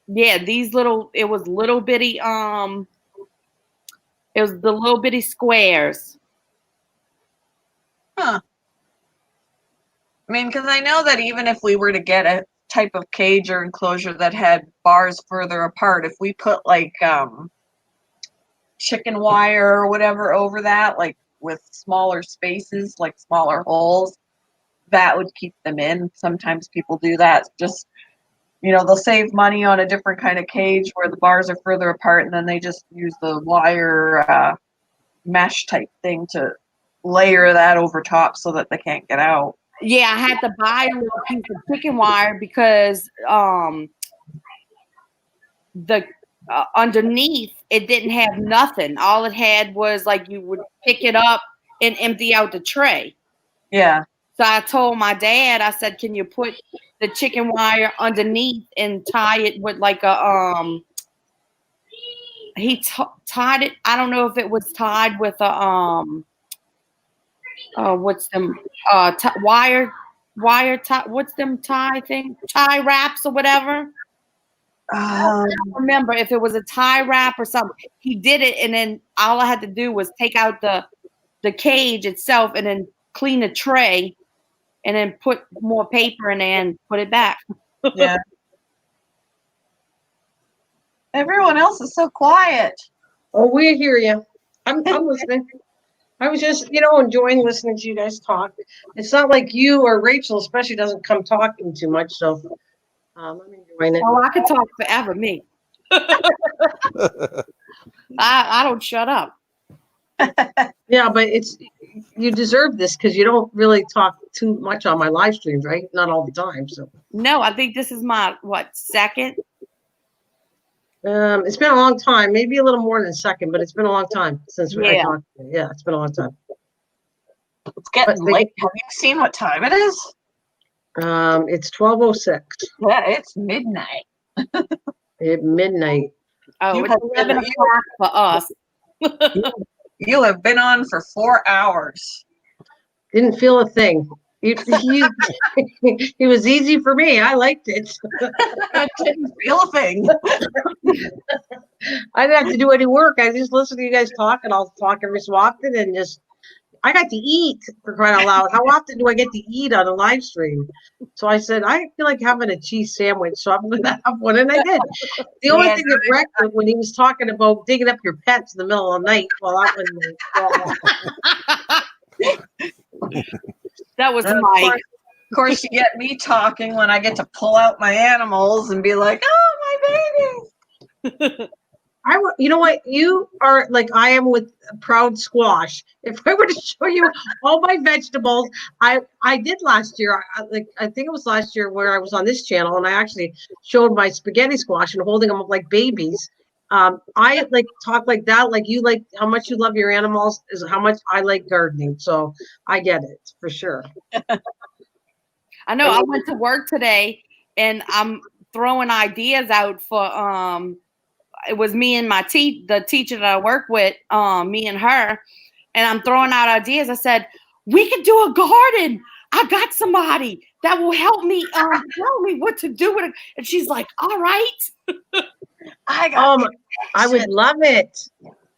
Yeah, it was little bitty it was the little bitty squares. I mean, because I know that even if we were to get a type of cage or enclosure that had bars further apart, if we put like chicken wire or whatever over that, like with smaller spaces, like smaller holes, that would keep them in. Sometimes people do that. Just, they'll save money on a different kind of cage where the bars are further apart, and then they just use the wire mesh type thing to layer that over top so that they can't get out. Yeah, I had to buy a little piece of chicken wire because the underneath it didn't have nothing. All it had was like you would pick it up and empty out the tray. Yeah. So I told my dad, I said, "Can you put the chicken wire underneath and tie it with like a he tied it. I don't know if it was tied with a what's them wire tie, what's them tie wraps or whatever." I don't remember if it was a tie wrap or something. He did it, and then all I had to do was take out the cage itself and then clean the tray and then put more paper in there and put it back. Yeah. Everyone else is so quiet. Oh, we hear you. I'm listening. I was just, enjoying listening to you guys talk. It's not like you or Rachel especially doesn't come talking too much, so I'm enjoying it. Oh, I could talk forever, me. I don't shut up. Yeah, but you deserve this because you don't really talk too much on my live streams, right? Not all the time. So no, I think this is my second. It's been a long time, maybe a little more than second, but it's been a long time since I talked. Yeah, it's been a long time. It's getting late. Have you seen what time it is? It's 12:06. Yeah, it's midnight. At midnight. Oh, it's 11 o'clock for us. You have been on for 4 hours. Didn't feel a thing. It was easy for me. I liked it. I didn't feel a thing. I didn't have to do any work. I just listened to you guys talk, and I'll talk every so often, and just I got to eat, for crying out loud. How often do I get to eat on a live stream? So I said, I feel like having a cheese sandwich, so I'm going to have one, and I did. The only thing that wrecked it when he was talking about digging up your pets in the middle of the night. Well, that was Mike. Of course, you get me talking when I get to pull out my animals and be like, "Oh, my baby." You know what? You are like I am with Proud Squash. If I were to show you all my vegetables, I did last year. I think it was last year where I was on this channel, and I actually showed my spaghetti squash and holding them up like babies. I like talk like that, like you like how much you love your animals is how much I like gardening. So I get it for sure. I know. I went to work today, and I'm throwing ideas out for it was me and the teacher that I work with, me and her, and I'm throwing out ideas. I said, we could do a garden. I got somebody that will help me tell me what to do with it. And she's like, all right. I would love it.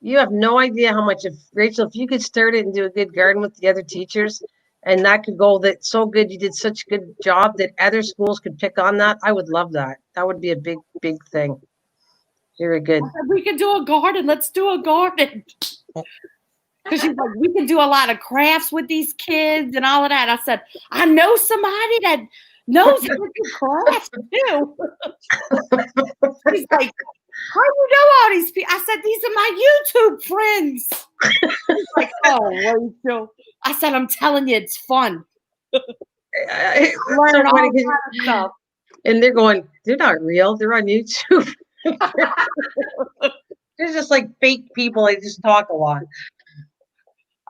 You have no idea how much, if Rachel, if you could start it and do a good garden with the other teachers, and that could go that so good, you did such a good job that other schools could pick on that. I would love that. That would be a big, big thing. Very good. We can do a garden. Let's do a garden. Because she's like, we can do a lot of crafts with these kids and all of that. I said, I know somebody that knows how to do crafts too. She's like, how do you know all these people? I said, these are my YouTube friends. She's like, oh, Rachel. I said, I'm telling you, it's fun. Learn all kinds of stuff. And they're going, they're not real. They're on YouTube. They're just like fake people. They just talk a lot.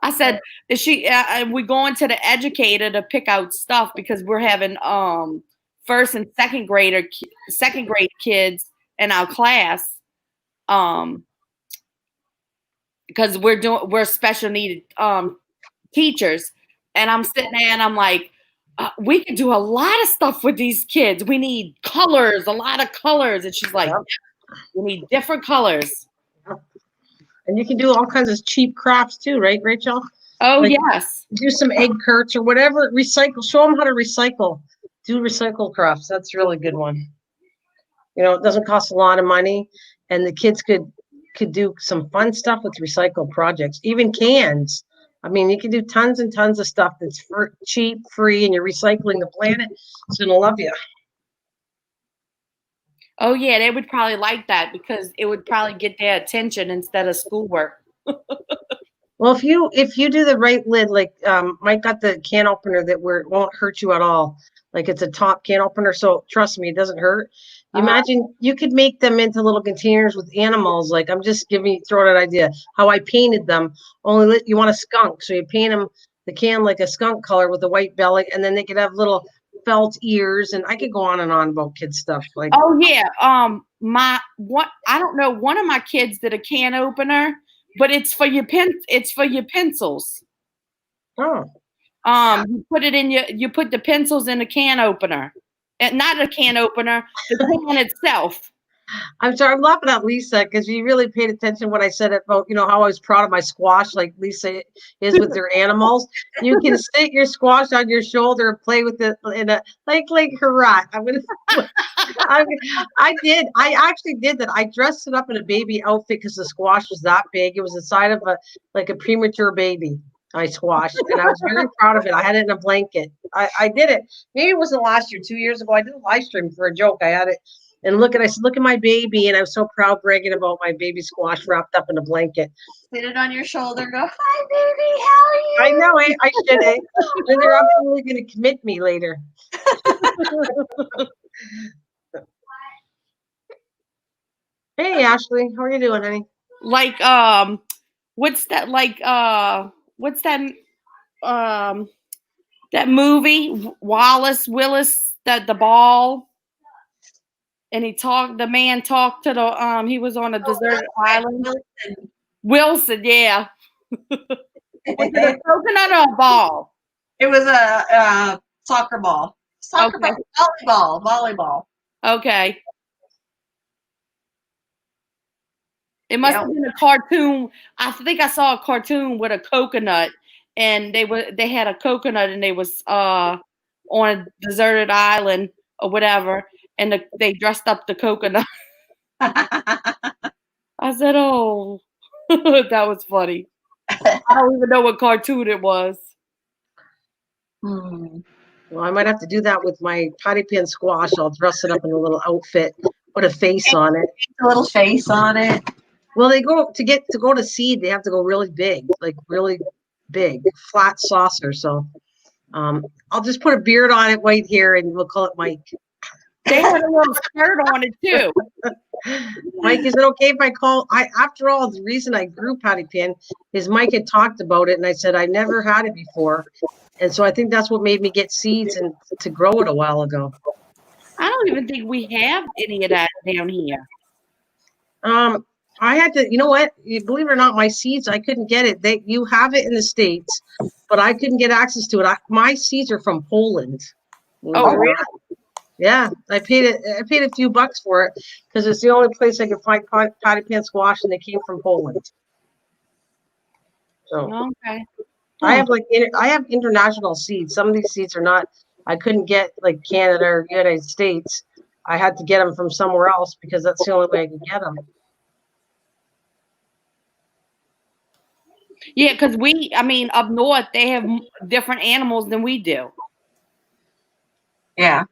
I said, we going to the educator to pick out stuff because we're having first and second grade kids in our class, because we're special needed teachers, and I'm sitting there and I'm like, we can do a lot of stuff with these kids. We need colors, a lot of colors, and she's like, we need different colors. And you can do all kinds of cheap crafts too, right, Rachel? Oh, like, yes. Do some egg curts or whatever. Recycle. Show them how to recycle. Do recycle crafts. That's a really good one. You know, it doesn't cost a lot of money, and the kids could do some fun stuff with recycled projects. Even cans. I mean, you can do tons and tons of stuff that's cheap, free, and you're recycling the planet. It's gonna love you. Oh yeah, they would probably like that because it would probably get their attention instead of schoolwork. Well, if you do the right lid, like Mike got the can opener that where it won't hurt you at all. Like it's a top can opener, so trust me, it doesn't hurt. Imagine you could make them into little containers with animals. Like I'm just throwing an idea how I painted them. Only you want a skunk, so you paint them the can like a skunk color with a white belly, and then they could have little felt ears, and I could go on and on about kid stuff. Like oh yeah, I don't know. One of my kids did a can opener, but it's for your pencils. Oh. You put it in you put the pencils in a can opener. And not a can opener, the can itself. I'm sorry, I'm laughing at Lisa because you really paid attention to what I said about, how I was proud of my squash, like Lisa is with their animals. You can sit your squash on your shoulder and play with it in a like hurrah. I actually did that. I dressed it up in a baby outfit because the squash was that big. It was the size of a premature baby. I squashed, and I was very proud of it. I had it in a blanket. I did it. Maybe it wasn't last year, 2 years ago. I did a live stream for a joke. I had it, and I said, look at my baby, and I was so proud bragging about my baby squash wrapped up in a blanket. Sit it on your shoulder, go, hi, baby, how are you? I know, I should, eh? And they're absolutely going to commit me later. Hey, Ashley, how are you doing, honey? Like, what's that? Like, what's that? That movie, Wallace Willis, the ball, and the man talked to the he was on a deserted island. Wilson, yeah. Was it a coconut or a ball? It was a soccer ball. Volleyball. Okay. It must have been a cartoon. I think I saw a cartoon with a coconut, and they had a coconut, and they was on a deserted island or whatever, and they dressed up the coconut. I said, "Oh, that was funny." I don't even know what cartoon it was. Well, I might have to do that with my potty pan squash. I'll dress it up in a little outfit, put a face on it. A little face on it. Well, they go to seed. They have to go really big, like really big, flat saucer. So, I'll just put a beard on it right here, and we'll call it Mike. They had a little skirt on it too. Mike, is it okay if I call? After all, the reason I grew Patty Pan is Mike had talked about it, and I said I never had it before, and so I think that's what made me get seeds and to grow it a while ago. I don't even think we have any of that down here. I had to, you know what? You believe it or not, my seeds, I couldn't get it. You have it in the States, but I couldn't get access to it. My seeds are from Poland. Oh, really? Yeah, I paid a few bucks for it because it's the only place I could find Patty Pan squash, and they came from Poland. So okay. I have international seeds. Some of these seeds are not. I couldn't get like Canada or United States. I had to get them from somewhere else because that's the only way I could get them. Yeah, because up north, they have different animals than we do. Yeah.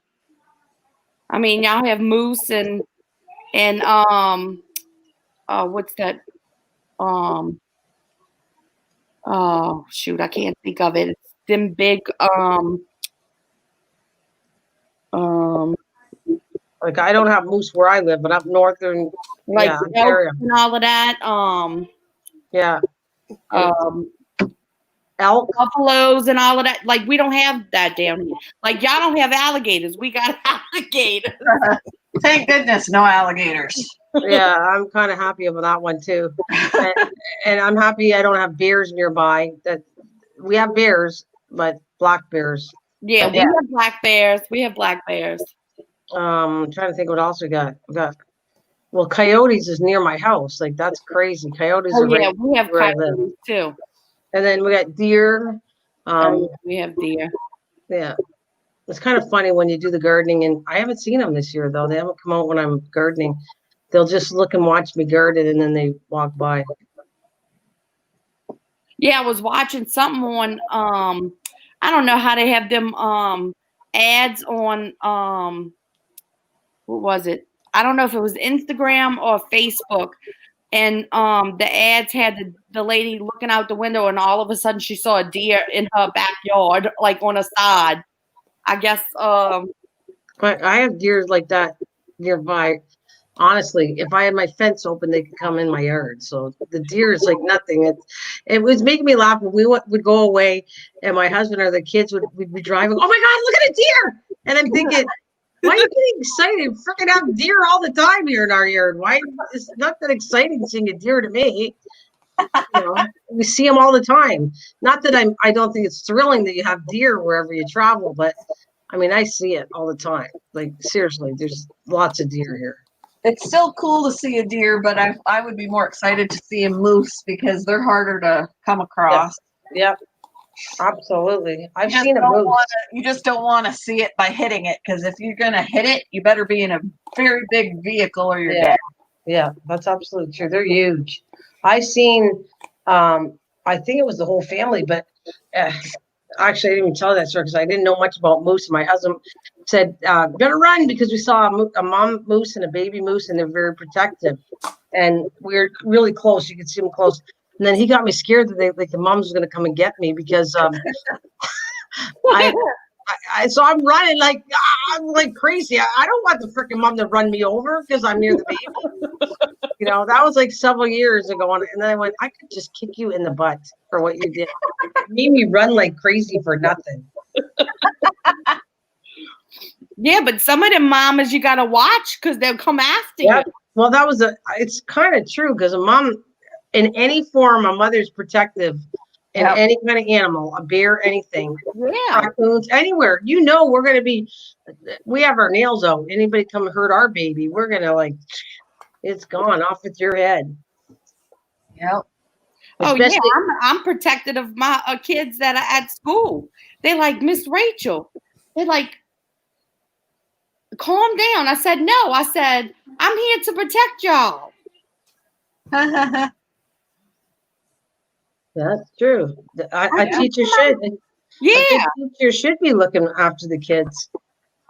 I mean, y'all have moose and what's that? Oh shoot, I can't think of it. It's them big like I don't have moose where I live, but up northern, like Ontario and all of that. Yeah. Elk, buffaloes, and all of that. Like we don't have that down here. Like y'all don't have alligators. We got alligators. Thank goodness, no alligators. Yeah, I'm kind of happy about that one too, and I'm happy I don't have bears nearby. That we have bears, but black bears. Yeah, we have black bears. We have black bears. I'm trying to think what else we got. Well, coyotes is near my house. Like that's crazy. Coyotes are yeah, right we have where coyotes I live too. And then we got deer. We have deer. Yeah. It's kind of funny when you do the gardening, and I haven't seen them this year though. They haven't come out when I'm gardening. They'll just look and watch me garden, and then they walk by. Yeah, I was watching something on I don't know how they have them ads on what was it? I don't know if it was Instagram or Facebook. And the ads had the lady looking out the window, and all of a sudden she saw a deer in her backyard, like on a side. I guess But I have deer like that nearby. Honestly, if I had my fence open, they could come in my yard. So the deer is like nothing. It was making me laugh when we would go away, and my husband or the kids would be driving. Oh my God, look at a deer! And I'm thinking, why are you getting excited? Freaking have deer all the time here in our yard. Why? It's not that exciting seeing a deer to me. We see them all the time. Not that I don't think it's thrilling that you have deer wherever you travel, but I mean, I see it all the time. Like seriously, there's lots of deer here. It's still cool to see a deer, but I would be more excited to see a moose because they're harder to come across. Yep. Absolutely. I've seen a moose. You just don't want to see it by hitting it, because if you're going to hit it, you better be in a very big vehicle or you're dead. Yeah, that's absolutely true. They're huge. I seen, I think it was the whole family, but actually I didn't even tell that story because I didn't know much about moose. My husband said, better run, because we saw a mom moose and a baby moose, and they're very protective. And we were really close. You could see them close. And then he got me scared that the moms was going to come and get me because so I'm running like I'm like crazy. I don't want the freaking mom to run me over because I'm near the baby. That was like several years ago. And then I went, I could just kick you in the butt for what you did. You made me run like crazy for nothing. Yeah, but some of them mamas you got to watch because they'll come after you. Well, it's kind of true because a mom, in any form, a mother's protective in any kind of animal, a bear, anything, raccoons, anywhere. We're going to be, we have our nails out. Anybody come hurt our baby, we're going to it's gone off with your head. Yep. Especially, I'm protective of my kids that are at school. They're like, Miss Rachel, they're like, calm down. I said, no. I said, I'm here to protect y'all. That's true. A teacher should. Yeah. A teacher should be looking after the kids.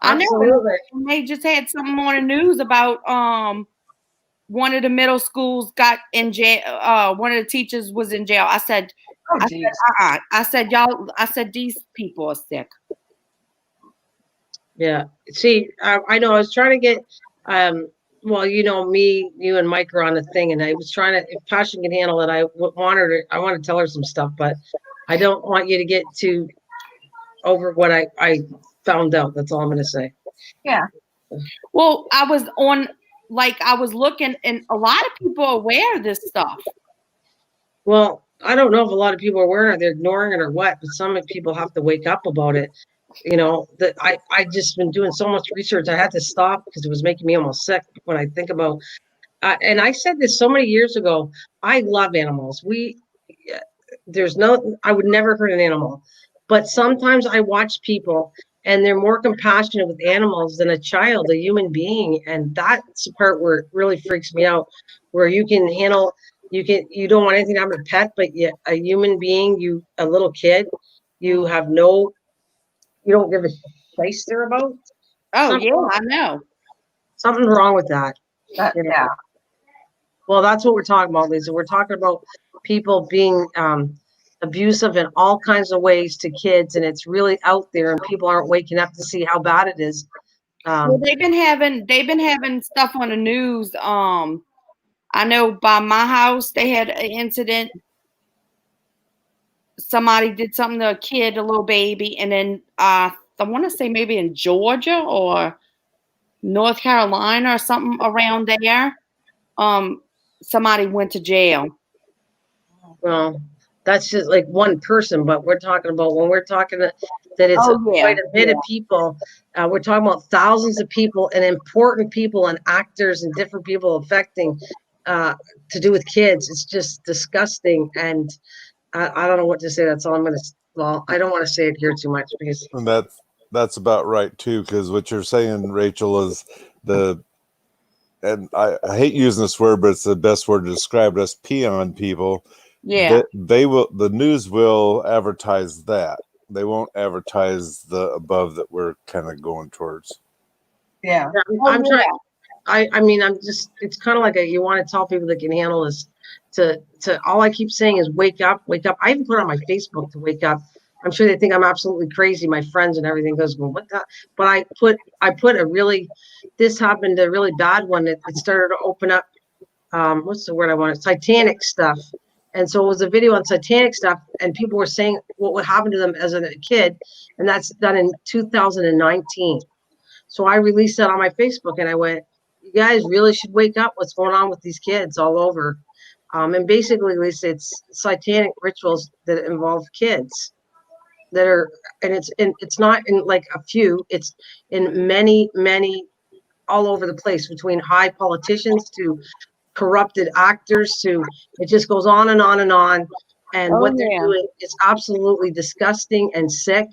Absolutely. I know. They just had something on the news about one of the middle schools got in jail. One of the teachers was in jail. I said, I said, y'all. I said, these people are sick. Yeah. See, I know I was trying to get, well, you know, me, you and Mike are on the thing, and I was trying to, if Tasha can handle it, I want to tell her some stuff, but I don't want you to get too over what I found out. That's all I'm going to say. Yeah. Well, I was looking, and a lot of people are aware of this stuff. Well, I don't know if a lot of people are aware of it, they're ignoring it or what, but some people have to wake up about it. You know, that I just been doing so much research. I had to stop because it was making me almost sick when I think about. And I said this so many years ago. I love animals. I would never hurt an animal, but sometimes I watch people and they're more compassionate with animals than a child, a human being, and that's the part where it really freaks me out. Where you don't want anything to happen to a pet, but yet a human being, a little kid, you have no you don't give a place there about. Oh yeah, I know. Something's wrong with that. Yeah. Well, that's what we're talking about, Lisa. We're talking about people being abusive in all kinds of ways to kids, and it's really out there, and people aren't waking up to see how bad it is. Well, they've been having stuff on the news. I know by my house they had an incident. Somebody did something to a kid, a little baby, and then I want to say maybe in Georgia or North Carolina or something around there. Somebody went to jail. Well, that's just like one person, but we're talking about when we're talking that it's quite a bit of people. We're talking about thousands of people and important people and actors and different people affecting to do with kids. It's just disgusting, and I don't know what to say. That's all I'm going to. Well, I don't want to say it here too much because. And that's about right too, because what you're saying, Rachel, is and I hate using this word, but it's the best word to describe it as peon people. Yeah. The news will advertise that. They won't advertise the above that we're kind of going towards. Yeah. I'm trying. I mean, it's kind of like you want to tell people that can handle this to all I keep saying is wake up, wake up. I even put it on my Facebook to wake up. I'm sure they think I'm absolutely crazy. My friends and everything goes, well, what the? But I put this happened, a really bad one. It started to open up, what's the word I wanted? Satanic stuff. And so it was a video on satanic stuff, and people were saying what would happen to them as a kid. And that's done in 2019. So I released that on my Facebook, and I went, you guys really should wake up. What's going on with these kids all over? And basically, Lisa, it's satanic rituals that involve kids that are, and it's not in like a few, it's in many, many all over the place, between high politicians to corrupted actors to, it just goes on and on and on. And what they're doing is absolutely disgusting and sick.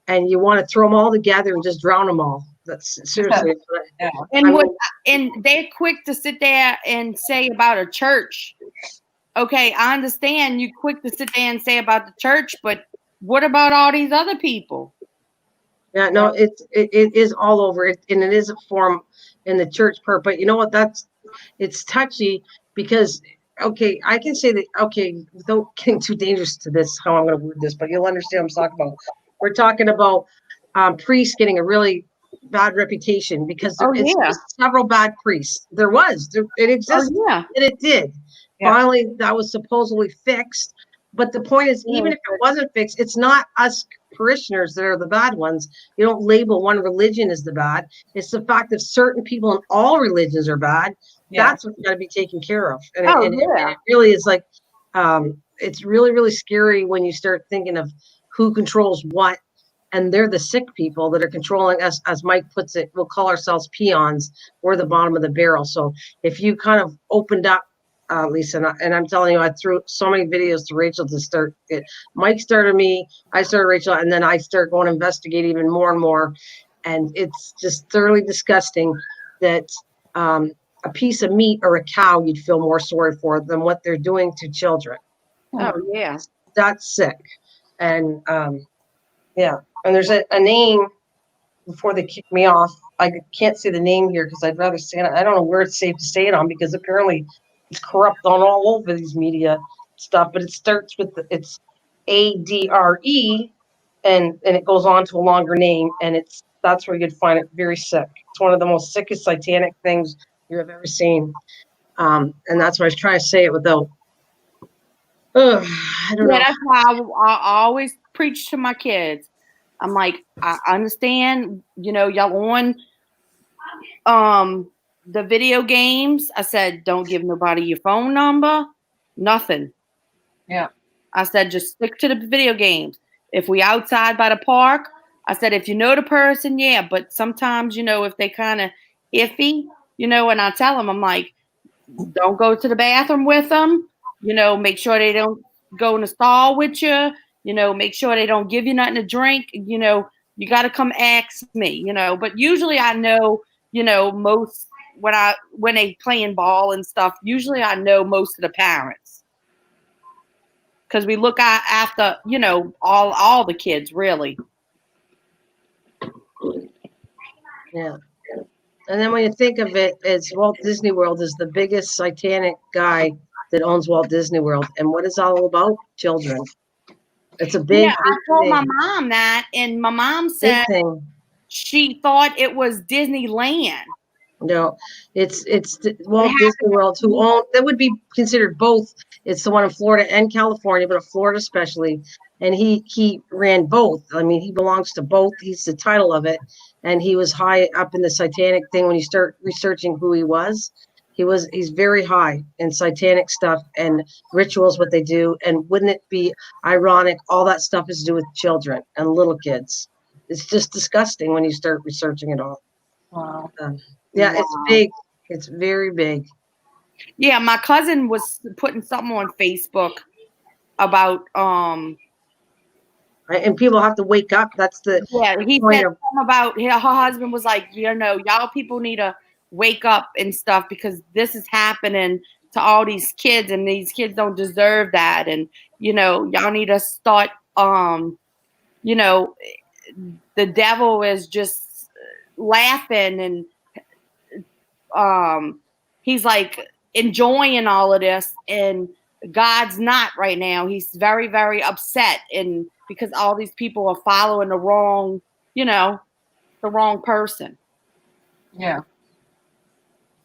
And you want to throw them all together and just drown them all. That's seriously. Yeah. And they're quick to sit there and say about a church. Okay, I understand you quick to sit there and say about the church, but what about all these other people? Yeah, no, it is all over it, and it is a form in the church part. But you know what? It's touchy because, okay, I can say that, okay, without getting too dangerous to this, how I'm going to word this, but you'll understand what I'm talking about. We're talking about priests getting a really bad reputation because there is several bad priests. It exists, and it did. Yeah. Finally, that was supposedly fixed. But the point is, even if it wasn't fixed, it's not us parishioners that are the bad ones. You don't label one religion as the bad. It's the fact that certain people in all religions are bad. Yeah. That's what's got to be taken care of. And, it really is like, it's really, really scary when you start thinking of who controls what. And they're the sick people that are controlling us. As Mike puts it, we'll call ourselves peons. We're the bottom of the barrel. So if you kind of opened up, Lisa, and I'm telling you, I threw so many videos to Rachel to start it. Mike started me, I started Rachel, and then I started going to investigate even more and more. And it's just thoroughly disgusting that a piece of meat or a cow you'd feel more sorry for than what they're doing to children. Oh, yeah. That's sick. And yeah, and there's a name before they kick me off. I can't say the name here because I'd rather say it. I don't know where it's safe to say it on because apparently it's corrupt on all over these media stuff. But it starts with it's ADRE, and it goes on to a longer name, and that's where you could find it very sick. It's one of the most sickest satanic things you have ever seen. And that's why I was trying to say it without. I don't know. That's why I always preach to my kids. I'm like, I understand, y'all on the video games. I said, don't give nobody your phone number, nothing. Yeah. I said, just stick to the video games. If we outside by the park, I said, if you know the person, yeah, but sometimes, if they kind of iffy, and I tell them, I'm like, don't go to the bathroom with them, make sure they don't go in the stall with you, make sure they don't give you nothing to drink, you got to come ask me, but usually I know, most when they playing ball and stuff, usually I know most of the parents. Because we look after, all the kids, really. Yeah. And then when you think of it, it's Walt Disney World is the biggest satanic guy that owns Walt Disney World. And what is all about? Children. It's a big, I told my mom that, and my mom said thing. She thought it was Disneyland. No, it's Walt Disney World who own that would be considered both. It's the one in Florida and California, but Florida especially. And he ran both. I mean, he belongs to both. He's the title of it, and he was high up in the satanic thing. When you start researching who he was, he's very high in satanic stuff and rituals, what they do. And wouldn't it be ironic? All that stuff is to do with children and little kids. It's just disgusting when you start researching it all. Wow. Yeah, it's big. It's very big. Yeah, my cousin was putting something on Facebook about and people have to wake up. That's the he point said of, something about her husband was like, y'all people need to wake up and stuff because this is happening to all these kids and these kids don't deserve that, and y'all need to start the devil is just laughing and he's like enjoying all of this, and God's not right now. He's very, very upset, and because all these people are following the wrong, the wrong person. Yeah.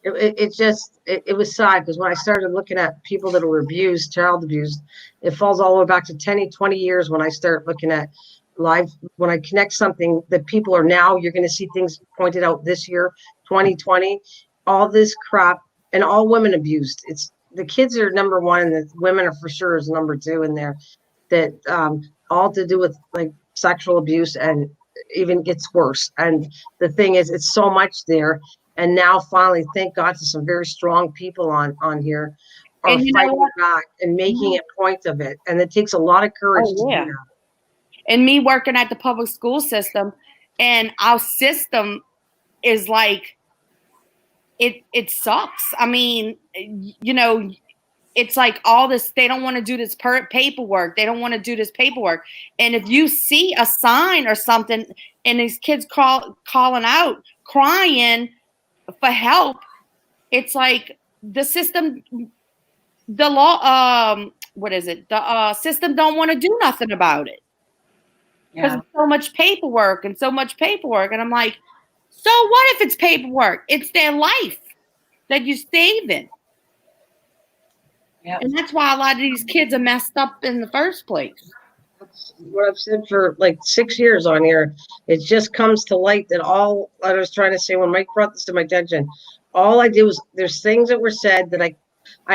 it was sad because when I started looking at people that were abused, child abused, it falls all the way back to 20 years when I start looking at live, when I connect something that people are now, you're going to see things pointed out this year, 2020, all this crap, and all women abused. It's the kids are number one, and the women are for sure is number two in there. That all to do with like sexual abuse, and even gets worse. And the thing is, it's so much there. And now finally, thank God to some very strong people on here are fighting back and making a point of it. And it takes a lot of courage to do that. And me working at the public school system, and our system is like, it sucks. I mean, it's like all this, they don't want to do this paperwork. They don't want to do this paperwork. And if you see a sign or something and these kids calling out, crying for help, it's like the system, the law, what is it? The system don't want to do nothing about it. Because it's so much paperwork and so much paperwork. And I'm like, so what if it's paperwork? It's their life that you're saving. Yep. And that's why a lot of these kids are messed up in the first place. That's what I've said for like 6 years on here. It just comes to light that all I was trying to say when Mike brought this to my attention, all I did was there's things that were said that I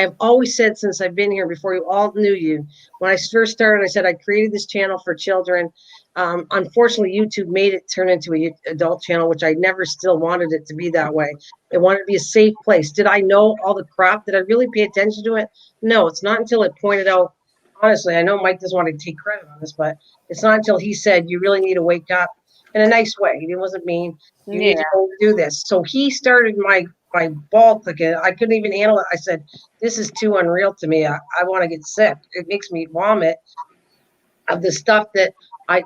have always said since I've been here before you all knew you. When I first started, I said I created this channel for children. Unfortunately, YouTube made it turn into an adult channel, which I never still wanted it to be that way. It wanted to be a safe place. Did I know all the crap? Did I really pay attention to it? No, it's not until it pointed out. Honestly, I know Mike doesn't want to take credit on this, but it's not until he said you really need to wake up in a nice way. He wasn't mean. You need to go do this. So he started my ball clicking. I couldn't even handle it. I said, this is too unreal to me. I want to get sick. It makes me vomit of the stuff that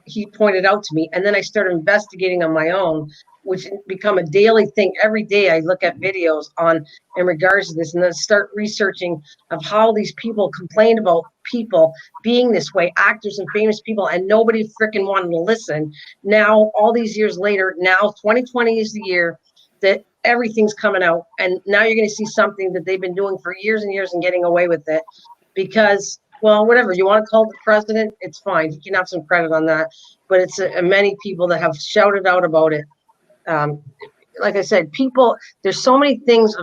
he pointed out to me, and then I started investigating on my own, which become a daily thing. Every day I look at videos on in regards to this, and then start researching of how these people complained about people being this way, actors and famous people, and nobody freaking wanted to listen. Now, all these years later, now 2020 is the year that everything's coming out, and now you're going to see something that they've been doing for years and years and getting away with it because, well, whatever you want to call it, the president, it's fine. He can have some credit on that, but it's many people that have shouted out about it. Like I said, people, there's so many things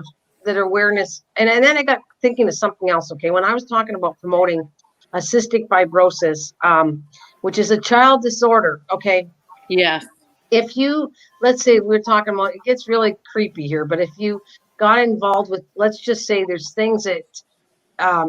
that are awareness. And then I got thinking of something else. Okay. When I was talking about promoting cystic fibrosis, which is a child disorder. Okay. Yes. If you, let's say we're talking about, it gets really creepy here, but if you got involved with, let's just say there's things that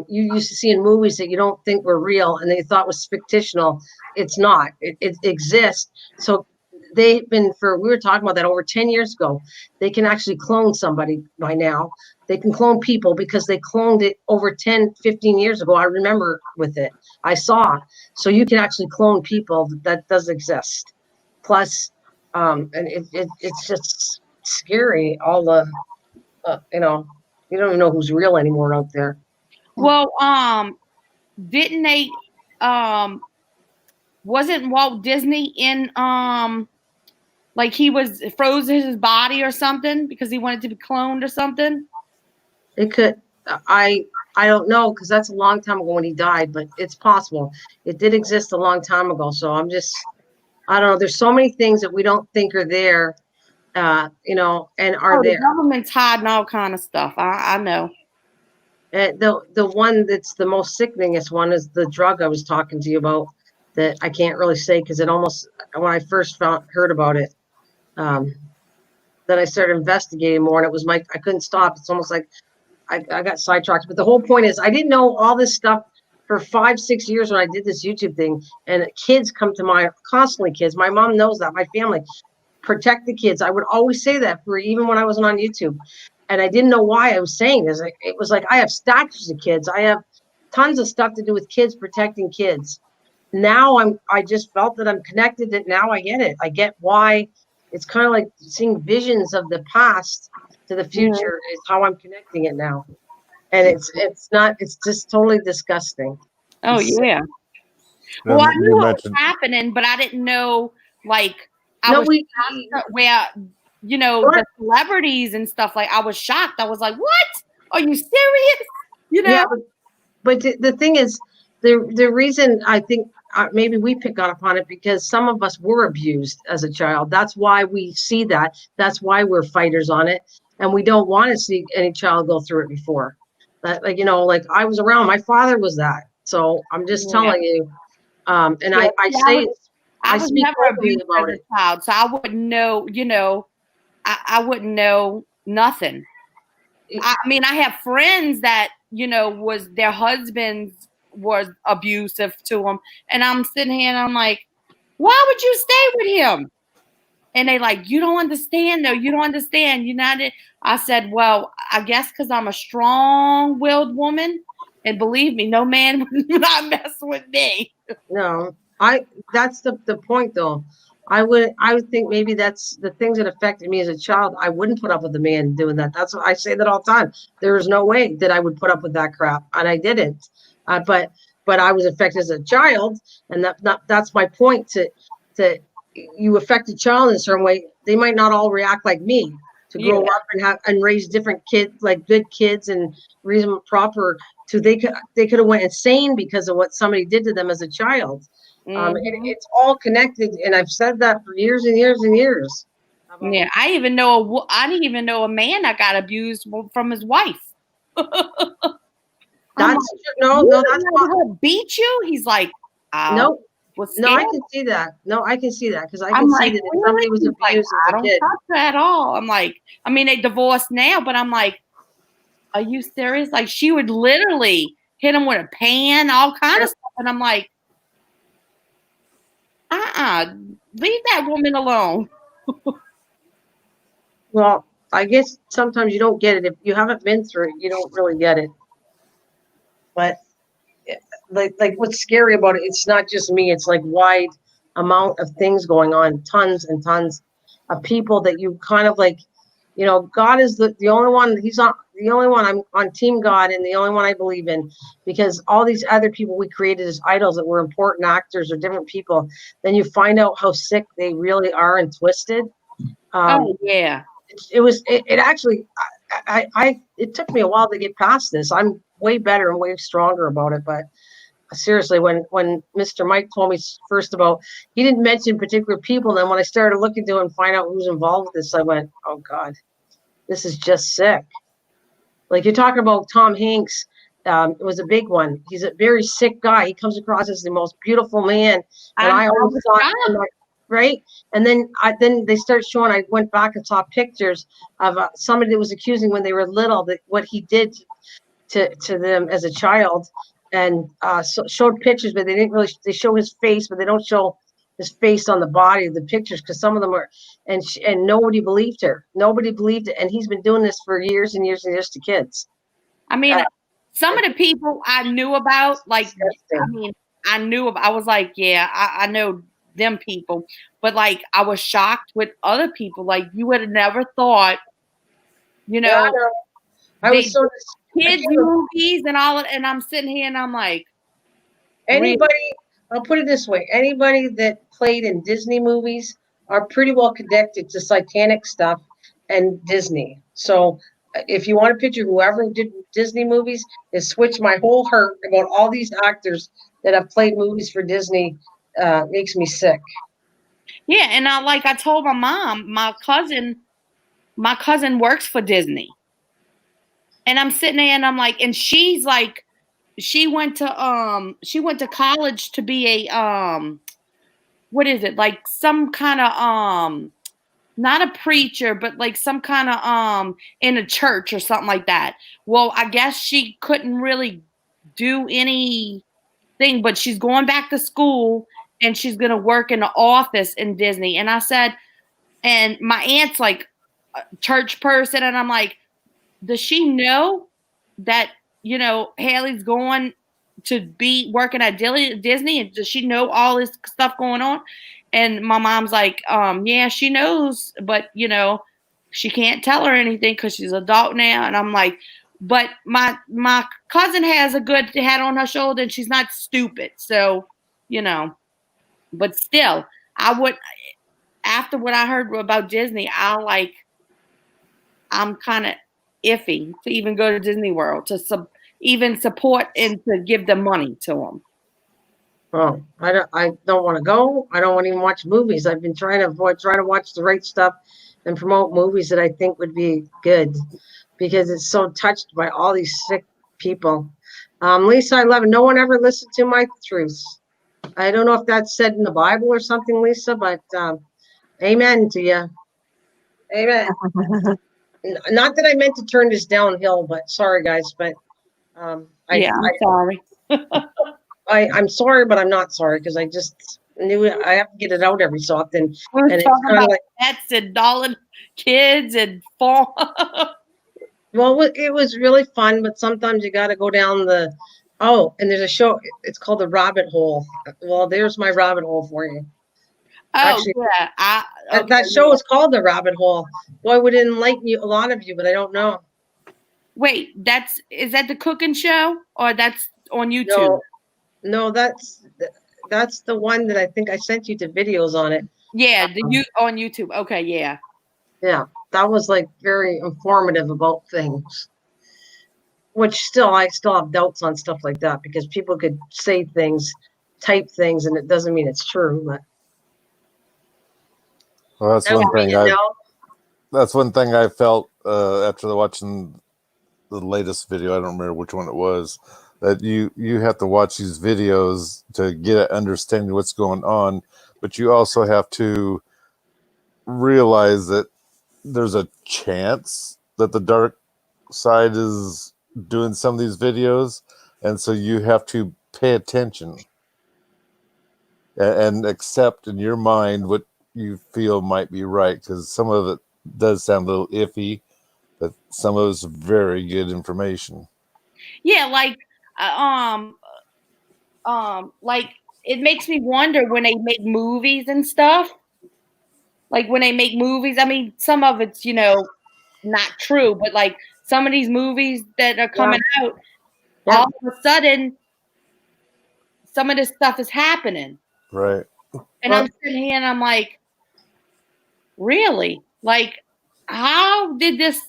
you used to see in movies that you don't think were real and they thought was fictional. It's not. It exists. So they've been we were talking about that over 10 years ago. They can actually clone somebody by now. They can clone people because they cloned it over 10, 15 years ago. I remember with it. I saw. So you can actually clone people. That does exist. Plus, and it's just scary. All the, you don't even know who's real anymore out there. Well, didn't they, wasn't Walt Disney in, like he was froze his body or something because he wanted to be cloned or something? It could, I don't know, because that's a long time ago when he died, but it's possible. It did exist a long time ago. So I don't know. There's so many things that we don't think are there, and are there. The government's hiding all kind of stuff. I know. The one that's the most sickeningest one is the drug I was talking to you about that I can't really say because it almost, when I first heard about it, then I started investigating more and it was I couldn't stop. It's almost like I got sidetracked. But the whole point is I didn't know all this stuff for 5-6 years when I did this YouTube thing, and kids come to constantly kids. My mom knows that, my family, protect the kids. I would always say that even when I wasn't on YouTube. And I didn't know why I was saying this. It was like, I have statues of kids. I have tons of stuff to do with kids, protecting kids. Now I just felt that I'm connected, that now I get it. I get why. It's kind of like seeing visions of the past to the future is how I'm connecting it now. And it's just totally disgusting. Oh, yeah. Well, I knew what was happening, but I didn't know, like, where, the celebrities and stuff, like, I was shocked. I was like, what? Are you serious? Yeah, but the thing is, the reason I think maybe we pick up on it because some of us were abused as a child. That's why we see that. That's why we're fighters on it. And we don't want to see any child go through it before. Like I was around, my father was that. So I'm just telling you. And I say, I was never abused as a child, so I wouldn't know, I wouldn't know nothing. I mean, I have friends that, was their husbands was abusive to them. And I'm sitting here and I'm like, why would you stay with him? And they like, you don't understand though. You don't understand. I said, well, I guess because I'm a strong-willed woman. And believe me, no man would not mess with me. No, that's the point though. I would think maybe that's the things that affected me as a child. I wouldn't put up with a man doing that. That's what I say that all the time. There is no way that I would put up with that crap, and I didn't. But I was affected as a child, and that's my point. To you affect a child in a certain way, they might not all react like me. To grow up and raise different kids, like good kids, and raise them proper. They could have went insane because of what somebody did to them as a child. It's all connected, and I've said that for years and years and years. Yeah, I didn't even know a man that got abused from his wife. That's beat you. He's like, no, I can see that. No, I can see that because I can see that if somebody was abused as a kid. I don't touch her at all. I'm like, I mean, they divorced now, but I'm like, are you serious? Like, she would literally hit him with a pan, all kind of stuff, and I'm like, leave that woman alone. Well, I guess sometimes you don't get it. If you haven't been through it, you don't really get it. But like what's scary about it, it's not just me. It's like wide amount of things going on, tons and tons of people that you kind of like, you know, God is the only one. He's not the only one. I'm on Team God, and the only one I believe in, because all these other people we created as idols that were important actors or different people, then you find out how sick they really are and twisted. Oh yeah. It actually, it took me a while to get past this. I'm way better and way stronger about it, but seriously, when Mr. Mike told me first about, he didn't mention particular people. Then when I started looking to and find out who's involved with this, I went, oh God, this is just sick. Like you're talking about Tom Hanks. It was a big one. He's a very sick guy. He comes across as the most beautiful man, and I always thought, right? And then they start showing. I went back and saw pictures of somebody that was accusing when they were little that what he did to them as a child, and showed pictures, but they didn't really. They show his face, but they don't show his face on the body of the pictures because some of them are, and nobody believed her. Nobody believed it, and he's been doing this for years and years and years to kids. I mean, some of the people I knew about, like, I mean, I was like, yeah, I know them people, but like, I was shocked with other people. Like, you would have never thought, you know, yeah, I was so kids movies and all, and I'm sitting here and I'm like, anybody. Really? I'll put it this way: anybody that played in Disney movies are pretty well connected to satanic stuff and Disney. So if you want to picture whoever did Disney movies, is switch my whole heart about all these actors that have played movies for Disney. Makes me sick. Yeah, and I told my mom, my cousin works for Disney, and I'm sitting there and I'm like, and she's like, she went to college to be a what is it, like some kind of not a preacher, but like some kind of in a church or something like that. Well, I guess she couldn't really do anything, but she's going back to school and she's gonna work in the office in Disney. And I said, and my aunt's like a church person, and I'm like, does she know that, you know, Haley's going to be working at Disney, and does she know all this stuff going on? And my mom's like, yeah, she knows, but you know, she can't tell her anything because she's an adult now. And I'm like, but my cousin has a good head on her shoulder, and she's not stupid. So, you know, but still, I would, after what I heard about Disney, I'm kind of iffy to even go to Disney World to even support and to give the money to them. Oh, I don't want to go. I don't want to even watch movies. I've been trying to watch the right stuff and promote movies that I think would be good, because it's so touched by all these sick people. Lisa, I love it. No one ever listened to my truths. I don't know if that's said in the Bible or something, Lisa, but amen to you. Amen. Not that I meant to turn this downhill, but sorry, guys. But I'm sorry. I'm sorry, but I'm not sorry, because I just knew I have to get it out every so often. We're talking about like pets and dollar kids and fall. Well, it was really fun, but sometimes you got to go down the. Oh, and there's a show. It's called The Rabbit Hole. Well, there's my rabbit hole for you. Oh, actually, yeah. That show is called The Rabbit Hole. Boy, would enlighten you, a lot of you, but I don't know. Wait, is that the cooking show, or that's on YouTube? No, that's the one that I think I sent you to videos on it. Yeah, on YouTube. Okay, yeah. Yeah, that was like very informative about things. Which I still have doubts on stuff like that, because people could say things, type things, and it doesn't mean it's true. But well, that's one thing I felt after watching the latest video. I don't remember which one it was. That you have to watch these videos to get an understanding of what's going on, but you also have to realize that there's a chance that the dark side is doing some of these videos, and so you have to pay attention and accept in your mind what you feel might be right, because some of it does sound a little iffy, but some of it's very good information. Yeah, like it makes me wonder when they make movies and stuff. Like when they make movies, I mean, some of it's, not true, but like some of these movies that are coming out, all of a sudden, some of this stuff is happening. Right. And I'm sitting here and I'm like, really? Like, how did this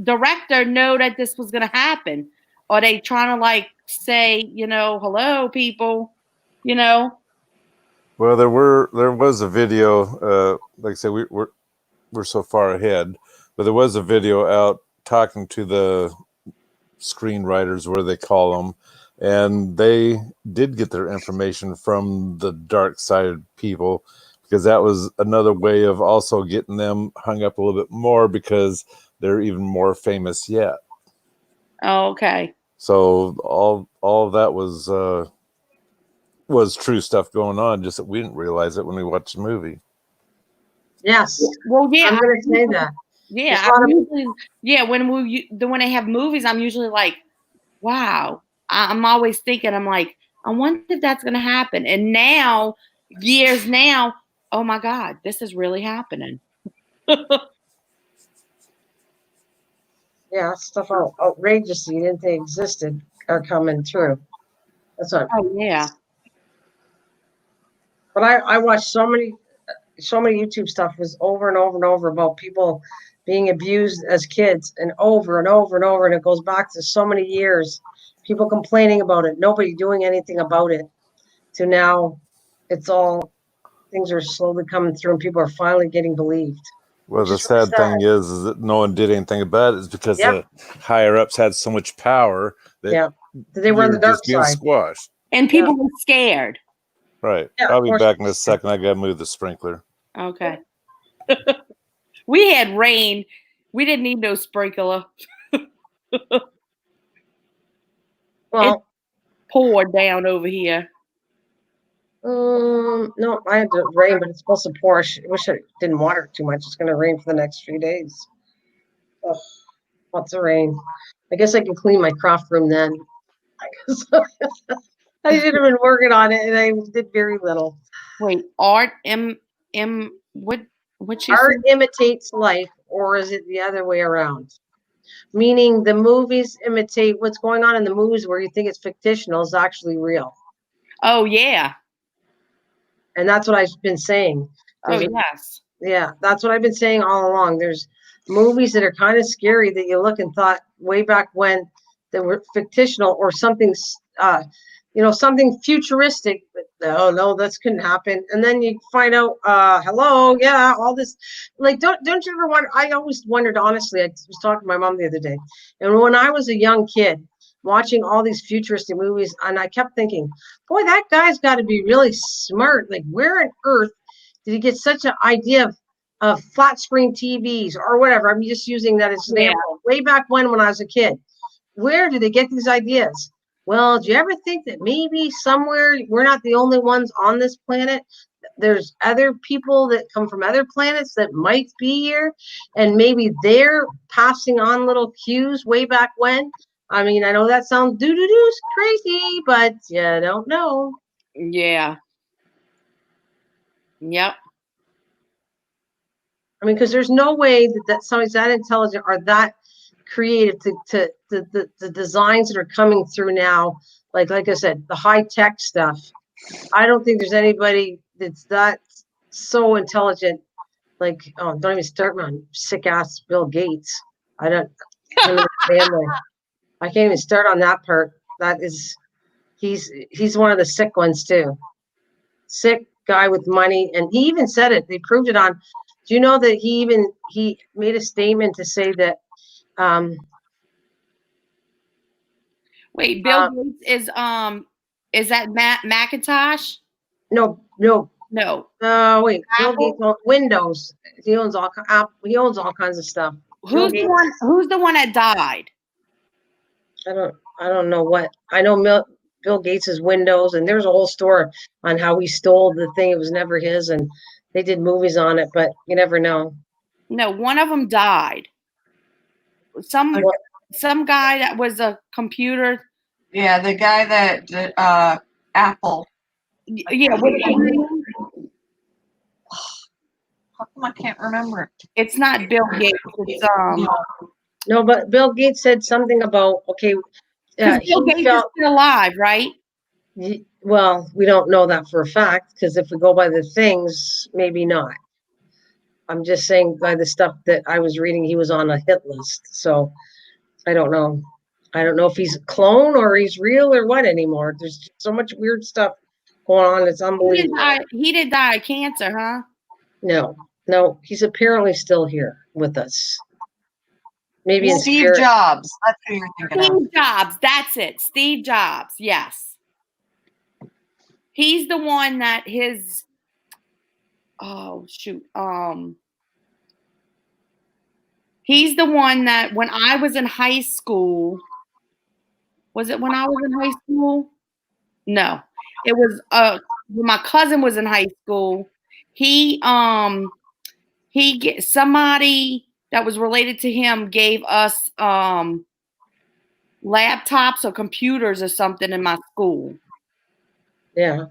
director know that this was going to happen? Are they trying to like say, hello, people, Well, there was a video. Like I said, we're so far ahead, but there was a video out talking to the screenwriters, where they call them, and they did get their information from the dark side people, because that was another way of also getting them hung up a little bit more, because they're even more famous yet. Oh, okay. So all of that was true stuff going on, just that we didn't realize it when we watched the movie. Yes. Well, yeah. I'm going to say that. Yeah. When they have movies, I'm usually like, wow. I'm always thinking, I'm like, I wonder if that's going to happen. And now, years now, oh my God, this is really happening. Yeah, stuff outrageous you didn't think existed are coming true. That's what. Oh yeah. But I watched so many YouTube stuff was over and over and over about people being abused as kids, and over and over and over, and it goes back to so many years. People complaining about it, nobody doing anything about it. To now, things are slowly coming through, and people are finally getting believed. Well, the sad thing is that no one did anything about it, is because the higher ups had so much power that they were on the dark being side, squashed, and people were scared. Right. I'll be back in a second. I gotta move the sprinkler. Okay. We had rain. We didn't need no sprinkler. Well, it poured down over here. No, I had to rain, but it's supposed to pour. I wish I didn't water it too much. It's going to rain for the next few days. Oh, lots of rain. I guess I can clean my craft room then. I should have been working on it, and I did very little. Wait, art what she art said? Imitates life, or is it the other way around? Meaning the movies imitate what's going on in the movies, where you think it's fictional is actually real. Oh yeah. And that's what I've been saying. Yes. Yeah, that's what I've been saying all along. There's movies that are kind of scary that you look and thought way back when they were fictional, or something, something futuristic. But no, this couldn't happen. And then you find out, hello, yeah, all this. Like, don't you ever wonder? I always wondered, honestly. I was talking to my mom the other day, and when I was a young kid, watching all these futuristic movies, and I kept thinking, boy, that guy's got to be really smart. Like, where on earth did he get such an idea of flat screen TVs or whatever? I'm just using that as an example. Way back when I was a kid, where did they get these ideas? Well, do you ever think that maybe somewhere we're not the only ones on this planet? There's other people that come from other planets that might be here, and maybe they're passing on little cues way back when. I mean, I know that sounds doo-doo-doo crazy, but you don't know. Yeah. Yep. I mean, because there's no way that somebody's that intelligent or that creative to the designs that are coming through now. Like I said, the high tech stuff. I don't think there's anybody that's that so intelligent. Like, don't even start on sick ass Bill Gates. I don't. Him and his family. I can't even start on that part. That is, he's one of the sick ones too. Sick guy with money, and he even said it. They proved it on. Do you know that he made a statement to say that? Wait, Bill Gates is that Macintosh? No. Wait, Bill Gates owns Windows. He owns all kinds of stuff. Who's the one that died? I don't know what. I know Bill Gates' Windows, and there's a whole story on how he stole the thing. It was never his, and they did movies on it, but you never know. No, one of them died. Some guy that was a computer. Yeah, the guy that Apple. Yeah, what's his name? How come I can't remember it? It's not Bill Gates. It's No, but Bill Gates said something about, okay, because Bill he Gates is felt, still alive, right? well, we don't know that for a fact, because if we go by the things, maybe not. I'm just saying by the stuff that I was reading, he was on a hit list. So I don't know. I don't know if he's a clone or he's real or what anymore. There's just so much weird stuff going on. It's unbelievable. He didn't die of cancer, huh? No, he's apparently still here with us. Maybe in Steve spirit. Jobs. That's who you're thinking of. Steve Jobs. That's it. Steve Jobs. Yes. He's the one that his. Oh shoot. He's the one that when I was in high school. Was it when I was in high school? No, it was when my cousin was in high school. He somebody that was related to him gave us laptops or computers or something in my school. Yeah.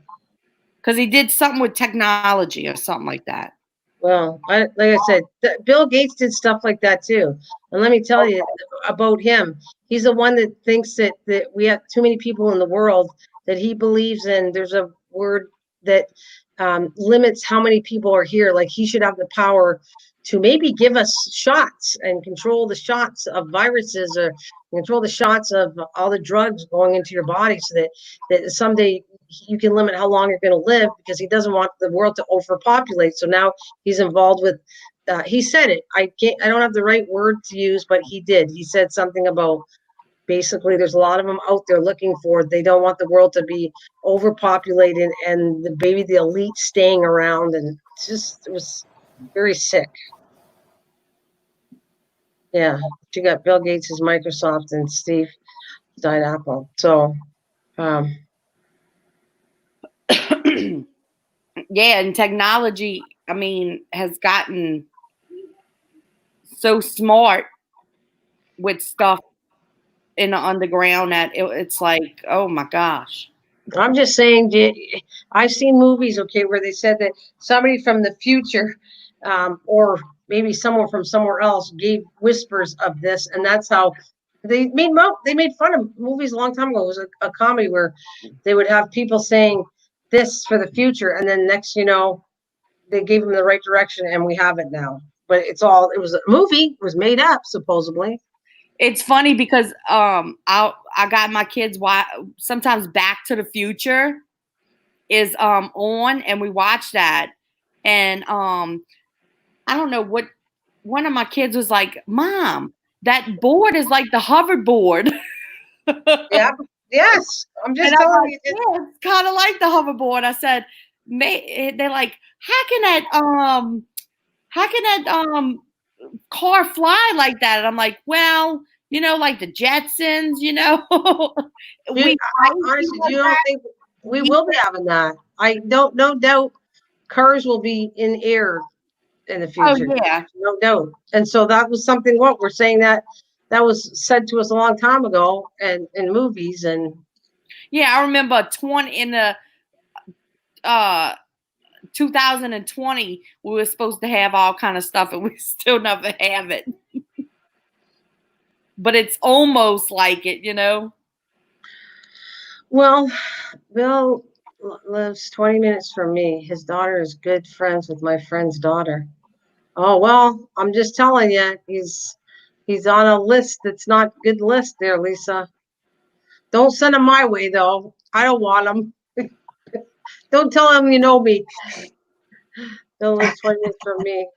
Because he did something with technology or something like that. Well, like I said, Bill Gates did stuff like that too. And let me tell you about him. He's the one that thinks that we have too many people in the world, that he believes in. There's a word that limits how many people are here. Like he should have the power to maybe give us shots and control the shots of viruses or control the shots of all the drugs going into your body so that someday you can limit how long you're going to live, because he doesn't want the world to overpopulate. So now he's involved with, he said it, I don't have the right word to use, but he said something about basically there's a lot of them out there looking for, they don't want the world to be overpopulated and maybe the elite staying around. And it was very sick. Yeah. You got Bill Gates' Microsoft and Steve died Apple. So, yeah, and technology, I mean, has gotten so smart with stuff in the underground that it's like, oh my gosh. I'm just saying, I've seen movies, okay, where they said that somebody from the future, or maybe someone from somewhere else, gave whispers of this, and that's how they made fun of movies a long time ago. It was a comedy where they would have people saying this for the future, and then next, they gave them the right direction, and we have it now. But it was a movie, it was made up supposedly. It's funny because I got my kids sometimes Back to the Future is on, and we watch that, and I don't know what, one of my kids was like, Mom, that board is like the hoverboard. Yeah. Yes, I'm just telling you. Yeah, it's kind of like the hoverboard. I said, they're like, how can that car fly like that? And I'm like, well, like the Jetsons, Honestly, do you don't think we will be having that? No doubt cars will be in air in the future. Oh yeah, no doubt. And so that was something, what we're saying, that was said to us a long time ago, and in movies. And yeah, I remember in the 2020 we were supposed to have all kind of stuff, and we still never have it. But it's almost like it, Well, Bill lives 20 minutes from me. His daughter is good friends with my friend's daughter. Oh, well, I'm just telling you, he's on a list that's not a good list there, Lisa. Don't send him my way, though. I don't want him. Don't tell him you know me. Bill lives 20 minutes from me.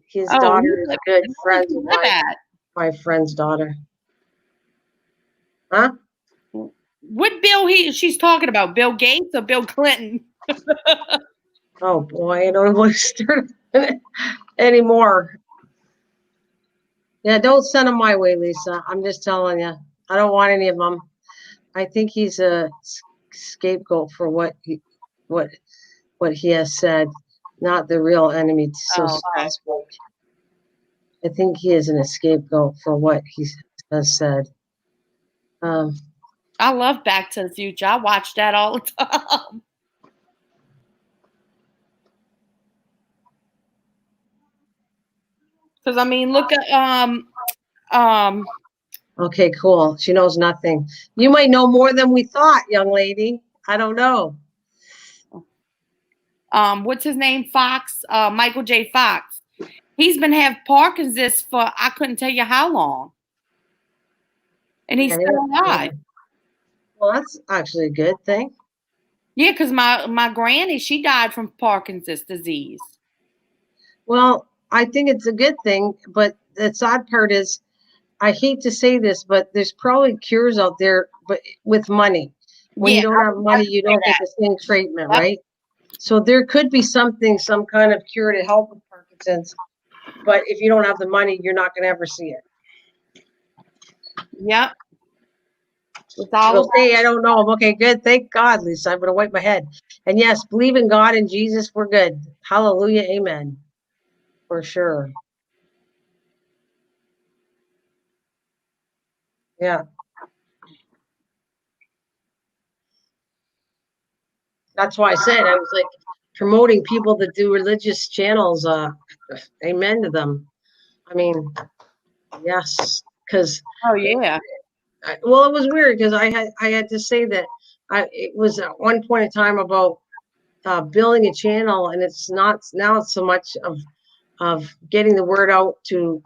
His daughter is good friends with my friend's daughter. Huh? What Bill she's talking about? Bill Gates or Bill Clinton? Oh boy, I don't want to start anymore. Yeah, don't send him my way, Lisa. I'm just telling you. I don't want any of them. I think he's a scapegoat for what he has said, not the real enemy. I think he is an scapegoat for what he has said. I love Back to the Future. I watch that all the time. Because I mean, look at Okay, cool. She knows nothing. You might know more than we thought, young lady. I don't know. what's his name? Fox, Michael J. Fox. He's been having Parkinson's for I couldn't tell you how long, and he's still alive. Well, that's actually a good thing. Yeah, because my granny, she died from Parkinson's disease. Well, I think it's a good thing, but the sad part is, I hate to say this, but there's probably cures out there, but with money. When you don't have money, you don't get the same treatment, right? So there could be something, some kind of cure to help with Parkinson's, but if you don't have the money, you're not going to ever see it. Yep. Hey, I don't know. Okay, good. Thank God, Lisa. I'm going to wipe my head. And yes, believe in God and Jesus. We're good. Hallelujah. Amen. For sure. Yeah. That's why I said, I was like promoting people that do religious channels. Amen to them. I mean, yes, because yeah. Well, it was weird because I had to say that it was at one point in time about building a channel, and it's not now. It's so much of getting the word out to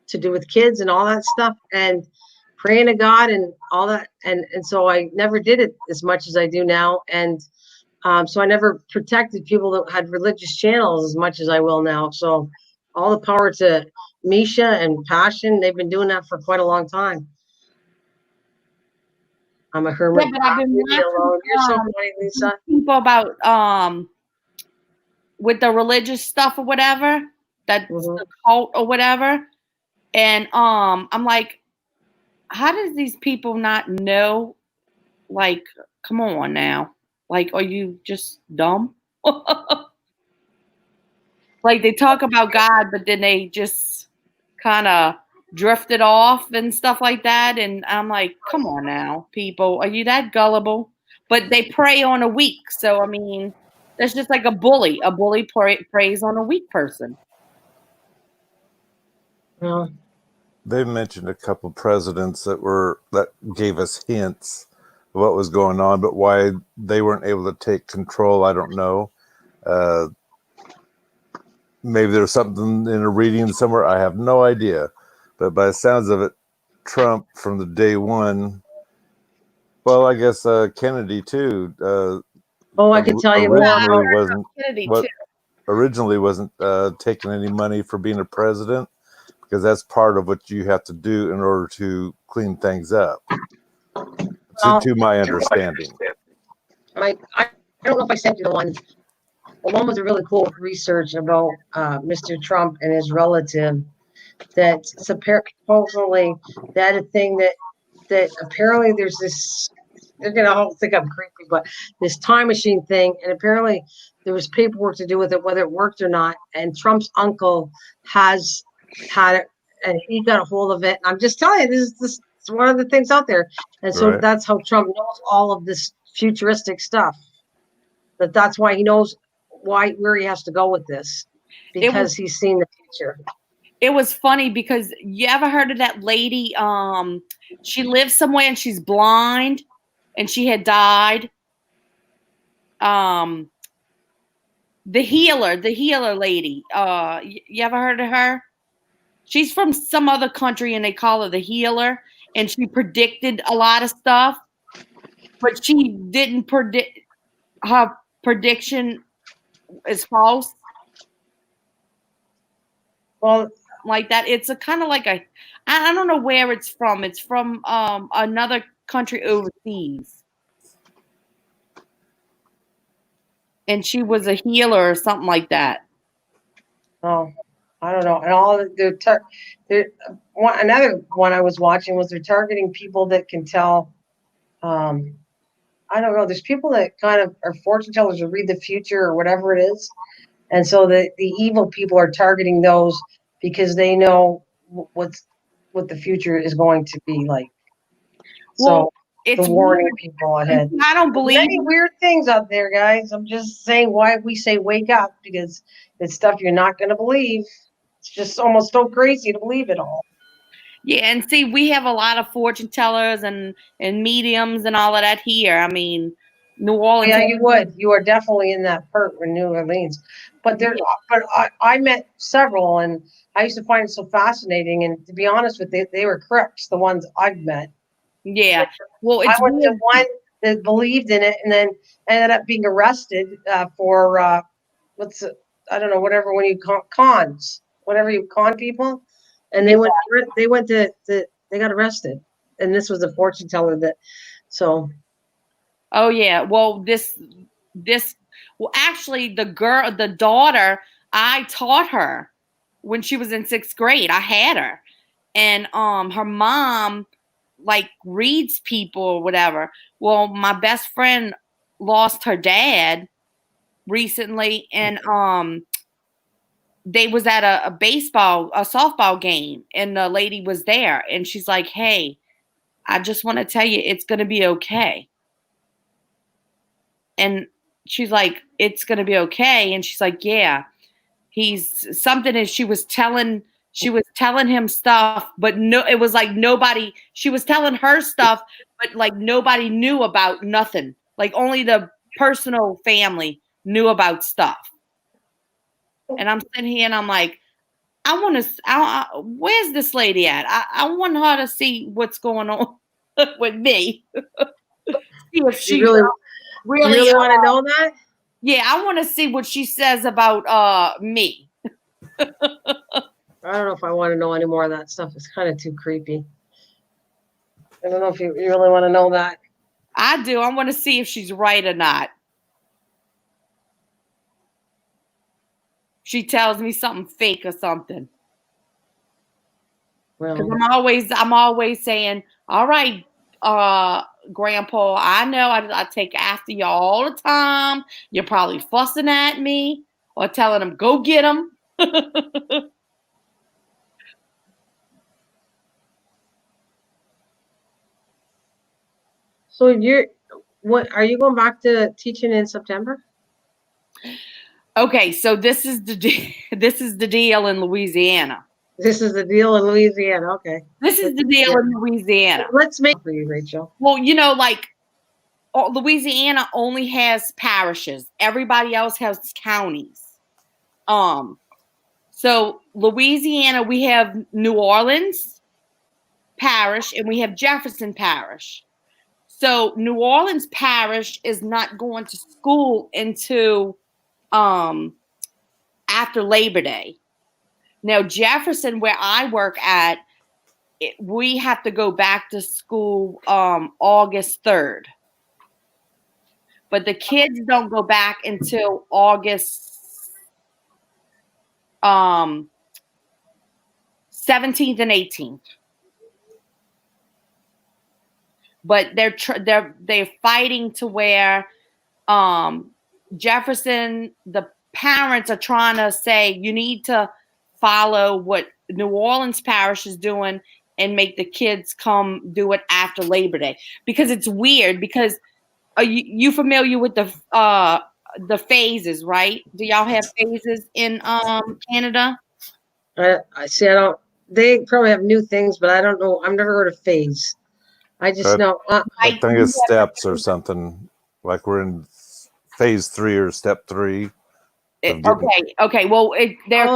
do with kids and all that stuff, and praying to God and all that, and so I never did it as much as I do now, and so I never protected people that had religious channels as much as I will now. So all the power to Misha and Passion. They've been doing that for quite a long time. I'm a hermit. Yeah, but I've been watching You're so funny, Lisa. People about with the religious stuff or whatever, that's the cult or whatever. And I'm like, how does these people not know? Like, come on now. Like, are you just dumb? Like they talk about God, but then they just kind of drifted off and stuff like that. And I'm like, come on now, people, are you that gullible? But they prey on a weak. So, I mean, that's just like a bully. A bully preys on a weak person. Yeah. They mentioned a couple presidents that gave us hints of what was going on, but why they weren't able to take control, I don't know. Maybe there's something in a reading somewhere. I have no idea. But by the sounds of it, Trump from the day one, well, I guess Kennedy too. I can tell you more. Originally wasn't taking any money for being a president, because that's part of what you have to do in order to clean things up. To my understanding. I don't know if I sent you the one. The one was a really cool research about Mr. Trump and his relative. That supposedly that a thing that apparently there's this. They're gonna all think I'm creepy, but this time machine thing, and apparently there was paperwork to do with it, whether it worked or not. And Trump's uncle has had it, and he got a hold of it. And I'm just telling you, this is one of the things out there, and so that's how Trump knows all of this futuristic stuff. That's why he knows where he has to go with this, because he's seen the future. It was funny because you ever heard of that lady? She lives somewhere and she's blind, and she had died. The healer lady. You ever heard of her? She's from some other country and they call her the healer, and she predicted a lot of stuff, but she didn't predict. Her prediction is false. Well, like that. It's a kind of like I don't know where it's from. It's from another country overseas. And she was a healer or something like that. Oh, I don't know. And all another one I was watching was they're targeting people that can tell. I don't know. There's people that kind of are fortune tellers or read the future or whatever it is, and so the evil people are targeting those because they know what the future is going to be like. Well, it's warning weird. people ahead. I don't There's believe many weird things out there, guys. I'm just saying why we say wake up, because it's stuff you're not going to believe. It's just almost so crazy to believe it all. Yeah, and see, we have a lot of fortune tellers and mediums and all of that here. I mean, New Orleans. Yeah, you would. You are definitely in that part in New Orleans. But I met several, and I used to find it so fascinating. And to be honest with you, they were crooks, the ones I've met. Yeah. Well, it's I went weird. to one that believed in it, and then ended up being arrested for I don't know, whatever, when you cons, whenever you con people, and they they got arrested, and this was a fortune teller that, so. Oh yeah. Well, well, actually, the daughter, I taught her when she was in 6th grade. I had her, and her mom like reads people or whatever. Well, my best friend lost her dad recently, and they was at a softball game, and the lady was there, and she's like, "Hey, I just want to tell you, it's gonna be okay." And she's like, "It's gonna be okay." And she's like, "Yeah, he's something." And she was telling him stuff, but no, it was like nobody. She was telling her stuff, but like nobody knew about nothing. Like only the personal family knew about stuff. And I'm sitting here and I'm like, I want to. Where's this lady at? I want her to see what's going on with me. See if she You really want to know that? Yeah, I want to see what she says about me. I don't know if I want to know any more of that stuff. It's kind of too creepy. I don't know if you really want to know that. I do. I want to see if she's right or not. She tells me something fake or something. Because I'm always saying, all right, Grandpa, I know I take after you all the time. You're probably fussing at me or telling him, go get him. So are you going back to teaching in September? Okay, so this is the deal in Louisiana. This is the deal in Louisiana. Okay. This is the deal in Louisiana. Let's make for you, Rachel. Well, like Louisiana only has parishes. Everybody else has counties. So Louisiana, we have New Orleans Parish and we have Jefferson Parish. So New Orleans Parish is not going to school until after Labor Day. Now Jefferson, where I work at, we have to go back to school August 3rd. But the kids don't go back until August 17th and 18th. But they're fighting to where Jefferson, the parents are trying to say you need to follow what New Orleans Parish is doing and make the kids come do it after Labor Day, because it's weird. Because are you familiar with the phases, right? Do y'all have phases in Canada? I see. I don't. They probably have new things, but I don't know. I've never heard of phase. I just know. I think it's steps or something. Like we're in phase 3 or step 3. Okay. Well, they're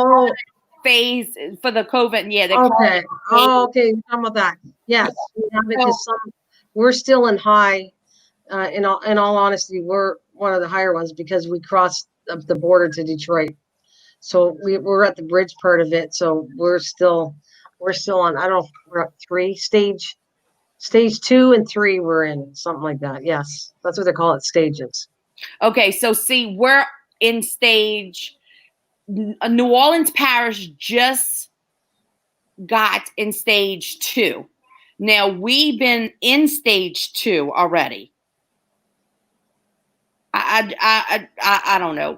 phase for the COVID. Yeah. Okay. Okay. Talking about that. Yes. We're still in high. In all honesty, we're one of the higher ones because we crossed the border to Detroit. So we're at the bridge part of it. So we're still on. I don't know if we're at 3 stage 2 and 3. We're in something like that. Yes, that's what they call it, stages. Okay, so see, we're in stage. New Orleans Parish just got in stage 2. Now we've been in stage 2 already. I don't know.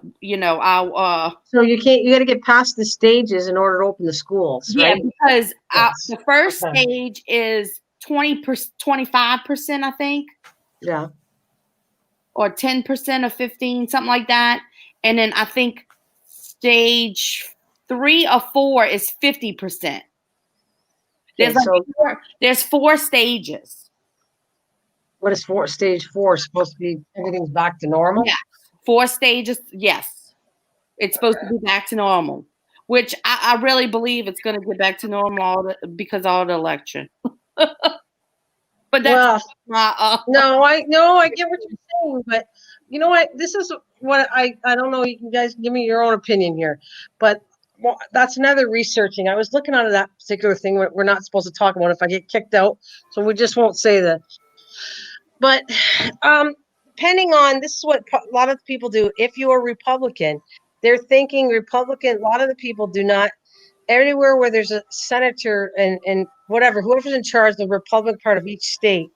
So you got to get past the stages in order to open the schools, right? Yeah, because the first stage is 25%, I think. Yeah. Or 10% or 15, something like that. And then I think stage 3 or 4 is 50%. Okay, so there's 4 stages. what is stage 4 supposed to be? Everything's back to normal? Yeah. 4 stages, yes. It's supposed to be back to normal, which I really believe it's going to get back to normal because of the election. But that's no, I get what you're saying, but you know what? This is what I don't know. You guys give me your own opinion here, but that's another researching. I was looking onto that particular thing. We're not supposed to talk about if I get kicked out, so we just won't say that. But depending on, this is what a lot of people do. If you are Republican, they're thinking Republican. A lot of the people do not. Everywhere where there's a senator and whatever, whoever's in charge, the Republican part of each state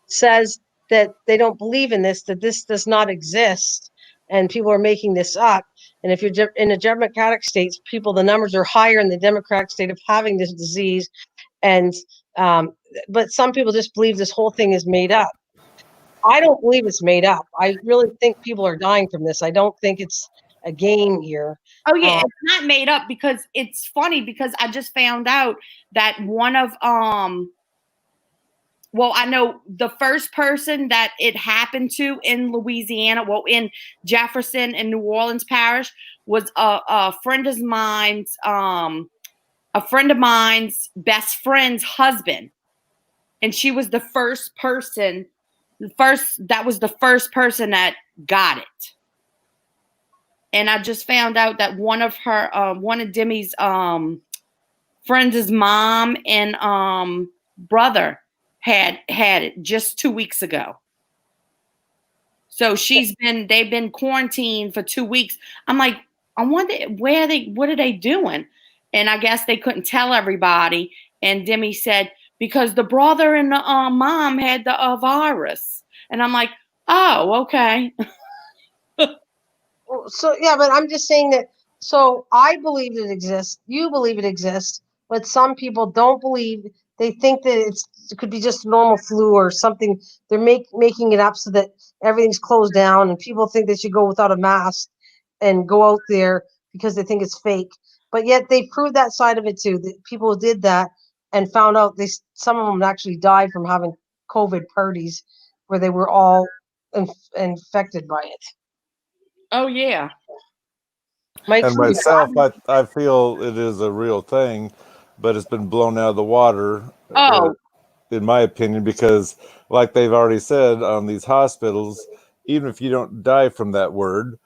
says that they don't believe in this, that this does not exist, and people are making this up. And if you're in the Democratic states, the numbers are higher in the Democratic state of having this disease. And but some people just believe this whole thing is made up. I don't believe it's made up. I really think people are dying from this. I don't think it's a game here. Oh yeah, it's not made up, because it's funny, because I just found out that one of well, I know the first person that it happened to in Louisiana, well, in Jefferson and New Orleans Parish, was a friend of mine's best friend's husband, and she was the first person. That was the first person that got it. And I just found out that one of Demi's friends' mom and brother had it just 2 weeks ago. So they've been quarantined for 2 weeks. I'm like, I wonder what are they doing? And I guess they couldn't tell everybody. And Demi said, because the brother and the mom had the virus. And I'm like, oh, okay. So yeah, but I'm just saying that. So I believe it exists. You believe it exists, but some people don't believe. They think that it could be just normal flu or something. They're making it up so that everything's closed down, and people think they should go without a mask and go out there because they think it's fake. But yet they proved that side of it too. That people did that and found out some of them actually died from having COVID parties where they were all infected by it. Oh yeah. And myself, I feel it is a real thing, but it's been blown out of the water. In my opinion, because like they've already said on these hospitals, even if you don't die from that word,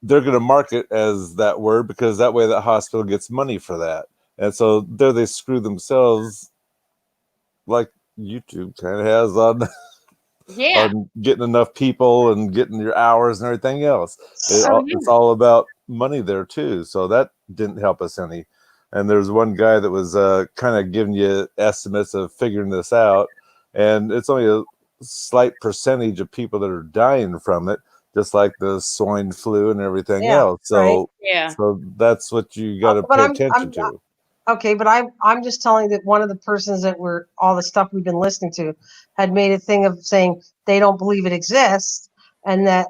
they're going to mark it as that word, because that way that hospital gets money for that. And so there they screw themselves, like YouTube kind of has on, on getting enough people and getting your hours and everything else. It's all about money there too. So that didn't help us any. And there's one guy that was kind of giving you estimates of figuring this out, and it's only a slight percentage of people that are dying from it, just like the swine flu and everything else. So so that's what you got to pay attention to. Okay, but I'm just telling that one of the persons that were all the stuff we've been listening to had made a thing of saying they don't believe it exists, and that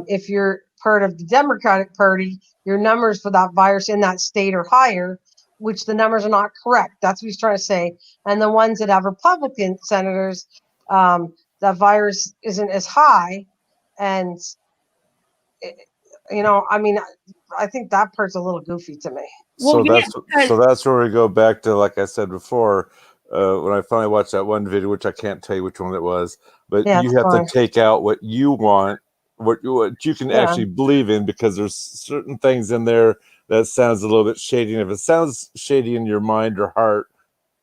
if you're part of the Democratic Party, your numbers for that virus in that state are higher, which the numbers are not correct. That's what he's trying to say. And the ones that have Republican senators, that virus isn't as high. And, I mean, I think that part's a little goofy to me. So that's where we go back to, like I said before, when I finally watched that one video, which I can't tell you which one it was, but you have to take out what you want, what you can actually believe in, because there's certain things in there that sounds a little bit shady. And if it sounds shady in your mind or heart,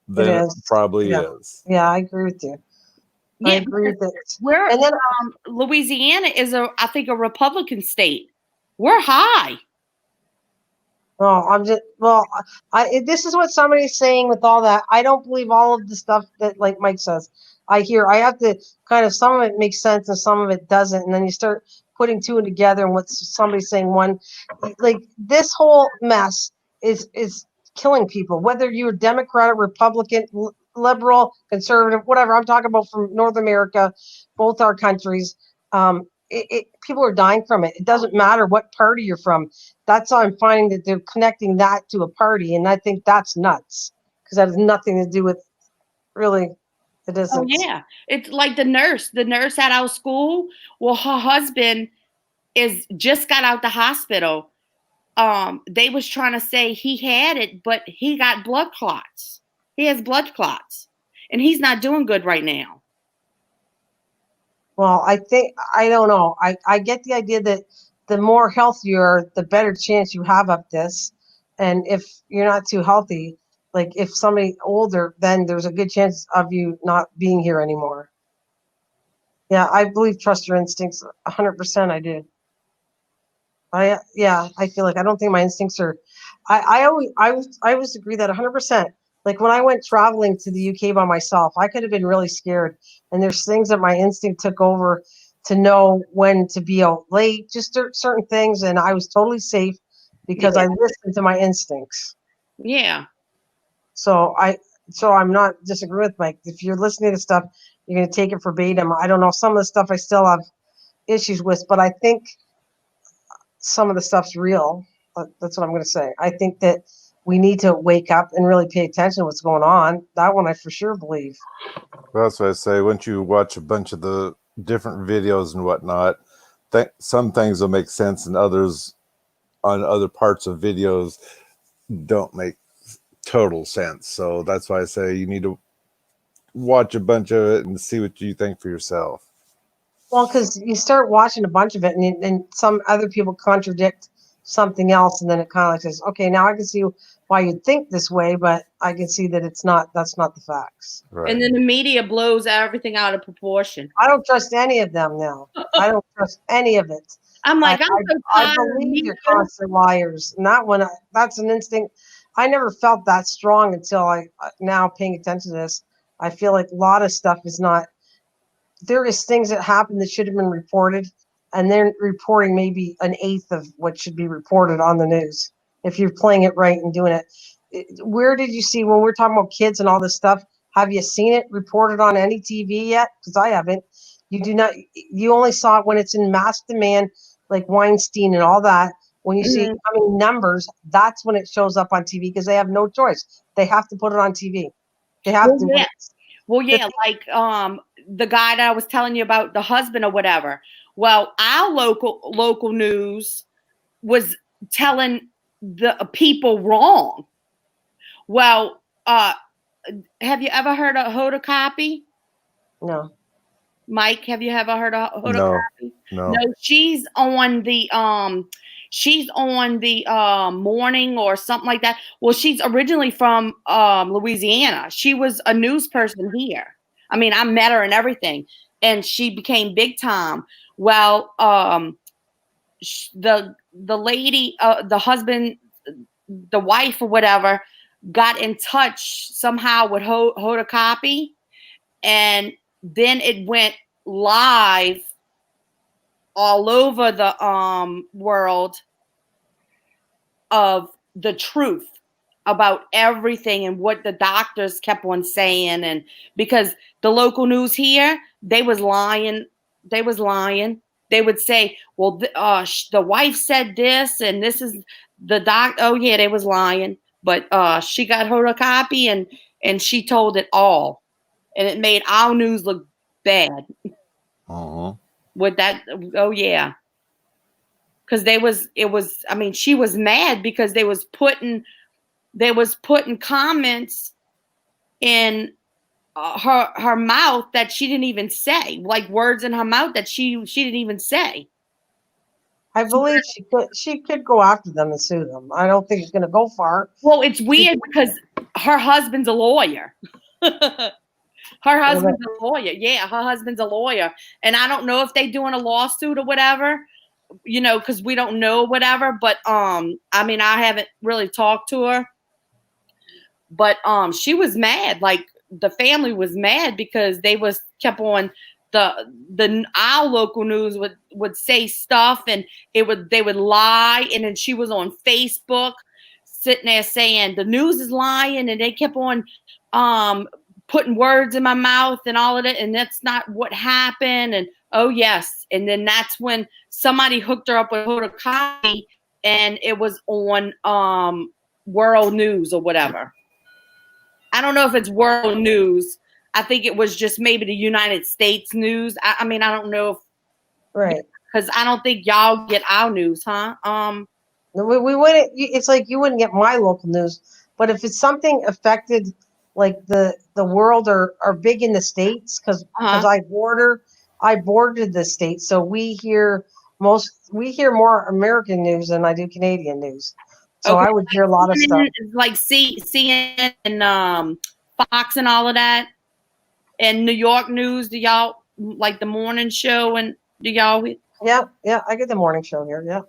then it probably is. Yeah, I agree with you. I agree with it. And then Louisiana is I think a Republican state. We're high. This is what somebody's saying with all that. I don't believe all of the stuff that, like Mike says. I have to kind of, some of it makes sense and some of it doesn't. And then you start putting two together and what somebody's saying. One, like this whole mess is killing people, whether you're Democrat or Republican. liberal, conservative, whatever. I'm talking about from North America, both our countries. People are dying from it. It doesn't matter what party you're from. That's how I'm finding that they're connecting that to a party, and I think that's nuts because that has nothing to do with really. It Oh isn't. yeah, it's like the nurse at our school. Well, her husband is just got out the hospital. They was trying to say he had it, but he got blood clots. He has blood clots, and he's not doing good right now. Well, I don't know. I get the idea that the more healthy you are, the better chance you have of this. And if you're not too healthy, like if somebody older, then there's a good chance of you not being here anymore. Yeah, I believe trust your instincts 100%. I do. I feel like I don't think my instincts are. I always agree that 100%. Like when I went traveling to the UK by myself, I could have been really scared, and there's things that my instinct took over to know when to be out late, just certain things, and I was totally safe because Yeah. I listened to my instincts. Yeah. So I'm not disagreeing with Mike. If you're listening to stuff, you're going to take it verbatim. I don't know, some of the stuff I still have issues with, but I think some of the stuff's real. That's what I'm going to say. I think that we need to wake up and really pay attention to what's going on. That one I for sure believe. Well, that's what I say. Once you watch a bunch of the different videos and whatnot, some things will make sense, and others on other parts of videos don't make total sense. So that's why I say you need to watch a bunch of it and see what you think for yourself. Well, because you start watching a bunch of it, and some other people contradict something else, and then it kind of like says, okay, now I can see why you'd think this way, but I can see that that's not the facts. Right. And then the media blows everything out of proportion. I don't trust any of them now. I don't trust any of it. I'm like, I'm so I tired of believe media. you're constant liars. And that one, that's an instinct. I never felt that strong until I now paying attention to this. I feel like a lot of stuff is not. There is things that happen that should have been reported, and they're reporting maybe an eighth of what should be reported on the news. If you're playing it right and doing it, where did you see when we're talking about kids and all this stuff? Have you seen it reported on any TV yet? Because I haven't. You do not. You only saw it when it's in mass demand, like Weinstein and all that. When you see coming numbers, that's when it shows up on TV because they have no choice. They have to put it on TV. They have to. Yeah. Well, yeah, like the guy that I was telling you about, the husband or whatever. Well, our local news was telling the people wrong. Well, have you ever heard of Hoda Copy? No. Mike, have you ever heard of Hoda Copy? No. No, she's on the morning or something like that. Well, she's originally from Louisiana. She was a news person here. I mean, I met her and everything, and she became big time. Well, the lady, the husband, the wife or whatever, got in touch somehow with Hoda Copy, and then it went live all over the world of the truth about everything and what the doctors kept on saying. And because the local news here, they was lying. They would say, well, the wife said this, and this is the doc. Oh yeah, they was lying. But she got Hoda Copy, and she told it all. And it made our news look bad. With that, oh yeah. Because she was mad because they was putting comments in her mouth that she didn't even say, like words in her mouth that she didn't even say. I believe she could go after them and sue them. I don't think it's going to go far. Well, it's weird because her husband's a lawyer. Her husband's a lawyer. Yeah, her husband's a lawyer. And I don't know if they're doing a lawsuit or whatever, because we don't know whatever. But I mean, I haven't really talked to her. But she was mad. Like the family was mad because they kept on our local news would say stuff, and they would lie, and then she was on Facebook sitting there saying the news is lying, and they kept on putting words in my mouth and all of it, and that's not what happened. And oh yes, and then that's when somebody hooked her up with a copy, and it was on World News or whatever. I don't know if it's World News. I think it was just maybe the United States news. I mean, I don't know if, Right. because I don't think y'all get our news, huh? We wouldn't. It's like you wouldn't get my local news, but if it's something affected, like the world or big in the States, because I bordered the States, so we hear more American news than I do Canadian news. So Okay. I would hear a lot of stuff. Like CNN and Fox and all of that, and New York news. Do y'all like the morning show? And do y'all? Yeah, I get the morning show here. Yeah.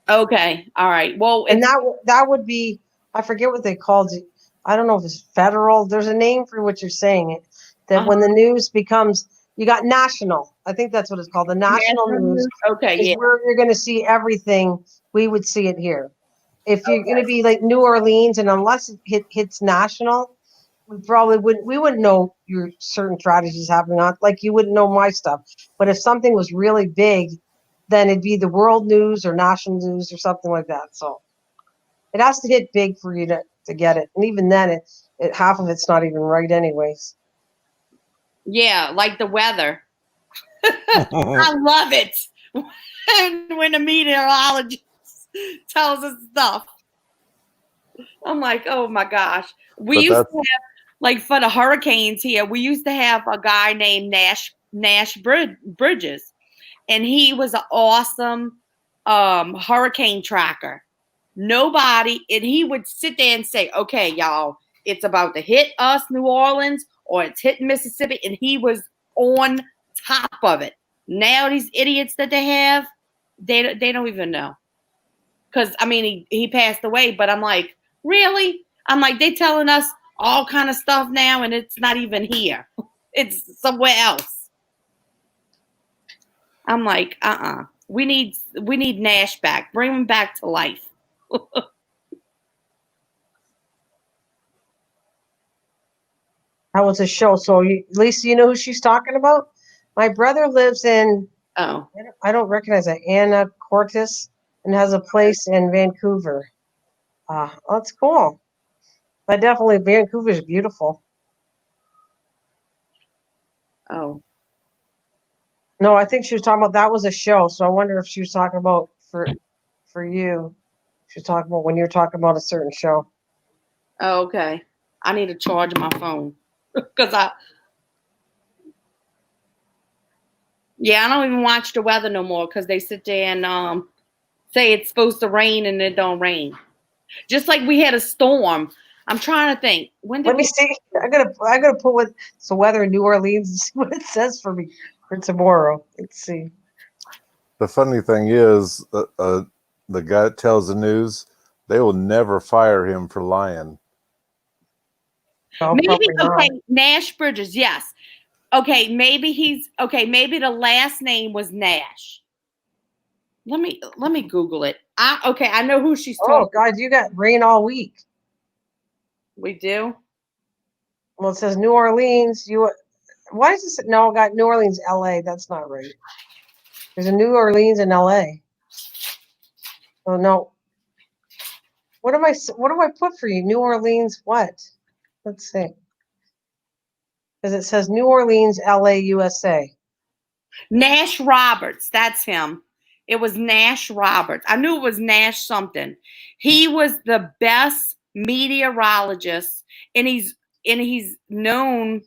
Okay. All right. Well, And that would be, I forget what they called it. I don't know if it's federal. There's a name for what you're saying. It that when the news becomes, you got national. I think that's what it's called. The national news Okay. is Yeah. where you're going to see everything. We would see it here. If you're going to be like New Orleans, and unless it hits national, we probably wouldn't. We wouldn't know your certain strategies happening on. Like you wouldn't know my stuff. But if something was really big, then it'd be the world news or national news or something like that. So it has to hit big for you to get it. And even then, it half of it's not even right anyways. Yeah, like the weather. I love it when the meteorologist tells us stuff. I'm like, oh my gosh. We used to have, like for the hurricanes here, we used to have a guy named Nash Bridges, and he was an awesome hurricane tracker. Nobody, and he would sit there and say, okay, y'all, it's about to hit us, New Orleans, or it's hitting Mississippi, and he was on top of it. Now these idiots that they have, they don't even know. Because I mean, he passed away, but I'm like, really? I'm like, they telling us all kind of stuff now, and it's not even here. It's somewhere else. I'm like, we need Nash back. Bring him back to life. That was a show. So Lisa, you know who she's talking about? My brother lives in. Oh, I don't recognize that. Anna Cortis, and has a place in Vancouver. That's cool. But definitely, Vancouver is beautiful. oh. No, I think she was talking about that was a show. So I wonder if she was talking about for you. She was talking about when you're talking about a certain show. Oh, okay. I need to charge my phone because I don't even watch the weather no more because they sit there and say it's supposed to rain and it don't rain. Just like we had a storm. I'm trying to think. When did Let me see. I gotta put what the weather in New Orleans and see what it says for me for tomorrow. Let's see. The funny thing is, the guy that tells the news, they will never fire him for lying. No, maybe not. Nash Bridges, yes. Okay, maybe maybe the last name was Nash. Let me Google it. I know who she's talking. Oh, guys, you got rain all week. We do. Well, it says New Orleans. Why is this? No, I got New Orleans, LA. That's not right. There's a New Orleans in LA. Oh no. What do I put for you? New Orleans, what? Let's see. Because it says New Orleans, LA, USA. Nash Roberts, that's him. It was Nash Roberts. I knew it was Nash something. He was the best meteorologist, and he's known.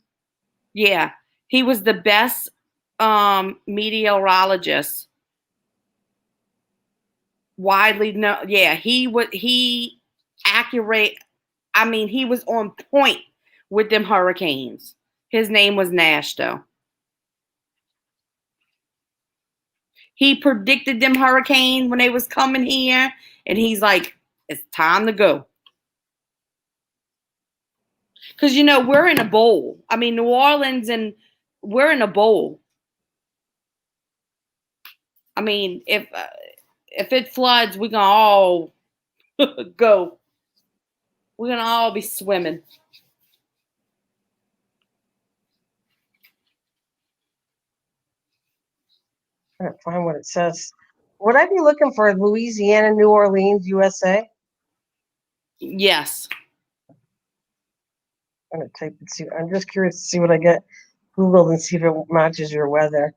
Yeah, he was the best meteorologist, widely known. Yeah, he accurate. I mean, he was on point with them hurricanes. His name was Nash, though. He predicted them hurricanes when they was coming here, and he's like, it's time to go. Because, we're in a bowl. I mean, New Orleans, and we're in a bowl. I mean, if it floods, we're going to all go. We're going to all be swimming. I'm gonna find what it says. Would I be looking for Louisiana, New Orleans, USA? Yes. I'm gonna type and see. I'm just curious to see what I get Googled and see if it matches your weather.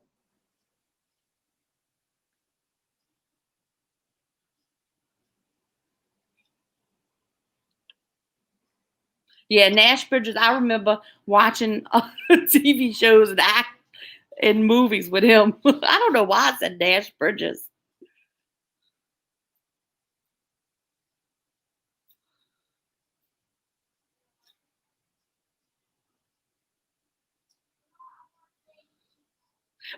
Yeah, Nash Bridges. I remember watching TV shows and act in movies with him. I don't know why I said Nash Bridges.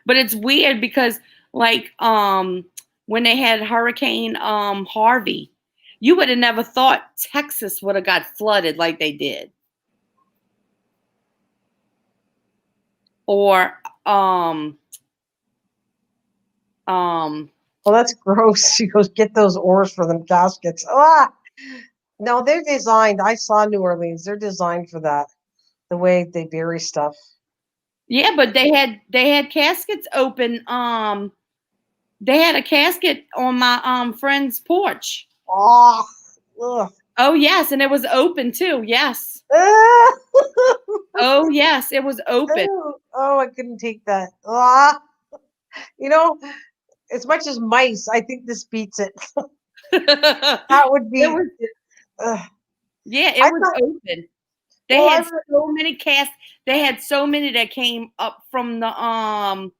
But it's weird because like when they had Hurricane Harvey, you would have never thought Texas would have got flooded like they did. Or Well, that's gross. She goes, get those oars for them caskets. Ah, no, they're designed. I saw New Orleans. They're designed for that. The way they bury stuff. yeah, but they had caskets open. They had a casket on my friend's porch. Oh, ugh. Oh yes, and it was open too. Yes. Ah. Oh yes, it was open. Oh, I couldn't take that. Ah. You know, as much as mice, I think this beats it. That would be. It was, yeah, it was open. They had so many casts. They had so many that came up from the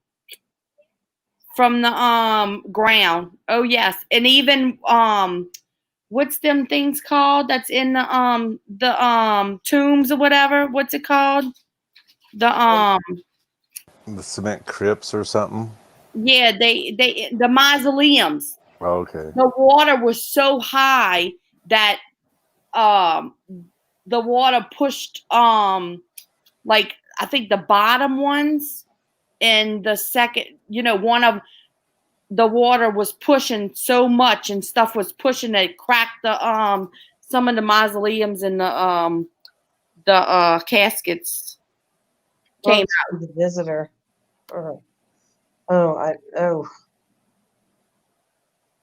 ground. Oh yes, and even what's them things called that's in the tombs or whatever? What's it called? The cement crypts or something. yeah, the mausoleums. Oh, okay. The water was so high that the water pushed like I think the bottom ones and the second, one of the water was pushing so much and stuff was pushing that it cracked the some of the mausoleums and the caskets came out. The visitor. Oh,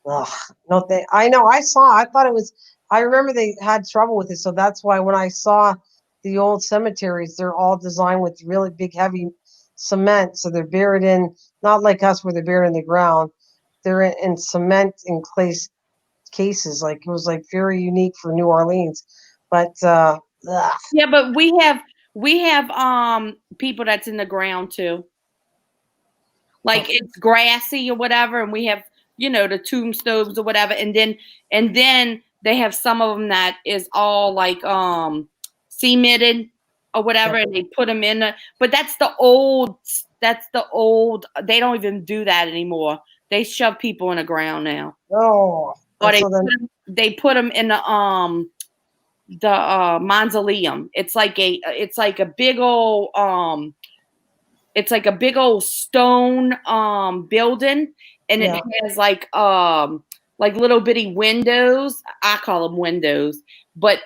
Ugh, no, I know. I thought it was. I remember they had trouble with it, so that's why when I saw the old cemeteries, they're all designed with really big, heavy cement. So they're buried in, not like us where they're buried in the ground. They're in cement in clay cases. Like it was like very unique for New Orleans. But yeah, but we have people that's in the ground too. Like it's grassy or whatever, and we have the tombstones or whatever, and then they have some of them that is all like cemented or whatever, and they put them in but that's the old they don't even do that anymore. They shove people in the ground now. Oh, or they put them in the mausoleum. It's like a big old stone building, and it has like little bitty windows. I call them windows, but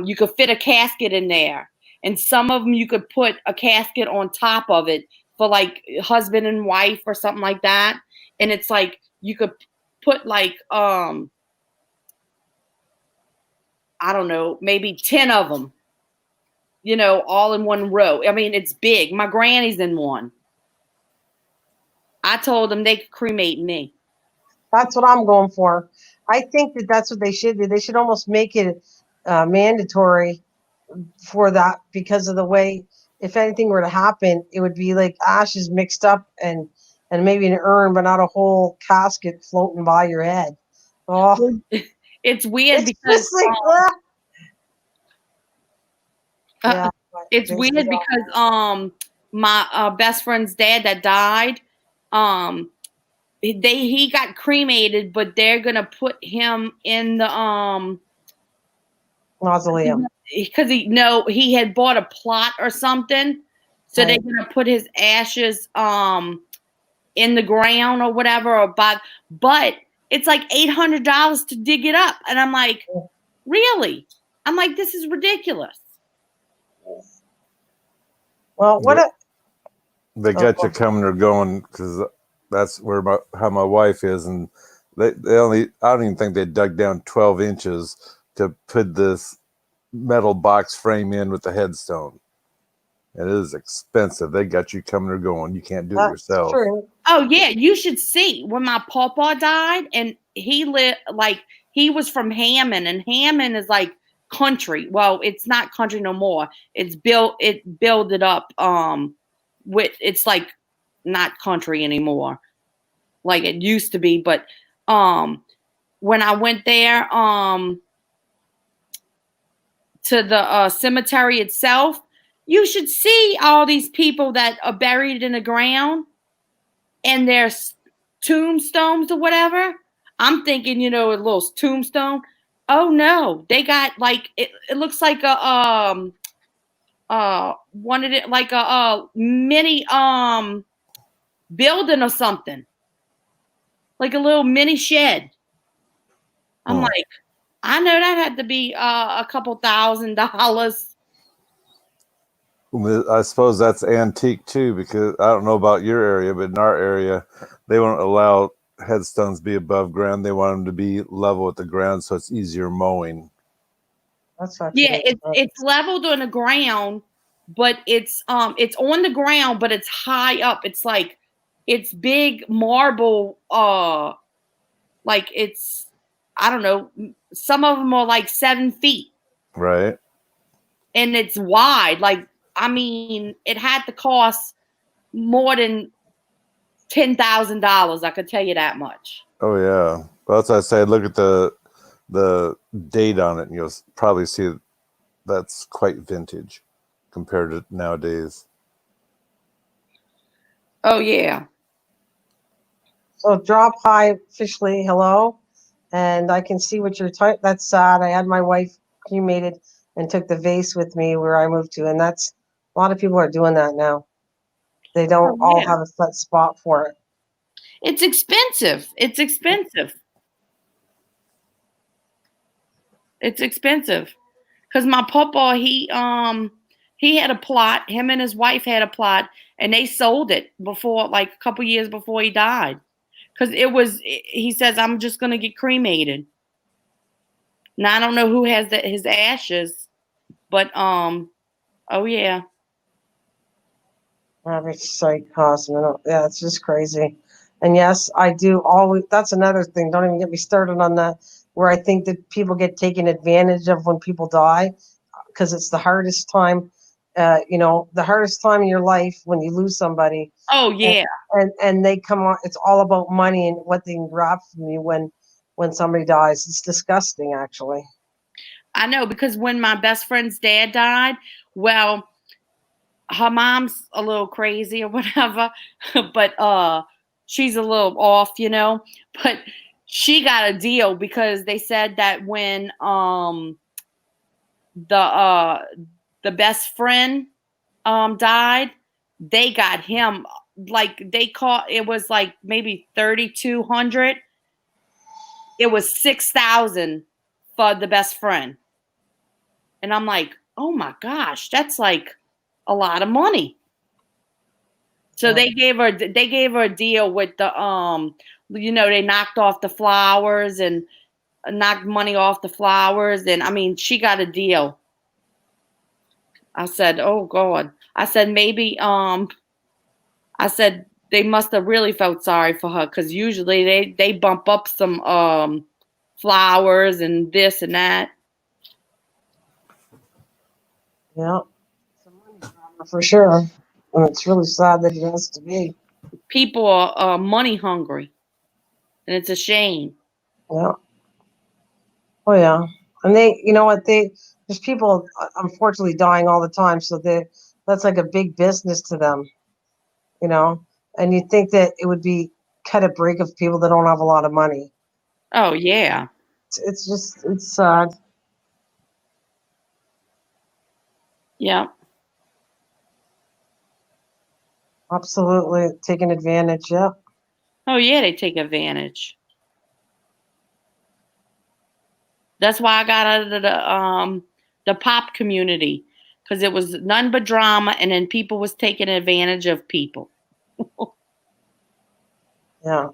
you could fit a casket in there, and some of them you could put a casket on top of it for like husband and wife or something like that. And it's like you could put like I don't know, maybe 10 of them, all in one row. I mean, it's big. My granny's in one. I told them they could cremate me. That's what I'm going for. I think that's what they should do. They should almost make it mandatory for that, because of the way, if anything were to happen, it would be like ashes mixed up and maybe an urn, but not a whole casket floating by your head. Oh, it's weird because it's weird because my best friend's dad that died, he got cremated, but they're gonna put him in the mausoleum because he had bought a plot or something, so they're gonna put his ashes in the ground or whatever, but it's like $800 to dig it up, and I'm like, really? I'm like, this is ridiculous. Well, they got you coming or going because That's where how my wife is, and they only, I don't even think they dug down 12 inches to put this metal box frame in with the headstone. And it is expensive. They got you coming or going. You can't do it yourself. True. Oh yeah, you should see when my papa died, and he lived like he was from Hammond, and Hammond is like country. Well, it's not country no more. It's built it up with, it's like not country anymore like it used to be. But when I went there to the cemetery itself, you should see all these people that are buried in the ground and there's tombstones or whatever. I'm thinking, a little tombstone. Oh no, they got like it looks like a wanted it like a mini building or something. Like a little mini shed. I'm like, I know that had to be a couple $1,000. I suppose that's antique too, because I don't know about your area, but in our area, they won't allow headstones be above ground. They want them to be level with the ground, so it's easier mowing. That's not Yeah, true. it's leveled on the ground, but it's on the ground, but it's high up. It's like it's big marble. Like it's, I don't know. Some of them are like 7 feet, Right. and it's wide. Like, I mean, it had to cost more than $10,000. I could tell you that much. Oh yeah. Well, that's what I say. Look at the date on it, and you'll probably see that's quite vintage compared to nowadays. Oh yeah. So drop hi officially, hello, and I can see what you're talking. That's sad. I had my wife cremated and took the vase with me where I moved to, and that's a lot of people are doing that now. They don't all have a set spot for it. It's expensive. It's expensive. It's expensive. Cause my papa, he had a plot. Him and his wife had a plot, and they sold it before, like a couple years before he died. Cause he says, I'm just gonna get cremated. Now I don't know who has his ashes, but oh yeah. Average site cost. Yeah, it's just crazy. And yes, I do always. That's another thing. Don't even get me started on that. Where I think that people get taken advantage of when people die, because it's the hardest time. The hardest time in your life when you lose somebody. Oh yeah. And they come on. It's all about money and what they can grab from you when somebody dies. It's disgusting, actually. I know, because when my best friend's dad died, well, her mom's a little crazy or whatever, but she's a little off, but she got a deal because they said that when the best friend died, they got him, like they caught, it was like maybe 3,200. It was 6,000 for the best friend. And I'm like, oh my gosh, that's like a lot of money. So they gave her a deal with the they knocked off the flowers and knocked money off the flowers, and I mean she got a deal. I said, oh God. I said maybe I said they must have really felt sorry for her, because usually they bump up some flowers and this and that. Yeah, for sure. And it's really sad that it has to be. People are money hungry, and it's a shame. Yeah. Oh yeah. And you know what, there's people unfortunately dying all the time, so that's like a big business to them, and you'd think that it would be cut a break of people that don't have a lot of money. Oh yeah. It's sad. Yeah. Absolutely taking advantage. Yeah. Oh yeah, they take advantage. That's why I got out of the pop community, because it was none but drama, and then people was taking advantage of people. Yeah.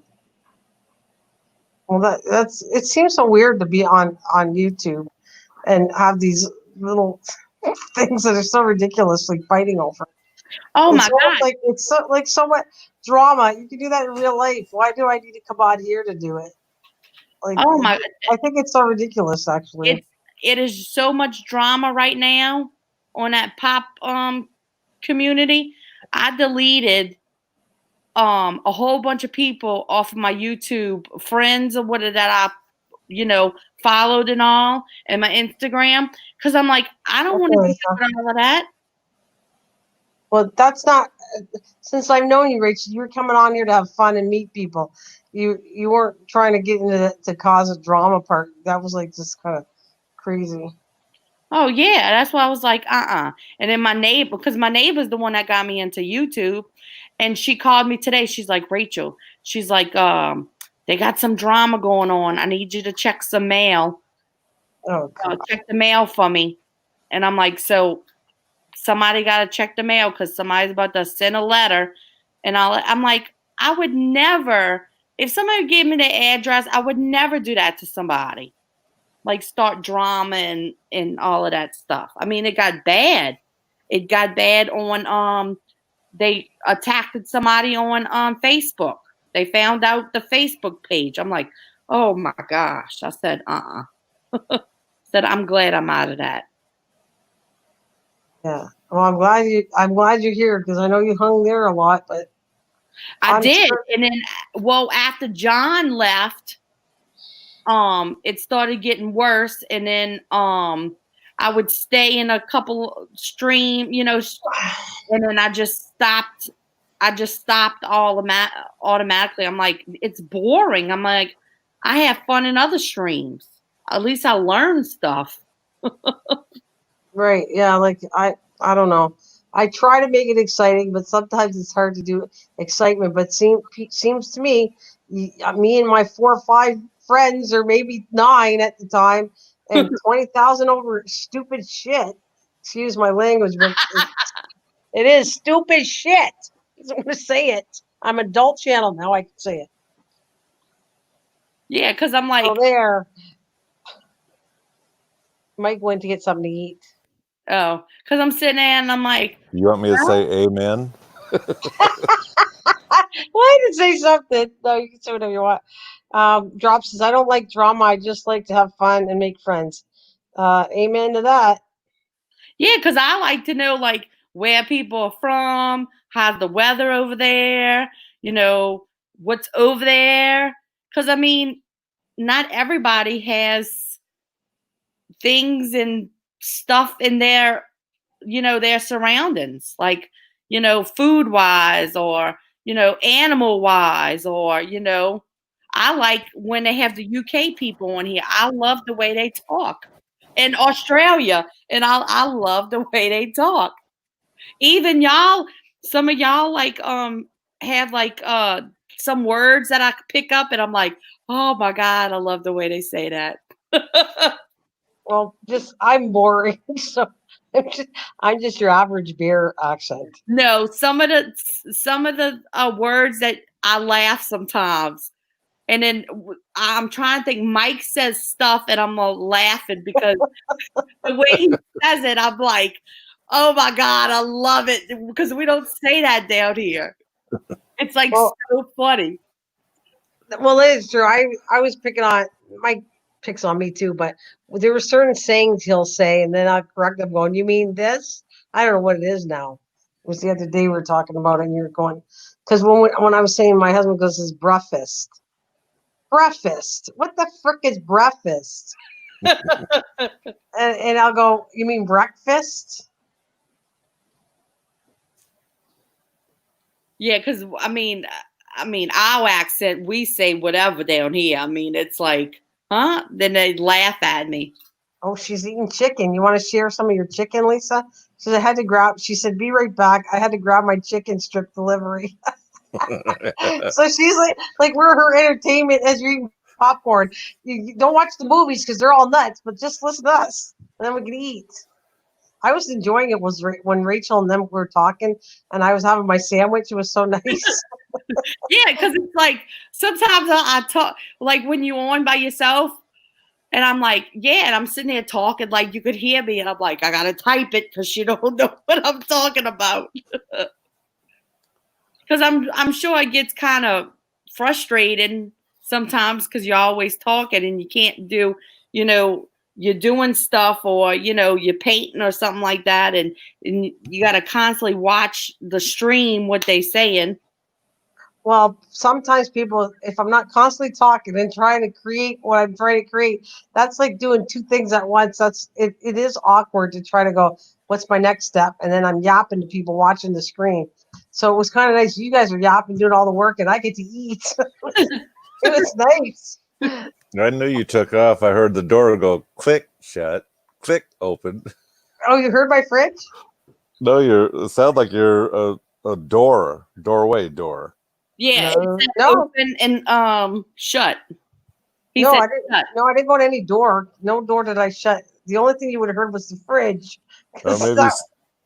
Well, that's it seems so weird to be on YouTube and have these little things that are so ridiculously fighting over. Oh It's my almost God. like it's so much drama. You can do that in real life. Why do I need to come on here to do it? Like, Oh my, I think it's so ridiculous, actually. it is so much drama right now on that pop community. I deleted a whole bunch of people off of my YouTube friends or whatever that I followed and all, and my Instagram, because I'm like, I don't want to Okay, deal with all of that. well, that's not. Since I've known you, Rachel, you were coming on here to have fun and meet people. You weren't trying to get into to cause a drama part. That was like just kind of crazy. Oh yeah, that's why I was like, And then my neighbor, because my neighbor's the one that got me into YouTube, and she called me today. She's like, Rachel, she's like, they got some drama going on. I need you to check some mail. Oh, God. Check the mail for me. And I'm like, so somebody got to check the mail because somebody's about to send a letter. And I'm like, I would never, if somebody gave me their address, I would never do that to somebody. Like start drama and all of that stuff. I mean, it got bad. It got bad on they attacked somebody on Facebook. They found out the Facebook page. I'm like, oh my gosh. I said, said I'm glad I'm out of that. Yeah. Well, I'm glad you're here because I know you hung there a lot, but I I'm did. sure. And then after John left, it started getting worse, and then I would stay in a couple stream, and then I just stopped automatically. I'm like, it's boring. I'm like, I have fun in other streams. At least I learn stuff. Right. Yeah. Like I don't know. I try to make it exciting, but sometimes it's hard to do excitement. But seems to me, me and my 4 or 5 friends, or maybe 9 at the time, and 20,000 over stupid shit. Excuse my language, but it is stupid shit. I'm going to say it. I'm adult channel now. I can say it. Yeah, because I'm like, Oh, there. Mike went to get something to eat. oh, because I'm sitting there and I'm like, You want me to say amen? Well, I didn't say something. No, you can say whatever you want. Drop says, I don't like drama. I just like to have fun and make friends. Amen to that. yeah, because I like to know like where people are from, how's the weather over there, what's over there. Because I mean, not everybody has things and stuff in their surroundings, like, food wise or, animal wise, or, I like when they have the UK people on here. I love the way they talk. In Australia, and I love the way they talk. Even y'all, some of y'all like have like some words that I could pick up, and I'm like, oh my God, I love the way they say that. Well, I'm boring. So I'm just your average bear accent. No, some of the words that I laugh sometimes, and then I'm trying to think. Mike says stuff, and I'm laughing because the way he says it, I'm like, oh my God, I love it because we don't say that down here. It's like Well, so funny. well, it is true. I was picking on Mike picks on me too, but there were certain sayings he'll say, and then I correct him, going, "You mean this?" I don't know what it is now. It was the other day we were talking about it, and you're going, because when I was saying, my husband goes, "Is breakfast." Breakfast. What the frick is breakfast? And I'll go, you mean breakfast? Yeah, because I mean, our accent, we say whatever down here. I mean, it's like, huh? Then they laugh at me. Oh, she's eating chicken. You want to share some of your chicken, Lisa? She said, I had to grab, she said, be right back. I had to grab my chicken strip delivery. So she's like we're her entertainment as you're eating popcorn. You don't watch the movies because they're all nuts, but just listen to us, and then we can eat. I was enjoying it when Rachel and them were talking, and I was having my sandwich. It was so nice. Yeah, because it's like sometimes I talk like when you're on by yourself, and I'm like, yeah, and I'm sitting there talking like you could hear me, and I'm like, I gotta type it because you don't know what I'm talking about. Because I'm sure it gets kind of frustrating sometimes because you're always talking and you can't do, you're doing stuff or you're painting or something like that, and you got to constantly watch the stream what they saying. Well, sometimes people, if I'm not constantly talking and trying to create what I'm trying to create, that's like doing two things at once. It is awkward to try to go, what's my next step? And then I'm yapping to people watching the screen. So it was kind of nice. You guys are yapping, doing all the work, and I get to eat. It was nice. I knew you took off. I heard the door go click, shut, click, open. Oh, you heard my fridge? No, it sounds like you're a doorway door. Yeah, No. it said No. open and shut. He No, said I didn't. shut. No, I didn't go to any door. No door did I shut. The only thing you would have heard was the fridge. Or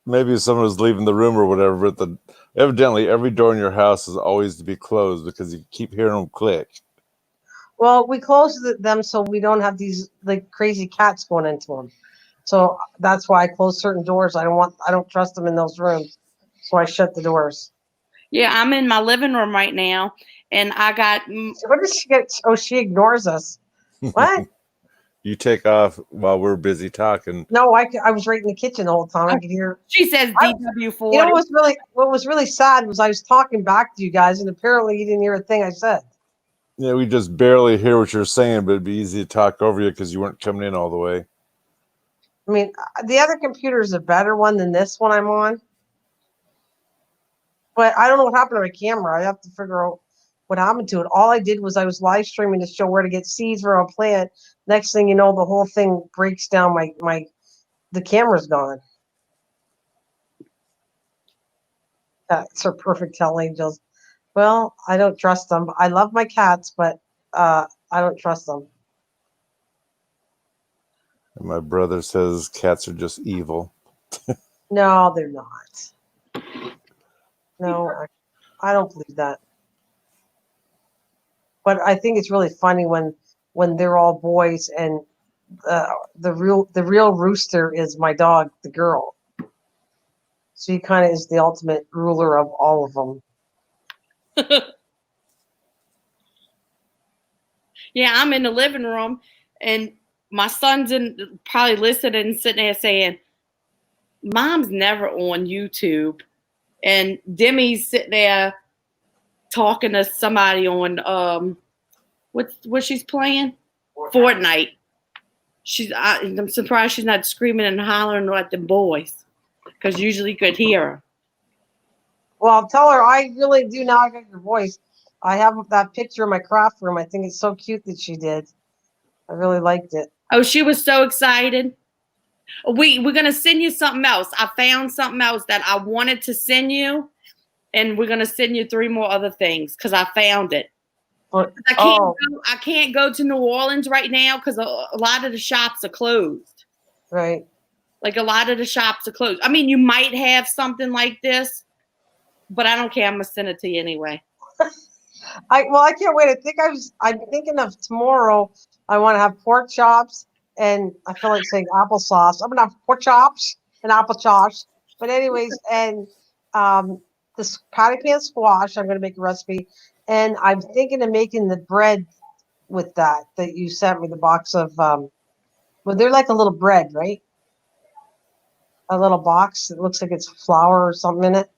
maybe someone was leaving the room or whatever. But evidently every door in your house is always to be closed because you keep hearing them click. Well, we closed them so we don't have these like crazy cats going into them. So that's why I close certain doors. I don't trust them in those rooms. So I shut the doors. Yeah, I'm in my living room right now, and I got. What does she get? Oh, she ignores us. What? You take off while we're busy talking. No, I was right in the kitchen the whole time. I could hear. She says DW40. You know what was really sad was I was talking back to you guys, and apparently you didn't hear a thing I said. Yeah, we just barely hear what you're saying, but it'd be easy to talk over you because you weren't coming in all the way. I mean, the other computer is a better one than this one I'm on. But I don't know what happened to my camera. I have to figure out what happened to it. All I did was I was live streaming to show where to get seeds for a plant. Next thing you know, the whole thing breaks down. The camera's gone. Cats are perfect tell angels. Well, I don't trust them. I love my cats, but I don't trust them. And my brother says cats are just evil. No, they're not. No, I don't believe that. But I think it's really funny when they're all boys and the real rooster is my dog, the girl. So he kind of is the ultimate ruler of all of them. Yeah, I'm in the living room, and my son's probably listening and sitting there saying, Mom's never on YouTube. And Demi's sitting there talking to somebody on what she's playing? Fortnite. I'm surprised she's not screaming and hollering at the boys, because usually you could hear her. Well, tell her I really do now. I got your voice. I have that picture in my craft room. I think it's so cute that she did. I really liked it. Oh, she was so excited. We're gonna send you something else. I found something else that I wanted to send you, and we're gonna send you 3 more other things because I found it. But, I can't go to New Orleans right now because a lot of the shops are closed. Right. Like a lot of the shops are closed. I mean, you might have something like this, but I don't care. I'm gonna send it to you anyway. I can't wait. I'm thinking of tomorrow. I want to have pork chops, and I feel like saying applesauce. I'm gonna have pork chops and apple chops. But anyways, and this patty pan squash. I'm gonna make a recipe, and I'm thinking of making the bread with that you sent me the box of. Well, they're like a little bread, right? A little box. It looks like it's flour or something in it.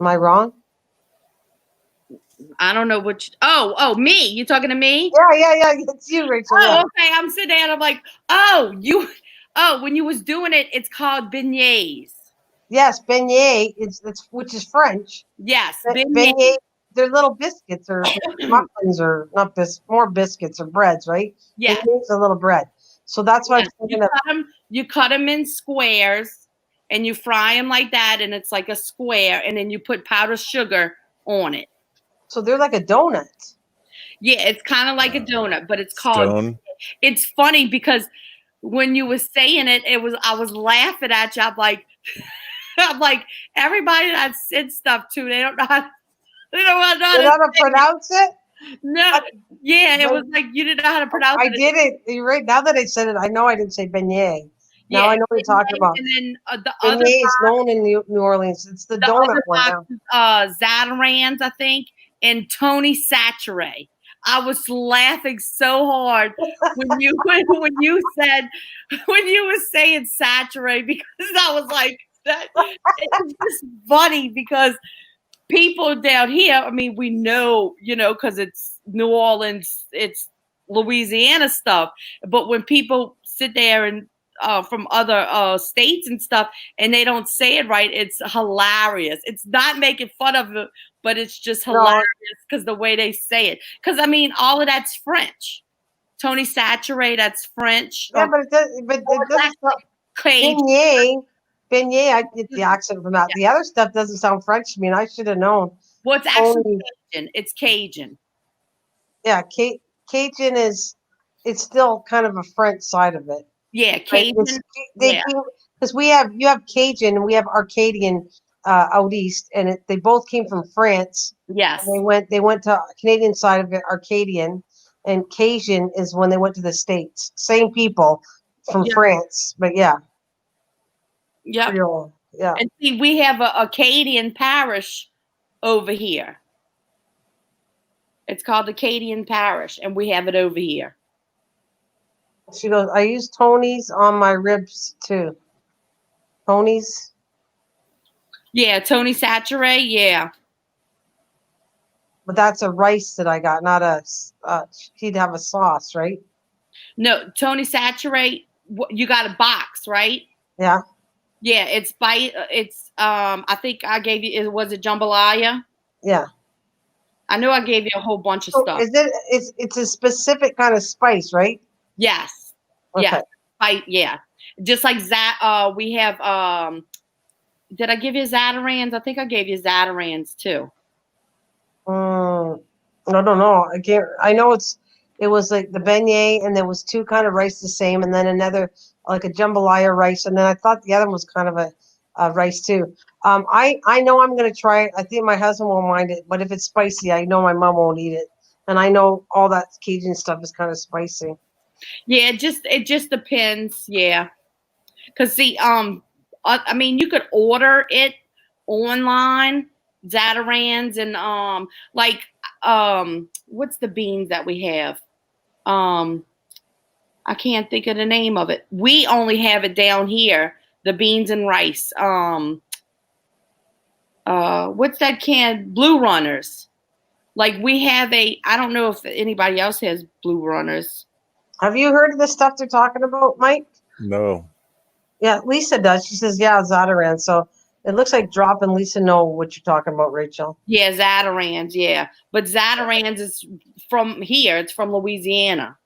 Am I wrong? I don't know what. Me? You talking to me? Yeah. It's you, Rachel. Oh, yeah. okay. I'm sitting there and I'm like, when you was doing it, it's called beignets. Yes, beignet. It's which is French. Yes, beignet. They're little biscuits or muffins or not more biscuits or breads, right? Yeah, Beignet's a little bread. So that's what I'm thinking of. You cut them in squares and you fry them like that, and it's like a square, and then you put powdered sugar on it. So they're like a donut. Yeah, it's kind of like a donut, but it's called. Stone. It's funny because when you were saying it, I was laughing at you. I'm like, I'm like, everybody that said stuff too, they don't know how. They don't know You know how to pronounce it? No, yeah, it but- was like you didn't know how to pronounce I it. did it. You're right. Now that I said it, I know I didn't say beignet. Now Yeah, I know what you're talking about. And then the other Beignet is known in New Orleans. It's the donut other one now. box, Zatarans, I think, and Tony Saturé. I was laughing so hard when you were saying Saturé, because I was like, that it's just funny because people down here, I mean, we know, because it's New Orleans, it's Louisiana stuff. But when people sit there and from other states and stuff, and they don't say it right, it's hilarious. It's not making fun of it, but it's just hilarious because the way they say it. Because I mean, all of that's French. Tony Saturé, that's French. Yeah, but it doesn't sound Cajun. beignet. I get the accent from that. The other stuff doesn't sound French to me, and I should have known. Well, it's actually Cajun. It's Cajun. Yeah, Cajun is. It's still kind of a French side of it. Yeah, Cajun. Right? Because you have Cajun and we have Arcadian out east, and they both came from France. Yes. They went to Canadian side of it, Arcadian, and Cajun is when they went to the States. Same people from France, but yeah. Yep. Creole, yeah. And see, we have a Acadian parish over here. It's called Acadian Parish, and we have it over here. She goes, I use Tony's on my ribs too. Tony's? Yeah, Tony Saturé, yeah. But that's a rice that I got, not a, he'd have a sauce, right? No, Tony Saturé, you got a box, right? Yeah. Yeah, I think I gave you, was it jambalaya? Yeah. I know I gave you a whole bunch of stuff. It's a specific kind of spice, right? Yes. Okay. Yeah. Just like that, we have, did I give you Zatarans? I think I gave you Zatarans too. I don't know. I know it was like the beignet, and there was two kind of rice the same, and then another like a jambalaya rice, and then I thought the other one was kind of a rice too. I know I'm gonna try it. I think my husband won't mind it, but if it's spicy, I know my mom won't eat it, and I know all that Cajun stuff is kind of spicy. Yeah, it just depends. Yeah, because see, I mean, you could order it online, Zatarans, and what's the beans that we have? I can't think of the name of it. We only have it down here, the beans and rice. What's that can? Blue Runners. Like we have I don't know if anybody else has Blue Runners. Have you heard of the stuff they're talking about, Mike? No. Yeah, Lisa does. She says, yeah, Zataran. So it looks like Drop and Lisa know what you're talking about, Rachel. Yeah, Zatarans, yeah. But Zatarans is from here. It's from Louisiana.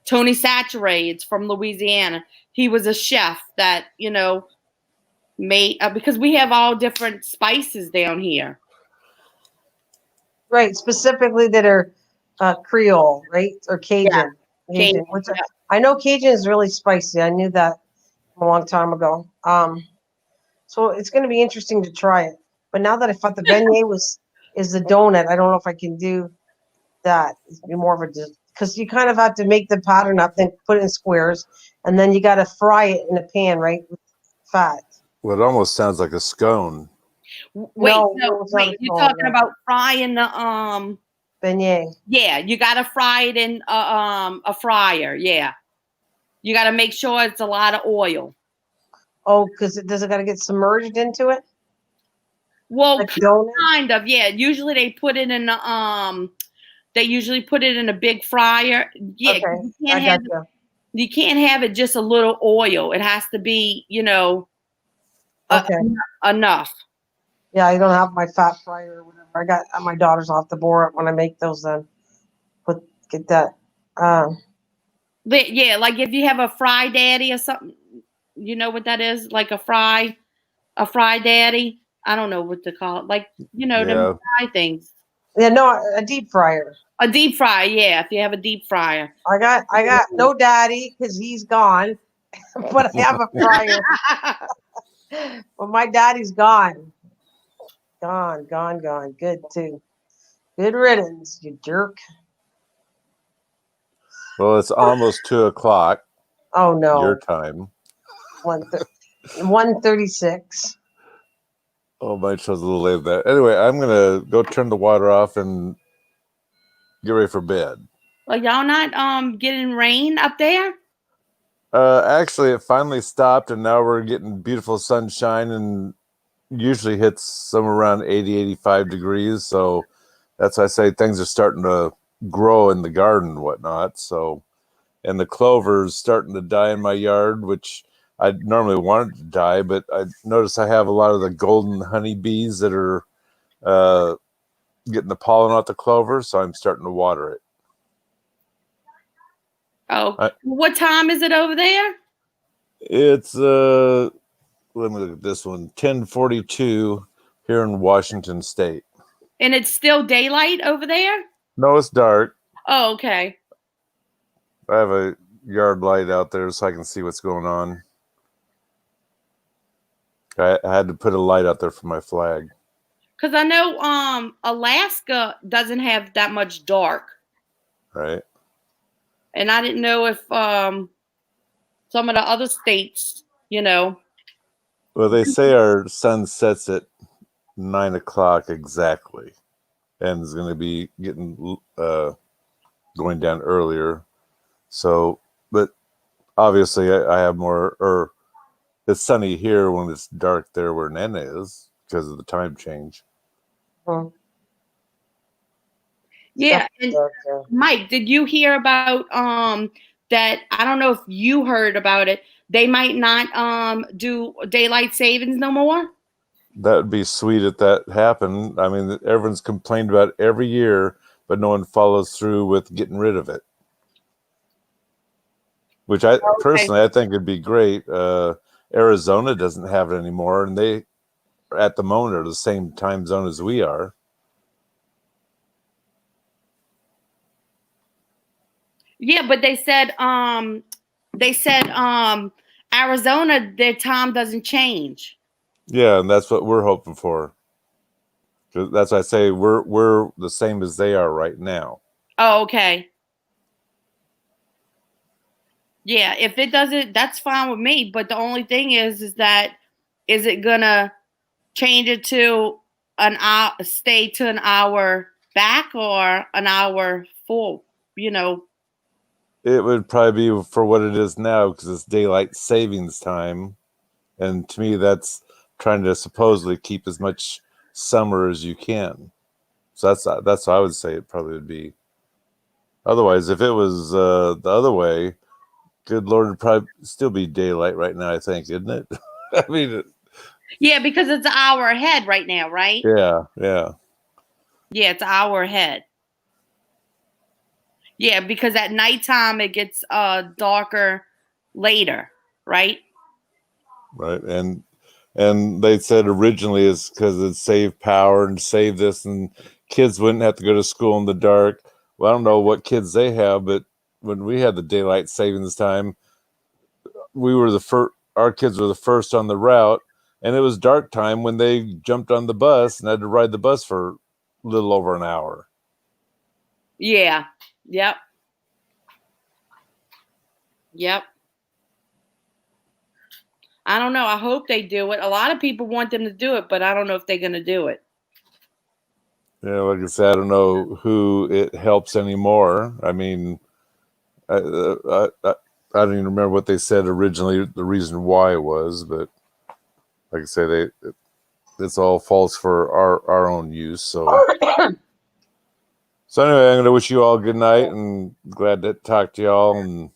Tony Saturé, it's from Louisiana. He was a chef that, made, because we have all different spices down here. Right, specifically that are Creole, right? Or Cajun. Yeah. Cajun, which I know Cajun is really spicy. I knew that a long time ago. So it's going to be interesting to try it. But now that I thought the beignet is the donut, I don't know if I can do that. It's more of a, because you kind of have to make the pattern up, then put it in squares, and then you got to fry it in a pan, right, with fat. Well, it almost sounds like a scone. Wait, you're talking about frying the beignet. Yeah, you got to fry it in a fryer. Yeah, you got to make sure it's a lot of oil. Oh, because it got to get submerged into it. Well, like kind of. Yeah, usually they put it in the They usually put it in a big fryer. Yeah, okay. You can't have it just a little oil. It has to be, enough. Yeah, I don't have my fat fryer or whatever. I got my daughters off the board when I make those. Then get that. But yeah, like if you have a fry daddy or something, you know what that is? Like a fry daddy. I don't know what to call it. Like the fry things. Yeah, no, a deep fryer. A deep fryer, yeah. If you have a deep fryer. I got no daddy because he's gone, but I have a fryer. Well, my daddy's gone. Gone. Good too. Good riddance, you jerk. Well, it's almost 2:00 Oh no. your time. 1:36. Oh, my show's a little late. That anyway. I'm gonna go turn the water off and get ready for bed. Well, y'all not getting rain up there? Actually, it finally stopped, and now we're getting beautiful sunshine, and usually hits somewhere around 80, 85 degrees. So that's why I say things are starting to grow in the garden and whatnot. So, and the clover's starting to die in my yard, which I normally want it to die, but I notice I have a lot of the golden honeybees that are getting the pollen off the clover, so I'm starting to water it. Oh, what time is it over there? It's let me look at this one, 10:42 here in Washington State. And it's still daylight over there? No, it's dark. Oh, okay. I have a yard light out there so I can see what's going on. I had to put a light out there for my flag. Because I know Alaska doesn't have that much dark. Right. And I didn't know if some of the other states, you know. Well, they say our sun sets at 9:00 exactly, and is going to be getting going down earlier. So, but obviously, I have more, or it's sunny here when it's dark there where Nana is because of the time change. Yeah, and Mike, did you hear about that? I don't know if you heard about it. They might not do daylight savings no more. That would be sweet if that happened. I mean, everyone's complained about it every year, but no one follows through with getting rid of it. Which personally, I think it'd be great. Arizona doesn't have it anymore, and they at the moment are the same time zone as we are. Yeah, but they said Arizona, their time doesn't change. Yeah, and that's what we're hoping for. That's why I say we're the same as they are right now. Oh, okay. Yeah, if it doesn't, that's fine with me. But the only thing is that is it gonna change it to an hour, stay to an hour back or an hour full? You know. It would probably be for what it is now because it's daylight savings time, and to me, that's trying to supposedly keep as much summer as you can. So that's how I would say it probably would be. Otherwise, if it was the other way, good Lord, it'd probably still be daylight right now, I think, isn't it? I mean, yeah, because it's an hour ahead right now, right? Yeah. Yeah, it's an hour ahead. Yeah, because at nighttime it gets darker later, right? Right, and they said originally it's because it saved power and save this, and kids wouldn't have to go to school in the dark. Well, I don't know what kids they have, but when we had the daylight savings time, we were the first. Our kids were the first on the route, and it was dark time when they jumped on the bus and had to ride the bus for a little over an hour. Yeah. Yep. I don't know. I hope they do it. A lot of people want them to do it, but I don't know if they're going to do it. Yeah, like I said, I don't know who it helps anymore. I mean, I don't even remember what they said originally, the reason why it was, but like I say, it's all false for our own use. So anyway, I'm going to wish you all good night and glad to talk to y'all. And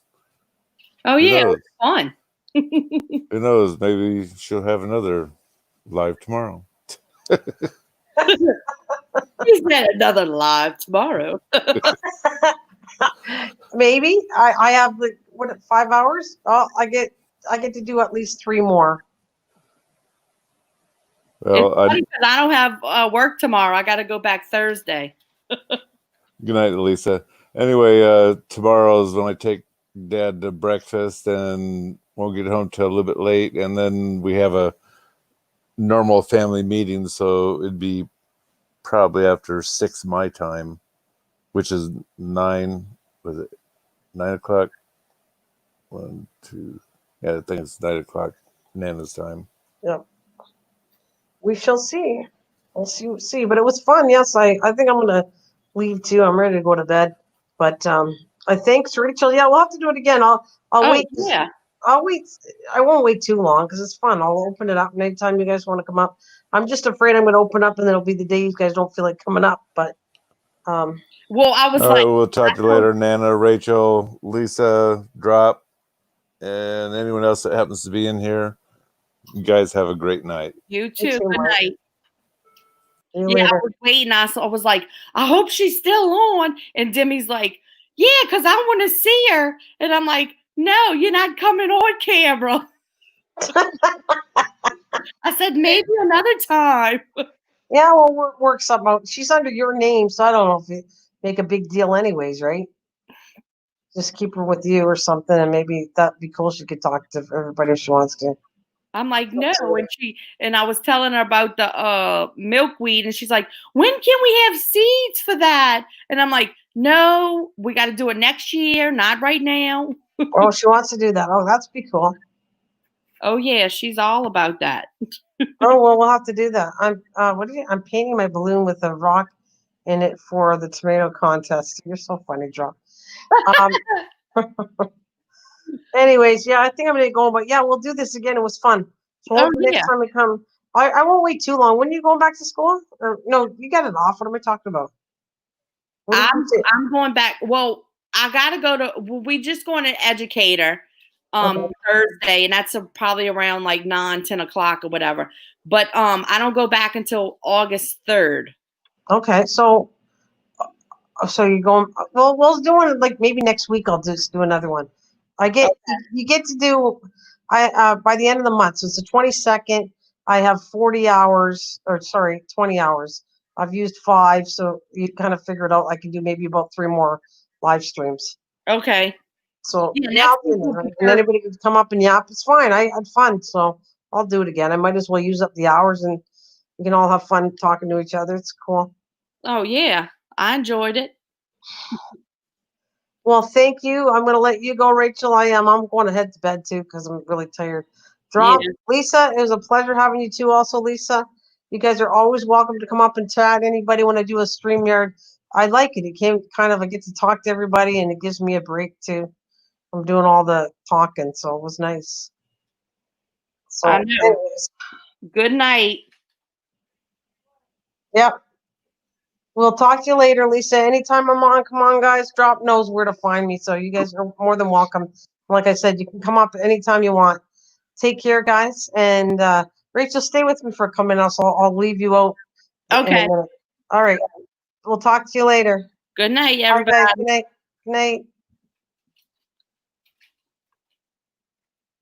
oh yeah, it was fun. Who knows? Maybe she'll have another live tomorrow. He said another live tomorrow. Maybe I have 5 hours. Oh, I get to do at least 3 more. Well, because I don't have work tomorrow. I got to go back Thursday. Good night, Lisa. Anyway, tomorrow is when I take Dad to breakfast, and won't get home till a little bit late, and then we have a normal family meeting, so it'd be probably after 6 my time, which is 9. Was it 9 o'clock? 1, 2. Yeah, I think it's 9 o'clock Nana's time. Yep. We shall see. We'll see. But it was fun. Yes, I think I'm gonna leave too. I'm ready to go to bed. But I thanks, Rachel. Yeah, we'll have to do it again. I'll wait. Yeah. I'll wait. I won't wait too long because it's fun. I'll open it up anytime you guys want to come up. I'm just afraid I'm going to open up and then it'll be the day you guys don't feel like coming up. But well, I was All like, right, we'll talk to you later. Nana, Rachel, Lisa, Drop, and anyone else that happens to be in here. You guys have a great night. You too. Good Mark. night. See you Yeah, later. I was waiting. I was like, I hope she's still on. And Demi's like, yeah, because I want to see her. And I'm like, no, you're not coming on camera. I said, maybe another time. Yeah, we'll work something out. She's under your name, so I don't know if you make a big deal anyways, right? Just keep her with you or something, and maybe that'd be cool. She could talk to everybody if she wants to. I'm like, no. And I was telling her about the milkweed, and she's like, when can we have seeds for that? And I'm like, no, we got to do it next year, not right now. Oh, she wants to do that. Oh, that's be cool. Oh yeah, she's all about that. Oh well, we'll have to do that. I'm painting my balloon with a rock in it for the tomato contest. You're so funny, Drop. Anyways, yeah, I think I'm gonna go, but yeah, we'll do this again. It was fun. So next time we come, I won't wait too long. When are you going back to school? Or no, you got it off. What am I talking about? I'm going back. Well, I gotta go to. We just going to educator Thursday, and that's probably around like 9, 10 o'clock or whatever. But I don't go back until August 3rd. Okay, so you're going. Well, we'll do one like maybe next week. I'll just do another one. You get to do. By the end of the month, so it's the 22nd. I have 40 hours, or sorry, 20 hours. I've used 5, so you kind of figure it out. I can do maybe about 3 more live streams. Okay. So yeah, and anybody can come up and yap. It's fine. I had fun, so I'll do it again. I might as well use up the hours, and we can all have fun talking to each other. It's cool. Oh yeah, I enjoyed it. Well, thank you. I'm going to let you go, Rachel. I'm going to head to bed too because I'm really tired. Drop. Yeah. Lisa, it was a pleasure having you too. Also, Lisa, you guys are always welcome to come up and chat. Anybody want to do a StreamYard? I like it. It came kind of, I get to talk to everybody and it gives me a break too. I'm doing all the talking, so it was nice. So, anyways. Good night. Yep. We'll talk to you later, Lisa. Anytime I'm on, come on, guys. Drop knows where to find me, so you guys are more than welcome. Like I said, you can come up anytime you want. Take care, guys. And Rachel, stay with me for a couple minutes. I'll leave you out. Okay. All right. We'll talk to you later. Good night, everybody. Bye, guys. Good night. Good night.